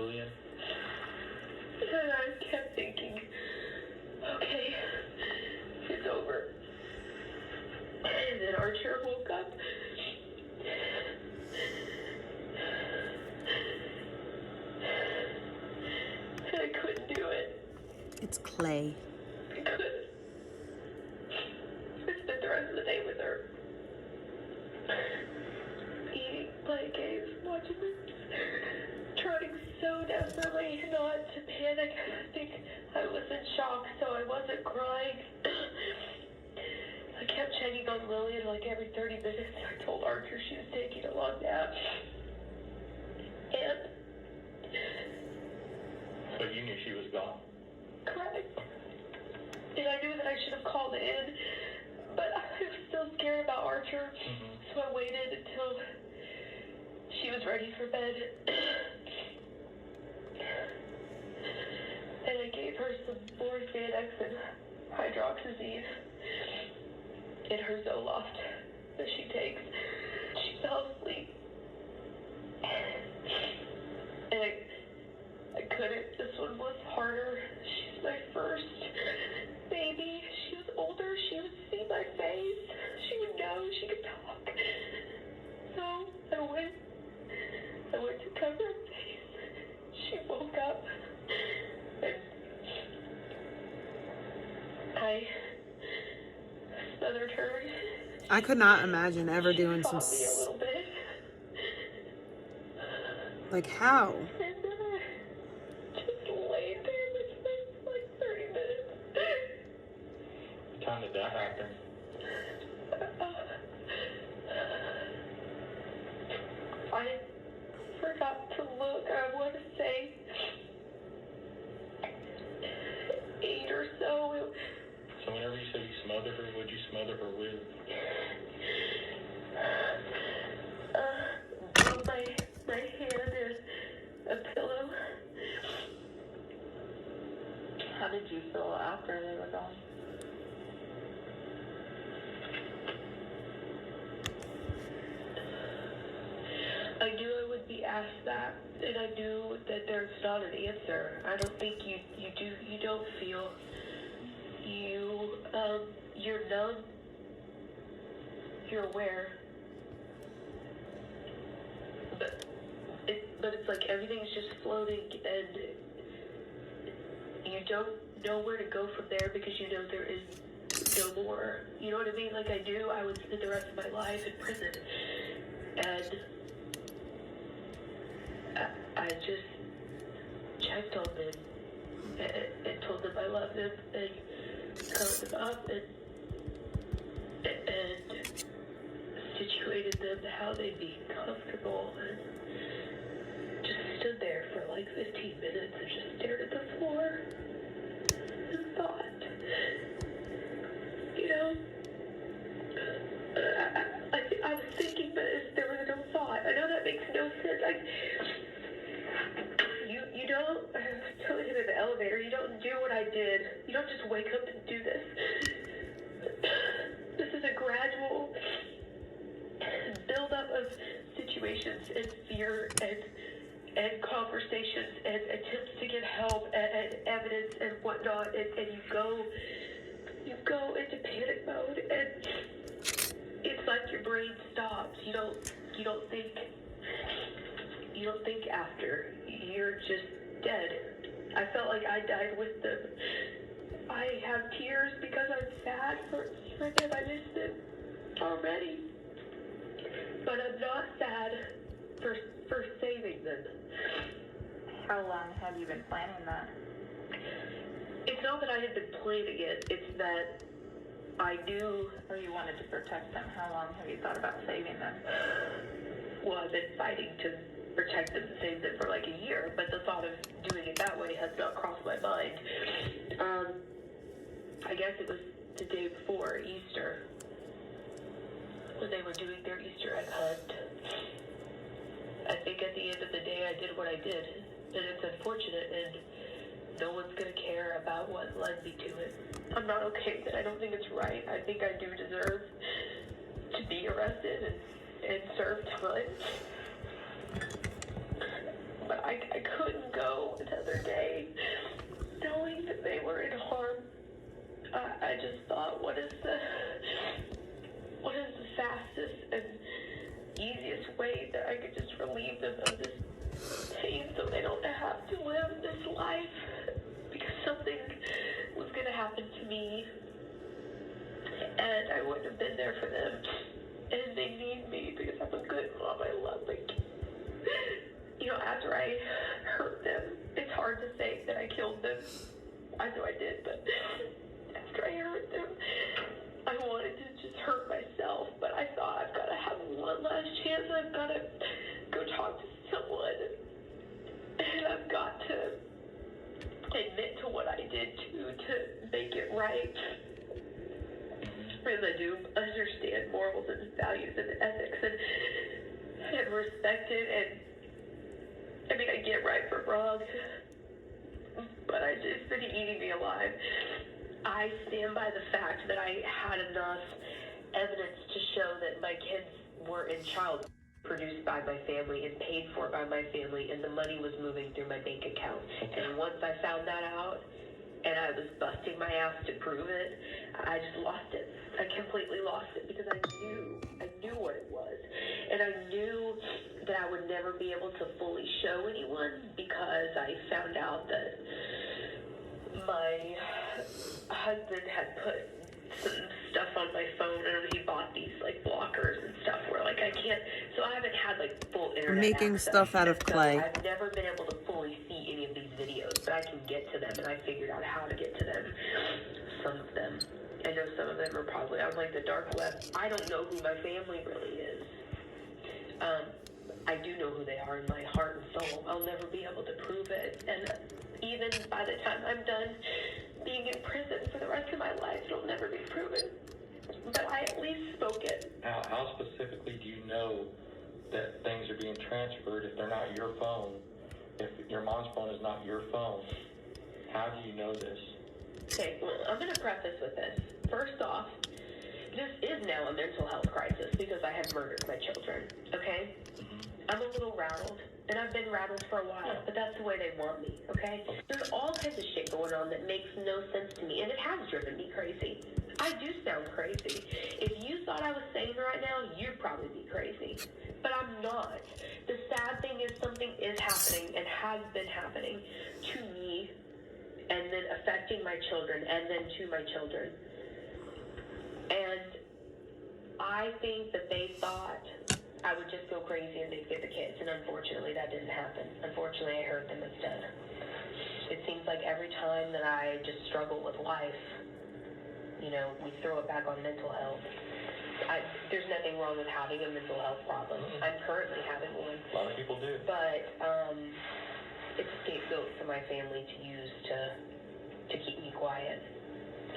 Lillian? And I kept thinking, okay, it's over. And then Archer woke up. And I couldn't do it. It's Clay. I couldn't. I spent the rest of the day with her. Eating, playing games, watching movies. Trying so desperately not to panic. I think I was in shock, so I wasn't crying. I kept checking on Lillian like every 30 minutes. I told Archer she was taking a long nap. And... So you knew she was gone? Correct. And I knew that I should have called in, but I was still scared about Archer, so I waited until she was ready for bed. And I gave her some Xanax and hydroxyzine in her Zoloft that she takes. She fell asleep. And I couldn't. This one was harder. She's my first baby. She was older. She would see my face. She would know. She could talk. So I went to cover her face. She woke up. And I smothered her. I could not imagine ever doing some... Fought me a little bit. Like, how? And then I just laid there with her for like 30 minutes. What time did that happen? I forgot to look. I want to say 8 or so. So whenever you said you smothered her, what'd you smother her with? On my hand is a pillow. How did you feel after they were gone? I knew I would be asked that, and I knew that there's not an answer. I don't think you don't feel, you're numb, you're aware, but it's like everything's just floating, and you don't know where to go from there because you know there is no more. You know what I mean? Like I knew I would spend the rest of my life in prison, and I just checked on them and told them I love them and covered them up and situated them to how they'd be comfortable and just stood there for like 15 minutes and just stared at the floor and thought, you know, I was thinking, but there was no thought. I know that makes no sense. You don't, I was telling him in the elevator, you don't do what I did. You don't just wake up and do this. This is a gradual buildup of situations and fear and conversations and attempts to get help and evidence and whatnot, and you go into panic mode, and it's like your brain stops. You don't think after. You're just dead. I felt like I died with them. I have tears because I'm sad for them. I miss them already. But I'm not sad for saving them. How long have you been planning that? It's not that I had been planning it. It's that I knew... Or you wanted to protect them. How long have you thought about saving them? Well, I've been fighting to protect them and save them for like a year, but the thought of doing it that way has not crossed my mind. I guess it was the day before Easter when they were doing their Easter egg hunt. I think at the end of the day I did what I did, and it's unfortunate, and no one's gonna care about what led me to it. I'm not okay with it. I don't think it's right. I think I do deserve to be arrested and serve time. but I couldn't go another day knowing that they were in harm. I just thought, what is the fastest and easiest way that I could just relieve them of this pain so they don't have to live this life? Because something was going to happen to me, and I wouldn't have been there for them. And they need me because I'm a good mom. I love them. You know, after I hurt them, it's hard to say that I killed them. I know I did, but after I hurt them, I wanted to just hurt myself. But I thought, I've got to have one last chance. I've got to go talk to someone. And I've got to admit to what I did to make it right. And I do understand morals and values and ethics and respect it. And I mean, I get right from wrong, but it's been eating me alive. I stand by the fact that I had enough evidence to show that my kids were in child produced by my family and paid for by my family, and the money was moving through my bank account. And once I found that out, and I was busting my ass to prove it, I just lost it. I completely lost it because I knew what it was. And I knew that I would never be able to fully show anyone because I found out that my husband had put some stuff on my phone, and he bought these like blockers and stuff where like I can't, so I haven't had like full internet Making access. stuff out of clay. So I've never been able to fully see any of these videos, but I can get to them, and I figured out how to get to them. Some of them. I know some of them are probably on like the dark web. I don't know who my family really is. I do know who they are in my heart and soul. I'll never be able to prove it, and even by the time I'm done being in prison for the rest of my life, it'll never be proven. But I at least spoke it. How specifically do you know that things are being transferred if they're not your phone? If your mom's phone is not your phone, how do you know this? Okay, well, I'm going to preface with this. First off, this is now a mental health crisis because I have murdered my children, okay? I'm a little rattled, and I've been rattled for a while, but that's the way they want me, okay? There's all kinds of shit going on that makes no sense to me, and it has driven me crazy. I do sound crazy. If you thought I was sane right now, you'd probably be crazy. But I'm not. The sad thing is something is happening and has been happening to me, and then affecting my children, and then to my children. And I think that they thought I would just go crazy and they'd get the kids, and unfortunately that didn't happen. Unfortunately, I hurt them instead. It seems like every time that I just struggle with life, you know, we throw it back on mental health. There's nothing wrong with having a mental health problem. I'm currently having one. A lot of people do. But it's a scapegoat for my family to use to keep me quiet.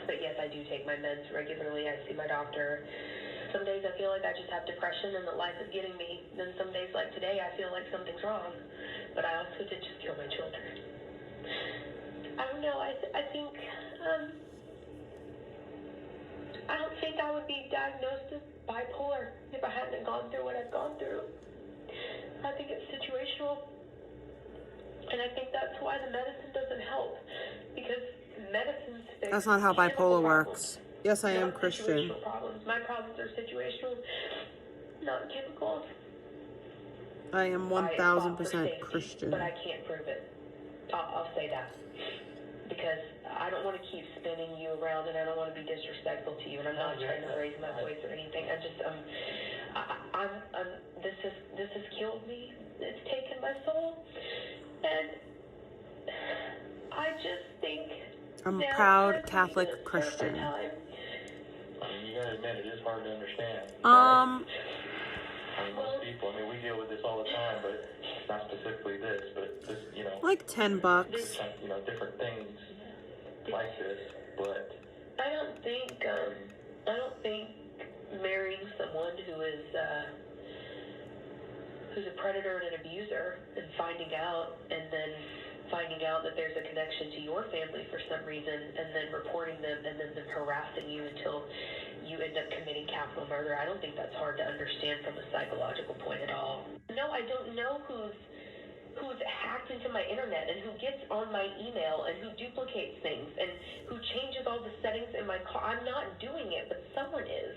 But yes, I do take my meds regularly. I see my doctor. Some days I feel like I just have depression and that life is getting me. Then some days like today I feel like something's wrong. But I also did just kill my children. I don't know. I think I don't think I would be diagnosed as bipolar if I hadn't gone through what I've gone through. I think it's situational. And I think that's why the medicine doesn't help. Because medicine's fix That's not how bipolar problems. works. Yes, I am Christian. Problems. My problems are situational, not chemical. I am 1000% Christian. But I can't prove it. I'll say that. Because I don't want to keep spinning you around, and I don't want to be disrespectful to you, and I'm not trying to raise my voice or anything. I just, this has killed me. It's taken my soul. And I just think I'm a proud Catholic Christian. You gotta admit, it is hard to understand. Um, I mean, most people, I mean, we deal with this all the time, but not specifically this, but this, you know. like $10. You know, different things like this, but. I don't think marrying someone who's a predator and an abuser and finding out that there's a connection to your family for some reason, and then reporting them, and then them harassing you until you end up committing capital murder. I don't think that's hard to understand from a psychological point at all. No, I don't know who's who's hacked into my internet and who gets on my email and who duplicates things and who changes all the settings in my car. I'm not doing it, but someone is.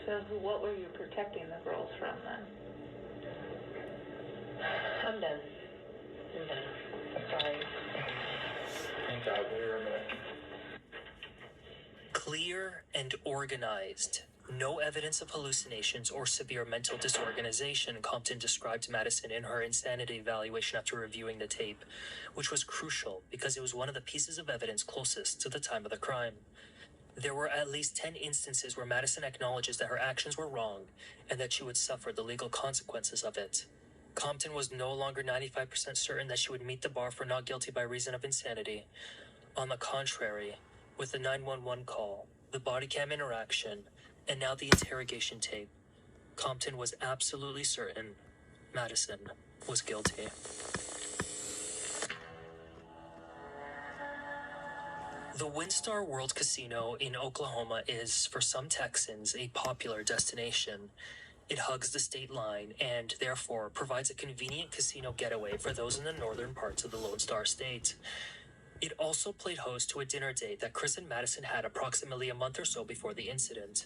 So what were you protecting the girls from then? I'm done. Sorry. Thank God we were in there. Clear and organized. No evidence of hallucinations or severe mental disorganization, Compton described Madison in her insanity evaluation after reviewing the tape, which was crucial because it was one of the pieces of evidence closest to the time of the crime. There were at least 10 instances where Madison acknowledges that her actions were wrong and that she would suffer the legal consequences of it. Compton was no longer 95% certain that she would meet the bar for not guilty by reason of insanity. On the contrary, with the 911 call, the body cam interaction, and now the interrogation tape, Compton was absolutely certain Madison was guilty. The WinStar World Casino in Oklahoma is, for some Texans, a popular destination. It hugs the state line and, therefore, provides a convenient casino getaway for those in the northern parts of the Lone Star State. It also played host to a dinner date that Chris and Madison had approximately a month or so before the incident.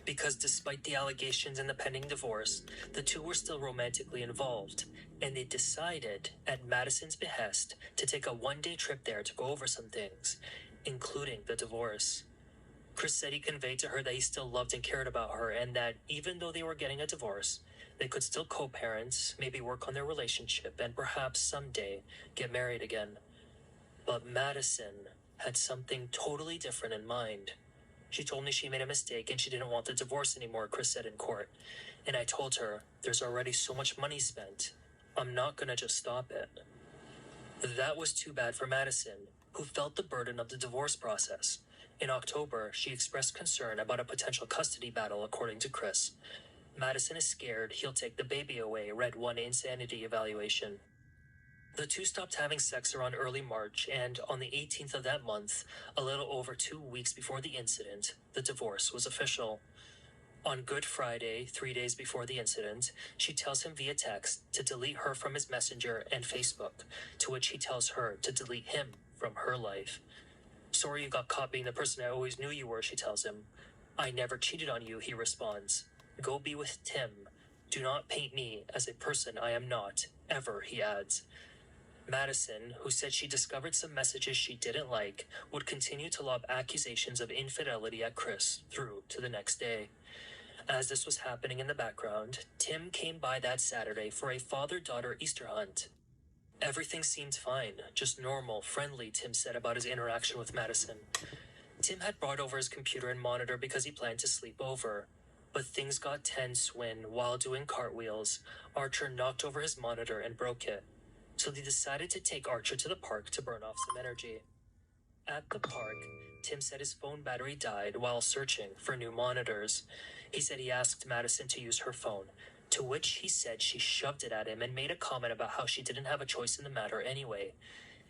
Because despite the allegations and the pending divorce, the two were still romantically involved, and they decided, at Madison's behest, to take a one-day trip there to go over some things, including the divorce. Chris said he conveyed to her that he still loved and cared about her, and that even though they were getting a divorce, they could still co-parent, maybe work on their relationship, and perhaps someday get married again. But Madison had something totally different in mind. She told me she made a mistake and she didn't want the divorce anymore, Chris said in court. And I told her, there's already so much money spent. I'm not gonna just stop it. That was too bad for Madison, who felt the burden of the divorce process. In October, she expressed concern about a potential custody battle, according to Chris. Madison is scared he'll take the baby away, read one insanity evaluation. The two stopped having sex around early March, and on the 18th of that month, a little over 2 weeks before the incident, the divorce was official. On Good Friday, 3 days before the incident, she tells him via text to delete her from his Messenger and Facebook, to which he tells her to delete him from her life. Sorry you got caught being the person I always knew you were, she tells him. I never cheated on you, he responds. Go be with Tim. Do not paint me as a person I am not, ever, he adds. Madison, who said she discovered some messages she didn't like, would continue to lob accusations of infidelity at Chris through to the next day. As this was happening in the background, Tim came by that Saturday for a father-daughter Easter hunt. Everything seemed fine, just normal, friendly, Tim said about his interaction with Madison. Tim had brought over his computer and monitor because he planned to sleep over. But things got tense when, while doing cartwheels, Archer knocked over his monitor and broke it. So they decided to take Archer to the park to burn off some energy. At the park, Tim said his phone battery died while searching for new monitors. He said he asked Madison to use her phone, to which he said she shoved it at him and made a comment about how she didn't have a choice in the matter anyway.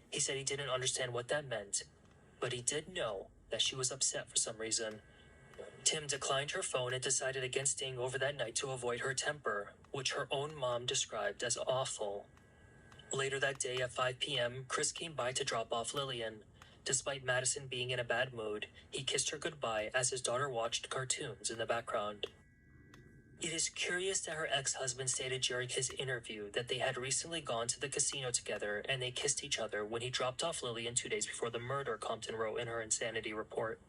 He said he didn't understand what that meant, but he did know that she was upset for some reason. Tim declined her phone and decided against staying over that night to avoid her temper, which her own mom described as awful. Later that day at 5 p.m., Chris came by to drop off Lillian. Despite Madison being in a bad mood, he kissed her goodbye as his daughter watched cartoons in the background. It is curious that her ex-husband stated during his interview that they had recently gone to the casino together and they kissed each other when he dropped off Lillian 2 days before the murder, Compton wrote in her insanity report.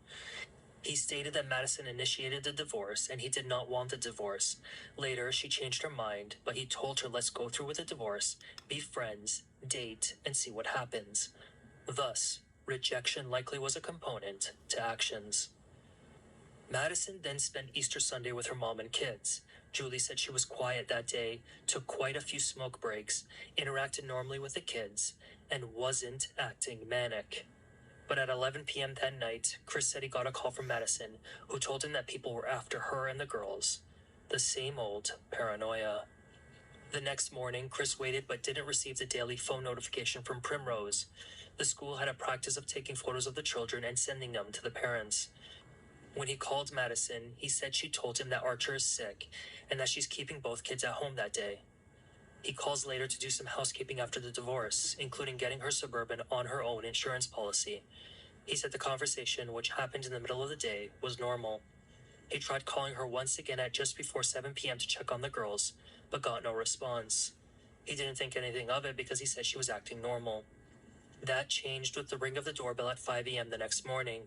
He stated that Madison initiated the divorce and he did not want the divorce. Later, she changed her mind, but he told her let's go through with the divorce, be friends, date, and see what happens. Thus, rejection likely was a component to actions. Madison then spent Easter Sunday with her mom and kids. Julie said she was quiet that day, took quite a few smoke breaks, interacted normally with the kids, and wasn't acting manic. But at 11 p.m. that night, Chris said he got a call from Madison, who told him that people were after her and the girls. The same old paranoia. The next morning, Chris waited but didn't receive the daily phone notification from Primrose. The school had a practice of taking photos of the children and sending them to the parents. When he called Madison, he said she told him that Archer is sick and that she's keeping both kids at home that day. He calls later to do some housekeeping after the divorce, including getting her Suburban on her own insurance policy. He said the conversation, which happened in the middle of the day, was normal. He tried calling her once again at just before 7 p.m. to check on the girls, but got no response. He didn't think anything of it because he said she was acting normal. That changed with the ring of the doorbell at 5 a.m. the next morning.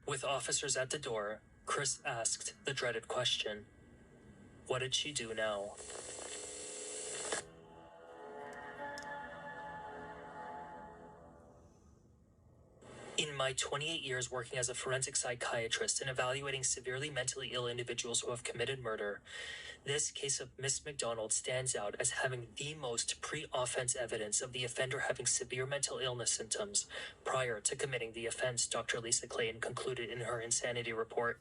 With officers at the door, Chris asked the dreaded question. What did she do now? In my 28 years working as a forensic psychiatrist and evaluating severely mentally ill individuals who have committed murder, this case of Miss McDonald stands out as having the most pre-offense evidence of the offender having severe mental illness symptoms prior to committing the offense, Dr. Lisa Clayton concluded in her insanity report.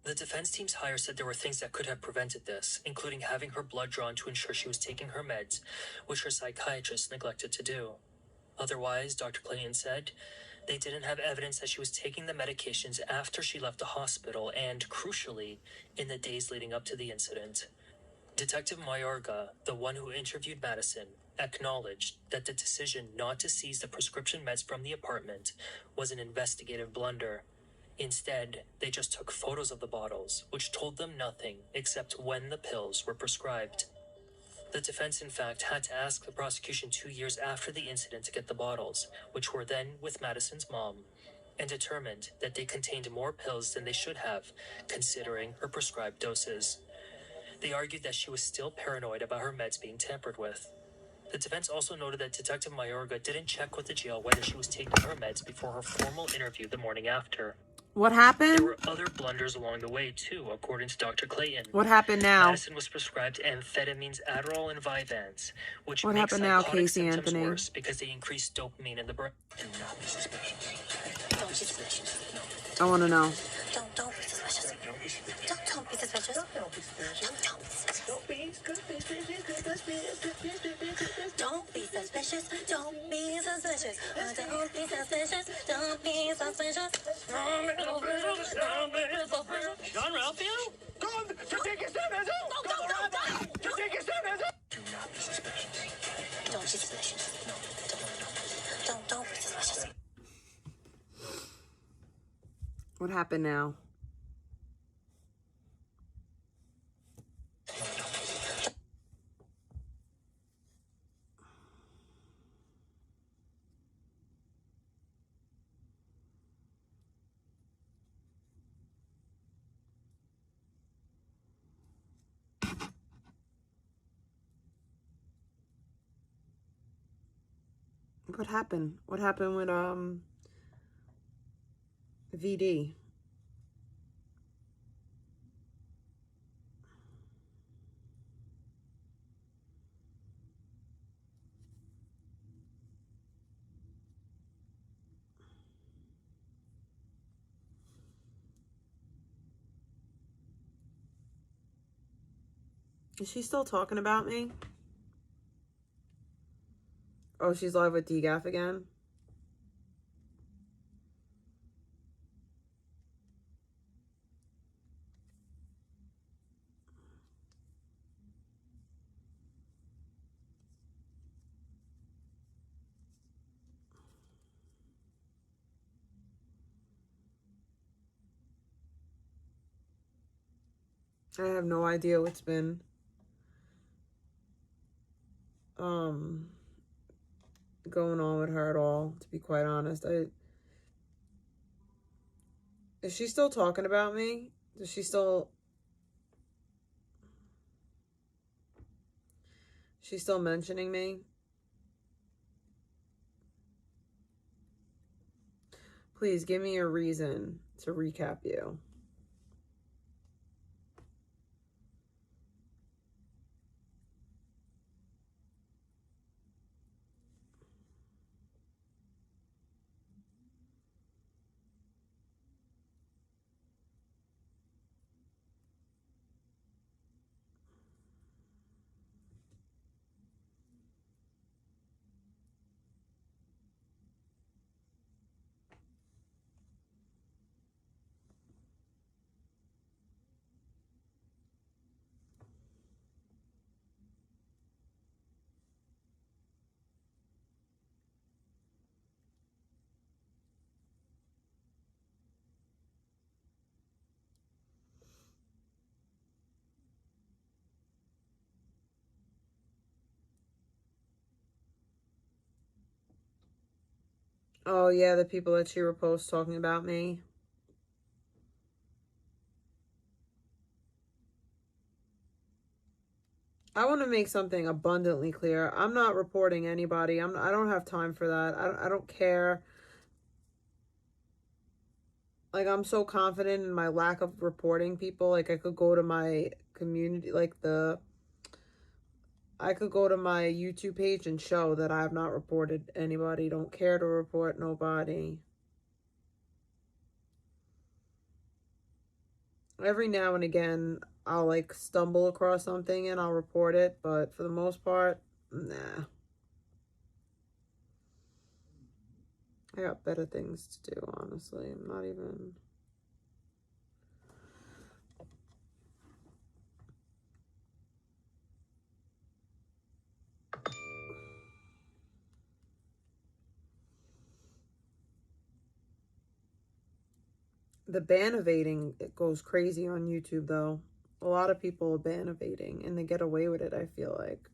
The defense team's hire said there were things that could have prevented this, including having her blood drawn to ensure she was taking her meds, which her psychiatrist neglected to do. Otherwise, Dr. Clayton said, they didn't have evidence that she was taking the medications after she left the hospital and, crucially, in the days leading up to the incident. Detective Mayorga, the one who interviewed Madison, acknowledged that the decision not to seize the prescription meds from the apartment was an investigative blunder. Instead, they just took photos of the bottles, which told them nothing except when the pills were prescribed. The defense, in fact, had to ask the prosecution 2 years after the incident to get the bottles, which were then with Madison's mom, and determined that they contained more pills than they should have, considering her prescribed doses. They argued that she was still paranoid about her meds being tampered with. The defense also noted that Detective Mayorga didn't check with the jail whether she was taking her meds before her formal interview the morning after. What happened? There were other blunders along the way, too, according to Dr. Clayton. What happened now? Madison was prescribed amphetamines Adderall and Vyvanse, which What makes happened now, psychotic Casey symptoms Anthony? worse because they increase dopamine in the brain. Do not be suspicious. Don't be suspicious. I want to know. Don't be suspicious. Don't be suspicious. Don't be suspicious. Don't be suspicious. Don't be suspicious. Don't be suspicious. Don't be suspicious. Don't be suspicious. Don't be suspicious. John Ralphio? Go! Just take your stand, Don't! Just take your stand, Do not be suspicious. Don't be suspicious. No. Don't be suspicious. What happened now? What happened? What happened with VD? Is she still talking about me? Oh, she's live with DGAF again? I have no idea what's been going on with her at all, to be quite honest. Is she still talking about me? Does she still... She's still mentioning me? Please give me a reason to recap you. Oh, yeah, the people that she reposts talking about me. I want to make something abundantly clear. I'm not reporting anybody. I don't have time for that. I don't care. Like, I'm so confident in my lack of reporting people. Like, I could go to my community, I could go to my YouTube page and show that I have not reported anybody. Don't care to report nobody. Every now and again, I'll like stumble across something and I'll report it, but for the most part, nah. I got better things to do, honestly. I'm not even... The ban evading, it goes crazy on YouTube, though. A lot of people are ban evading, and they get away with it, I feel like.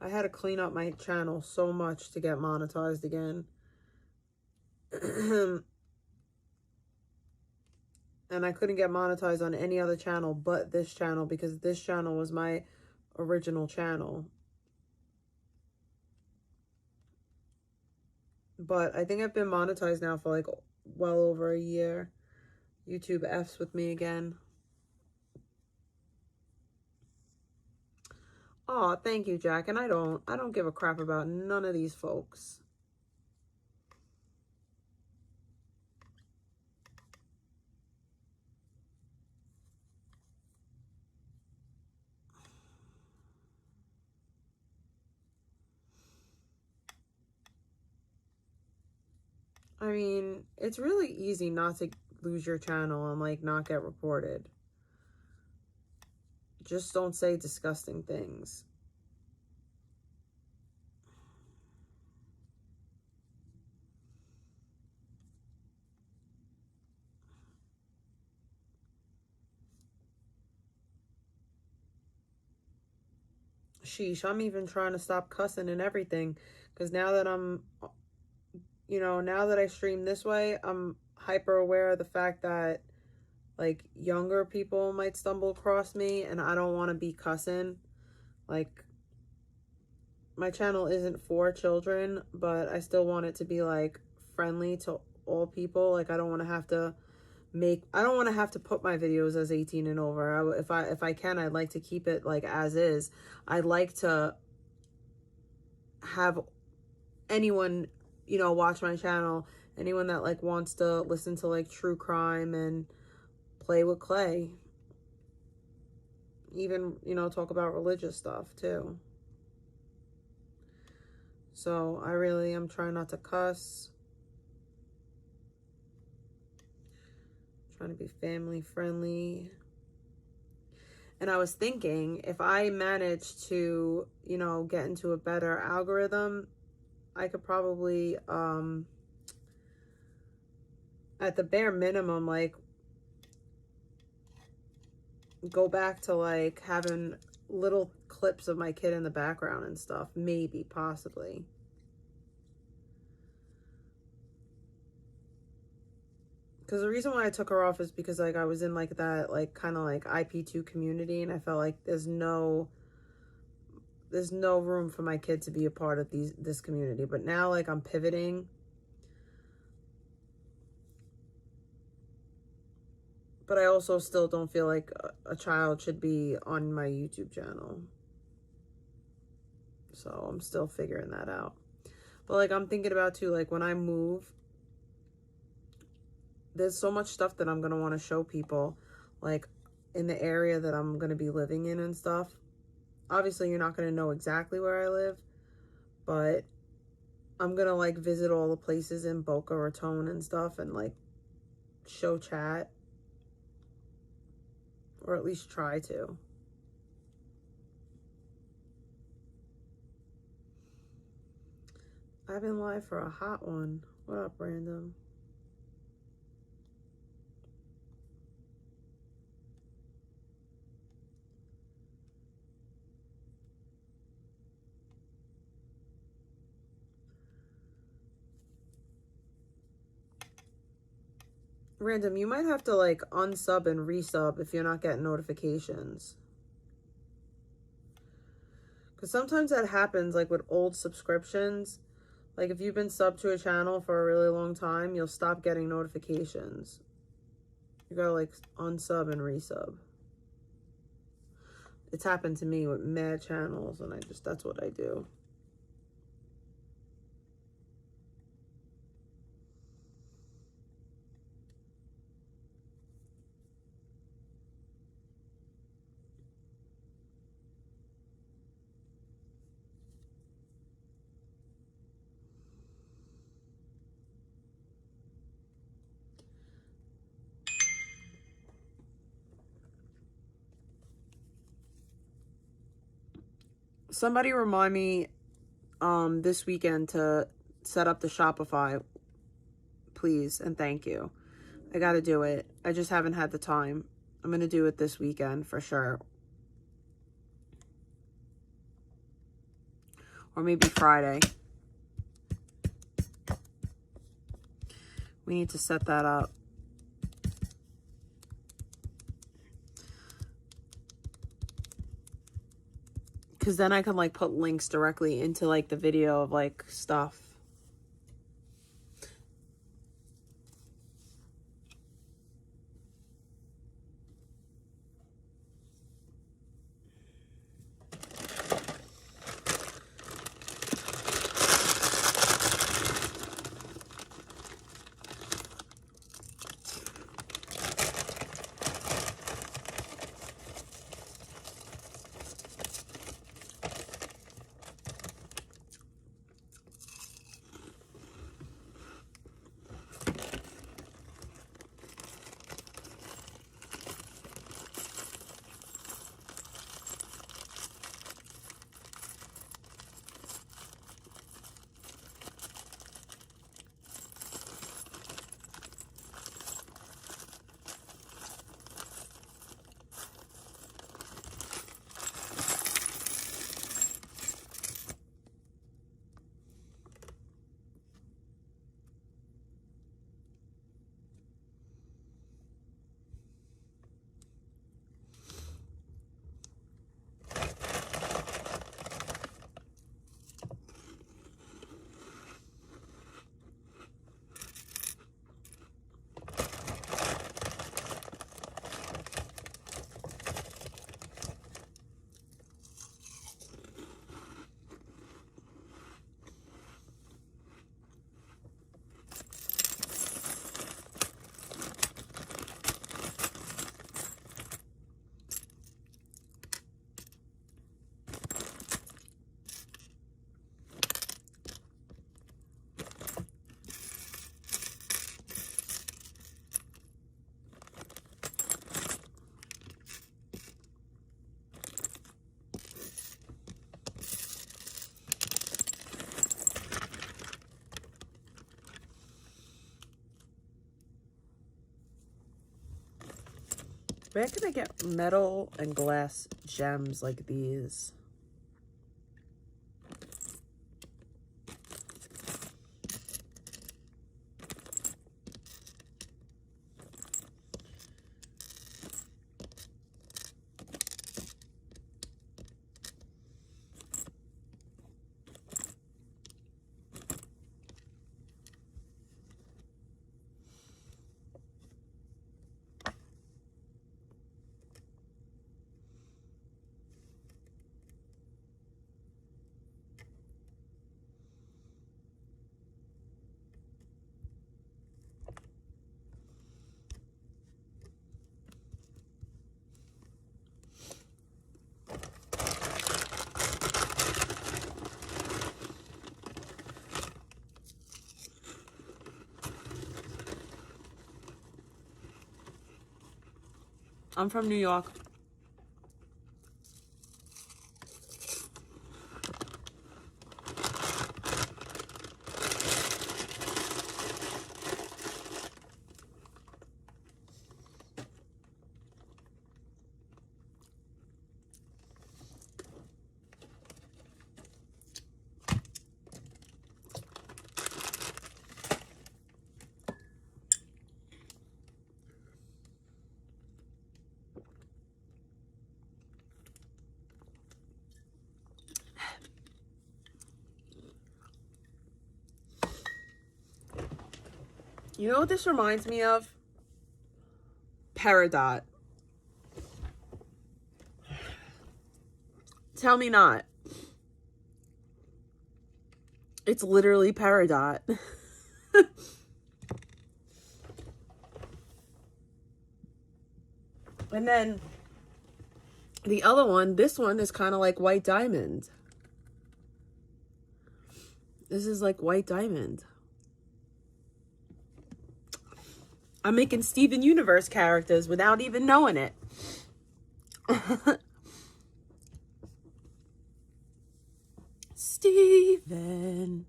I had to clean up my channel so much to get monetized again. And I couldn't get monetized on any other channel but this channel, because this channel was my original channel. But I think I've been monetized now for like well over a year. YouTube F's with me again. Oh, thank you, Jack. And I don't give a crap about none of these folks. I mean, it's really easy not to lose your channel and like not get reported. Just don't say disgusting things. Sheesh, I'm even trying to stop cussing and everything, because now that now that I stream this way, I'm hyper aware of the fact that like younger people might stumble across me, and I don't want to be cussing. Like, my channel isn't for children, but I still want it to be like friendly to all people. Like, I don't want to have to put my videos as 18 and over. If I can, I'd like to keep it like as is. I'd like to have anyone, watch my channel, anyone that like wants to listen to like true crime and play with clay. Even, talk about religious stuff too. So I really am trying not to cuss. Trying to be family friendly. And I was thinking, if I manage to, get into a better algorithm, I could probably, at the bare minimum, like, go back to, like, having little clips of my kid in the background and stuff. Maybe, possibly. Because the reason why I took her off is because, like, I was in, like, that, like, kind of, like, IP2 community, and I felt like there's no room for my kid to be a part of this community. But now, like, I'm pivoting. But I also still don't feel like a child should be on my YouTube channel. So I'm still figuring that out. But, like, I'm thinking about, too, like, when I move, there's so much stuff that I'm going to want to show people, like, in the area that I'm going to be living in and stuff. Obviously, you're not going to know exactly where I live, but I'm going to, like, visit all the places in Boca Raton and stuff and, like, show chat. Or at least try to. I've been live for a hot one. What up, random? Random, you might have to like unsub and resub if you're not getting notifications. Because sometimes that happens like with old subscriptions. Like if you've been subbed to a channel for a really long time, you'll stop getting notifications. You gotta like unsub and resub. It's happened to me with mad channels, and that's what I do. Somebody remind me this weekend to set up the Shopify, please, and thank you. I gotta do it. I just haven't had the time. I'm gonna do it this weekend for sure. Or maybe Friday. We need to set that up. Because then I can like put links directly into like the video of like stuff. Where can I get metal and glass gems like these? I'm from New York. You know what this reminds me of? Peridot. Tell me not. It's literally Peridot. And then the other one, this one is kind of like White Diamond. This is like White Diamond. I'm making Steven Universe characters without even knowing it. Steven.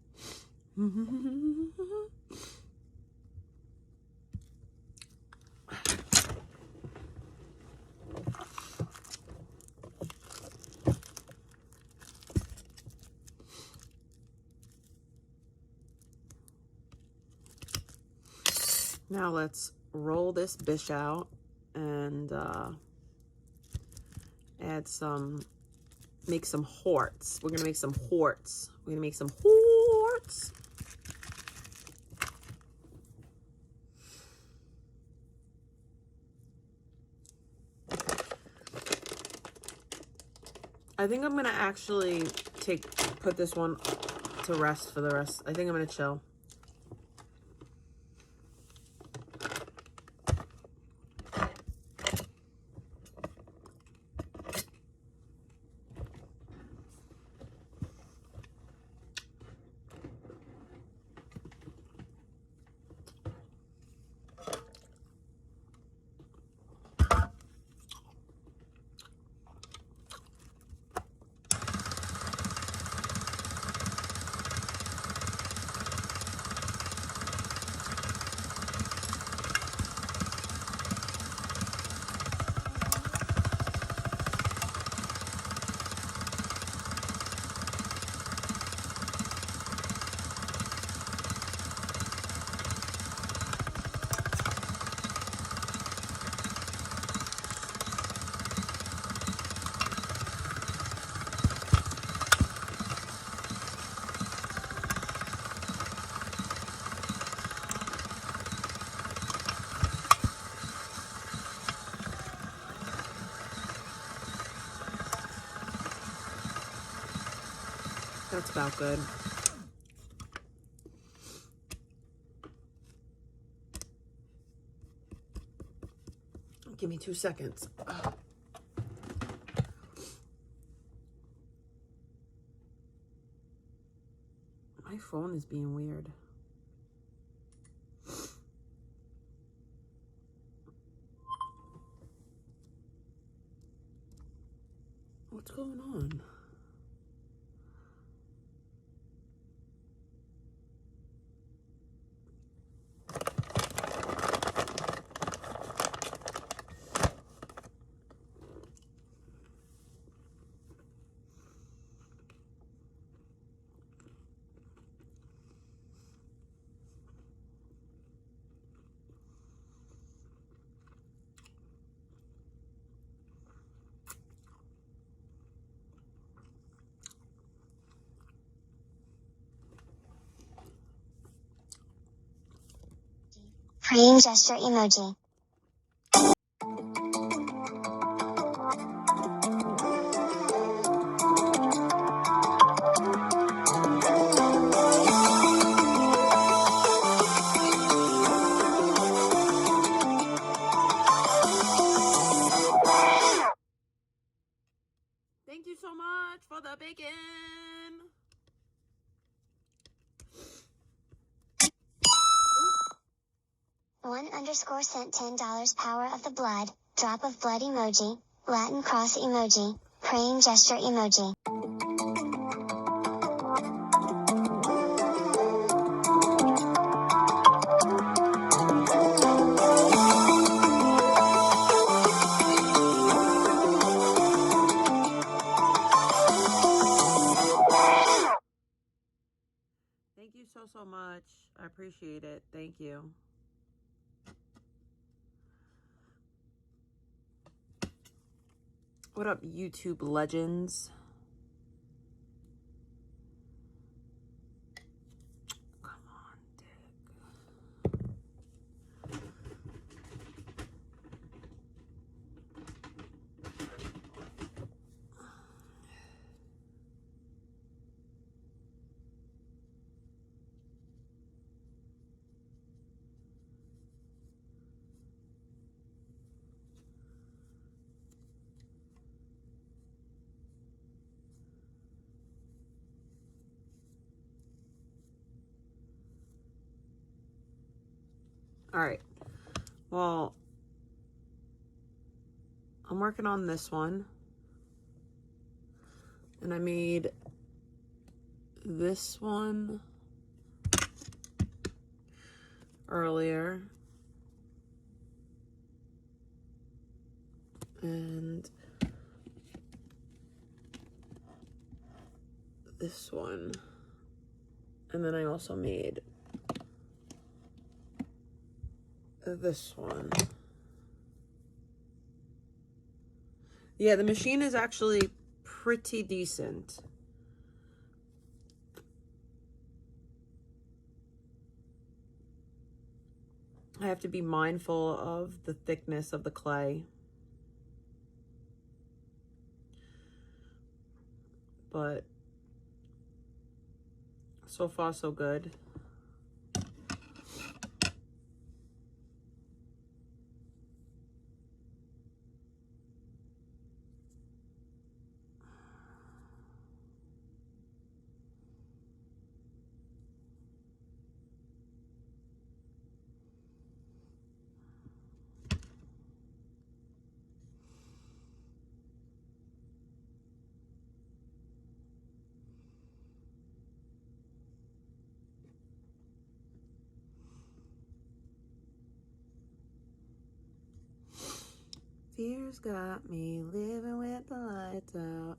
Now let's roll this bish out and add some, make some horts. We're gonna make some horts. We're gonna make some horts. I think I'm gonna actually put this one to rest for the rest. I think I'm gonna chill. That's about good. Give me 2 seconds. My phone is being weird. What's going on? Praying gesture emoji. Thank you so much for the bacon. _sent $10 power of the blood, drop of blood emoji, Latin cross emoji, praying gesture emoji. Thank you so much. I appreciate it. Thank you. What up, YouTube legends? Come on, Dick. All right. Well, I'm working on this one. And I made this one earlier. And this one. And then I also made this one. Yeah, the machine is actually pretty decent. I have to be mindful of the thickness of the clay. But so far so good. Fears got me living with the lights out,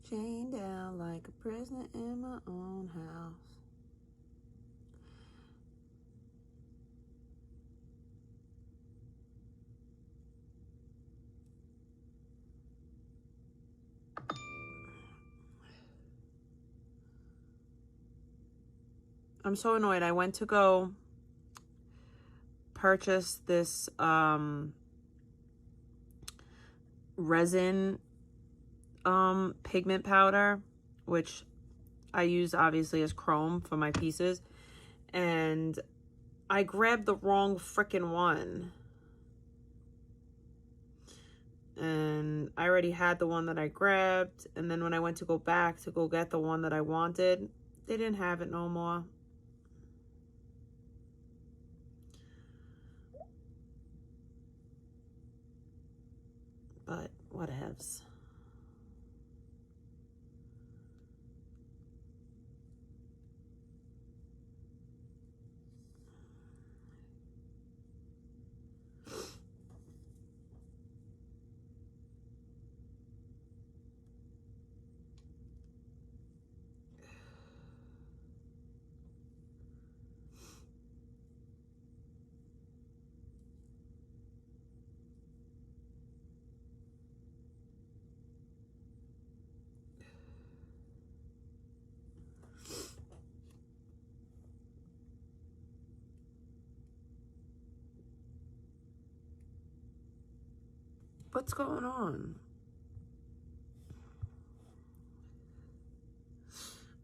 chained down like a prisoner in my own house. I'm so annoyed. I went to go purchase this resin pigment powder, which I use obviously as chrome for my pieces, and I grabbed the wrong freaking one. And I already had the one that I grabbed, and then when I went to go back to go get the one that I wanted, they didn't have it no more. But whatevs. What's going on?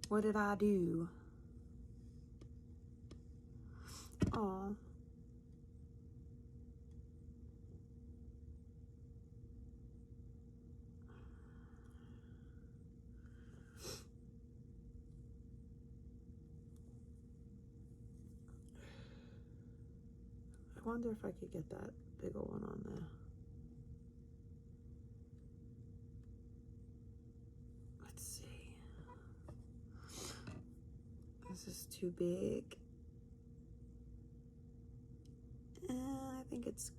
What did I do? Oh. I wonder if I could get that bigger one on there. Let's see. This is too big. I think it's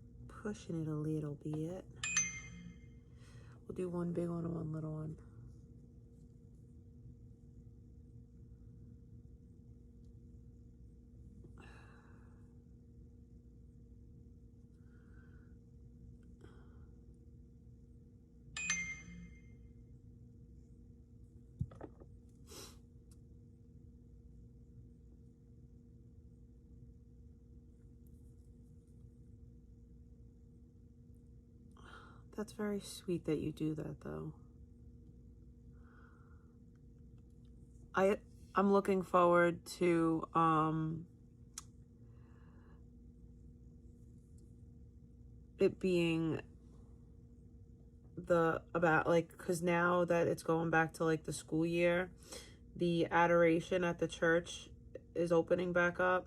pushing it a little bit. We'll do one big one and one little one. That's very sweet that you do that, though. I'm looking forward to it being because now that it's going back to like the school year, the adoration at the church is opening back up.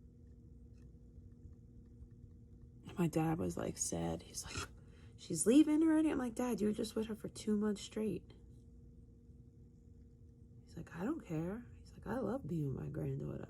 My dad was like sad. He's like, she's leaving already? I'm like, Dad, you were just with her for 2 months straight. He's like, I don't care. He's like, I love being with my granddaughter.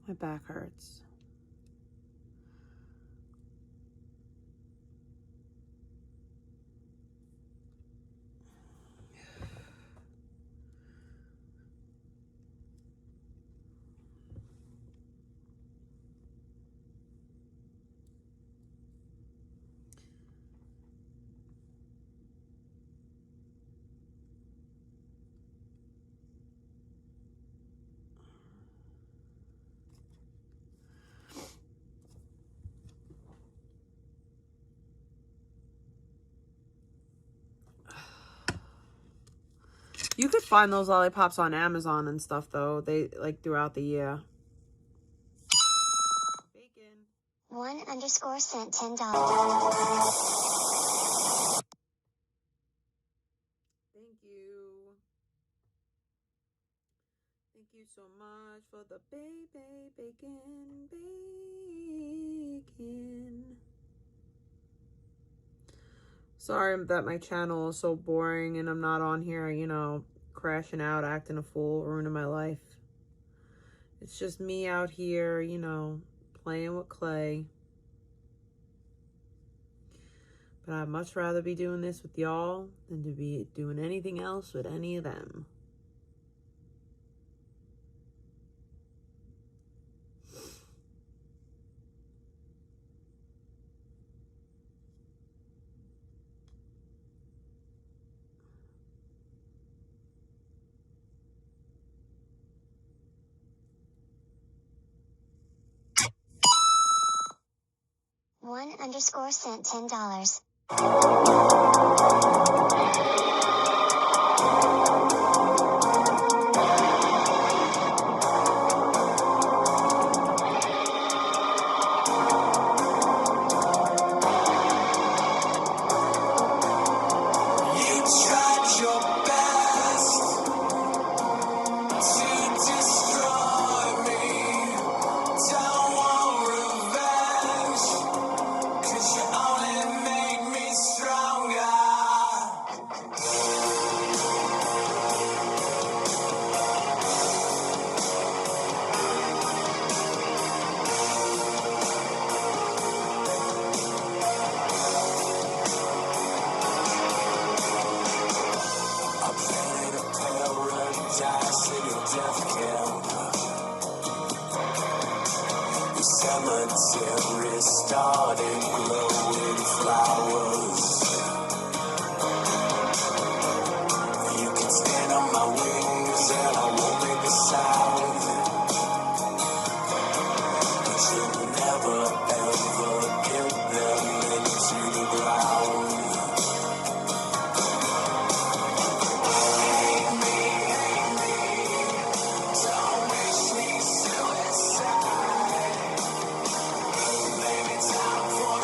My back hurts. You could find those lollipops on Amazon and stuff, though. They, like, throughout the year. Bacon. 1_ sent $10. Thank you. Thank you so much for the bacon. Sorry that my channel is so boring and I'm not on here, you know, crashing out, acting a fool, ruining my life. It's just me out here, you know, playing with clay. But I'd much rather be doing this with y'all than to be doing anything else with any of them. $1_ sent $10. Cemetery started glowing flowers. You can stand on my wings and I won't make a sound, but you'll never ever get them into the ground. Hate me, don't wish me suicide. Maybe time for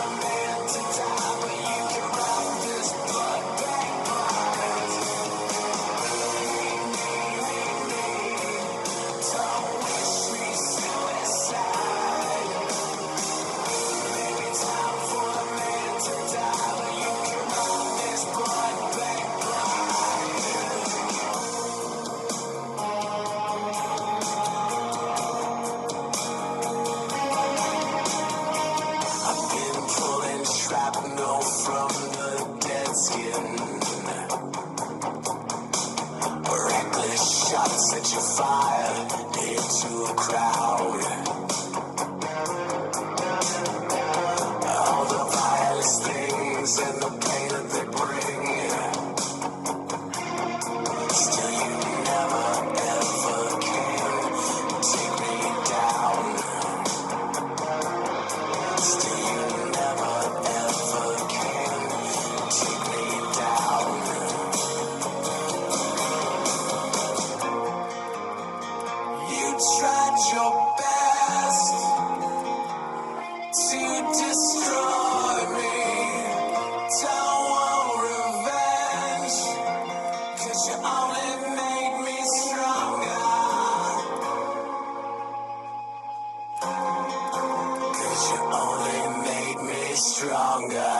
you only made me stronger.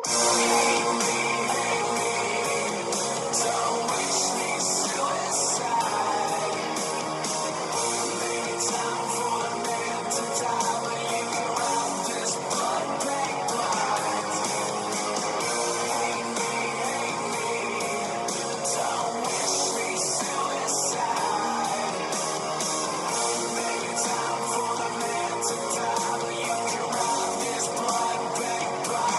Hate me, don't wish me suicide. Maybe time for a man to die, but you can run this blood-bank blind. Hate me, don't wish me suicide. Maybe time for a man to die, but you can run this blood-bank blind.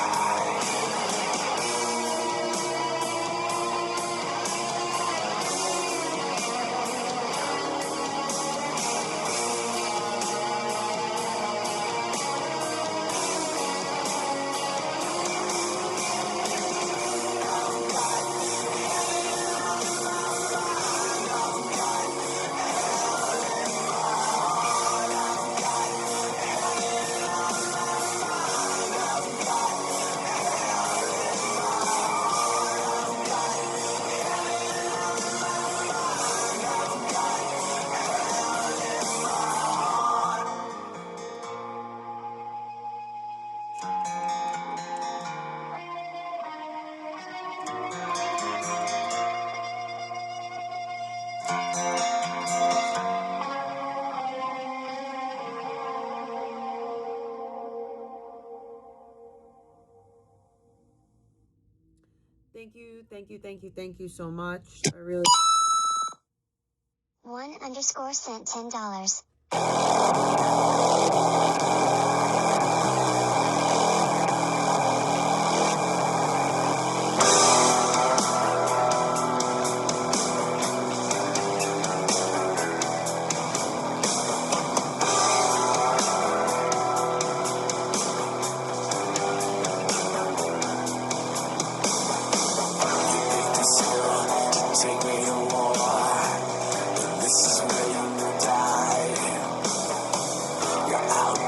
Thank you so much. I really. 1_ sent $10. Take me to war. This is where you die. You're out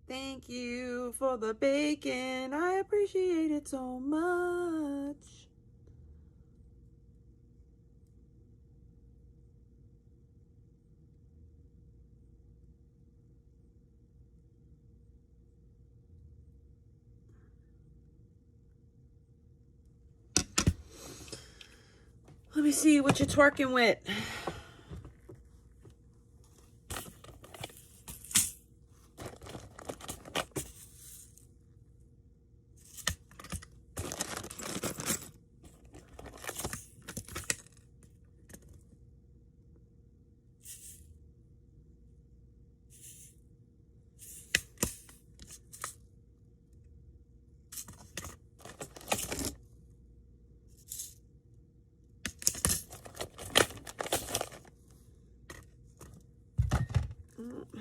Thank you for the bacon. I appreciate it so much. Let me see what you're twerking with.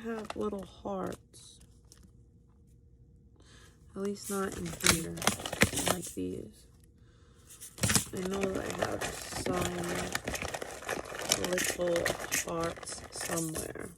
Have little hearts, at least not in here like these. I know I have some little hearts somewhere.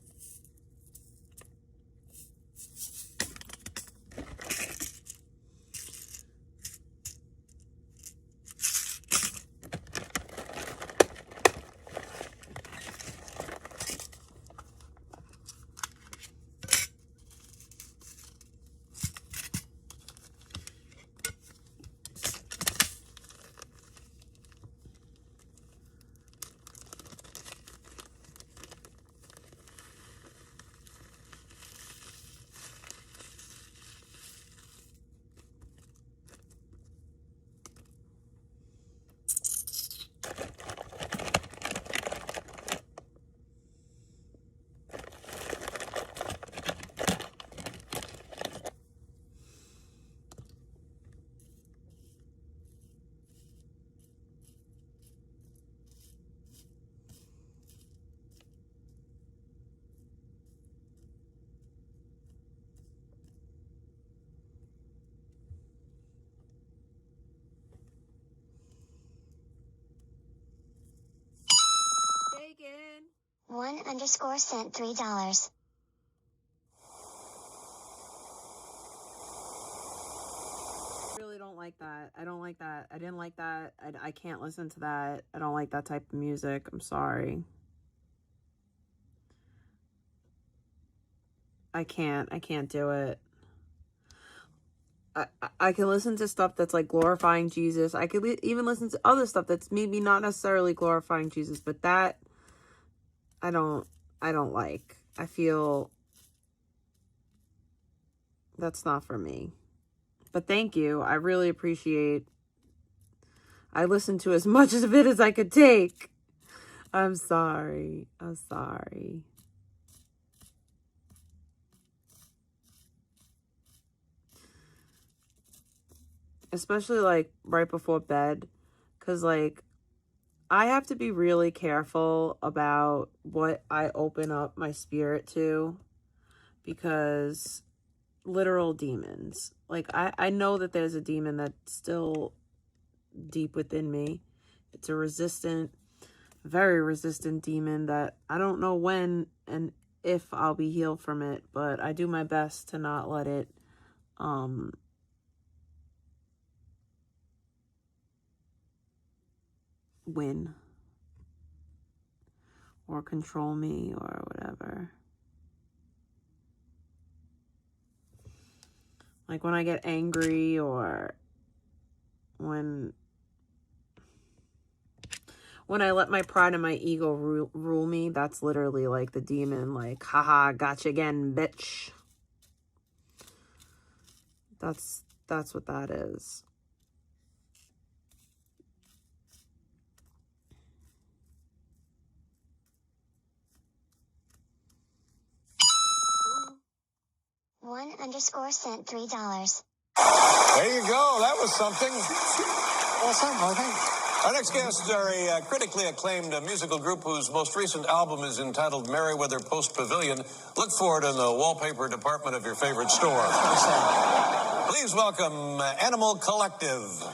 Bacon. 1_ sent $3. Really don't like that. I don't like that. I didn't like that. I can't listen to that. I don't like that type of music. I'm sorry. I can't do it. I can listen to stuff that's like glorifying Jesus. I could even listen to other stuff that's maybe not necessarily glorifying Jesus, but that I don't like. I feel that's not for me. But thank you. I really appreciate. I listened to as much of it as I could take. I'm sorry. I'm sorry. Especially like right before bed, because like I have to be really careful about what I open up my spirit to, because literal demons, like I know that there's a demon that's still deep within me. It's a resistant, very resistant demon that I don't know when and if I'll be healed from it, but I do my best to not let it win or control me or whatever. Like when I get angry or when I let my pride and my ego rule me, that's literally like the demon, like, haha, gotcha again, bitch. That's what that is. $1_ sent $3. There you go. That was something. What's up, Martha? Our next guests are a critically acclaimed musical group whose most recent album is entitled Merriweather Post Pavilion. Look for it in the wallpaper department of your favorite store. Please welcome Animal Collective.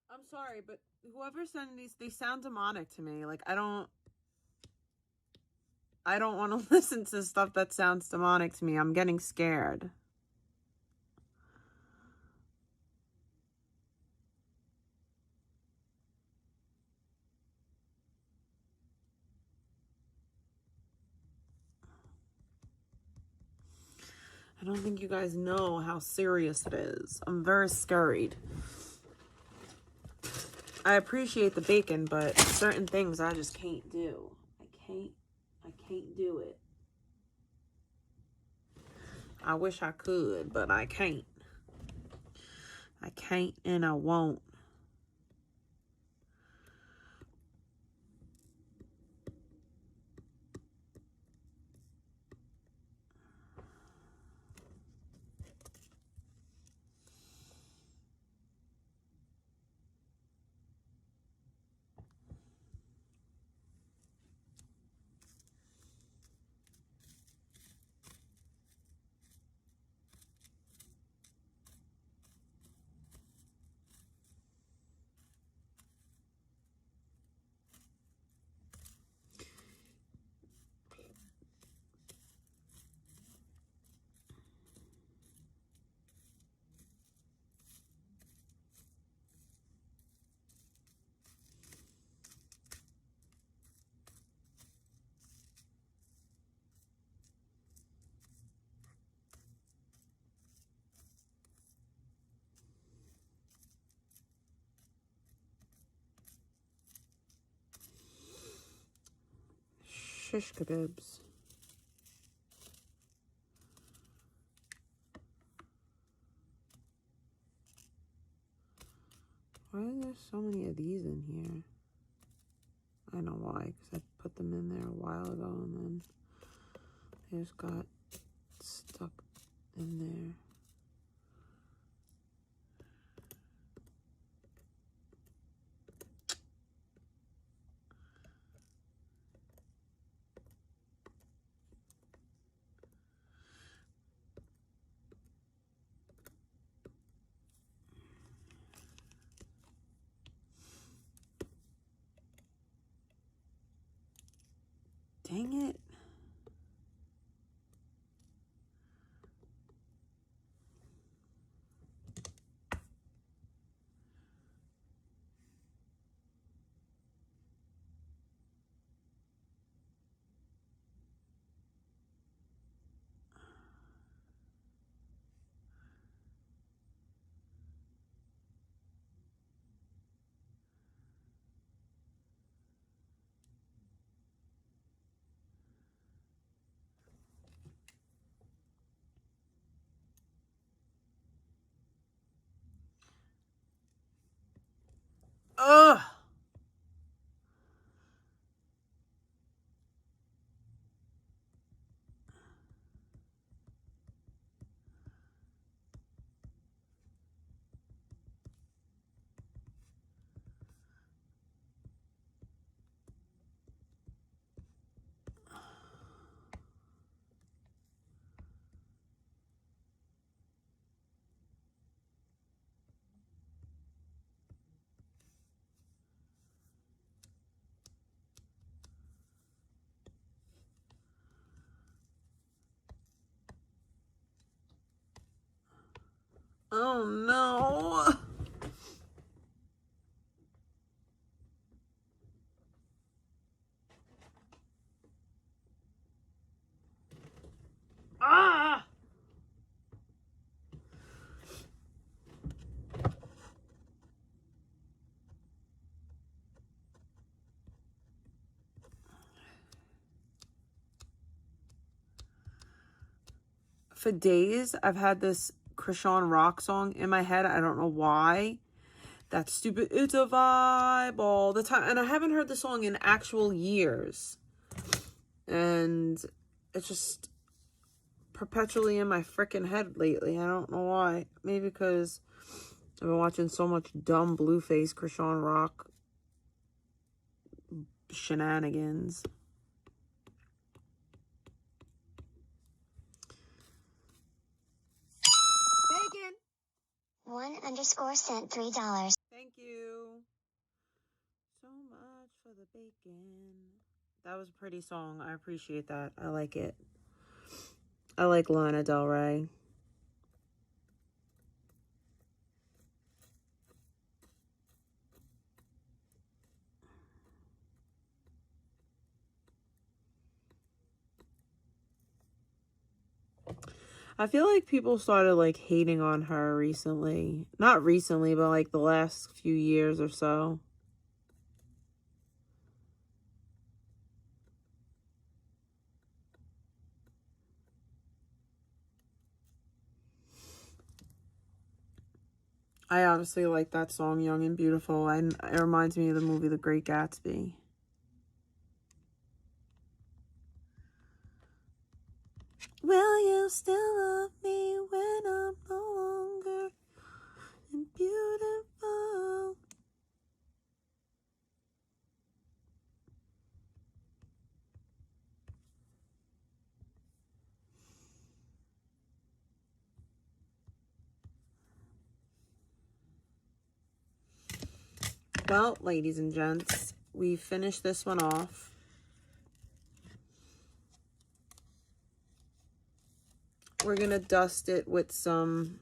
I'm sorry, but whoever's sending these, they sound demonic to me. Like, I don't want to listen to stuff that sounds demonic to me. I'm getting scared. I don't think you guys know how serious it is. I'm very scurried. I appreciate the bacon, but certain things I just can't do. I can't do it. I wish I could, but I can't. I can't and I won't. Shish kebabs. Why are there so many of these in here? I know why, because I put them in there a while ago and then they just got stuck in there. Dang it. Ugh. Oh no. Ah! For days, I've had this Krishan Rock song in my head. I don't know why. That stupid It's a Vibe all the time. And I haven't heard the song in actual years. And it's just perpetually in my freaking head lately. I don't know why. Maybe because I've been watching so much dumb Blueface Krishan Rock shenanigans. Bacon. 1_ sent $3. Thank you so much for the bacon. That was a pretty song. I appreciate that. I like it. I like Lana Del Rey. I feel like people started like hating on her recently. Not recently, but like the last few years or so. I obviously like that song, Young and Beautiful, and it reminds me of the movie The Great Gatsby. Will you still love me when I'm no longer beautiful? Well, ladies and gents, we finished this one off. We're going to dust it with some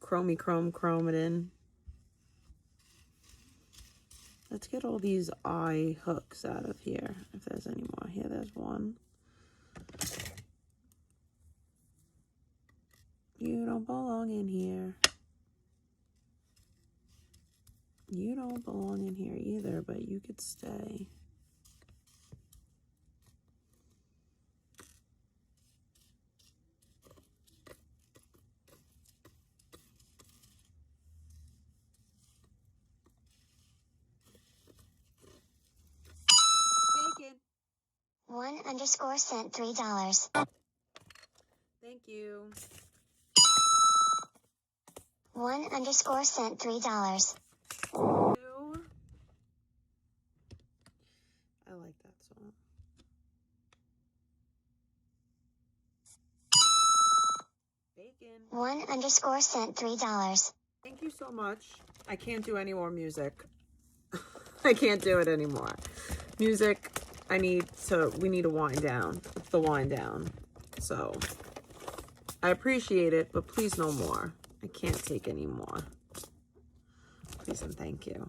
chromadin. Let's get all these eye hooks out of here, if there's any more. Here, there's one. You don't belong in here. You don't belong in here either, but you could stay. Bacon. 1_ sent $3. Thank you. 1_ sent $3. I like that song. Bacon. 1_ sent $3. Thank you so much. I can't do any more music. I can't do it anymore. Music, we need to wind down. It's the wind down. So, I appreciate it, but please no more. I can't take any more. Please and thank you.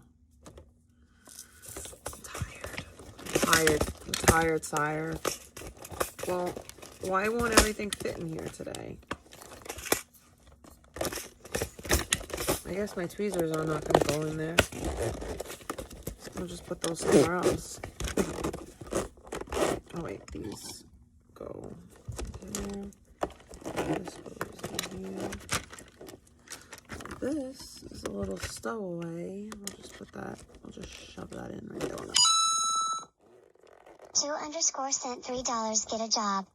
I'm tired, sire. Well, why won't everything fit in here today? I guess my tweezers are not going to go in there. I'll just put those somewhere else. Oh wait, these go there. This goes in here. This is a little stowaway. We'll just put that, we'll just shove that in right there. 2_ sent $3. Get a job.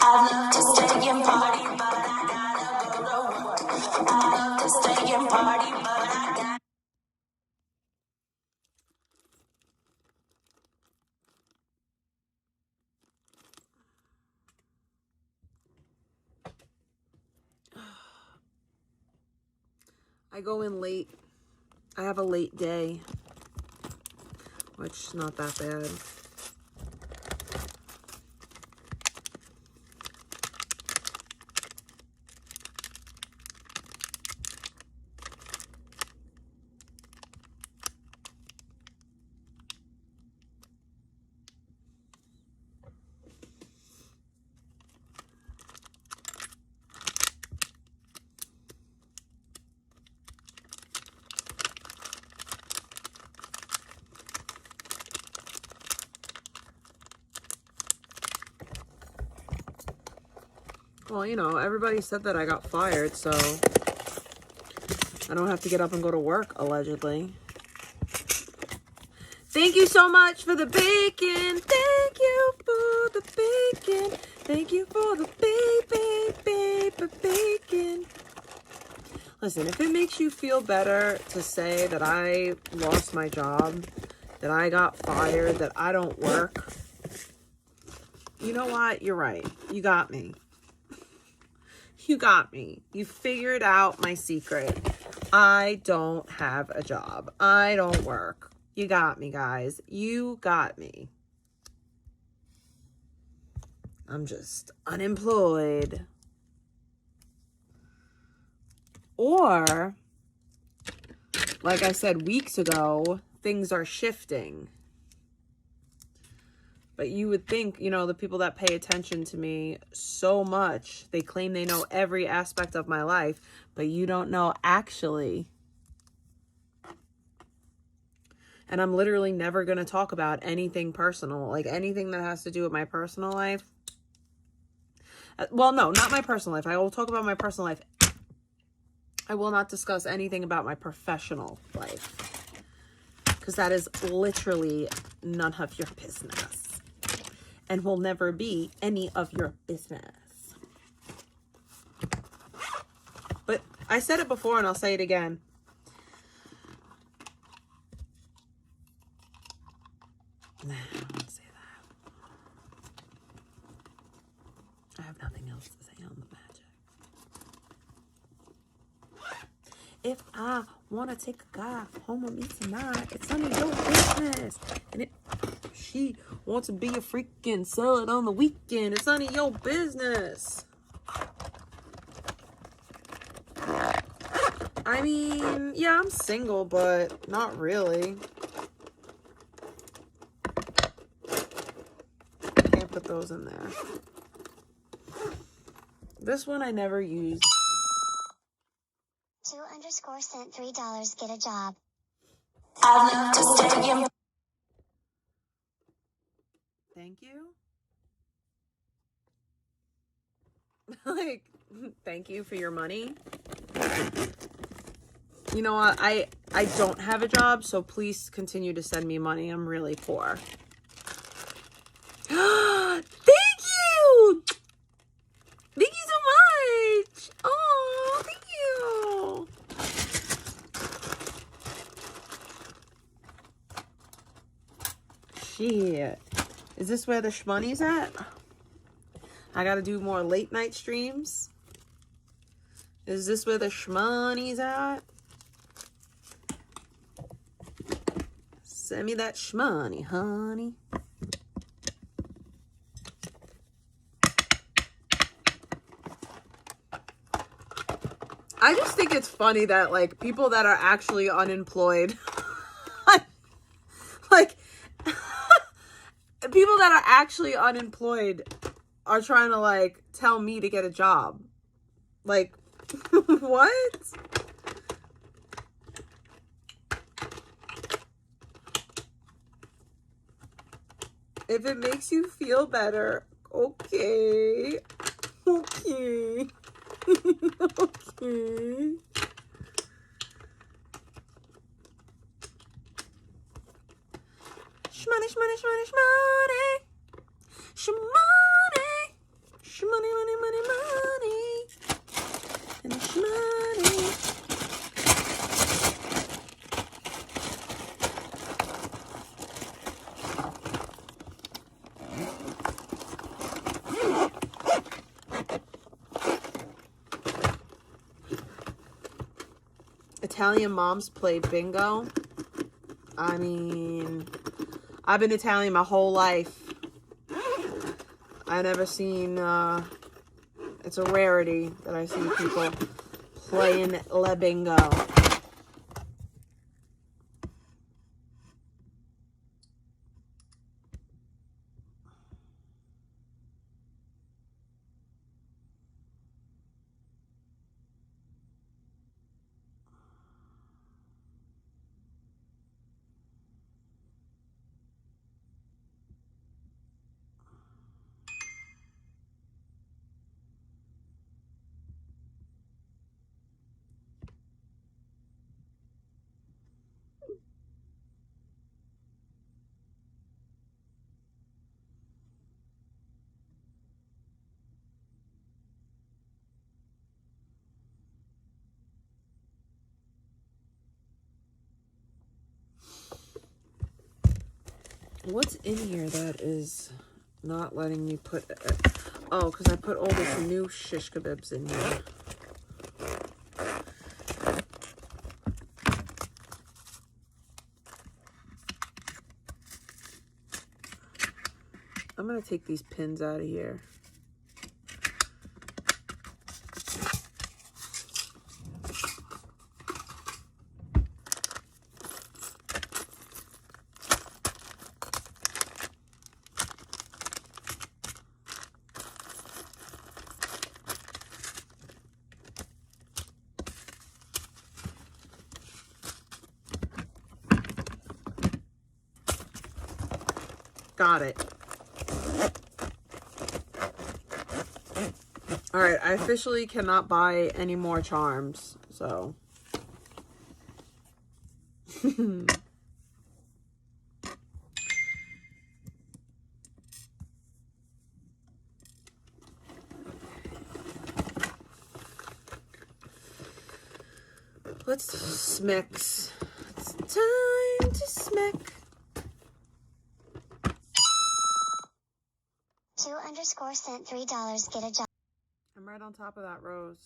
I love to stay and party, but I gotta go to work. I love to stay and party, but I gotta. I go in late. I have a late day, which is not that bad. Well, you know, everybody said that I got fired, so I don't have to get up and go to work, allegedly. Thank you so much for the bacon. Thank you for the bacon. Thank you for the bacon. Listen, if it makes you feel better to say that I lost my job, that I got fired, that I don't work, you know what? You're right. You got me. You got me. You figured out my secret. I don't have a job. I don't work. You got me, guys. You got me. I'm just unemployed. Or, like I said weeks ago, things are shifting. But you would think, you know, the people that pay attention to me so much, they claim they know every aspect of my life, but you don't know actually. And I'm literally never going to talk about anything personal, like anything that has to do with my personal life. Well, no, not my personal life. I will talk about my personal life. I will not discuss anything about my professional life, because that is literally none of your business and will never be any of your business. But I said it before and I'll say it again. Nah, I won't say that. I have nothing else to say on the magic. If I want to take a guy home with me tonight, it's none of your business. And if she wants to be a freaking sell it on the weekend, it's none of your business. I mean, yeah, I'm single, but not really. Can't put those in there. This one I never used. 2_ sent $3. Get a job. I've learned to stay in. Thank you. Like, thank you for your money. You know what? I don't have a job, so please continue to send me money. I'm really poor. Thank you! Thank you so much! Oh, thank you! Shit. Is this where the shmoney's at? I gotta do more late night streams. Is this where the shmoney's at? Send me that shmoney, honey. I just think it's funny that, like, people that are actually unemployed, like, people that are actually unemployed are trying to, like, tell me to get a job. Like, what? If it makes you feel better, okay. Okay. Okay. Shmoney, shmoney, shmoney, shmoney. Shmoney. Shmoney, money, money, money. And shmoney. Italian moms play bingo. I mean, I've been Italian my whole life. I never seen, it's a rarity that I see people playing la bingo. What's in here that is not letting me put it? Oh, because I put all this new shish kebabs in here. I'm going to take these pins out of here. Got it. All right, I officially cannot buy any more charms, so. Let's smix. It's time to smack. 2_ sent $3. Get a job. I'm right on top of that rose.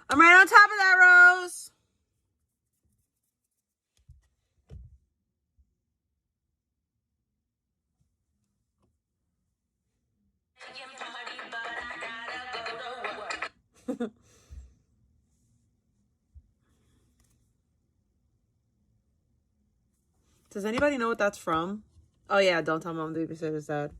I'm right on top of that rose. Does anybody know what that's from? Oh yeah, don't tell mom the babysitter's dad.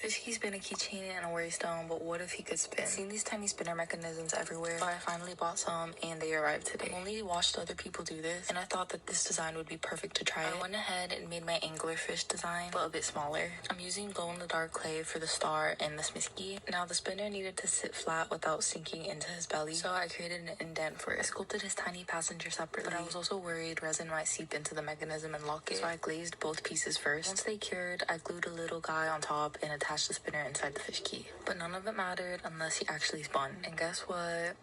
This key's been a keychain and a worry stone, but what if he could spin? I've seen these tiny spinner mechanisms everywhere, so I finally bought some, and they arrived today. I've only watched other people do this, and I thought that this design would be perfect to try it. I went ahead and made my anglerfish design, but a bit smaller. I'm using glow-in-the-dark clay for the star and the smisky. Now, the spinner needed to sit flat without sinking into his belly, so I created an indent for it. I sculpted his tiny passenger separately, but I was also worried resin might seep into the mechanism and lock it, so I glazed both pieces first. Once they cured, I glued a little guy on top and attached the spinner inside the fish key. But none of it mattered unless he actually spun. And guess what?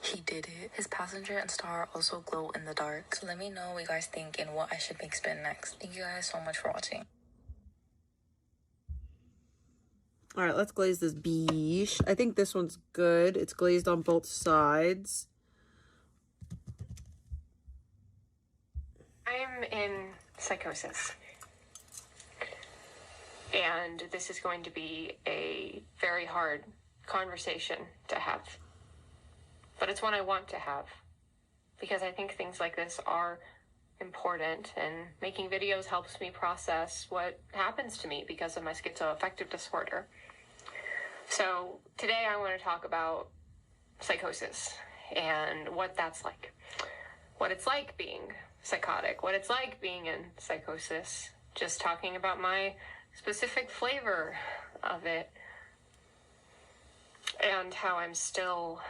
He did it. His passenger and star also glow in the dark. So let me know what you guys think and what I should make spin next. Thank you guys so much for watching. All right, let's glaze this beige. I think this one's good. It's glazed on both sides. I'm in psychosis. And this is going to be a very hard conversation to have. But it's one I want to have. Because I think things like this are important, and making videos helps me process what happens to me because of my schizoaffective disorder. So today I want to talk about psychosis and what that's like. What it's like being psychotic. What it's like being in psychosis. Just talking about my specific flavor of it, and how I'm still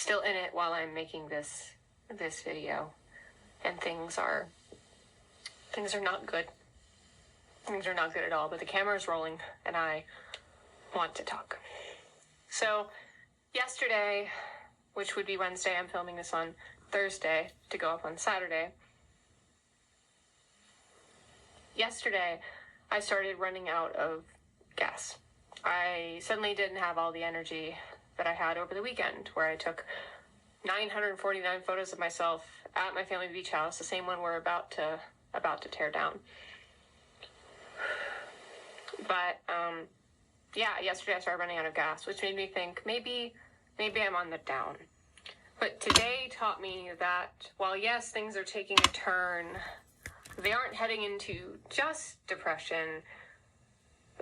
in it while I'm making this video, and things are not good. Things are not good at all, but the camera's rolling and I want to talk. So yesterday, which would be Wednesday, I'm filming this on Thursday to go up on Saturday. Yesterday, I started running out of gas. I suddenly didn't have all the energy that I had over the weekend, where I took 949 photos of myself at my family beach house, the same one we're about to tear down. But yeah, yesterday I started running out of gas, which made me think maybe I'm on the down. But today taught me that while yes, things are taking a turn, they aren't heading into just depression.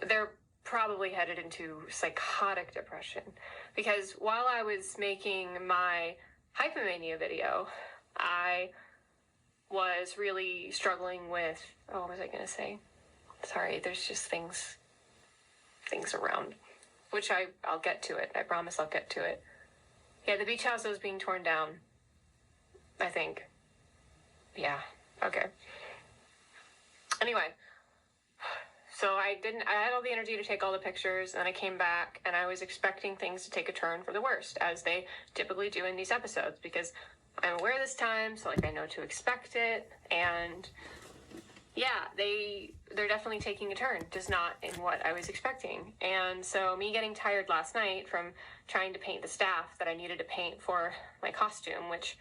They're probably headed into psychotic depression. Because while I was making my hypomania video, I was really struggling with, what was I going to say? Sorry, there's just things around. which I'll get to it. I promise I'll get to it. Yeah, the beach house was being torn down, I think. Yeah, okay. Anyway, so I had all the energy to take all the pictures, and I came back, and I was expecting things to take a turn for the worst, as they typically do in these episodes, because I'm aware this time, so, like, I know to expect it, and yeah, they're definitely taking a turn, just not in what I was expecting. And so me getting tired last night from trying to paint the staff that I needed to paint for my costume, which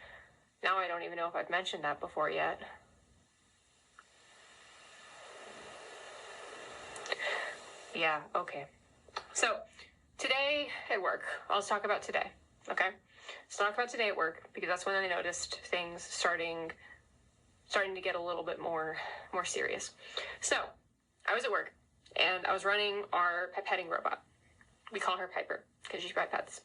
now I don't even know if I've mentioned that before yet. Yeah, okay. So, today at work, I'll talk about today, okay? Let's talk about today at work, because that's when I noticed things starting to get a little bit more serious. So, I was at work, and I was running our pipetting robot. We call her Piper, because she pipettes.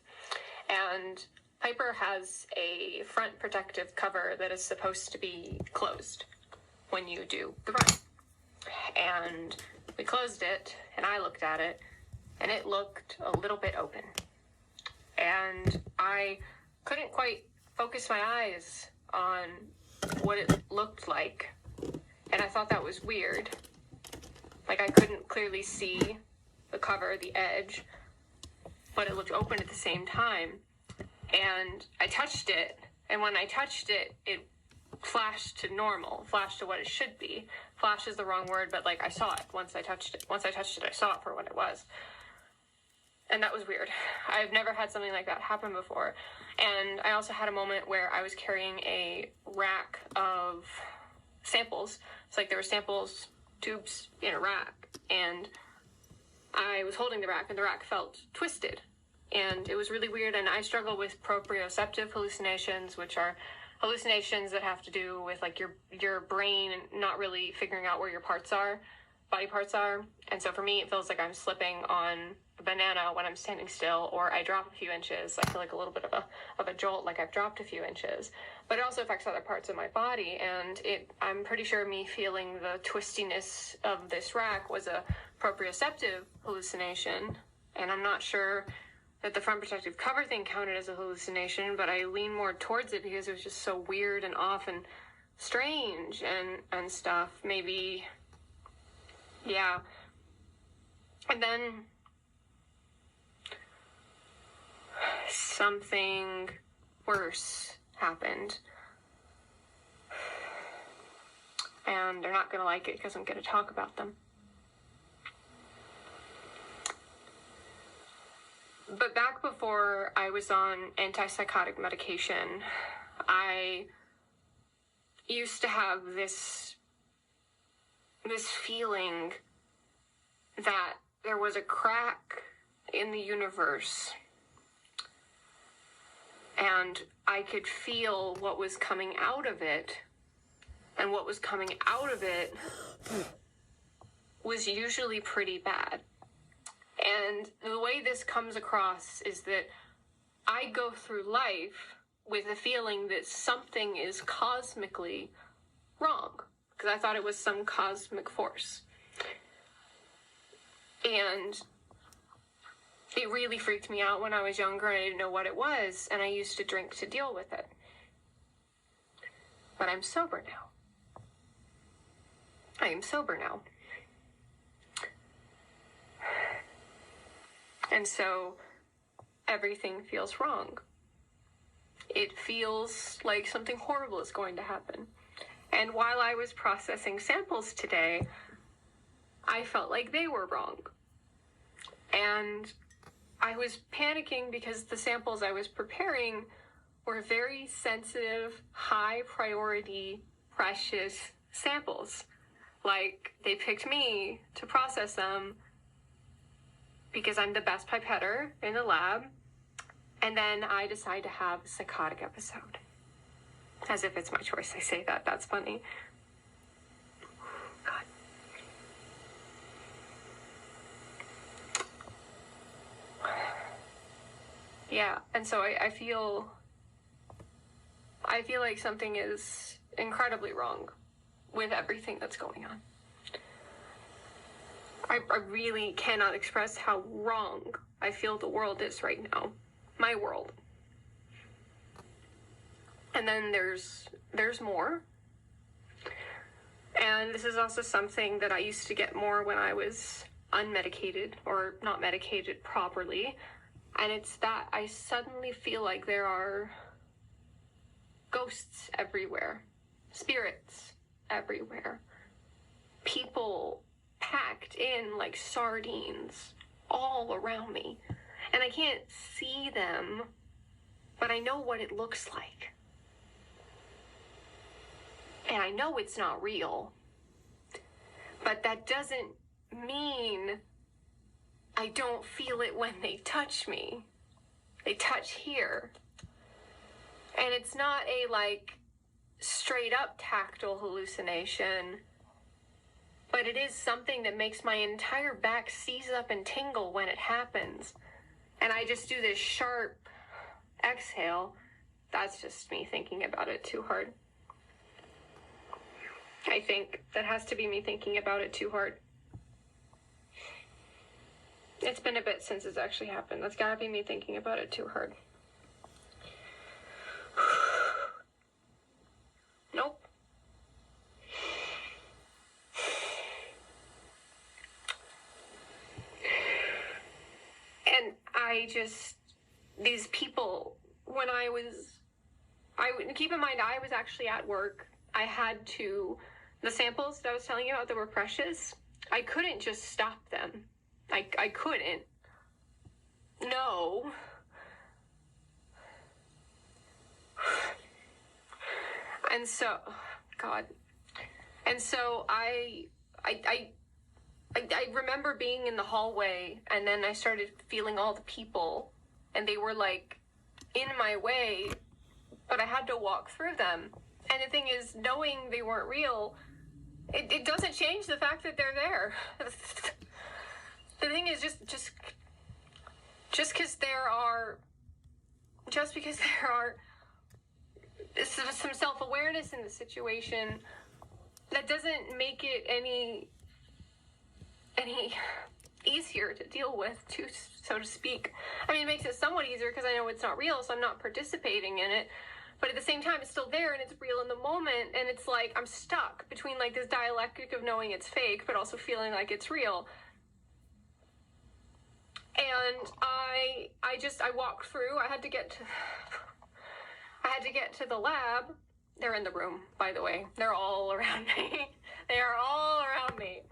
And Piper has a front protective cover that is supposed to be closed when you do the run. And we closed it, and I looked at it, and it looked a little bit open. And I couldn't quite focus my eyes on what it looked like, and I thought that was weird. Like, I couldn't clearly see the cover, the edge, but it looked open at the same time. And I touched it, and when I touched it, it flashed to normal, flashed to what it should be. Flash is the wrong word, but, like, I saw it once I touched it. Once I touched it, I saw it for what it was. And that was weird. I've never had something like that happen before. And I also had a moment where I was carrying a rack of samples. It's like there were samples, tubes in a rack. And I was holding the rack, and the rack felt twisted. And it was really weird. And I struggle with proprioceptive hallucinations, which are hallucinations that have to do with, like, your brain not really figuring out where your body parts are. And so for me, it feels like I'm slipping on a banana when I'm standing still, or I drop a few inches. I feel like a little bit of a jolt, like I've dropped a few inches. But it also affects other parts of my body, and I'm pretty sure me feeling the twistiness of this rack was a proprioceptive hallucination, and I'm not sure that the front protective cover thing counted as a hallucination, but I lean more towards it because it was just so weird and off and strange and stuff. Maybe, yeah. And then something worse happened. And they're not going to like it because I'm going to talk about them. But back before I was on antipsychotic medication, I used to have this feeling that there was a crack in the universe, and I could feel what was coming out of it, and what was coming out of it was usually pretty bad. And the way this comes across is that I go through life with a feeling that something is cosmically wrong, because I thought it was some cosmic force. And it really freaked me out when I was younger, and I didn't know what it was, and I used to drink to deal with it. But I'm sober now. I am sober now. And so everything feels wrong. It feels like something horrible is going to happen. And while I was processing samples today, I felt like they were wrong. And I was panicking because the samples I was preparing were very sensitive, high priority, precious samples. Like, they picked me to process them because I'm the best pipetter in the lab, and then I decide to have a psychotic episode. As if it's my choice, I say that. That's funny. God. Yeah, and so I feel like something is incredibly wrong with everything that's going on. I really cannot express how wrong I feel the world is right now. My world. And then there's more. And this is also something that I used to get more when I was unmedicated or not medicated properly. And it's that I suddenly feel like there are ghosts everywhere, spirits everywhere, people packed in like sardines all around me. And I can't see them, but I know what it looks like. And I know it's not real. But that doesn't mean I don't feel it when they touch me. They touch here. And it's not a like straight up tactile hallucination, but it is something that makes my entire back seize up and tingle when it happens. And I just do this sharp exhale. That's just me thinking about it too hard. I think that has to be me thinking about it too hard. It's been a bit since it's actually happened. That's gotta be me thinking about it too hard. Nope. And these people, when keep in mind, I was actually at work. I had the samples that I was telling you about that were precious, I couldn't just stop them. I couldn't. No. And so, God. And so I remember being in the hallway, and then I started feeling all the people, and they were like in my way, but I had to walk through them. And the thing is, knowing they weren't real, it doesn't change the fact that they're there. The thing is, just because there are some self-awareness in the situation, that doesn't make it any easier to deal with, so to speak. I mean, it makes it somewhat easier because I know it's not real, so I'm not participating in it. But at the same time, it's still there and it's real in the moment. And it's like I'm stuck between like this dialectic of knowing it's fake, but also feeling like it's real. And I walked through. I had to get to the lab. They're in the room, by the way. They're all around me. They are all around me.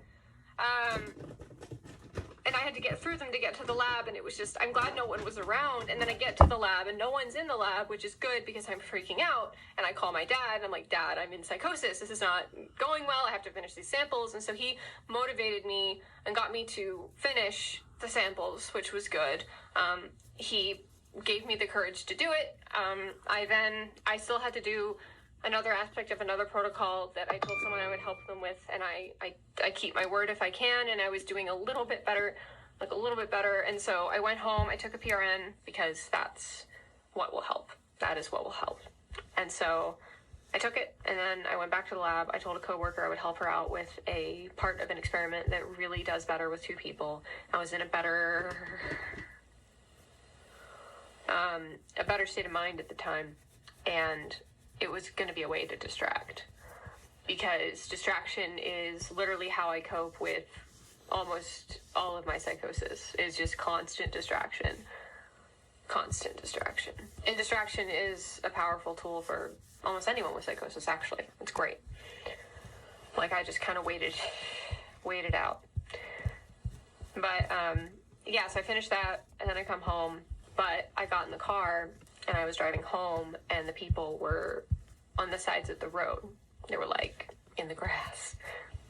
And I had to get through them to get to the lab, and it was just, I'm glad no one was around. And then I get to the lab, and no one's in the lab, which is good because I'm freaking out. And I call my dad, and I'm like, Dad, I'm in psychosis. This is not going well. I have to finish these samples. And so he motivated me and got me to finish the samples, which was good. He gave me the courage to do it. I still had to do another aspect of another protocol that I told someone I would help them with, and I keep my word if I can, and I was doing a little bit better, and so I went home, I took a PRN, because that's what will help. That is what will help. And so I took it, and then I went back to the lab. I told a coworker I would help her out with a part of an experiment that really does better with two people. I was in a better state of mind at the time, and it was going to be a way to distract, because distraction is literally how I cope with almost all of my psychosis, is just constant distraction. And distraction is a powerful tool for almost anyone with psychosis, actually. It's great. Like, I just kind of waited out. But, so I finished that, and then I come home, but I got in the car, and I was driving home, and the people were on the sides of the road. They were, like, in the grass,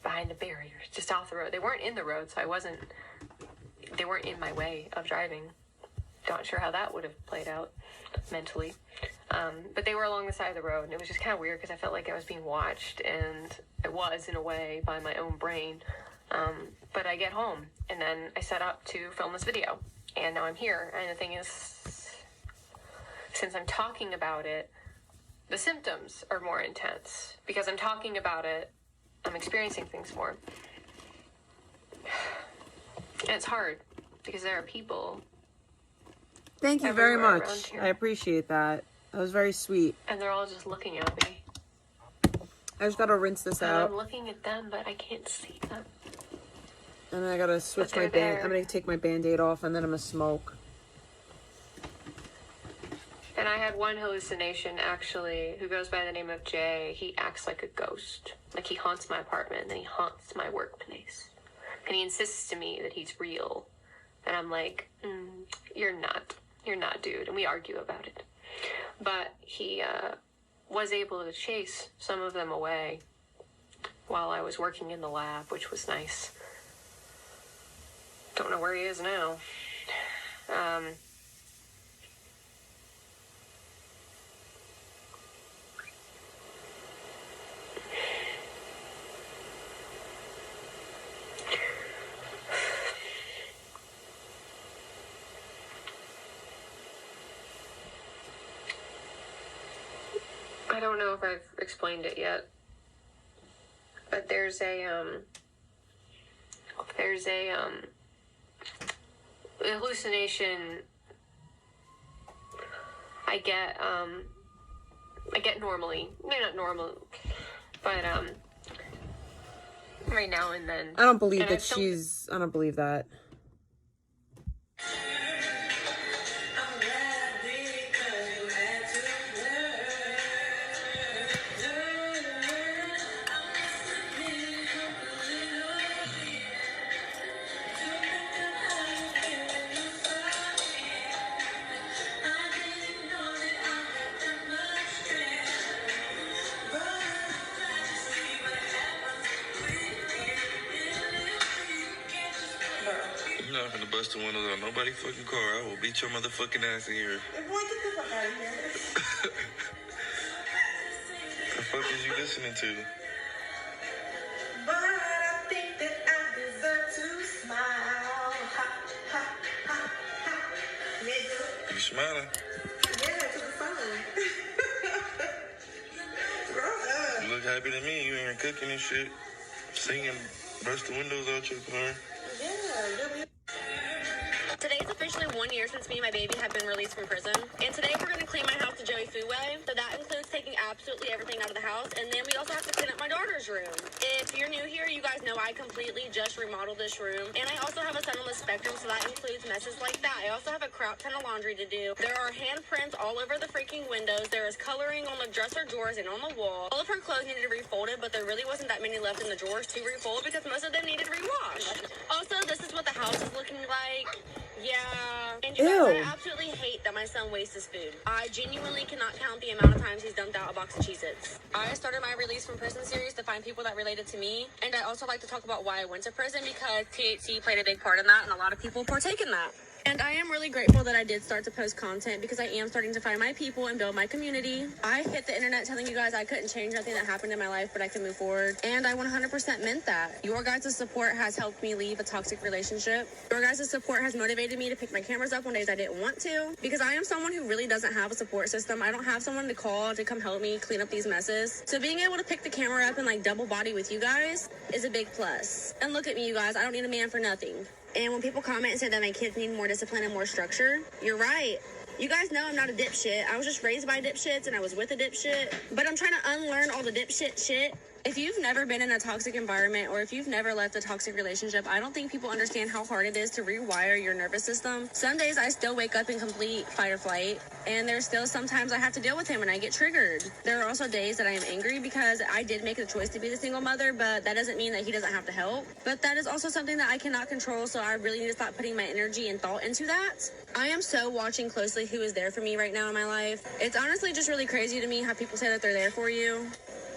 behind the barriers, just off the road. They weren't in the road, so they weren't in my way of driving. Not sure how that would have played out mentally. But they were along the side of the road, and it was just kind of weird because I felt like I was being watched, and I was, in a way, by my own brain. But I get home, and then I set up to film this video, and now I'm here. And the thing is, since I'm talking about it, the symptoms are more intense. Because I'm talking about it, I'm experiencing things more. And it's hard, because there are people Thank you very everywhere much. around here. I appreciate that. That was very sweet. And they're all just looking at me. I just gotta rinse this And out. I'm looking at them, but I can't see them. And then I gotta switch my they're band. there. I'm gonna take my band-aid off and then I'm gonna smoke. And I had one hallucination, actually, who goes by the name of Jay. He acts like a ghost. Like, he haunts my apartment, and then he haunts my workplace. And he insists to me that he's real. And I'm like, you're not. You're not, dude. And we argue about it. But he was able to chase some of them away while I was working in the lab, which was nice. Don't know where he is now. I don't know if I've explained it yet, but there's a hallucination I get normally. Maybe not normal, but right now and then. I don't believe And that she's... I don't believe that. I'm not gonna bust the windows on nobody's fucking car. I will beat your motherfucking ass in here. Boy, get the fuck out of here. The fuck is you listening to? But I think that I deserve to smile. Ha, ha, ha, ha. Nigga. You smiling? Yeah, to the phone. Grow up. You look happy to me. You in here cooking and shit. Singing, bust the windows out your car. Yeah, Today's officially 1 year since me and my baby have been released from prison. And today we're going to clean my house to Joey Fuway. So that includes taking absolutely everything out of the house. And then we also have to clean up my daughter's room. If you're new here, you guys know I completely just remodeled this room. And I also have a son on the spectrum, so that includes messes like that. I also have a crap ton of laundry to do. There are handprints all over the freaking windows. There is coloring on the dresser drawers and on the wall. All of her clothes needed refolded, but there really wasn't that many left in the drawers to refold because most of them needed rewashed. Also, this is what the house is looking like. Yeah. And you guys, I absolutely hate that my son wastes his food. I genuinely cannot count the amount of times he's dumped out a box of Cheez-Its. I started my Release from Prison series to find people that related to me. And I also like to talk about why I went to prison because THC played a big part in that and a lot of people partake in that. And I am really grateful that I did start to post content because I am starting to find my people and build my community. I hit the internet telling you guys I couldn't change nothing that happened in my life, but I can move forward. And I 100% meant that. Your guys' support has helped me leave a toxic relationship. Your guys' support has motivated me to pick my cameras up on days I didn't want to. Because I am someone who really doesn't have a support system. I don't have someone to call to come help me clean up these messes. So being able to pick the camera up and like double body with you guys is a big plus. And look at me, you guys. I don't need a man for nothing. And when people comment and say that my kids need more discipline and more structure, you're right. You guys know I'm not a dipshit. I was just raised by dipshits and I was with a dipshit. But I'm trying to unlearn all the dipshit shit. If you've never been in a toxic environment or if you've never left a toxic relationship, I don't think people understand how hard it is to rewire your nervous system. Some days I still wake up in complete fight or flight, and there's still sometimes I have to deal with him and I get triggered. There are also days that I am angry because I did make the choice to be the single mother, but that doesn't mean that he doesn't have to help. But that is also something that I cannot control, so I really need to stop putting my energy and thought into that. I am so watching closely who is there for me right now in my life. It's honestly just really crazy to me how people say that they're there for you.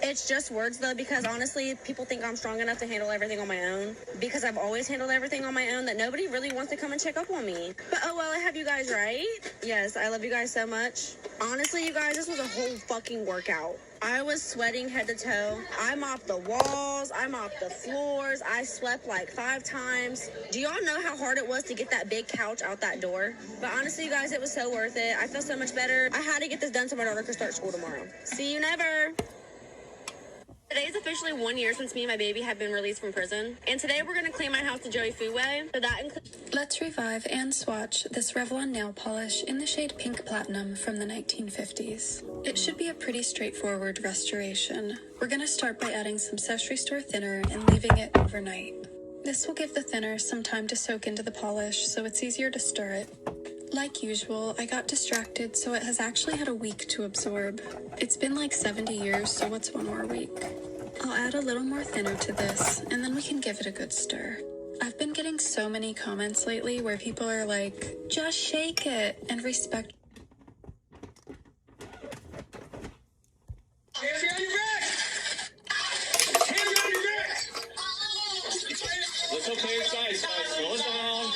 It's just words, though, because honestly, people think I'm strong enough to handle everything on my own. Because I've always handled everything on my own, that nobody really wants to come and check up on me. But oh well, I have you guys right. Yes, I love you guys so much. Honestly, you guys, this was a whole fucking workout. I was sweating head to toe. I mopped the walls. I mopped the floors. I slept like 5 times. Do y'all know how hard it was to get that big couch out that door? But honestly, you guys, it was so worth it. I feel so much better. I had to get this done so my daughter could start school tomorrow. See you never. Today's officially 1 year since me and my baby have been released from prison. And today we're going to clean my house to Joey Fuway. So that includes... Let's revive and swatch this Revlon nail polish in the shade Pink Platinum from the 1950s. It should be a pretty straightforward restoration. We're going to start by adding some Sesame Store thinner and leaving it overnight. This will give the thinner some time to soak into the polish so it's easier to stir it. Like usual, I got distracted, so it has actually had a week to absorb. It's been like 70 years, so what's one more week? I'll add a little more thinner to this, and then we can give it a good stir. I've been getting so many comments lately where people are like, just shake it, and respect. Hands behind your back! Hands behind your back! It's okay, guys. Slow it down.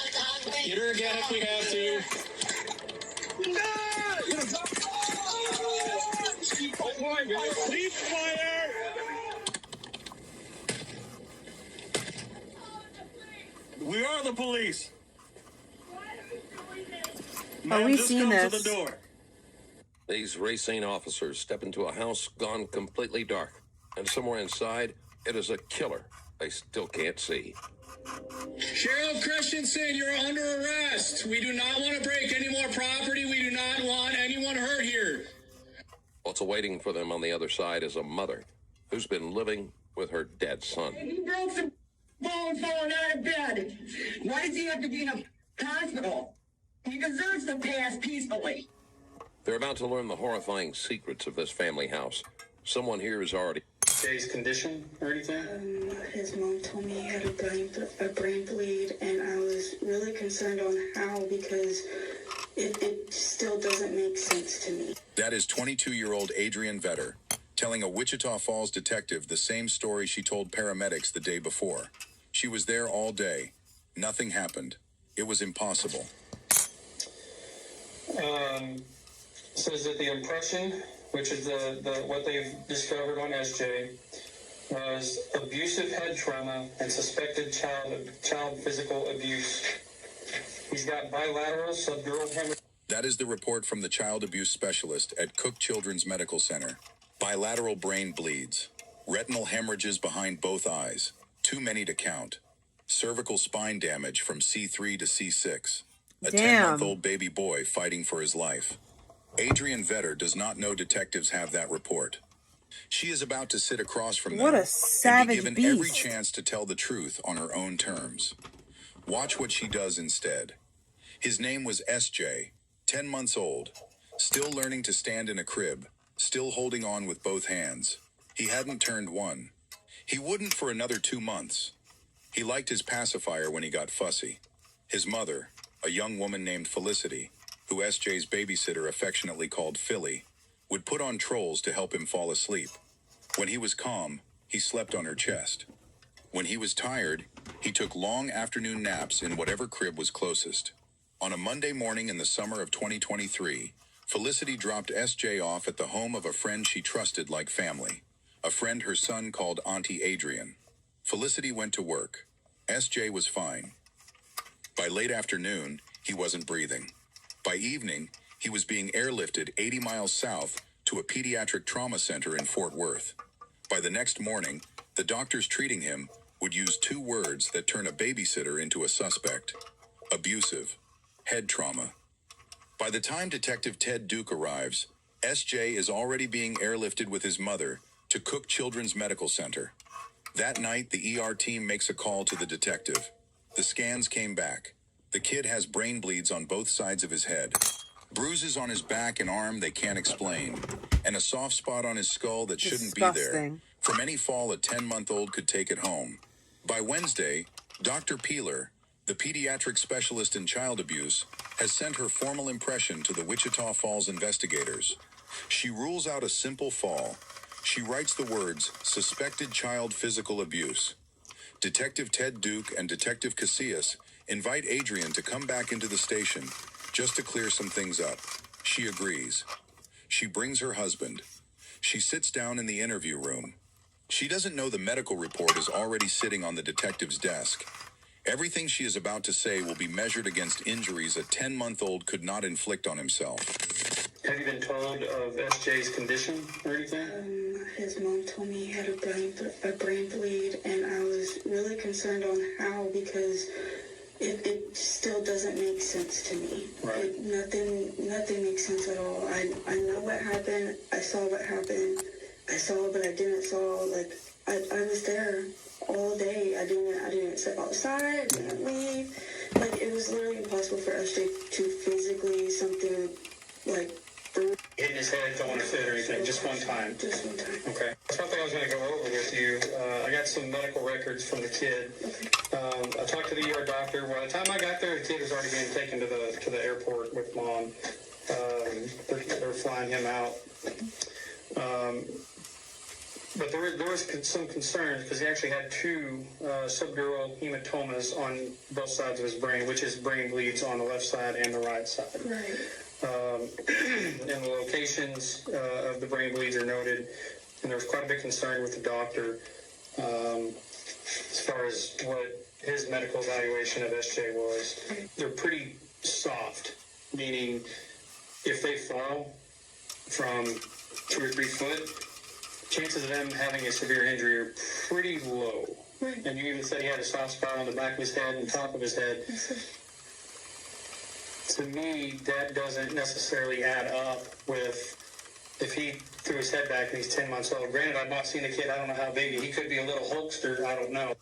Get her again if we have to. Oh my God! Cease fire! We are the police. Oh, we've seen To the this. door. These Racine officers step into a house gone completely dark, and somewhere inside, it is a killer they still can't see. Sheriff Christensen, you're under arrest. We do not want to break any more property. We do not want anyone hurt here. What's awaiting for them on the other side is a mother who's been living with her dead son. He broke some bone falling out of bed. Why does he have to be in a hospital? He deserves to pass peacefully. They're about to learn the horrifying secrets of this family house. Someone here is already... Jay's condition or anything? His mom told me he had a brain bleed, and I was really concerned on how, because it still doesn't make sense to me. That is 22-year-old Adrian Vetter telling a Wichita Falls detective the same story she told paramedics the day before. She was there all day. Nothing happened. It was impossible. Says that the impression, which is the what they've discovered on SJ, was abusive head trauma and suspected child physical abuse. He's got bilateral subdural hemorrhage. That is the report from the child abuse specialist at Cook Children's Medical Center. Bilateral brain bleeds. Retinal hemorrhages behind both eyes. Too many to count. Cervical spine damage from C3 to C6. A Damn. 10-month-old baby boy fighting for his life. Adrian Vetter does not know detectives have that report. She is about to sit across from them What a and savage be given beast. every chance to tell the truth on her own terms. Watch what she does instead. His name was SJ, 10 months old, still learning to stand in a crib, still holding on with both hands. He hadn't turned 1. He wouldn't for another 2 months. He liked his pacifier when he got fussy. His mother, a young woman named Felicity, who SJ's babysitter affectionately called Philly, would put on trolls to help him fall asleep. When he was calm, he slept on her chest. When he was tired, he took long afternoon naps in whatever crib was closest. On a Monday morning in the summer of 2023, Felicity dropped SJ off at the home of a friend she trusted like family, a friend her son called Auntie Adrian. Felicity went to work. SJ was fine. By late afternoon, he wasn't breathing. By evening, he was being airlifted 80 miles south to a pediatric trauma center in Fort Worth. By the next morning, the doctors treating him would use 2 words that turn a babysitter into a suspect: abusive, head trauma. By the time Detective Ted Duke arrives, SJ is already being airlifted with his mother to Cook Children's Medical Center. That night, the ER team makes a call to the detective. The scans came back. The kid has brain bleeds on both sides of his head, bruises on his back and arm they can't explain, and a soft spot on his skull that shouldn't be there. Disgusting. From any fall, a 10-month-old could take it home. By Wednesday, Dr. Peeler, the pediatric specialist in child abuse, has sent her formal impression to the Wichita Falls investigators. She rules out a simple fall. She writes the words, "suspected child physical abuse." Detective Ted Duke and Detective Casillas invite Adrian to come back into the station just to clear some things up. She agrees. She brings her husband. She sits down in the interview room. She doesn't know the medical report is already sitting on the detective's desk. Everything she is about to say will be measured against injuries a 10-month-old could not inflict on himself. Have you been told of SJ's condition or anything? His mom told me he had a brain bleed, and I was really concerned on how, because it still doesn't make sense to me. Right. Nothing makes sense at all. I know what happened. I saw what happened. I saw, but I didn't saw. Like I was there all day. I didn't step outside. I didn't leave. Like it was literally impossible for SJ to physically something like. Hitting his head, don't want to fit or anything, just one time. Just one time. Okay. That's one thing I was going to go over with you. I got some medical records from the kid. I talked to the ER doctor. By the time I got there, the kid was already being taken to the airport with mom. They're flying him out. But there was some concerns because he actually had 2 subdural hematomas on both sides of his brain, which is brain bleeds on the left side and the right side. Right. And the locations of the brain bleeds are noted, and there was quite a bit of concern with the doctor as far as what his medical evaluation of SJ was. They're pretty soft, meaning if they fall from 2 or 3 foot, chances of them having a severe injury are pretty low. Right. And you even said he had a soft spot on the back of his head and top of his head. To me, that doesn't necessarily add up with if he threw his head back and he's 10 months old. Granted, I've not seen the kid. I don't know how big he could be. A little Hulkster. I don't know.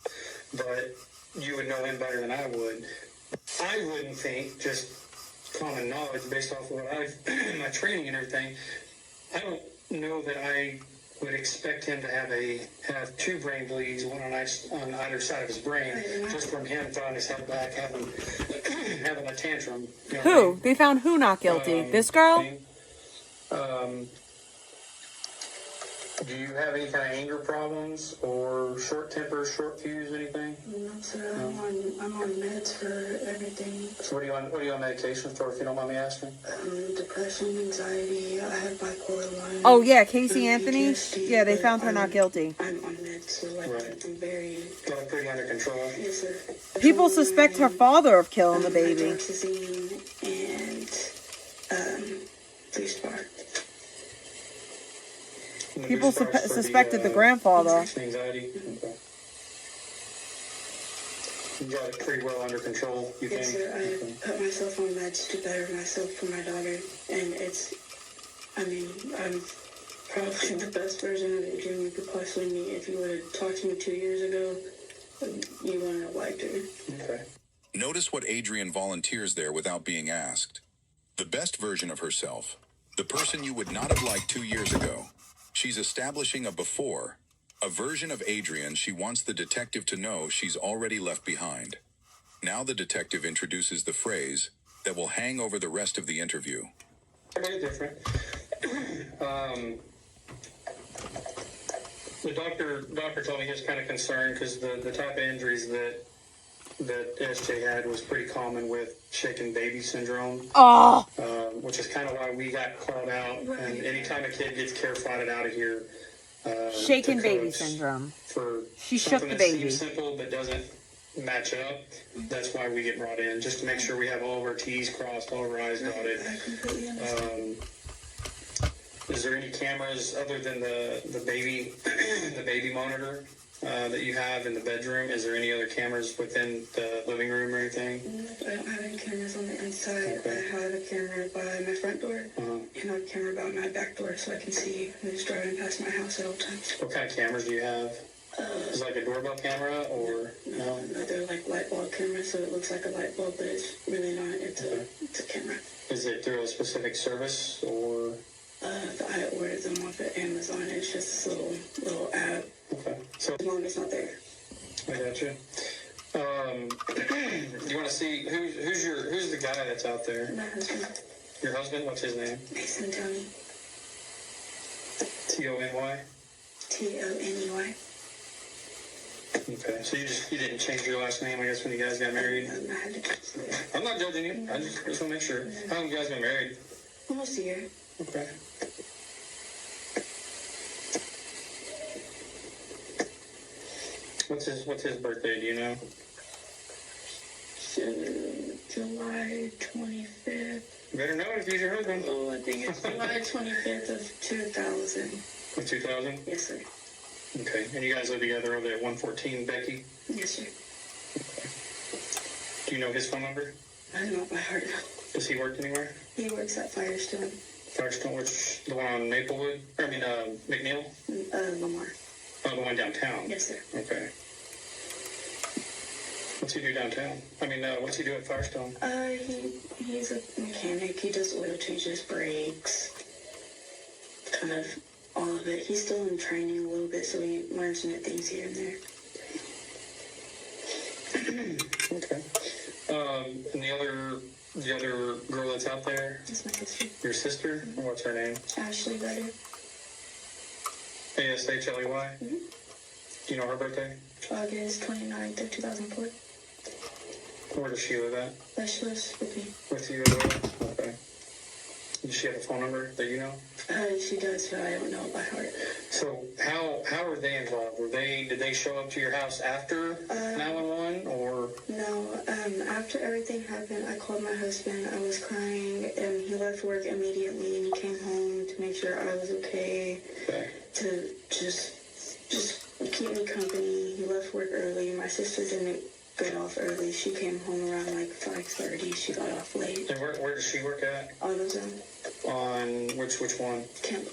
But you would know him better than I would. I wouldn't think, just common knowledge based off of what my training and everything, I don't know that I would expect him to have 2 brain bleeds, one on either side of his brain, just from him throwing his head back, having a tantrum. You know Who? what I mean? They found who not guilty? This girl? Do you have any kind of anger problems or short temper, short fuse, anything? No, sir. I'm on meds for everything. So what are you on medication for, if you don't mind me asking? Depression, anxiety. I have bipolar 1. Oh, yeah, Casey Anthony? Yeah, they found her not guilty. I'm on meds, so like I'm very... Got it pretty under control. Yes, sir. People suspect her father of killing the baby. Hydroxyzine and police bar. People suspected the grandfather. Anxiety. Okay. You got it pretty well under control, you think? Yes, sir. I put myself on meds to better myself for my daughter, and I'm probably the best version of Adrian you could possibly meet. If you would have talked to me 2 years ago, you wouldn't have liked her. Okay. Notice what Adrian volunteers there without being asked. The best version of herself. The person you would not have liked 2 years ago. She's establishing a before, a version of Adrian she wants the detective to know she's already left behind. Now the detective introduces the phrase that will hang over the rest of the interview. Very different. The doctor told me he was kind of concerned because the type of injuries that SJ had was pretty common with shaken baby syndrome. Oh. Which is kind of why we got called out. And anytime a kid gets care flighted out of here, Shaken baby syndrome. For She shook the that baby. seems simple but doesn't match up. That's why we get brought in, just to make sure we have all of our T's crossed, all of our I's dotted. Is there any cameras other than the baby monitor that you have in the bedroom? Is there any other cameras within the living room or anything? I don't have any cameras on the inside. Okay. I have a camera by my front door, and I have a camera by my back door, so I can see who's driving past my house at all times. What kind of cameras do you have? Is it like a doorbell camera or no? They're like light bulb cameras, so it looks like a light bulb, but it's really not. It's a camera. Is it through a specific service or? I ordered them off of Amazon. It's just this little app. Okay. So as long as it's not there. I got you. You want to see who's the guy that's out there? My husband. Your husband? What's his name? Mason Tony. Tony? Tony. Okay, so you didn't change your last name, I guess, when you guys got married? I'm not judging you. I just want to make sure. How long have you guys been married? Almost a year. Okay. What's his birthday? Do you know? July 25th. You better know it if he's your husband. Oh, I think it's July 25th of 2000. Of 2000? Yes, sir. Okay, and you guys live together over there at 114 Becky? Yes, sir. Do Do you know his phone number? I don't know by heart. Does he work anywhere? He works at Firestone. Firestone, which, the one on Maplewood? McNeil? Lamar. Oh, the one downtown? Yes, sir. Okay. What's he do downtown? What's he do at Firestone? He's a mechanic. He does oil changes, brakes, kind of all of it. He's still in training a little bit, so he learns new things here and there. Okay. And the other girl that's out there? That's my sister. Your sister? What's her name? Ashley Vedder. ASHLEY? Mm-hmm. Do you know her birthday? August 29th of 2004. Where does she live at? She lives with me. With you as well? Okay. Does she have a phone number that you know? She does, but I don't know it by heart. So how were they involved? Did they show up to your house after 911 or? No, after everything happened, I called my husband. I was crying, and he left work immediately, and he came home to make sure I was okay. To just keep me company. He left work early. My sister didn't get off early. She came home around like 5:30. She got off late. And where does she work at? AutoZone. On which one? Kemp.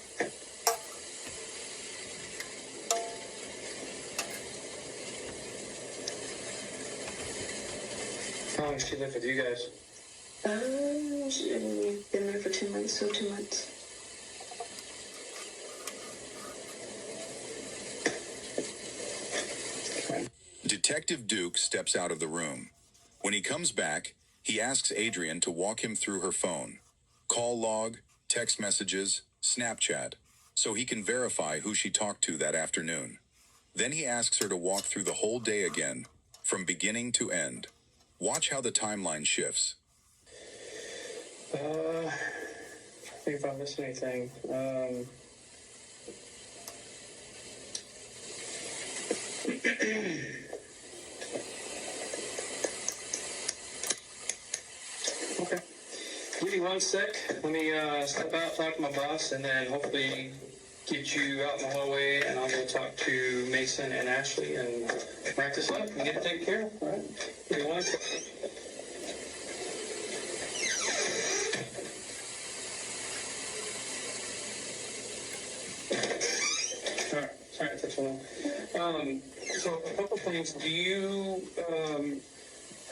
How long has she lived with you guys? We've been there for 2 months, so 2 months. Detective Duke steps out of the room. When he comes back, he asks Adrian to walk him through her phone, call log, text messages, Snapchat, so he can verify who she talked to that afternoon. Then he asks her to walk through the whole day again, from beginning to end. Watch how the timeline shifts. I think if I missed anything. Okay. Give me 1 sec. Let me step out, talk to my boss, and then hopefully get you out in the hallway, and I'll go talk to Mason and Ashley and wrap this up and get it taken care of. All right? Give me 1 sec. All right. Sorry, it took so long. So a couple things.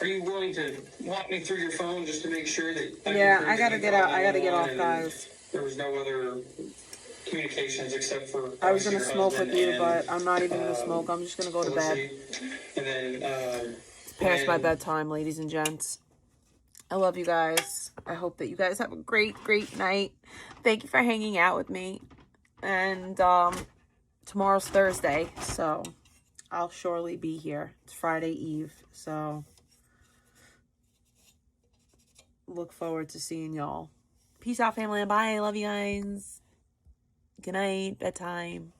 Are you willing to walk me through your phone just to make sure that? I gotta get out. I gotta get off, guys. There was no other communications except for. I was gonna smoke with you, but I'm not even gonna smoke. I'm just gonna go to bed. And then. Past my bedtime, ladies and gents. I love you guys. I hope that you guys have a great, great night. Thank you for hanging out with me. And tomorrow's Thursday, so I'll surely be here. It's Friday Eve, so look forward to seeing y'all. Peace out, family. Bye. I love you guys. Good night. Bedtime.